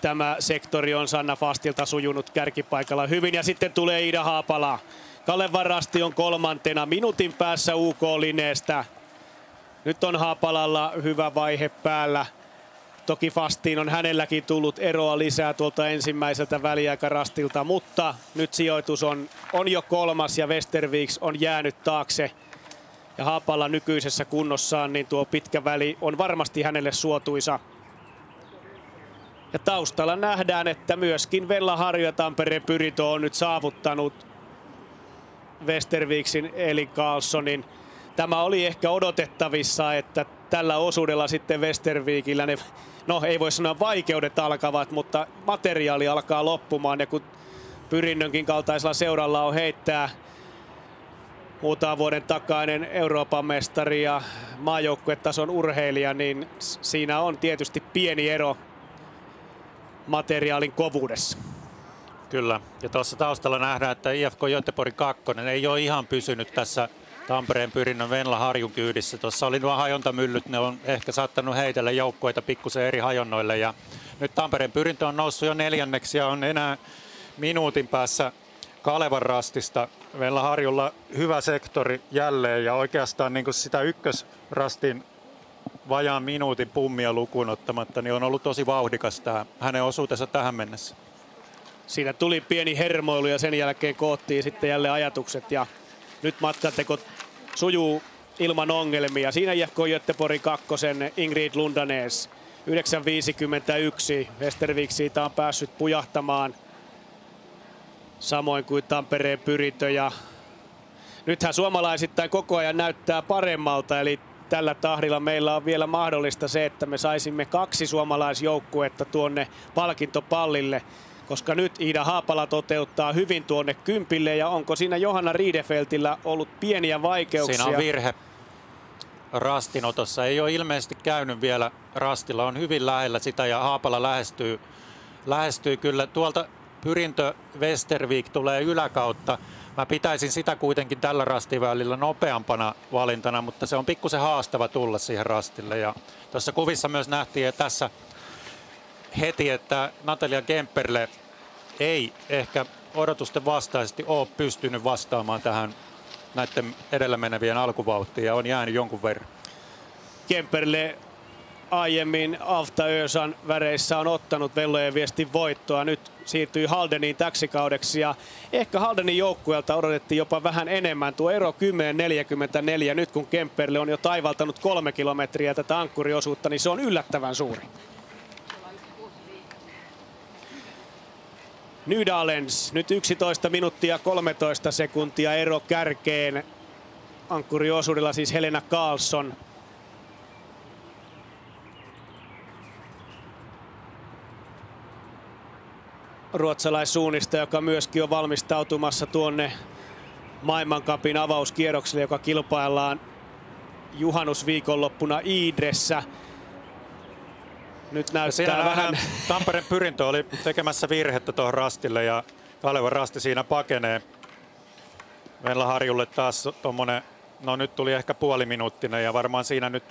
Speaker 12: tämä sektori on Sanna Fastilta sujunut kärkipaikalla hyvin ja sitten tulee Iida Haapala. Kaleva Rasti on kolmantena minuutin päässä UK Linnéstä. Nyt on Haapalalla hyvä vaihe päällä. Toki Fastiin on hänelläkin tullut eroa lisää tuolta ensimmäiseltä väliaikarastilta, mutta nyt sijoitus on jo kolmas ja Westerviks on jäänyt taakse. Ja Haapala nykyisessä kunnossaan, niin tuo pitkä väli on varmasti hänelle suotuisa. Ja taustalla nähdään, että myöskin Vella Harju ja Tampereen Pyrintö on nyt saavuttanut Westerviksin eli Karlssonin. Tämä oli ehkä odotettavissa, että tällä osuudella sitten Westervikillä ne, no ei voi sanoa vaikeudet alkavat, mutta materiaali alkaa loppumaan. Ja kun Pyrinnönkin kaltaisella seuralla on heittää muutaman vuoden takainen Euroopan mestari ja maajoukkuetason urheilija, niin siinä on tietysti pieni ero materiaalin kovuudessa.
Speaker 9: Kyllä, ja tuossa taustalla nähdään, että IFK Göteborg 2 ei ole ihan pysynyt tässä Tampereen Pyrinnön Venla Harjun kyydissä. Tuossa oli nuo hajontamyllyt, ne on ehkä saattanut heitellä joukkueita pikkusen eri hajonnoille. Ja nyt Tampereen Pyrintö on noussut jo 4. ja on enää minuutin päässä Kalevan rastista. Venla Harjulla hyvä sektori jälleen ja oikeastaan niin kuin sitä ykkösrastin vajaan minuutin pummia lukuun ottamatta, niin on ollut tosi vauhdikas tämä hänen osuutensa tähän mennessä.
Speaker 12: Siinä tuli pieni hermoilu ja sen jälkeen koottiin sitten jälleen ajatukset ja nyt matkanteko sujuu ilman ongelmia. Siinä IFK Göteborg 2 Ingrid Lundanes 9.51. Westervik siitä on päässyt pujahtamaan. Samoin kuin Tampereen Pyrintö. Ja nythän suomalaisittain koko ajan näyttää paremmalta. Eli tällä tahdilla meillä on vielä mahdollista se, että me saisimme 2 suomalaisjoukkuetta tuonne palkintopallille. Koska nyt Iida Haapala toteuttaa hyvin tuonne kympille ja onko siinä Johanna Riedefeltillä ollut pieniä vaikeuksia?
Speaker 9: Siinä on virhe rastinotossa. Ei ole ilmeisesti käynyt vielä rastilla. On hyvin lähellä sitä ja Haapala lähestyy kyllä. Tuolta Pyrintö Westervik tulee yläkautta. Mä pitäisin sitä kuitenkin tällä rastivälillä nopeampana valintana, mutta se on pikkusen haastava tulla siihen rastille. Ja tuossa kuvissa myös nähtiin, että tässä heti, että Natalia Kemperle ei ehkä odotusten vastaisesti ole pystynyt vastaamaan tähän näiden edellä menevien alkuvauhtiin ja on jäänyt jonkun verran.
Speaker 12: Kemperle aiemmin Afta Ösan väreissä on ottanut Vellojen Viestin voittoa. Nyt siirtyi Haldeniin täksi kaudeksi ja ehkä Haldenin joukkueelta odotettiin jopa vähän enemmän. Tuo ero 10.44 nyt kun Kemperle on jo taivaltanut 3 kilometriä tätä ankkuriosuutta, niin se on yllättävän suuri. Nydalens nyt 11 minuuttia 13 sekuntia ero kärkeen. Ankkuriosuudella siis Helena Karlsson. ruotsalaissuunnista, joka myöskin on valmistautumassa tuonne maailmancupin avauskierrokselle, joka kilpaillaan juhannusviikonloppuna Idressä. Nyt näyttää vähän...
Speaker 9: Tampereen Pyrintö oli tekemässä virhettä tuohon rastille ja Kalevan rasti siinä pakenee. Venla Harjulle taas tommonen, no nyt tuli ehkä puoliminuuttinen ja varmaan siinä nyt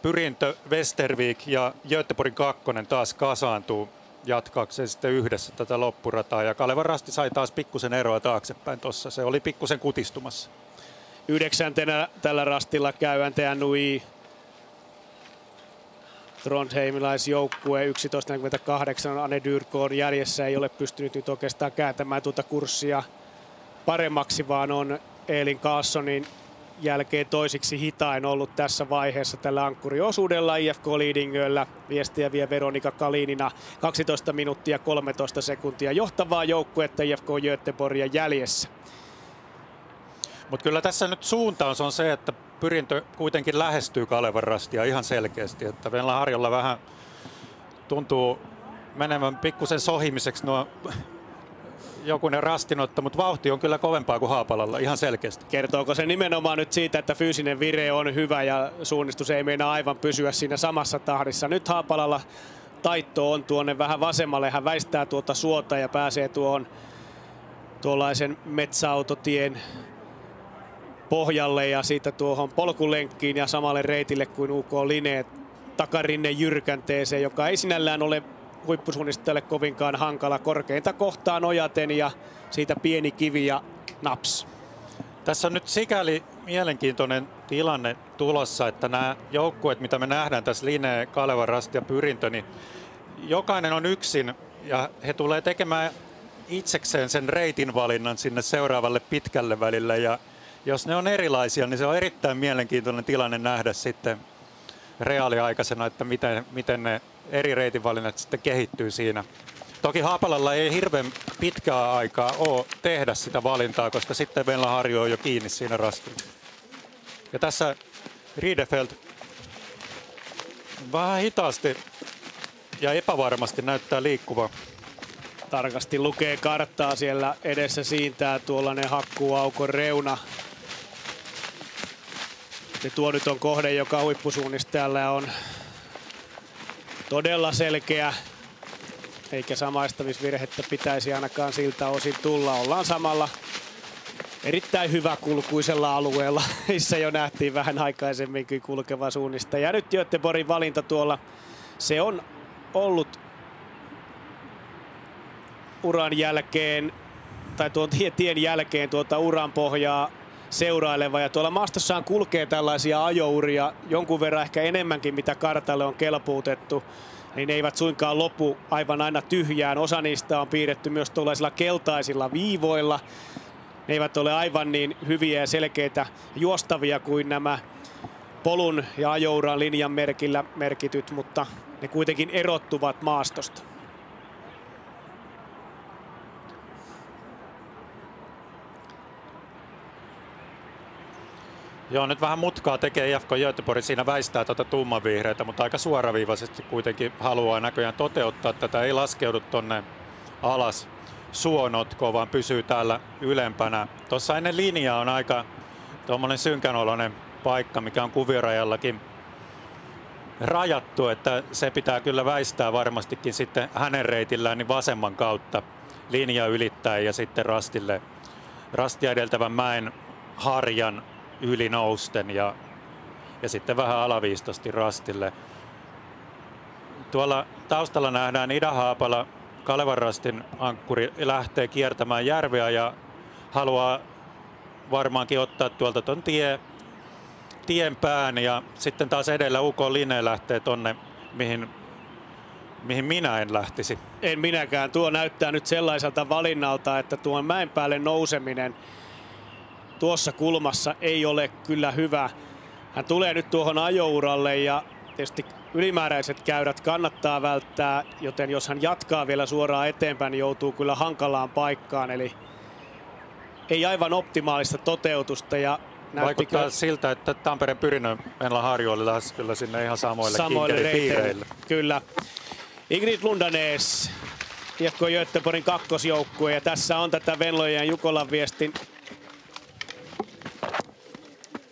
Speaker 9: Pyrintö, Westervik ja Göteborgin 2 taas kasaantuu jatkaakseen sitten yhdessä tätä loppurataa. Ja Kalevan rasti sai taas pikkusen eroa taaksepäin tuossa. Se oli pikkusen kutistumassa.
Speaker 12: 9. tällä rastilla käy NTNUI trondheimilaisjoukkue 11.48 Anne Dyrkoon jäljessä, ei ole pystynyt nyt oikeastaan kääntämään tuota kurssia paremmaksi, vaan on Elin Kaassonin jälkeen toisiksi hitain ollut tässä vaiheessa tällä ankkuriosuudella IFK Lidingöllä. Viestiä vie Veronika Kalinina 12 minuuttia 13 sekuntia johtavaa joukkuetta IFK Göteborgia jäljessä.
Speaker 9: Mutta kyllä tässä nyt suuntaus on se, että Pyrintö kuitenkin lähestyy Kalevan rastia ihan selkeästi. Että Venla Harjulla vähän tuntuu menevän pikkusen sohimiseksi nuo jokunen rastinotto, mutta vauhti on kyllä kovempaa kuin Haapalalla ihan selkeästi.
Speaker 12: Kertooko se nimenomaan nyt siitä, että fyysinen vire on hyvä ja suunnistus ei meinaa aivan pysyä siinä samassa tahdissa? Nyt Haapalalla taitto on tuonne vähän vasemmalle. Hän väistää tuota suota ja pääsee tuollaisen metsäautotien pohjalle ja siitä tuohon polkulenkkiin ja samalle reitille kuin UK Linne takarinne jyrkänteeseen, joka ei sinällään ole huippusuunnistajalle kovinkaan hankala. Korkeinta kohtaan nojaten ja siitä pieni kivi ja naps.
Speaker 9: Tässä on nyt sikäli mielenkiintoinen tilanne tulossa, että nämä joukkueet, mitä me nähdään tässä Linne, Kalevan rasti ja Pyrintö, niin jokainen on yksin ja he tulee tekemään itsekseen sen reitin valinnan sinne seuraavalle pitkälle välille ja jos ne on erilaisia, niin se on erittäin mielenkiintoinen tilanne nähdä sitten reaaliaikaisena, että miten ne eri reitinvalinnat sitten kehittyy siinä. Toki Haapalalla ei hirveän pitkää aikaa ole tehdä sitä valintaa, koska sitten Venla Harju on jo kiinni siinä rastilla. Ja tässä Riedefeld vähän hitaasti ja epävarmasti näyttää liikkuva.
Speaker 12: Tarkasti lukee karttaa, siellä edessä siintää tuollainen hakkuuaukon reuna. Ja tuo nyt on kohde, joka huippusuunnistajalle on todella selkeä. Eikä samaistamisvirhettä pitäisi ainakaan siltä osin tulla. Ollaan samalla erittäin hyväkulkuisella alueella, missä jo nähtiin vähän aikaisemminkin kulkeva suunnistaja. Ja nyt Göteborgin valinta tuolla, se on ollut uran jälkeen, tai tuon tien jälkeen tuota uran pohjaa seuraileva. Ja tuolla maastossaan kulkee tällaisia ajouria jonkun verran ehkä enemmänkin, mitä kartalle on kelpuutettu. Niin ne eivät suinkaan lopu aivan aina tyhjään. Osa niistä on piirretty myös tuollaisilla keltaisilla viivoilla. Ne eivät ole aivan niin hyviä ja selkeitä juostavia kuin nämä polun ja ajouran linjan merkillä merkityt, mutta ne kuitenkin erottuvat maastosta.
Speaker 9: Joo, nyt vähän mutkaa tekee IFK Göteborg. Siinä väistää tuota tummanvihreitä, mutta aika suoraviivaisesti kuitenkin haluaa näköjään toteuttaa tätä. Ei laskeudu tonne alas suonotkoon, vaan pysyy täällä ylempänä. Tuossa ennen linjaa on aika tuommoinen synkänoloinen paikka, mikä on kuviorajallakin rajattu, että se pitää kyllä väistää varmastikin sitten hänen reitillään niin vasemman kautta linja ylittää ja sitten rastia edeltävän mäen harjan yli nousten ja sitten vähän alaviistosti rastille. Tuolla taustalla nähdään Ida-Haapala, Kalevan rastin ankkuri, lähtee kiertämään järveä ja haluaa varmaankin ottaa tuolta ton tien pään ja sitten taas edellä UK Linne lähtee tonne, mihin minä en lähtisi.
Speaker 12: En minäkään. Tuo näyttää nyt sellaiselta valinnalta, että tuon mäen päälle nouseminen tuossa kulmassa ei ole kyllä hyvä. Hän tulee nyt tuohon ajouralle ja tietysti ylimääräiset käyrät kannattaa välttää, joten jos hän jatkaa vielä suoraan eteenpäin, niin joutuu kyllä hankalaan paikkaan. Eli ei aivan optimaalista toteutusta. Ja
Speaker 9: vaikuttaa siltä, että Tampereen Pyrinnön Venla Harju oli lähes kyllä sinne ihan samoille reiteille.
Speaker 12: Kyllä. Ingrid Lundanes IFK Göteborgin kakkosjoukkue ja tässä on tätä Venlojen ja Jukolan viestin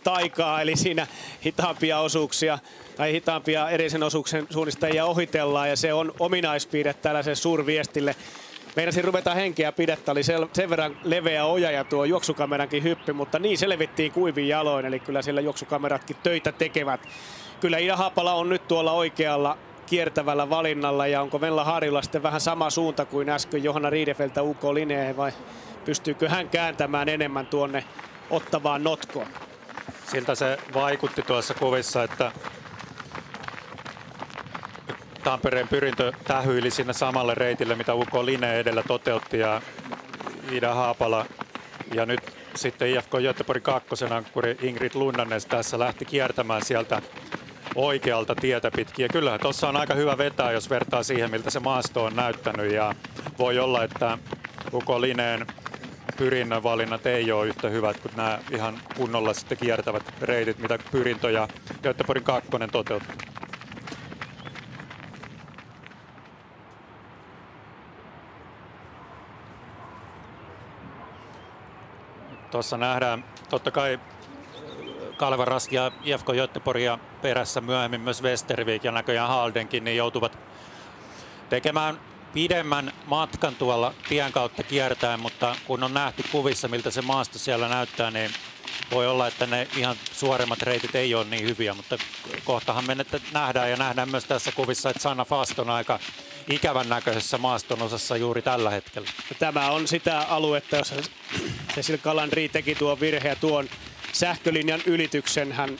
Speaker 12: taikaa, eli siinä hitaampia osuuksia tai hitaampia edellisen osuuksen suunnistajia ohitellaan ja se on ominaispiirre tällaiselle suurviestille. Meinasin ruveta henkeä pidettä, oli sen verran leveä oja ja tuo juoksukamerankin hyppi, mutta niin selvittiin kuivin jaloin, eli kyllä siellä juoksukameratkin töitä tekevät. Kyllä Ida Haapala on nyt tuolla oikealla kiertävällä valinnalla ja onko Venla Harjulla sitten vähän sama suunta kuin äsken Johanna Riidefeltä UK Lineen vai pystyykö hän kääntämään enemmän tuonne Ottavaan notkoon?
Speaker 9: Siltä se vaikutti tuossa kuvissa, että Tampereen pyrintö tähyili sinne samalle reitille, mitä UK Line edellä toteutti ja Ida Haapala. Ja nyt sitten IFK Göteborgin kakkosenankkuri Ingrid Lundanes tässä lähti kiertämään sieltä oikealta tietä pitkin. Ja kyllähän tuossa on aika hyvä vetää, jos vertaa siihen, miltä se maasto on näyttänyt. Ja voi olla, että UK Lineen pyrinnön valinnat ei ole yhtä hyvät kuin nämä ihan kunnolla sitten kiertävät reitit, mitä Pyrintö ja Göteborgin kakkonen toteutti. Tuossa nähdään totta kai Kaleva Rask ja IFK Göteborgia perässä myöhemmin myös Westervik ja näköjään Haldenkin, niin joutuvat tekemään pidemmän matkan tuolla tien kautta kiertäen, mutta kun on nähty kuvissa, miltä se maasto siellä näyttää, niin voi olla, että ne ihan suoremmat reitit ei ole niin hyviä, mutta kohtahan me nähdään ja nähdään myös tässä kuvissa, että Sanna Fast on aika ikävän näköisessä maaston osassa juuri tällä hetkellä.
Speaker 12: Tämä on sitä aluetta, jossa Cecil Calandri teki tuon virhe ja tuon sähkölinjan ylityksen hän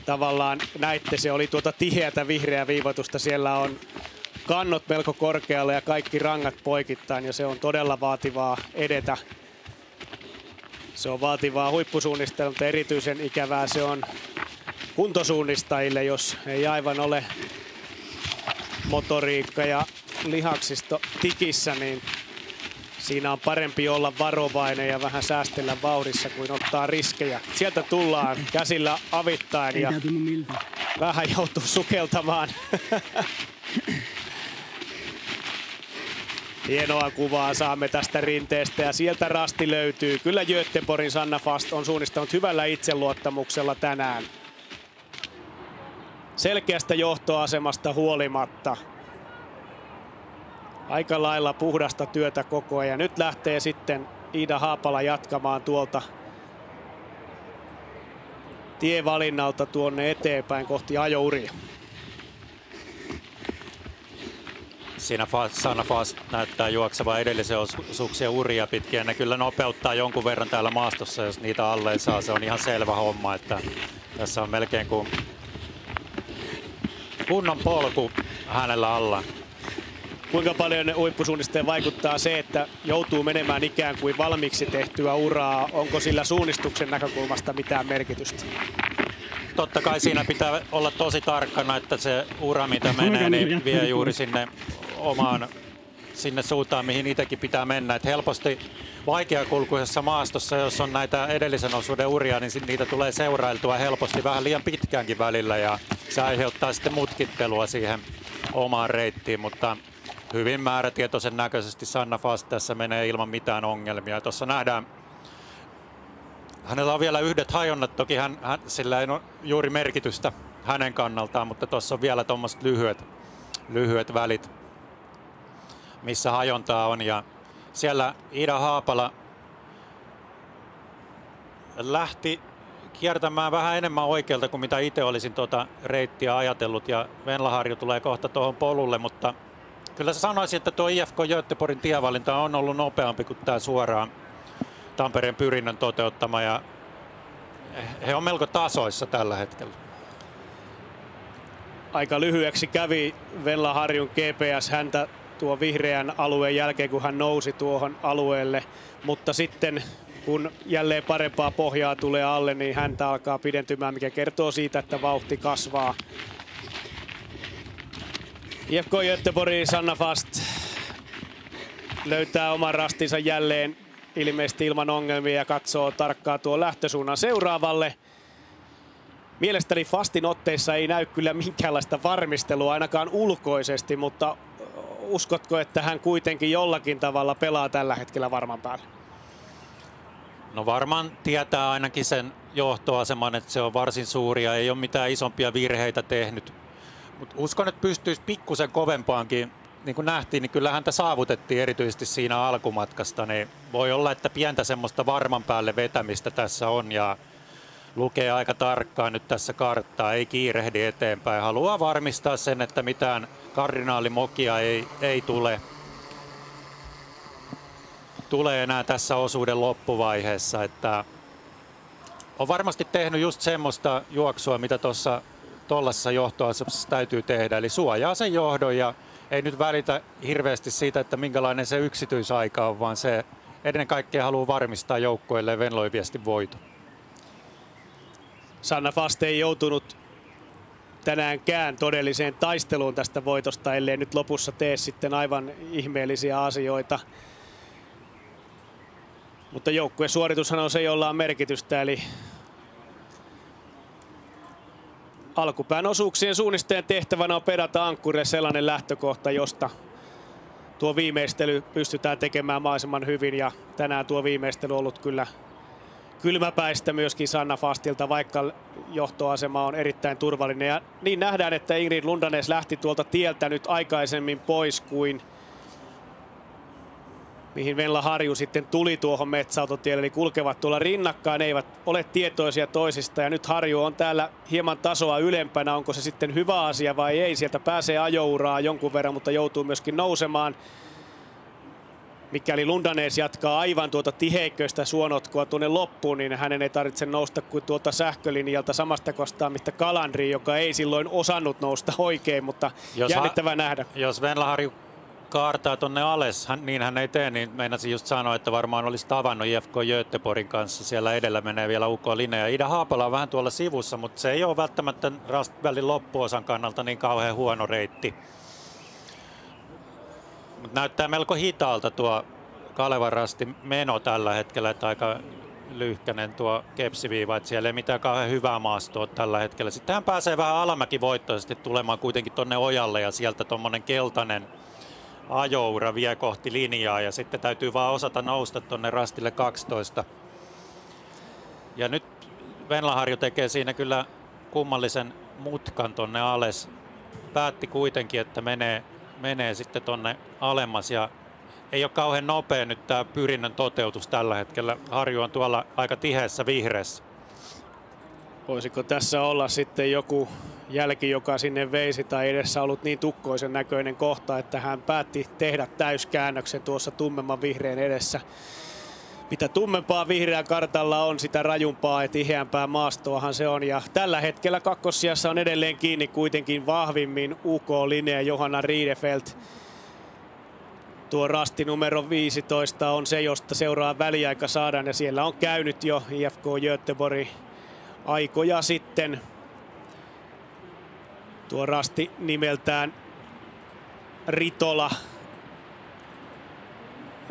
Speaker 12: tavallaan näitte, se oli tuota tiheätä vihreää viivatusta, siellä on kannot melko korkealla ja kaikki rangat poikittain ja se on todella vaativaa edetä. Se on vaativaa huippusuunnistelua, mutta erityisen ikävää se on kuntosuunnistajille, jos ei aivan ole motoriikka ja lihaksisto tikissä, niin siinä on parempi olla varovainen ja vähän säästellä vauhdissa kuin ottaa riskejä. Sieltä tullaan käsillä avittain ja vähän joutuu sukeltamaan. Hienoa kuvaa saamme tästä rinteestä ja sieltä rasti löytyy. Kyllä Göteborgin Sanna Fast on suunnistanut hyvällä itseluottamuksella tänään. Selkeästä johtoasemasta huolimatta. Aika lailla puhdasta työtä koko ajan. Nyt lähtee sitten Ida Haapala jatkamaan tuolta tievalinnalta tuonne eteenpäin kohti ajouria.
Speaker 9: Siinä Sanna Fast näyttää juoksevaa edellisen osuuksien uria pitkin. Ne kyllä nopeuttaa jonkun verran täällä maastossa, jos niitä alle saa. Se on ihan selvä homma, että tässä on melkein kuin kunnon polku hänellä alla.
Speaker 12: Kuinka paljon huippusuunnisteen vaikuttaa se, että joutuu menemään ikään kuin valmiiksi tehtyä uraa? Onko sillä suunnistuksen näkökulmasta mitään merkitystä?
Speaker 9: Totta kai siinä pitää olla tosi tarkkana, että se ura mitä menee, niin vie juuri sinne sinne suuntaan, mihin itsekin pitää mennä. Et helposti vaikeakulkuisessa maastossa, jos on näitä edellisen osuuden uria, niin niitä tulee seurailtua helposti vähän liian pitkäänkin välillä ja se aiheuttaa sitten mutkittelua siihen omaan reittiin, mutta hyvin määrätietoisen näköisesti Sanna Fast tässä menee ilman mitään ongelmia. Tuossa nähdään, hänellä on vielä yhdet hajonnat, toki sillä ei ole juuri merkitystä hänen kannaltaan, mutta tuossa on vielä tuommoiset lyhyet välit, missä hajontaa on. Ja siellä Ida Haapala lähti kiertämään vähän enemmän oikealta kuin mitä itse olisin tuota reittiä ajatellut. Ja Venla Harju tulee kohta tuohon polulle, mutta kyllä sanoisin, että tuo IFK Göteborgin tievalinta on ollut nopeampi kuin tämä suoraan Tampereen pyrinnön toteuttama. Ja he on melko tasoissa tällä hetkellä.
Speaker 12: Aika lyhyeksi kävi Venla Harjun GPS häntä tuo vihreän alueen jälkeen, kun hän nousi tuohon alueelle. Mutta sitten kun jälleen parempaa pohjaa tulee alle, niin häntä alkaa pidentymään, mikä kertoo siitä, että vauhti kasvaa. IFK Göteborgin Sanna Fast löytää oman rastinsa jälleen ilmeisesti ilman ongelmia ja katsoo tarkkaan tuon lähtösuunnan seuraavalle. Mielestäni Fastin otteissa ei näy kyllä minkäänlaista varmistelua ainakaan ulkoisesti, mutta uskotko, että hän kuitenkin jollakin tavalla pelaa tällä hetkellä varman päälle?
Speaker 9: No varmaan tietää ainakin sen johtoaseman, että se on varsin suuri ja ei ole mitään isompia virheitä tehnyt. Mutta uskon, että pystyisi pikkusen kovempaankin. Niin kuin nähtiin, niin kyllä häntä saavutettiin erityisesti siinä alkumatkasta. Niin voi olla, että pientä semmoista varman päälle vetämistä tässä on ja lukee aika tarkkaan nyt tässä karttaa, ei kiirehdi eteenpäin. Haluaa varmistaa sen, että mitään kardinaalimokia ei tule enää tässä osuuden loppuvaiheessa. Että on varmasti tehnyt just semmoista juoksua, mitä tuollaisessa johtoasemassa täytyy tehdä. Eli suojaa sen johdon ja ei nyt välitä hirveästi siitä, että minkälainen se yksityisaika on, vaan se ennen kaikkea haluaa varmistaa joukkueelle Venlojen Viestin voiton.
Speaker 12: Sanna Fast ei joutunut tänäänkään todelliseen taisteluun tästä voitosta, ellei nyt lopussa tee sitten aivan ihmeellisiä asioita. Mutta joukkuesuoritushan on se, jolla on merkitystä, eli alkupään osuuksien suunnistajan tehtävänä on pedata ankkurille sellainen lähtökohta, josta tuo viimeistely pystytään tekemään mahdollisimman hyvin. Ja tänään tuo viimeistely on ollut kyllä kylmäpäistä myöskin Sanna Fastilta, vaikka johtoasema on erittäin turvallinen. Ja niin nähdään, että Ingrid Lundanes lähti tuolta tieltä nyt aikaisemmin pois kuin mihin Venla Harju sitten tuli tuohon metsäautotielle, eli kulkevat tuolla rinnakkain, eivät ole tietoisia toisista. Ja nyt Harju on täällä hieman tasoa ylempänä, onko se sitten hyvä asia vai ei. Sieltä pääsee ajouraa jonkun verran, mutta joutuu myöskin nousemaan. Mikäli Lundanes jatkaa aivan tuota tiheikköistä suonotkoa tuonne loppuun, niin hänen ei tarvitse nousta kuin tuolta sähkölinjalta samasta kostaa, mistä Kalandri, joka ei silloin osannut nousta oikein, mutta jännittävää nähdä.
Speaker 9: Jos Venla Harju kaartaa tonne alas, niin hän ei tee, niin meinasin just sanoa, että varmaan olisi tavannut IFK Göteborgin kanssa. Siellä edellä menee vielä UK Linea. Ida Haapala on vähän tuolla sivussa, mutta se ei ole välttämättä välin loppuosan kannalta niin kauhean huono reitti. Mut näyttää melko hitaalta tuo Kalevan rastin meno tällä hetkellä, että aika lyhkänen tuo kepsiviiva, että siellä ei mitään kauhean hyvää maastoa tällä hetkellä. Sitten hän pääsee vähän alamäkivoittoisesti tulemaan kuitenkin tonne ojalle ja sieltä tommonen keltainen ajoura vie kohti linjaa ja sitten täytyy vaan osata nousta tonne rastille 12. Ja nyt Venla Harju tekee siinä kyllä kummallisen mutkan tonne alas. Päätti kuitenkin, että menee sitten tonne alemmas ja ei ole kauhean nopea nyt tämä pyrinnön toteutus tällä hetkellä. Harju on tuolla aika tiheässä vihreässä.
Speaker 12: Voisiko tässä olla sitten joku jälki, joka sinne veisi, tai edessä ollut niin tukkoisen näköinen kohta, että hän päätti tehdä täyskäännöksen tuossa tummemman vihreän edessä. Mitä tummempaa vihreä kartalla on, sitä rajumpaa ja tiheämpää maastoahan se on. Ja tällä hetkellä kakkossijassa on edelleen kiinni kuitenkin vahvimmin UK Linea Johanna Riedefelt. Tuo rasti numero 15 on se, josta seuraa väliaika saadaan, ja siellä on käynyt jo IFK Göteborg aikoja sitten. Tuo rasti nimeltään Ritola.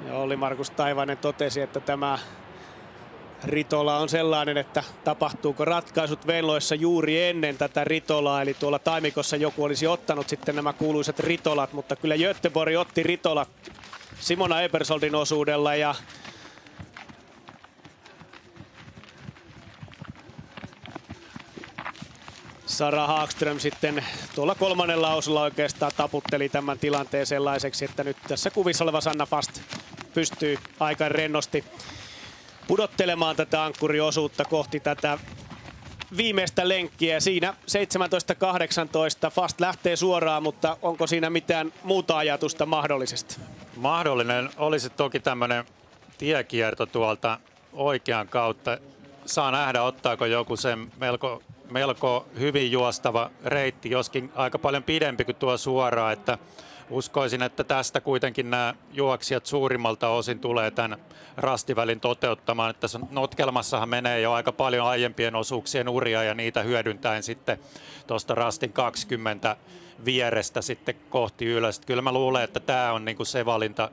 Speaker 12: Ja Olli-Markus Taivainen totesi, että tämä Ritola on sellainen, että tapahtuuko ratkaisut Venloissa juuri ennen tätä Ritolaa. Eli tuolla taimikossa joku olisi ottanut sitten nämä kuuluisat Ritolat, mutta kyllä Göteborg otti Ritolat Simona Ebersoldin osuudella ja Sara Hagström sitten tuolla kolmannella osalla oikeastaan taputteli tämän tilanteen sellaiseksi, että nyt tässä kuvissa oleva Sanna Fast pystyy aika rennosti pudottelemaan tätä ankkuriosuutta kohti tätä viimeistä lenkkiä. Siinä 17-18 Fast lähtee suoraan, mutta onko siinä mitään muuta ajatusta mahdollisesti?
Speaker 9: Mahdollinen olisi toki tämmöinen tiekierto tuolta oikean kautta. Saa nähdä, ottaako joku sen melko hyvin juostava reitti, joskin aika paljon pidempi kuin tuo suoraan, että uskoisin, että tästä kuitenkin nämä juoksijat suurimmalta osin tulee tämän rastivälin toteuttamaan. Että tässä notkelmassahan menee jo aika paljon aiempien osuuksien uria ja niitä hyödyntäen sitten tuosta rastin 20 vierestä sitten kohti ylös. Kyllä mä luulen, että tämä on niinku se valinta,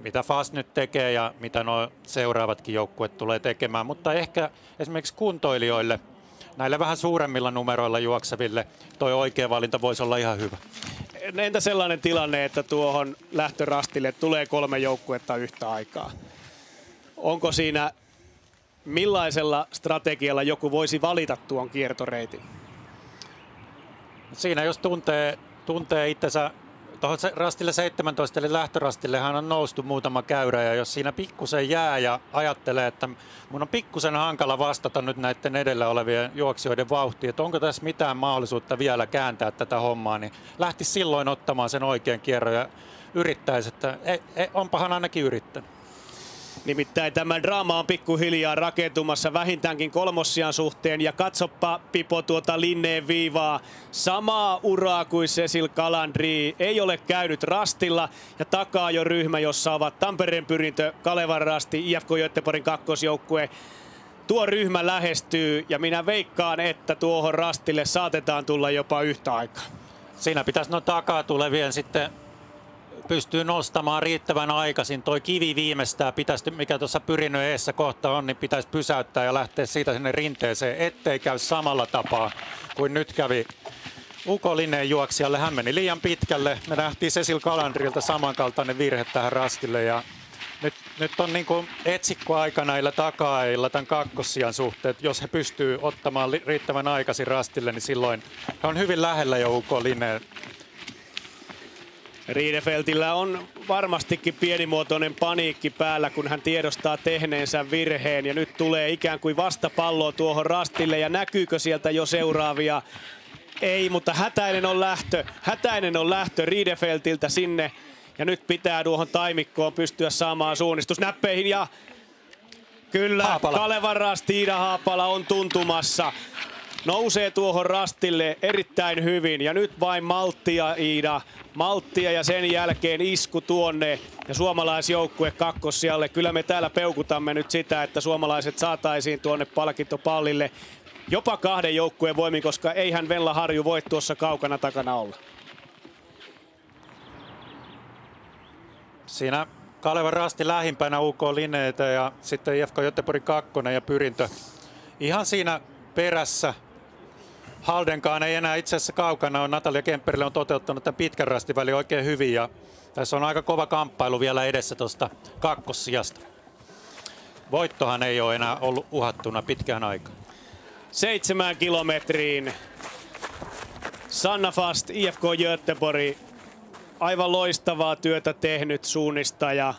Speaker 9: mitä Fast nyt tekee ja mitä nuo seuraavatkin joukkueet tulee tekemään, mutta ehkä esimerkiksi kuntoilijoille, näille vähän suuremmilla numeroilla juokseville, toi oikea valinta voisi olla ihan hyvä.
Speaker 12: entä sellainen tilanne, että tuohon lähtörastille tulee 3 joukkuetta yhtä aikaa? Onko siinä, millaisella strategialla joku voisi valita tuon kiertoreitin?
Speaker 9: Siinä jos tuntee itsensä tuohon rastille 17, eli lähtörastillehan on noustu muutama käyrä, ja jos siinä pikkusen jää ja ajattelee, että mun on pikkusen hankala vastata nyt näiden edellä olevien juoksijoiden vauhtiin, että onko tässä mitään mahdollisuutta vielä kääntää tätä hommaa, niin lähti silloin ottamaan sen oikean kierron ja yrittäisi, että onpahan ainakin yrittänyt.
Speaker 12: Nimittäin tämä draama on pikkuhiljaa rakentumassa vähintäänkin kolmossian suhteen. Ja katsoppa Pipo tuota Linneen viivaa. Samaa uraa kuin Cecil Calandri. Ei ole käynyt rastilla ja takaa jo ryhmä, jossa ovat Tampereen Pyrintö, Kalevan rasti, IFK Göteborgin kakkosjoukkue. Tuo ryhmä lähestyy ja minä veikkaan, että tuohon rastille saatetaan tulla jopa yhtä aikaa.
Speaker 9: Siinä pitäisi takaa tulevien sitten pystyy nostamaan riittävän aikaisin. Toi kivi viimeistään pitäisi, mikä tuossa Pyrinnön eessä kohta on, niin pitäisi pysäyttää ja lähteä siitä sinne rinteeseen, ettei käy samalla tapaa kuin nyt kävi Uko Linneen juoksijalle. Hän meni liian pitkälle. Me nähtiin Cecil Calandrilta samankaltainen virhe tähän rastille ja nyt on niin kuin etsikkoaika näillä taka-ajilla tämän kakkossijan suhteen. Jos he pystyy ottamaan riittävän aikaisin rastille, niin silloin he on hyvin lähellä jo Uko Linneen.
Speaker 12: Riedefeldtillä on varmastikin pienimuotoinen paniikki päällä, kun hän tiedostaa tehneensä virheen. Ja nyt tulee ikään kuin vastapalloa tuohon rastille. Ja näkyykö sieltä jo seuraavia? Ei, mutta hätäinen on lähtö Riedefeldtiltä sinne. Ja nyt pitää tuohon taimikkoon pystyä saamaan suunnistus näppeihin. Ja kyllä, Haapala. Kalevan rasti Iida Haapala on tuntumassa. Nousee tuohon rastille erittäin hyvin ja nyt vain malttia Iida. Malttia ja sen jälkeen isku tuonne ja suomalaisjoukkue kakkossijalle. Kyllä me täällä peukutamme nyt sitä, että suomalaiset saataisiin tuonne palkintopallille jopa 2 joukkueen voimin, koska eihän Venla Harju voi tuossa kaukana takana olla.
Speaker 9: Siinä Kalevan rasti lähimpänä UK Linneitä ja sitten IFK Göteborgin 2 ja Pyrintö ihan siinä perässä. Haldenkaan ei enää itse asiassa kaukana on. Natalia Kemperille on toteuttanut tämän pitkän rastivälin oikein hyvin ja tässä on aika kova kamppailu vielä edessä tuosta kakkossijasta. Voittohan ei ole enää ollut uhattuna pitkään aikaan.
Speaker 12: 7 kilometriin. Sanna Fast, IFK Göteborg. Aivan loistavaa työtä tehnyt suunnistaja.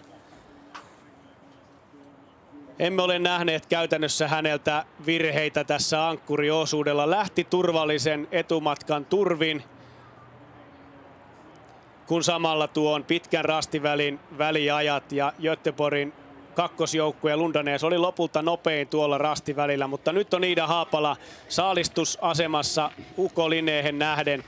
Speaker 12: Emme ole nähneet käytännössä häneltä virheitä tässä ankkuriosuudella. Lähti turvallisen etumatkan turvin, kun samalla tuon pitkän rastivälin väliajat ja Göteborgin kakkosjoukkue Lundanes oli lopulta nopein tuolla rastivälillä. Mutta nyt on Iida Haapala saalistusasemassa Uko Linneen nähden.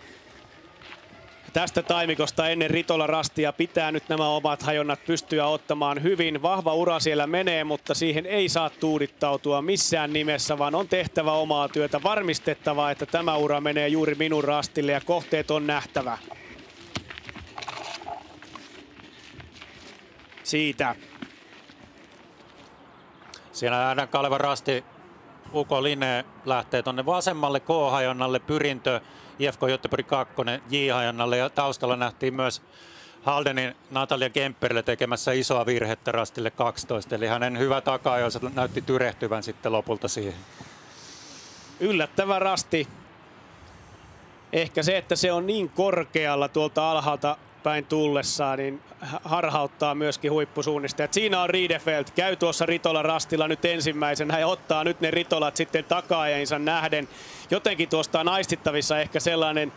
Speaker 12: Tästä taimikosta ennen Ritola rastia pitää nyt nämä omat hajonnat pystyä ottamaan hyvin. Vahva ura siellä menee, mutta siihen ei saa tuudittautua missään nimessä, vaan on tehtävä omaa työtä. Varmistettava, että tämä ura menee juuri minun rastille ja kohteet on nähtävä. Siitä.
Speaker 9: Siinä nähdään Kalevan rasti. Uko Linne lähtee tuonne vasemmalle K-hajonnalle, Pyrintö, IFK Göteborg 2 J-hajonnalle ja taustalla nähtiin myös Haldenin Natalia Kemperille tekemässä isoa virhettä rastille 12, eli hänen hyvä taka-ajonsa näytti tyrehtyvän sitten lopulta siihen.
Speaker 12: Yllättävä rasti. Ehkä se, että se on niin korkealla tuolta alhaalta päin tullessaan, niin harhauttaa myöskin huippusuunnistajat. Siinä on Riedefeldt, käy tuossa Ritola rastilla nyt ensimmäisenä ja ottaa nyt ne Ritolat sitten taka-ajainsa nähden. Jotenkin tuosta on aistittavissa ehkä sellainen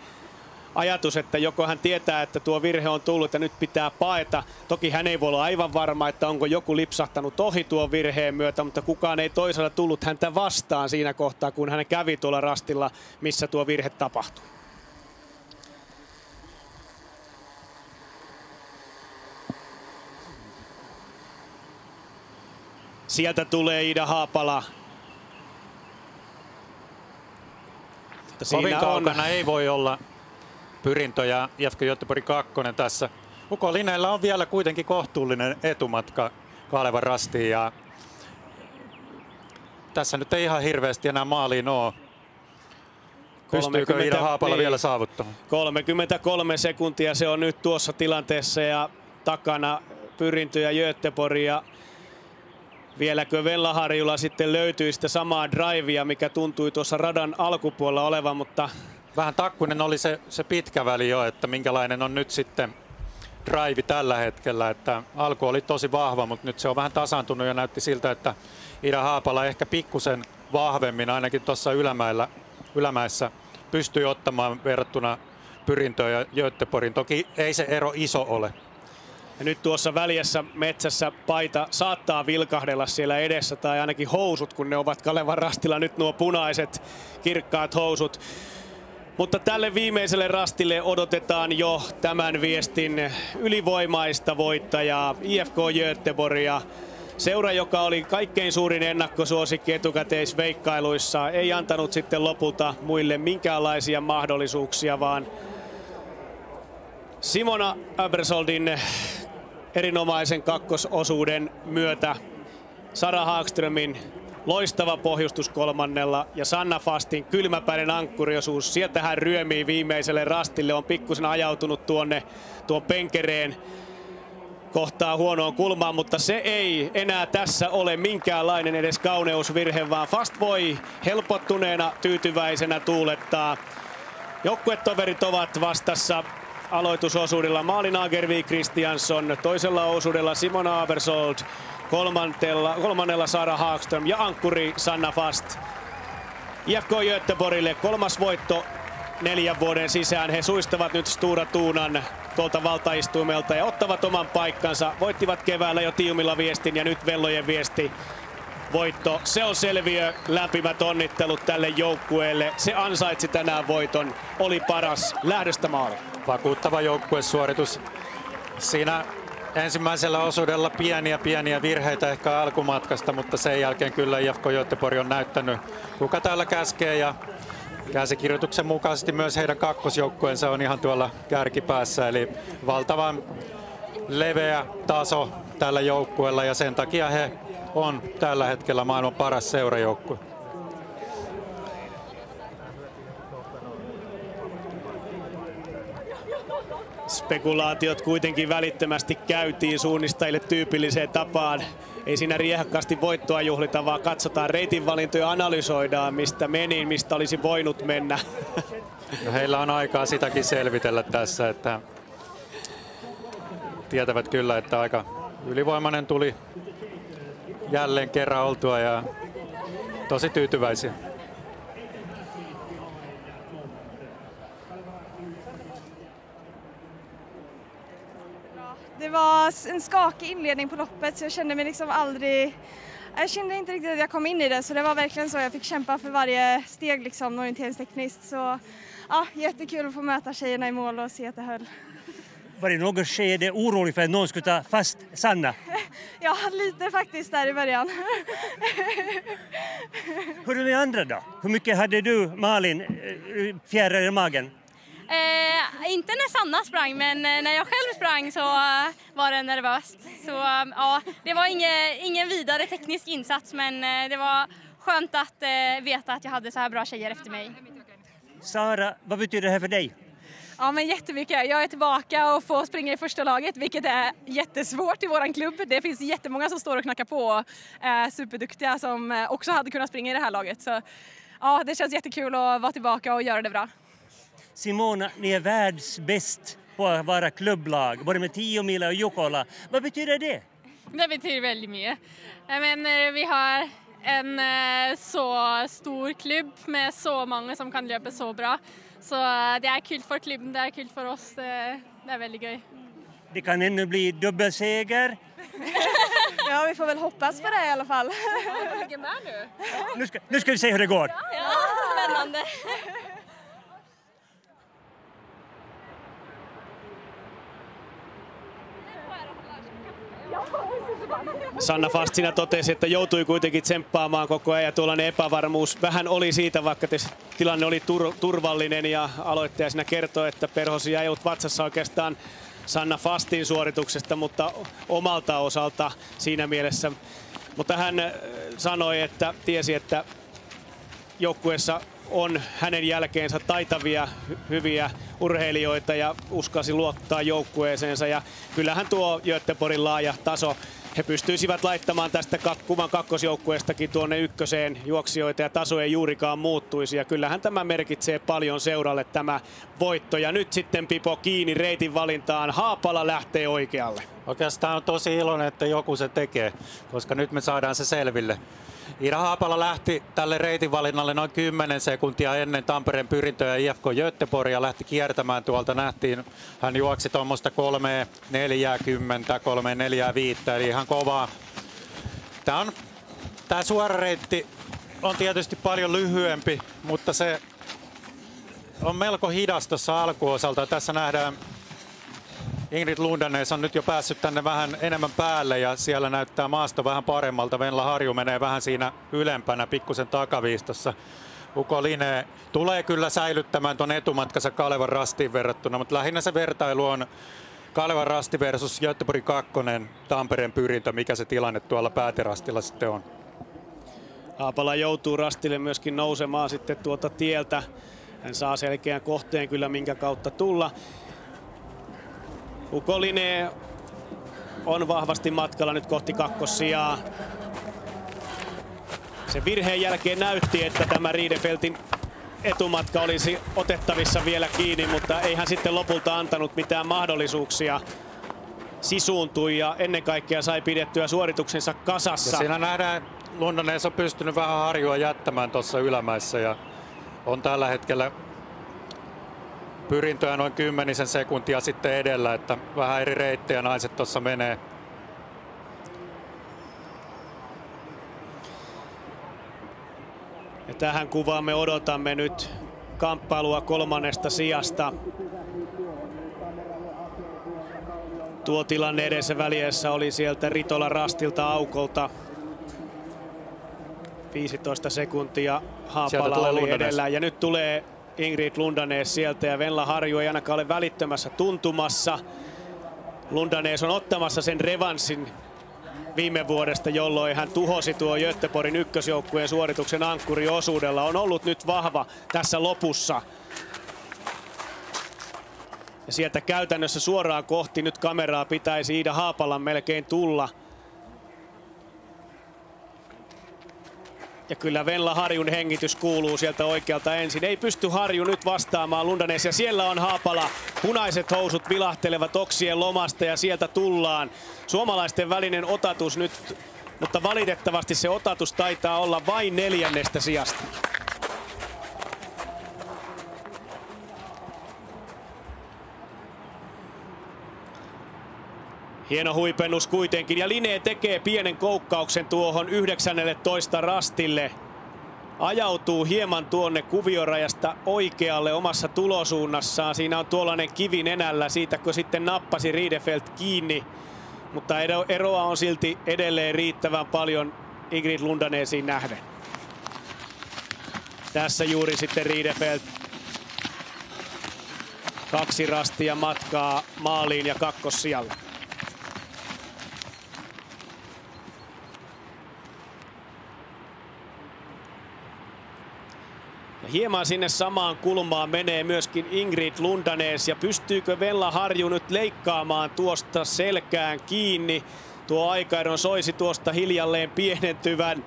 Speaker 12: ajatus, että joko hän tietää, että tuo virhe on tullut ja nyt pitää paeta. Toki hän ei voi olla aivan varma, että onko joku lipsahtanut ohi tuon virheen myötä, mutta kukaan ei toisaalta tullut häntä vastaan siinä kohtaa, kun hän kävi tuolla rastilla, missä tuo virhe tapahtui. Sieltä tulee Iida Haapala.
Speaker 9: Kovin kaukana ei voi olla Pyrintö ja IFK Göteborg 2 tässä. Uko Linneellä on vielä kuitenkin kohtuullinen etumatka Kalevan rastiin ja tässä nyt ei ihan hirveästi enää maaliin ole.
Speaker 3: Pystyykö Ida Haapala vielä saavuttamaan?
Speaker 12: 33 sekuntia se on nyt tuossa tilanteessa ja takana Pyrintö ja Göteborg. Ja vieläkö Venlaharjulla sitten löytyy sitä samaa drivea, mikä tuntui tuossa radan alkupuolella olevan, mutta...
Speaker 3: Vähän takkuinen oli se pitkä väli jo, että minkälainen on nyt sitten drive tällä hetkellä. Että alku oli tosi vahva, mutta nyt se on vähän tasaantunut ja näytti siltä, että Ida Haapala ehkä pikkusen vahvemmin, ainakin tuossa ylämäessä pystyy ottamaan verrattuna Pyrintöön ja Göteborgin. Toki ei se ero iso ole.
Speaker 12: Ja nyt tuossa väljässä metsässä paita saattaa vilkahdella siellä edessä, tai ainakin housut, kun ne ovat Kalevan rastilla nyt nuo punaiset kirkkaat housut. Mutta tälle viimeiselle rastille odotetaan jo tämän viestin ylivoimaista voittajaa, IFK Göteborg. Seura, joka oli kaikkein suurin ennakkosuosikki etukäteisveikkailuissa, ei antanut sitten lopulta muille minkäänlaisia mahdollisuuksia, vaan Simona Abersoldin erinomaisen kakkososuuden myötä Sara Hagströmin loistava pohjustus kolmannella ja Sanna Fastin kylmäpäinen ankkuriosuus. Sieltä hän ryömii viimeiselle rastille, on pikkusen ajautunut tuon penkereen kohtaa huonoon kulmaan, mutta se ei enää tässä ole minkäänlainen edes kauneusvirhe, vaan Fast voi helpottuneena tyytyväisenä tuulettaa. Joukkuetoverit ovat vastassa aloitusosuudella Malin Agervik Kristiansson, toisella osuudella Simona Abersold, kolmannella Sara Hagström ja ankkuri Sanna Fast. IFK Göteborgille 3. voitto 4 vuoden sisään. He suistavat nyt Stura Tuunan tuolta valtaistuimelta ja ottavat oman paikkansa. Voittivat keväällä jo Tiumilla viestin ja nyt Vellojen viesti. Voitto, se on selviö. Lämpimät onnittelut tälle joukkueelle. Se ansaitsi tänään voiton. Oli paras lähdöstä maali.
Speaker 3: Vakuuttava joukkuesuoritus. Siinä ensimmäisellä osuudella pieniä virheitä ehkä alkumatkasta, mutta sen jälkeen kyllä IFK Göteborg on näyttänyt, kuka täällä käskee, ja käsikirjoituksen mukaisesti myös heidän kakkosjoukkueensa on ihan tuolla kärkipäässä, eli valtavan leveä taso tällä joukkueella ja sen takia he on tällä hetkellä maailman paras seurajoukkue.
Speaker 12: Spekulaatiot kuitenkin välittömästi käytiin suunnistajille tyypilliseen tapaan. Ei siinä riehakkaasti voittoa juhlita, vaan katsotaan reitinvalintoja ja analysoidaan, mistä meni, mistä olisi voinut mennä.
Speaker 3: No, heillä on aikaa sitäkin selvitellä tässä, että tietävät kyllä, että aika ylivoimainen tuli jälleen kerran oltua ja tosi tyytyväisiä.
Speaker 11: Det var en skakig inledning på loppet, så jag kände mig liksom aldrig... Jag kände inte riktigt att jag kom in i det, så det var verkligen så. Jag fick kämpa för varje steg liksom, orienteringstekniskt. Så ja, jättekul att få möta tjejerna i mål och se att det höll.
Speaker 7: Var det något skede orolig för att någon skulle ta fast Sanna?
Speaker 11: Ja, lite faktiskt där i början.
Speaker 7: Hur är det med andra då? Hur mycket hade du, Malin, fjärilar i magen?
Speaker 14: Inte när Sanna sprang, men när jag själv sprang så var det nervöst. Så ja, det var ingen vidare teknisk insats, men det var skönt att veta att jag hade så här bra tjejer efter mig.
Speaker 7: Sara, vad betyder det här för dig?
Speaker 6: Ja, men jättemycket. Jag är tillbaka och får springa i första laget, vilket är jättesvårt i våran klubb. Det finns jättemånga som står och knackar på, superduktiga som också hade kunnat springa i det här laget. Så ja, det känns jättekul att vara tillbaka och göra det bra.
Speaker 7: Simona, ni är världsbäst på att vara klubblag, både med Tiomila och Jukola. Vad betyder det?
Speaker 14: Det betyder väldigt mycket. Men vi har en så stor klubb med så många som kan löpa så bra. Så det är kul för klubben, det är kul för oss. Det är väldigt gøy.
Speaker 7: Det kan ännu bli dubbelseger.
Speaker 11: Ja, vi får väl hoppas på det i alla fall.
Speaker 14: Du ligger med nu.
Speaker 7: Nu ska vi se hur det går.
Speaker 14: Ja, spännande.
Speaker 12: Sanna Fast siinä totesi, että joutui kuitenkin tsemppaamaan koko ajan ja tuollainen epävarmuus vähän oli siitä, vaikka tilanne oli turvallinen, ja aloittaja siinä kertoi, että perhosi ei ollut vatsassa oikeastaan Sanna Fastin suorituksesta, mutta omalta osalta siinä mielessä. Mutta hän sanoi, että tiesi, että joukkueessa on hänen jälkeensä taitavia, hyviä urheilijoita ja uskalsi luottaa joukkueeseensa. Ja kyllähän tuo Göteborgin laaja taso, he pystyisivät laittamaan tästä kuvan kakkosjoukkueestakin tuonne ykköseen juoksijoita ja taso ei juurikaan muuttuisi. Ja kyllähän tämä merkitsee paljon seuralle tämä voitto. Ja nyt sitten Pipo kiinni reitin valintaan. Haapala lähtee oikealle.
Speaker 9: Oikeastaan on tosi iloinen, että joku se tekee, koska nyt me saadaan se selville. Iida Haapala lähti tälle reitinvalinnalle noin 10 sekuntia ennen Tampereen Pyrintöä ja IFK Göteborgia. Lähti kiertämään tuolta, nähtiin, hän juoksi tuommoista 3.40, 3.45, eli ihan kovaa. Tämä suora reitti on tietysti paljon lyhyempi, mutta se on melko hidas tuossa alkuosalta. Tässä nähdään, Ingrid Lundanes on nyt jo päässyt tänne vähän enemmän päälle ja siellä näyttää maasto vähän paremmalta. Venla Harju menee vähän siinä ylempänä, pikkusen takaviistossa. Uko Linne tulee kyllä säilyttämään tuon etumatkansa Kalevan Rastiin verrattuna, mutta lähinnä se vertailu on Kalevan Rasti versus Göteborgin 2, Tampereen Pyrintö, mikä se tilanne tuolla pääterastilla sitten on.
Speaker 12: Haapala joutuu rastille myöskin nousemaan sitten tuolta tieltä. Hän saa selkeän kohteen kyllä minkä kautta tulla. Uko Linne on vahvasti matkalla nyt kohti kakkossijaa. Se virheen jälkeen näytti, että tämä Riedefeltin etumatka olisi otettavissa vielä kiinni, mutta ei hän sitten lopulta antanut mitään mahdollisuuksia. Sisuuntui ja ennen kaikkea sai pidettyä suorituksensa kasassa.
Speaker 9: Ja siinä nähdään, Lundanes on pystynyt vähän Harjua jättämään tuossa ylämäessä ja on tällä hetkellä Pyrintöä noin 10 sekuntia sitten edellä, että vähän eri reittejä naiset tuossa menee.
Speaker 12: Ja tähän kuvaan me odotamme nyt kamppailua 3. sijasta. Tuo tilanne edessä väliessä oli sieltä Ritola Rastilta Aukolta. 15 sekuntia Haapala oli edellä ja nyt tulee Ingrid Lundanes sieltä ja Venla Harju ei ainakaan ole välittömässä tuntumassa. Lundanes on ottamassa sen revanssin viime vuodesta, jolloin hän tuhosi tuo Göteborgin ykkösjoukkueen suorituksen ankkuriosuudella. On ollut nyt vahva tässä lopussa. Ja sieltä käytännössä suoraan kohti nyt kameraa pitäisi Iida Haapalan melkein tulla. Ja kyllä Venla Harjun hengitys kuuluu sieltä oikealta ensin. Ei pysty Harju nyt vastaamaan Lundanes. Ja siellä on Haapala. Punaiset housut vilahtelevat oksien lomasta ja sieltä tullaan. Suomalaisten välinen otatus nyt, mutta valitettavasti se otatus taitaa olla vain 4. sijasta. Hieno huipennus kuitenkin ja Linne tekee pienen koukkauksen tuohon 19 rastille. Ajautuu hieman tuonne kuviorajasta oikealle omassa tulosuunnassaan. Siinä on tuollainen kivi nenällä, siitäkö sitten nappasi Riedefelt kiinni. Mutta eroa on silti edelleen riittävän paljon Ingrid Lundanesiin nähden. Tässä juuri sitten Riedefelt. 2 rastia matkaa maaliin ja kakkossijalle. Hieman sinne samaan kulmaan menee myöskin Ingrid Lundanes ja pystyykö Venla Harju nyt leikkaamaan tuosta selkään kiinni. Tuo aikaeron soisi tuosta hiljalleen pienentyvän.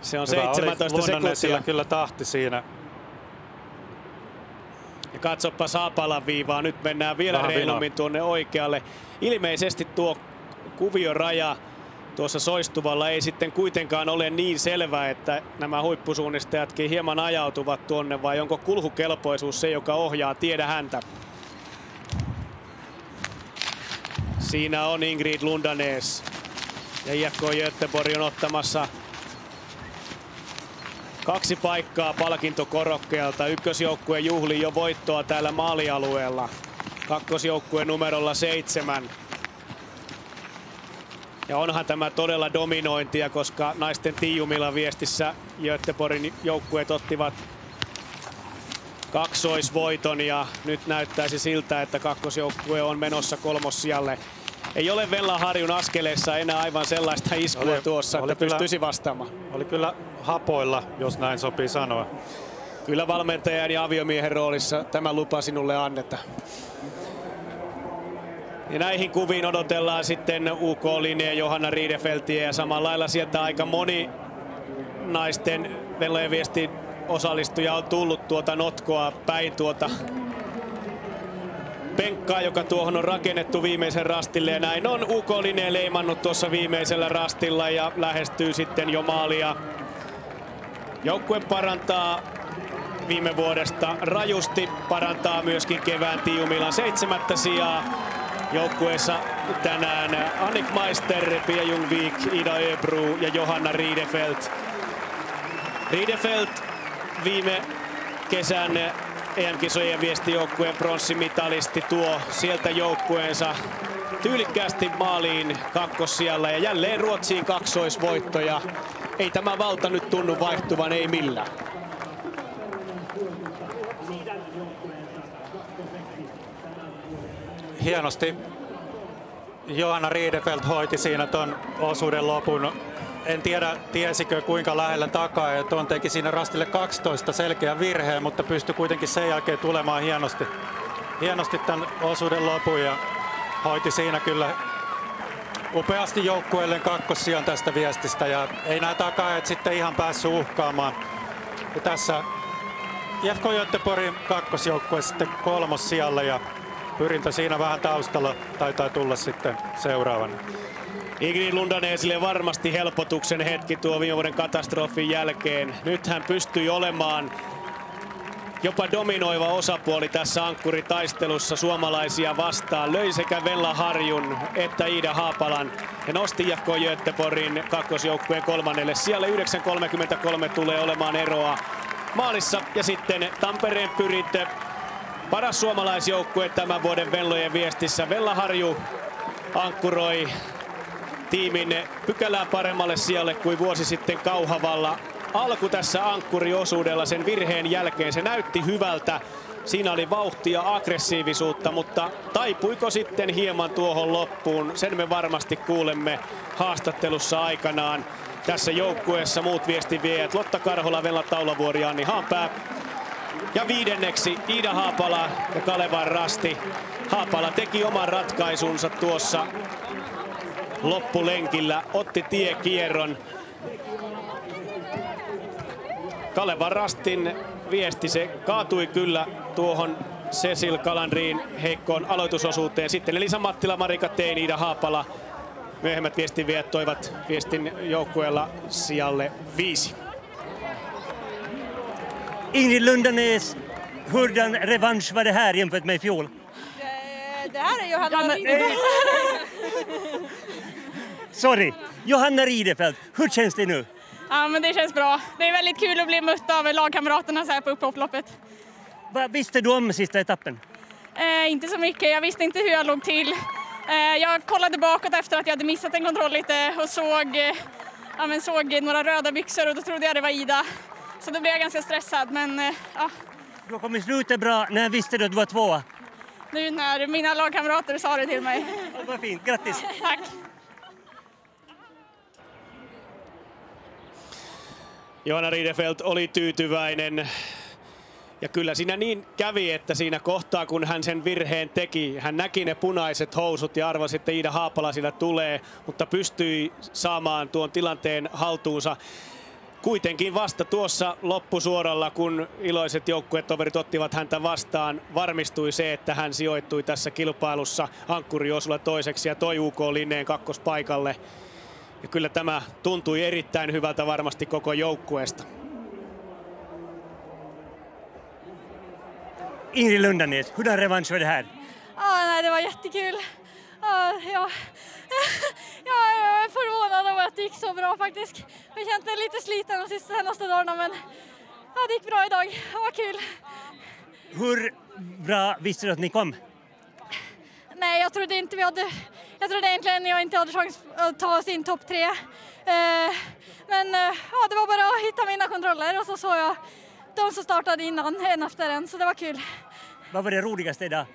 Speaker 12: Se on hyvä, 17 sekuntia.
Speaker 9: Kyllä tahti siinä.
Speaker 12: Ja katsoppa Haapalan viivaa. Nyt mennään vielä reilummin tuonne oikealle. Ilmeisesti tuo kuvioraja tuossa soistuvalla ei sitten kuitenkaan ole niin selvä, että nämä huippusuunnistajatkin hieman ajautuvat tuonne, vai onko kulkukelpoisuus se, joka ohjaa, tiedä häntä. Siinä on Ingrid Lundanes ja IFK Göteborg on ottamassa 2 paikkaa palkintokorokkeelta. Ykkösjoukkue juhlii jo voittoa täällä maalialueella. Kakkosjoukkue numerolla 7. Ja onhan tämä todella dominointia, koska naisten Tiijumilan viestissä Göteborgin joukkueet ottivat kaksoisvoiton ja nyt näyttäisi siltä, että kakkosjoukkue on menossa 3. sijalle. Ei ole Venla Harjun askeleessa enää aivan sellaista iskua tuossa, että pystyisi vastaamaan.
Speaker 9: Oli kyllä hapoilla, jos näin sopii sanoa.
Speaker 12: Kyllä valmentajan ja aviomiehen roolissa tämä lupa sinulle annetaan. Ja näihin kuviin odotellaan sitten UK-linjaa Johanna Riidefeltiä ja samalla lailla sieltä aika moni naisten Venlojen viestin osallistuja on tullut tuota notkoa päin tuota penkkaa, joka tuohon on rakennettu viimeisen rastille, ja näin on UK-linja leimannut tuossa viimeisellä rastilla ja lähestyy sitten jo maalia. Joukkue parantaa viime vuodesta rajusti, parantaa myöskin kevään tiiumilan 7. sijaa. Joukkueessa tänään Annik Meister, Pia Ljungvik, Ida Öbro ja Johanna Riidefeldt. Riidefeldt viime kesän EM-kisojen viestijoukkueen pronssimitalisti tuo sieltä joukkueensa tyylikkäästi maaliin kakkossijalla ja jälleen Ruotsiin kaksoisvoittoja. Ei tämä valta nyt tunnu vaihtuvan, ei millään.
Speaker 3: Hienosti Johanna Riidefeldt hoiti siinä ton osuuden lopun. En tiedä, tiesikö kuinka lähellä takaa, että on teki siinä rastille 12 selkeän virheen, mutta pystyi kuitenkin sen jälkeen tulemaan hienosti tämän osuuden lopun ja hoiti siinä kyllä upeasti joukkueelle kakkossijan tästä viestistä ja ei nämä takaajat sitten ihan päässyt uhkaamaan. Ja tässä IFK Göteborgin kakkosjoukkue sitten kolmossijalle ja pyrintä siinä vähän taustalla taitaa tulla sitten seuraavana.
Speaker 12: Ingrid Lundanesille varmasti helpotuksen hetki tuo viime vuoden katastrofin jälkeen. Nyt hän pystyi olemaan jopa dominoiva osapuoli tässä ankkuritaistelussa suomalaisia vastaan. Löi sekä Vella Harjun että Iida Haapalan ja nosti IFK Göteborgin kakkosjoukkueen 3. sijalle. 9.33 tulee olemaan eroa maalissa ja sitten Tampereen Pyrit. Paras suomalaisjoukkue tämän vuoden Venlojen viestissä. Vella Harju ankkuroi tiimin pykälää paremmalle sijalle kuin vuosi sitten Kauhavalla. Alku tässä ankkuriosuudella sen virheen jälkeen, se näytti hyvältä. Siinä oli vauhtia, aggressiivisuutta, mutta taipuiko sitten hieman tuohon loppuun? Sen me varmasti kuulemme haastattelussa aikanaan. Tässä joukkueessa muut viestinviejät Lotta Karhola, Venla Taulavuori ja Anni Haanpää. Ja 5. Iida Haapala ja Kalevan Rasti. Haapala teki oman ratkaisunsa tuossa loppulenkillä, otti tiekierron. Kalevan Rastin viesti, se kaatui kyllä tuohon Cecil Kalandrin heikkoon aloitusosuuteen. Sitten Elisa Mattila, Marika Tein, Iida Haapala. Myöhemmät viestinviejät toivat viestin joukkueella sijalle 5.
Speaker 7: Ingrid Lundanes, hurdan revansch var det här jämfört med i fjol?
Speaker 8: Det här är Johanna Riidefeldt.
Speaker 7: Sorry, Johanna Riidefeldt, hur känns det nu?
Speaker 8: Ja, men det känns bra. Det är väldigt kul att bli mött av lagkamraterna så här på upploppet.
Speaker 7: Vad visste du om sista etappen?
Speaker 8: Inte så mycket, jag visste inte hur jag låg till. Jag kollade bakåt efter att jag hade missat en kontroll lite och såg några röda byxor och då trodde jag det var Ida. Så då blev jag ganska stressad, men ja.
Speaker 7: Du har kommit slutet bra. När visste du att du var 2?
Speaker 8: Nu när mina lagkamrater sa det till mig.
Speaker 7: Vad fint, grattis.
Speaker 8: Tack.
Speaker 12: Johanna Riidefeldt oli tyytyväinen. Ja kyllä siinä niin kävi, että siinä kohtaa kun hän sen virheen teki, hän näki ne punaiset housut ja arvasi, että Iida Haapala siinä tulee, mutta pystyi saamaan tuon tilanteen haltuunsa. Kuitenkin vasta tuossa loppusuoralla, kun iloiset joukkuetoverit ottivat häntä vastaan, varmistui se, että hän sijoittui tässä kilpailussa ankkuriosulla toiseksi ja toi UK-linneen kakkospaikalle. Ja kyllä tämä tuntui erittäin hyvältä varmasti koko joukkueesta.
Speaker 7: Ingrid Lundanes, hurdan revansch var det här?
Speaker 8: Nej, det var jättekul. Jag är förvånad över att det gick så bra faktiskt. Jag kände mig lite sliten de senaste dagarna, men det gick bra idag. Det var kul.
Speaker 7: Hur bra visste du att ni kom?
Speaker 8: Nej, jag trodde egentligen jag inte hade chans att ta oss in topp 3. Men det var bara att hitta mina kontroller och så såg jag de som startade innan, en efter en, så det var kul.
Speaker 7: Vad var det roligaste idag?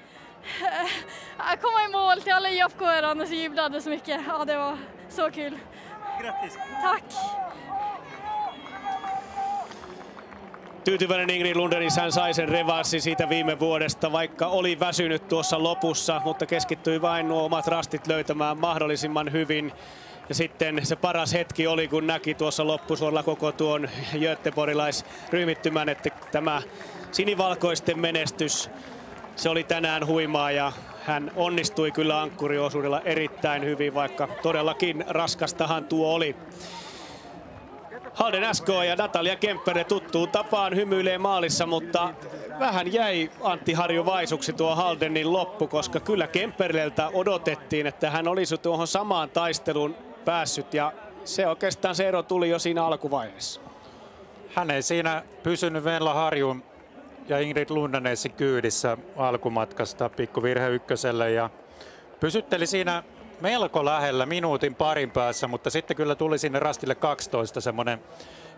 Speaker 8: Att komma i mål till alla IFK-erna och jublade så mycket. Ja, det var så kul.
Speaker 7: Grattis!
Speaker 8: Tack!
Speaker 12: Tyytyväinen Ingrid Lundenis, hän sai sen revanssi siitä viime vuodesta, vaikka oli väsynyt tuossa lopussa, mutta keskittyi vain nuo omat rastit löytämään mahdollisimman hyvin. Ja sitten se paras hetki oli, kun näki tuossa loppusuoralla koko tuon göteborgilaisryhmittymän, että tämä sinivalkoisten menestys, se oli tänään huimaa ja hän onnistui kyllä ankkuriosuudella erittäin hyvin, vaikka todellakin raskastahan tuo oli. Halden SK ja Natalia Kemppainen tuttuun tapaan hymyilee maalissa, mutta vähän jäi Antti Harju vaisuksi tuo Haldenin loppu, koska kyllä Kemppainelta odotettiin, että hän olisi tuohon samaan taisteluun päässyt ja se oikeastaan se ero tuli jo siinä alkuvaiheessa.
Speaker 9: Hän ei siinä pysynyt Venla Harjun ja Ingrid Lundanesin kyydissä alkumatkasta, pikkuvirhe ykköselle ja pysytteli siinä melko lähellä minuutin parin päässä, mutta sitten kyllä tuli sinne rastille 12 semmoinen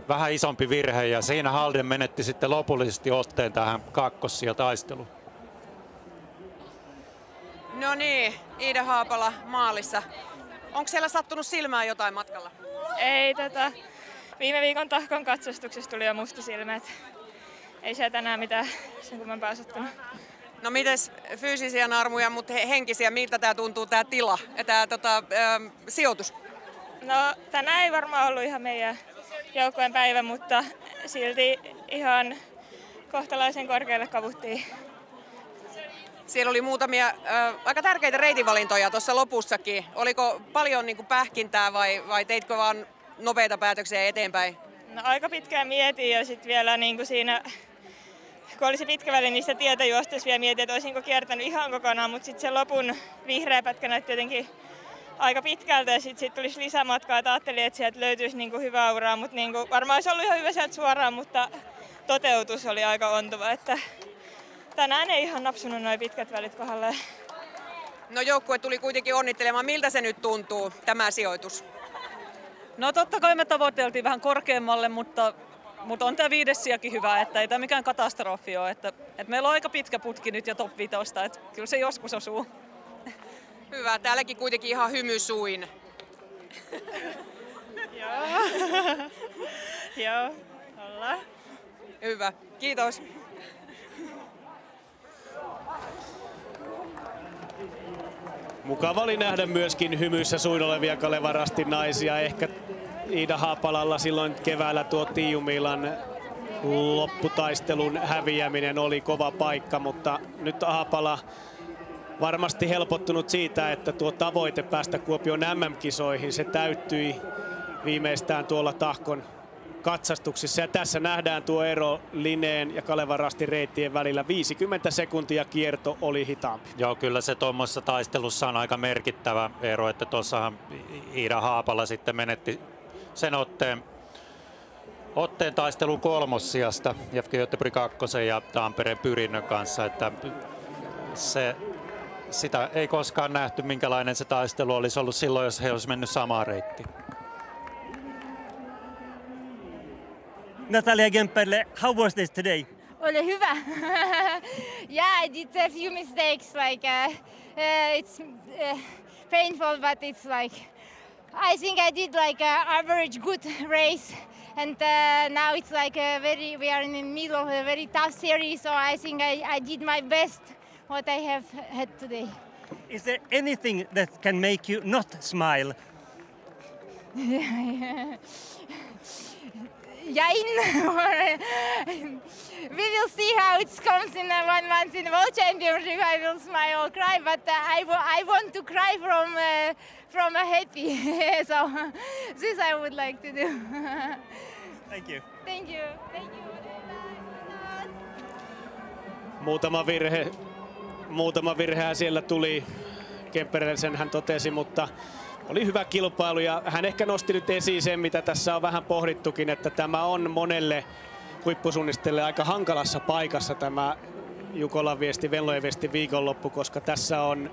Speaker 9: vähän isompi virhe ja siinä Halden menetti sitten lopullisesti otteen tähän kakkossijataisteluun.
Speaker 4: No niin, Iida Haapala maalissa. Onko siellä sattunut silmään jotain matkalla?
Speaker 1: Ei, viime viikon tahkon katsastuksessa tuli jo musta silmät. Ei se tänään mitään sen kummempaa osattunut.
Speaker 4: No mites fyysisiä narmuja, mutta henkisiä, miltä tää tuntuu tää tila ja tää sijoitus?
Speaker 1: No tänään ei varmaan ollut ihan meidän joukkueen päivä, mutta silti ihan kohtalaisen korkealle kavuttiin.
Speaker 4: Siellä oli muutamia aika tärkeitä reitinvalintoja tuossa lopussakin. Oliko paljon pähkintää vai teitkö vaan nopeita päätöksiä eteenpäin?
Speaker 1: No aika pitkään mietin ja sitten vielä siinä, kun olisi pitkä väli, niin sitä tietä juostessa vielä mietin, että olisinko kiertänyt ihan kokonaan, mutta sitten se lopun vihreä pätkä näytti jotenkin aika pitkältä ja sitten tulisi lisämatkaa, että ajattelin, että sieltä löytyisi hyvää uraa, mutta varmaan olisi ollut ihan hyvä sieltä suoraan, mutta toteutus oli aika ontuva, että tänään ei ihan napsunut noin pitkät välit kohdalle.
Speaker 4: No joukkue tuli kuitenkin onnittelemaan. Miltä se nyt tuntuu, tämä sijoitus?
Speaker 22: No totta kai me tavoiteltiin vähän korkeammalle, mutta on tämä 5. sijakin hyvä, että ei tämä mikään katastrofi ole. Että meillä on aika pitkä putki nyt ja top 5, että kyllä se joskus osuu.
Speaker 4: Hyvä, täälläkin kuitenkin ihan hymysuin.
Speaker 1: Joo, ollaan.
Speaker 4: Hyvä, kiitos.
Speaker 12: Mukava oli nähdä myöskin hymyissä suin olevia Kalevan Rastin naisia. Ehkä Iida Haapalalla silloin keväällä tuo Tiiumilan lopputaistelun häviäminen oli kova paikka, mutta nyt Haapala varmasti helpottunut siitä, että tuo tavoite päästä Kuopion MM-kisoihin, se täyttyi viimeistään tuolla tahkon katsastuksissa. Ja tässä nähdään tuo ero Lineen ja Kalevan Rastin reittien välillä. 50 sekuntia kierto oli hitaampi.
Speaker 9: Joo, kyllä se tuommoisessa taistelussa on aika merkittävä ero, että tuossahan Iida Haapala sitten menetti sen otteen taistelun kolmossijasta Jefke Göteborg 2 ja Tampereen Pyrinnön kanssa, että sitä ei koskaan nähty, minkälainen se taistelu olisi ollut silloin, jos he olisi mennyt samaan reittiin.
Speaker 7: Natalia Kemppainen, how was this today?
Speaker 8: Oli hyvä. Yeah, I did a few mistakes. It's painful, but it's I think I did an average good race, and now it's we are in the middle of a very tough series. So I think I did my best what I have had today.
Speaker 7: Is there anything that can make you not smile?
Speaker 8: We will see how it comes in 1 month in the World Championship. I will smile or cry, but I want to cry from a happy. So this I would like to do.
Speaker 7: Thank you.
Speaker 8: Thank you. Thank you.
Speaker 12: Muutama virhe siellä tuli. Kemppainen sen hän totesi, mutta oli hyvä kilpailu ja hän ehkä nosti nyt esiin sen, mitä tässä on vähän pohdittukin, että tämä on monelle huippusuunnistajalle aika hankalassa paikassa tämä Jukolan viesti, Venlojen viesti viikonloppu, koska tässä on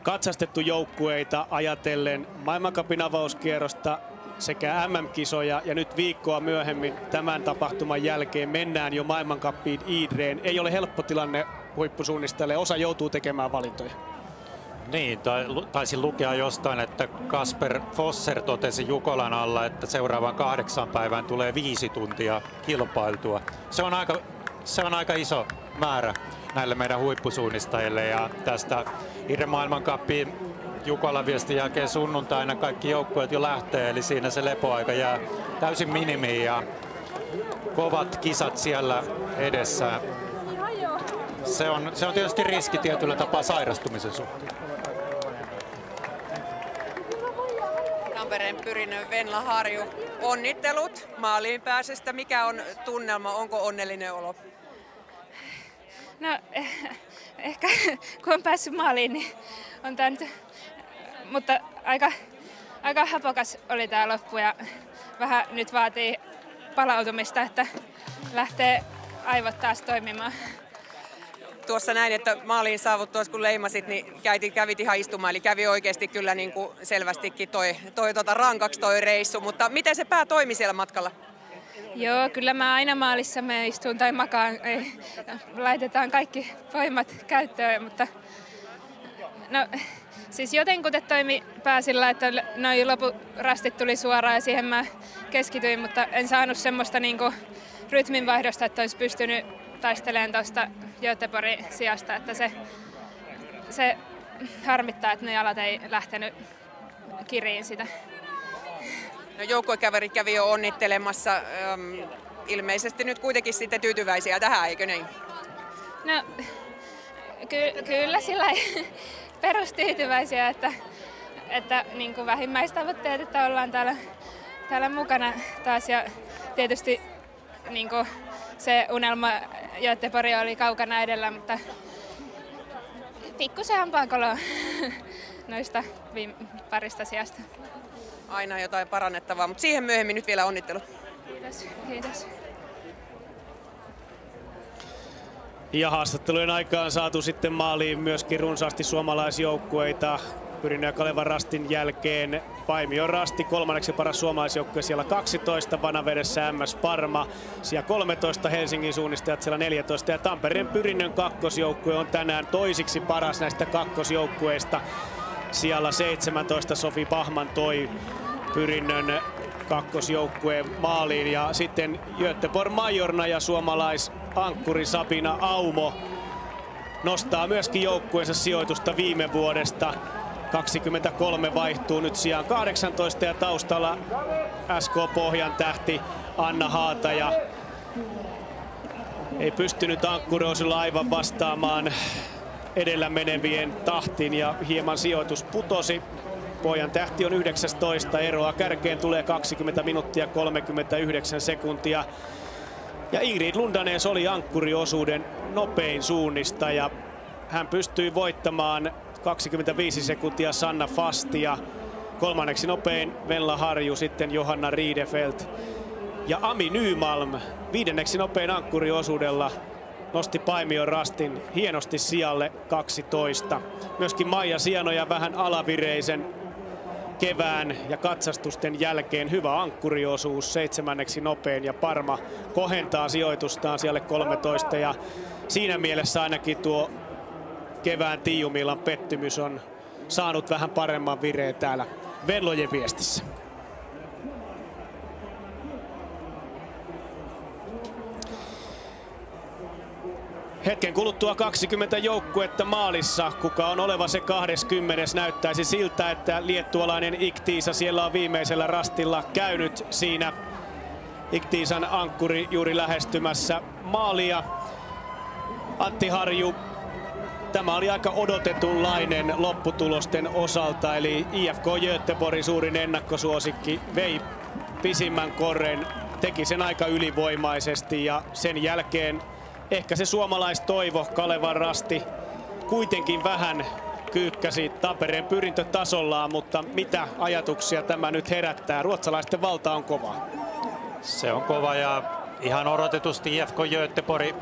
Speaker 12: katsastettu joukkueita ajatellen maailmancupin avauskierrosta sekä MM-kisoja ja nyt viikkoa myöhemmin tämän tapahtuman jälkeen mennään jo maailmancuppiin Idreen. Ei ole helppo tilanne huippusuunnistajalle, osa joutuu tekemään valintoja.
Speaker 9: Niin, taisin lukea jostain, että Kasper Fosser totesi Jukolan alla, että seuraavaan 8 päivään tulee 5 tuntia kilpailtua. Se on aika iso määrä näille meidän huippusuunnistajille, ja tästä Irre maailmancupin Jukolan viestin jälkeen sunnuntaina kaikki joukkueet jo lähtee, eli siinä se lepoaika jää täysin minimiin ja kovat kisat siellä edessä. Se on tietysti riski tietyllä tapaa sairastumisen suhteen.
Speaker 4: Tampereen Pyrinnön Venla Harju, onnittelut maaliin pääsystä. Mikä on tunnelma? Onko onnellinen olo?
Speaker 10: No ehkä kun on päässyt maaliin, niin on tää nyt, mutta aika hapokas oli tää loppu ja vähän nyt vaatii palautumista, että lähtee aivot taas toimimaan.
Speaker 4: Tuossa näin, että maaliin saavuttuessa kun leimasit, niin kävit ihan istumaan, eli kävi oikeasti kyllä niin kuin selvästikin toi rankaksi toi reissu, mutta miten se pää toimi siellä matkalla?
Speaker 10: Joo, kyllä mä aina maalissa me istun tai makaan, laitetaan kaikki voimat käyttöön, mutta no siis jotenkuten toimi pää sillä, että noi lopurastit tuli suoraan ja siihen mä keskityin, mutta en saanut semmoista niinku rytminvaihdosta, että olisi pystynyt taistelemaan tuosta Göteborgin sijasta, että se harmittaa, että ne jalat ei lähtenyt kiriin sitä.
Speaker 4: No, joukkuekaverit kävi jo onnittelemassa. Ilmeisesti nyt kuitenkin sitten tyytyväisiä tähän, eikö niin?
Speaker 10: No kyllä sillä perustyytyväisiä, että niin kuin vähimmäistavoitteet, että ollaan täällä mukana taas ja tietysti niin kuin se unelma Göteborg oli kaukana edellä, mutta pikkusen hampaankoloa noista parista sijasta.
Speaker 4: Aina jotain parannettavaa, mutta siihen myöhemmin nyt vielä onnittelut.
Speaker 10: Kiitos, kiitos.
Speaker 12: Ja haastattelujen aikaan saatu sitten maaliin myöskin runsaasti suomalaisjoukkueita. Pyrinnön ja Kalevan Rastin jälkeen Paimion Rasti kolmanneksi paras suomalaisjoukkue siellä 12, Vanavedessä MS Parma siellä 13, Helsingin suunnistajat siellä 14 ja Tampereen Pyrinnön kakkosjoukkue on tänään toisiksi paras näistä kakkosjoukkueista. Siellä 17 Sofi Pahman toi Pyrinnön kakkosjoukkueen maaliin ja sitten Göteborg Majorna ja suomalaisankkuri Sabina Aumo nostaa myöskin joukkueensa sijoitusta viime vuodesta. 23 vaihtuu nyt sijaan 18 ja taustalla SK Pohjan tähti Anna Haataja. Ei pystynyt ankkuroisilla aivan vastaamaan edellä menevien tahtiin ja hieman sijoitus putosi. Pohjan tähti on 19, eroa kärkeen tulee 20 minuuttia 39 sekuntia. Ja Ingrid Lundanes oli ankkuriosuuden nopein suunnistaja. Hän pystyi voittamaan 25 sekuntia Sanna Fastia. Kolmanneksi nopein Venla Harju, sitten Johanna Riedefelt. Ja Ami Nymalm viidenneksi nopein ankkuriosuudella nosti Paimion Rastin hienosti sijalle 12. Myöskin Maija Sianoja vähän alavireisen kevään ja katsastusten jälkeen hyvä ankkuriosuus, seitsemänneksi nopein ja Parma kohentaa sijoitustaan siellä 13 ja siinä mielessä ainakin tuo kevään Tiijumilan pettymys on saanut vähän paremman vireen täällä Venlojen viestissä. Hetken kuluttua 20 joukkuetta maalissa. Kuka on oleva se 20? Näyttäisi siltä, että liettualainen Iktiisa siellä on viimeisellä rastilla käynyt siinä. Iktiisan ankkuri juuri lähestymässä maalia. Antti Harju, tämä oli aika odotetunlainen lopputulosten osalta. Eli IFK Göteborgin suurin ennakkosuosikki vei pisimmän korren, teki sen aika ylivoimaisesti ja sen jälkeen ehkä se suomalaistoivo Kalevan Rasti kuitenkin vähän kyykkäsi Tampereen pyrintötasollaan, mutta mitä ajatuksia tämä nyt herättää? Ruotsalaisten valta on kova.
Speaker 9: Se on kova ja ihan odotetusti IFK Göteborg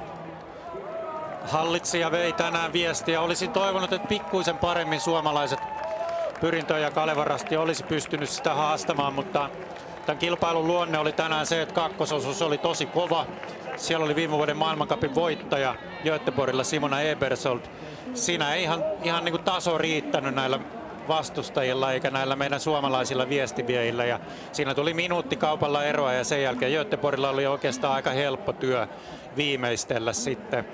Speaker 9: hallitsi ja vei tänään viestiä. Olisin toivonut, että pikkuisen paremmin suomalaiset Pyrintö ja Kalevan Rasti olisi pystynyt sitä haastamaan, mutta tämän kilpailun luonne oli tänään se, että kakkososuus oli tosi kova. siellä oli viime vuoden maailmancupin voittaja Göteborgilla Simona Ebersold. Siinä ei ihan niin kuin taso riittänyt näillä vastustajilla eikä näillä meidän suomalaisilla viestiviejillä. Ja siinä tuli minuuttikaupalla eroa ja sen jälkeen Göteborgilla oli oikeastaan aika helppo työ viimeistellä sitten.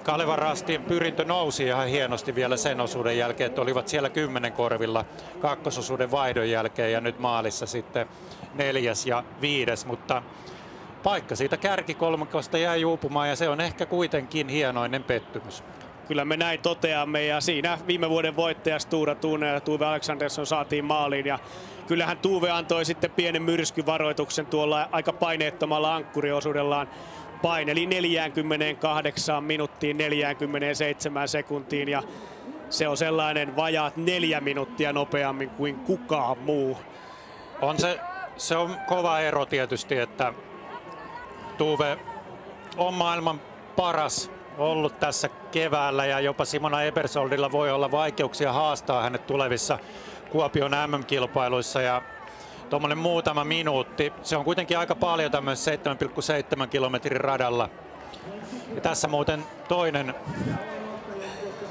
Speaker 9: Kalevan Rastin pyrintö nousi ihan hienosti vielä sen osuuden jälkeen, että olivat siellä 10 korvilla kakkososuuden vaihdon jälkeen ja nyt maalissa sitten 4. ja 5. Mutta paikka siitä kärkikolmikosta jäi uupumaan ja se on ehkä kuitenkin hienoinen pettymys.
Speaker 12: Kyllä me näin toteamme ja siinä viime vuoden voittaja Stura Thune ja Tuve Aleksandersson saatiin maaliin ja kyllähän Tuve antoi sitten pienen myrskyvaroituksen tuolla aika paineettomalla ankkuriosuudellaan. Paineli 48 minuuttiin 47 sekuntiin ja se on sellainen vajaat 4 minuuttia nopeammin kuin kukaan muu.
Speaker 9: Se on kova ero tietysti, että Tuve on maailman paras ollut tässä keväällä ja jopa Simona Ebersoldilla voi olla vaikeuksia haastaa hänet tulevissa Kuopion MM-kilpailuissa ja tuommoinen muutama minuutti. Se on kuitenkin aika paljon tämmöisessä 7,7 kilometrin radalla. Ja tässä muuten toinen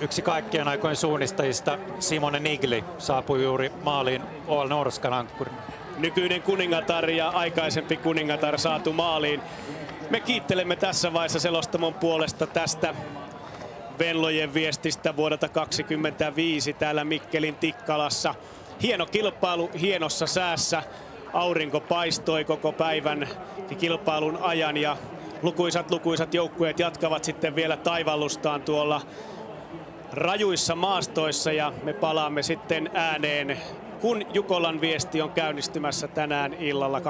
Speaker 9: yksi kaikkien aikojen suunnistajista, Simone Nigli, saapui juuri maaliin OL Norskan ankkurina.
Speaker 12: Nykyinen kuningatar ja aikaisempi kuningatar saatu maaliin. Me kiittelemme tässä vaiheessa selostamon puolesta tästä Venlojen viestistä vuodelta 2025 täällä Mikkelin Tikkalassa. Hieno kilpailu hienossa säässä. Aurinko paistoi koko päivän kilpailun ajan ja lukuisat joukkueet jatkavat sitten vielä taivallustaan tuolla rajuissa maastoissa ja me palaamme sitten ääneen, kun Jukolan viesti on käynnistymässä tänään illalla 22.45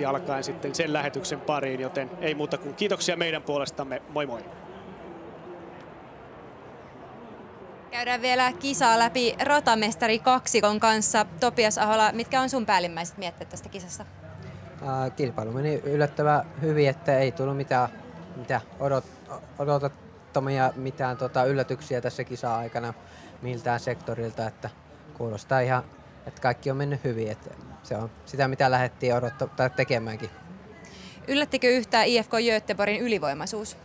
Speaker 12: alkaen sitten sen lähetyksen pariin, joten ei muuta kuin kiitoksia meidän puolestamme. Moi moi!
Speaker 2: Käydään vielä kisaa läpi ratamestari kaksikon kanssa. Topias Ahola, mitkä on sun päällimmäiset mietteet tästä kisasta?
Speaker 13: Kilpailu meni yllättävän hyvin, että ei tullut mitään odotettomia yllätyksiä tässä kisa-aikana miltään sektorilta. Että kuulostaa ihan, että kaikki on mennyt hyvin. Että se on sitä, mitä lähdettiin tekemäänkin.
Speaker 2: Yllättikö yhtään IFK Göteborgin ylivoimaisuus?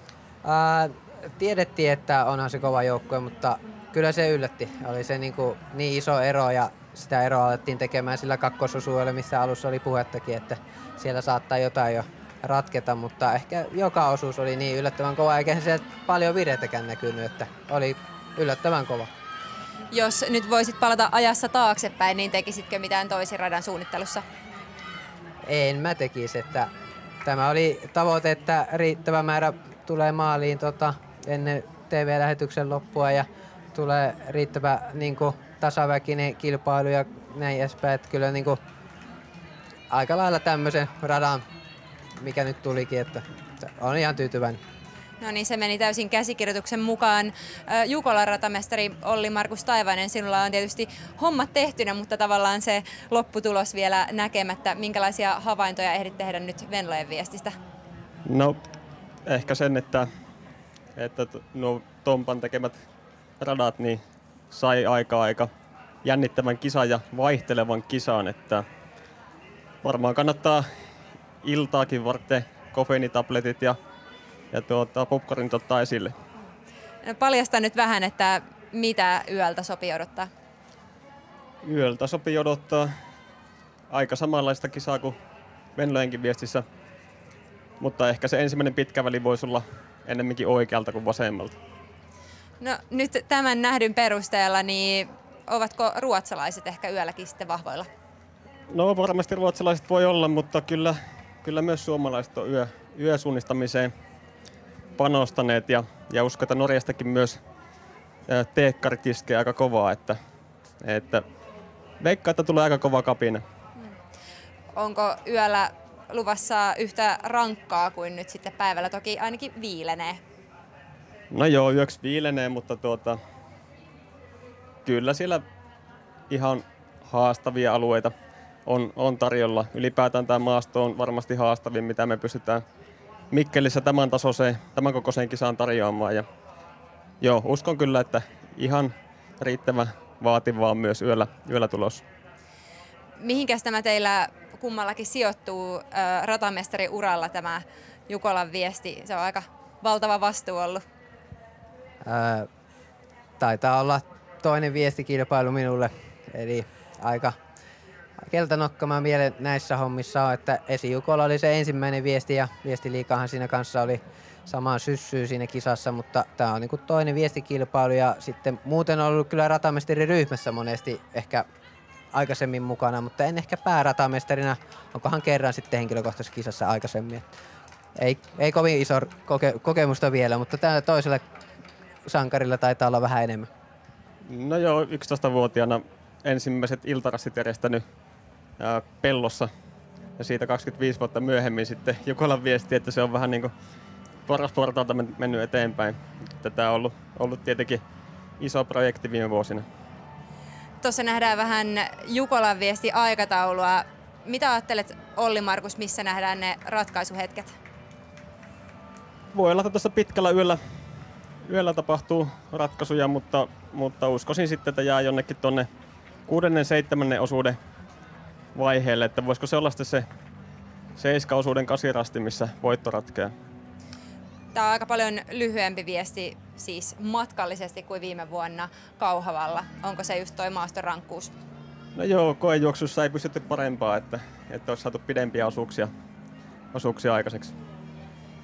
Speaker 13: Tiedettiin, että onhan se kova joukkue, mutta kyllä se yllätti. Oli se niin iso ero ja sitä eroa alettiin tekemään sillä kakkososuudella, missä alussa oli puhettakin, että siellä saattaa jotain jo ratketa, mutta ehkä joka osuus oli niin yllättävän kova, eikä sieltä paljon virettäkään näkynyt, että oli yllättävän kova.
Speaker 2: Jos nyt voisit palata ajassa taaksepäin, niin tekisitkö mitään toisin radan suunnittelussa?
Speaker 13: En mä tekisi, että tämä oli tavoite, että riittävä määrä tulee maaliin ennen TV-lähetyksen loppua ja tulee riittävä tasaväkinen kilpailu ja näin edespäin. Että kyllä aika lailla tämmöisen radan, mikä nyt tulikin, että on ihan tyytyväinen.
Speaker 2: No niin, se meni täysin käsikirjoituksen mukaan. Jukolan ratamestari Olli Markus Taivainen, sinulla on tietysti hommat tehtynä, mutta tavallaan se lopputulos vielä näkemättä. Minkälaisia havaintoja ehdit tehdä nyt Venlojen viestistä?
Speaker 15: No, ehkä sen, että nuo Tompan tekemät radat niin sai aika jännittävän kisan ja vaihtelevan kisan, että varmaan kannattaa iltaakin varten kofeiinitabletit ja popcornit ottaa esille.
Speaker 2: No, paljasta nyt vähän, että mitä yöltä sopii odottaa?
Speaker 15: Yöltä sopii odottaa aika samanlaista kisaa kuin Venlojenkin viestissä, mutta ehkä se ensimmäinen pitkä väli voisi olla ennemminkin oikealta kuin vasemmalta.
Speaker 2: No nyt tämän nähdyn perusteella, niin ovatko ruotsalaiset ehkä yölläkin sitten vahvoilla?
Speaker 15: No varmasti ruotsalaiset voi olla, mutta kyllä myös suomalaiset on yösuunnistamiseen panostaneet ja uskon, että Norjastakin myös teekkarit iskee aika kovaa, että veikkaa, että tulee aika kova kapina.
Speaker 2: Onko yöllä luvassa yhtä rankkaa kuin nyt sitten päivällä? Toki ainakin viilenee.
Speaker 15: No joo, yöksi viilenee, mutta kyllä siellä ihan haastavia alueita on tarjolla. Ylipäätään tämä maasto on varmasti haastavin, mitä me pystytään Mikkelissä tämän kokoiseen kisaan tarjoamaan. Ja joo, uskon kyllä, että ihan riittävän vaativaa on myös yöllä tulos.
Speaker 2: Mihinkäs tämä teillä kummallakin sijoittuu ratamestari uralla tämä Jukolan viesti? Se on aika valtava vastuu ollut.
Speaker 13: Taitaa olla toinen viestikilpailu minulle, eli aika keltanokkamaa mielen näissä hommissa on, että Esi-Jukola oli se ensimmäinen viesti ja Viestiliigahan siinä kanssa oli samaan syssyyn siinä kisassa, mutta tämä on niin kuin toinen viestikilpailu ja sitten muuten on ollut kyllä ratamestariryhmässä monesti ehkä aikaisemmin mukana, mutta en ehkä pääratamestarina, onkohan kerran sitten henkilökohtaisessa kisassa aikaisemmin. Ei kovin iso kokemusta vielä, mutta tällä toisella sankarilla taitaa olla vähän enemmän.
Speaker 15: No joo, 11-vuotiaana ensimmäiset iltarassit järjestänyt Pellossa ja siitä 25 vuotta myöhemmin sitten Jukolan viesti, että se on vähän niin kuin porrasportaalta mennyt eteenpäin. Tämä on ollut tietenkin iso projekti viime vuosina.
Speaker 2: Tuossa nähdään vähän Jukolan viesti aikataulua. Mitä ajattelet, Olli Markus, missä nähdään ne ratkaisuhetket?
Speaker 15: Voi olla, että tuossa pitkällä yöllä tapahtuu ratkaisuja, mutta uskoisin sitten, että jää jonnekin tuonne 6.–7. osuuden vaiheelle, että voisiko se olla sitten se 7-osuuden kasirasti, missä voitto ratkeaa.
Speaker 2: Tämä on aika paljon lyhyempi viesti siis matkallisesti kuin viime vuonna Kauhavalla. Onko se just toi maastorankkuus?
Speaker 15: No joo, koejuoksussa ei pystytty parempaa, että olisi saatu pidempiä osuuksia aikaiseksi.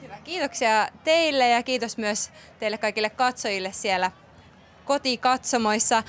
Speaker 2: Hyvä. Kiitoksia teille ja kiitos myös teille kaikille katsojille siellä kotikatsomoissa.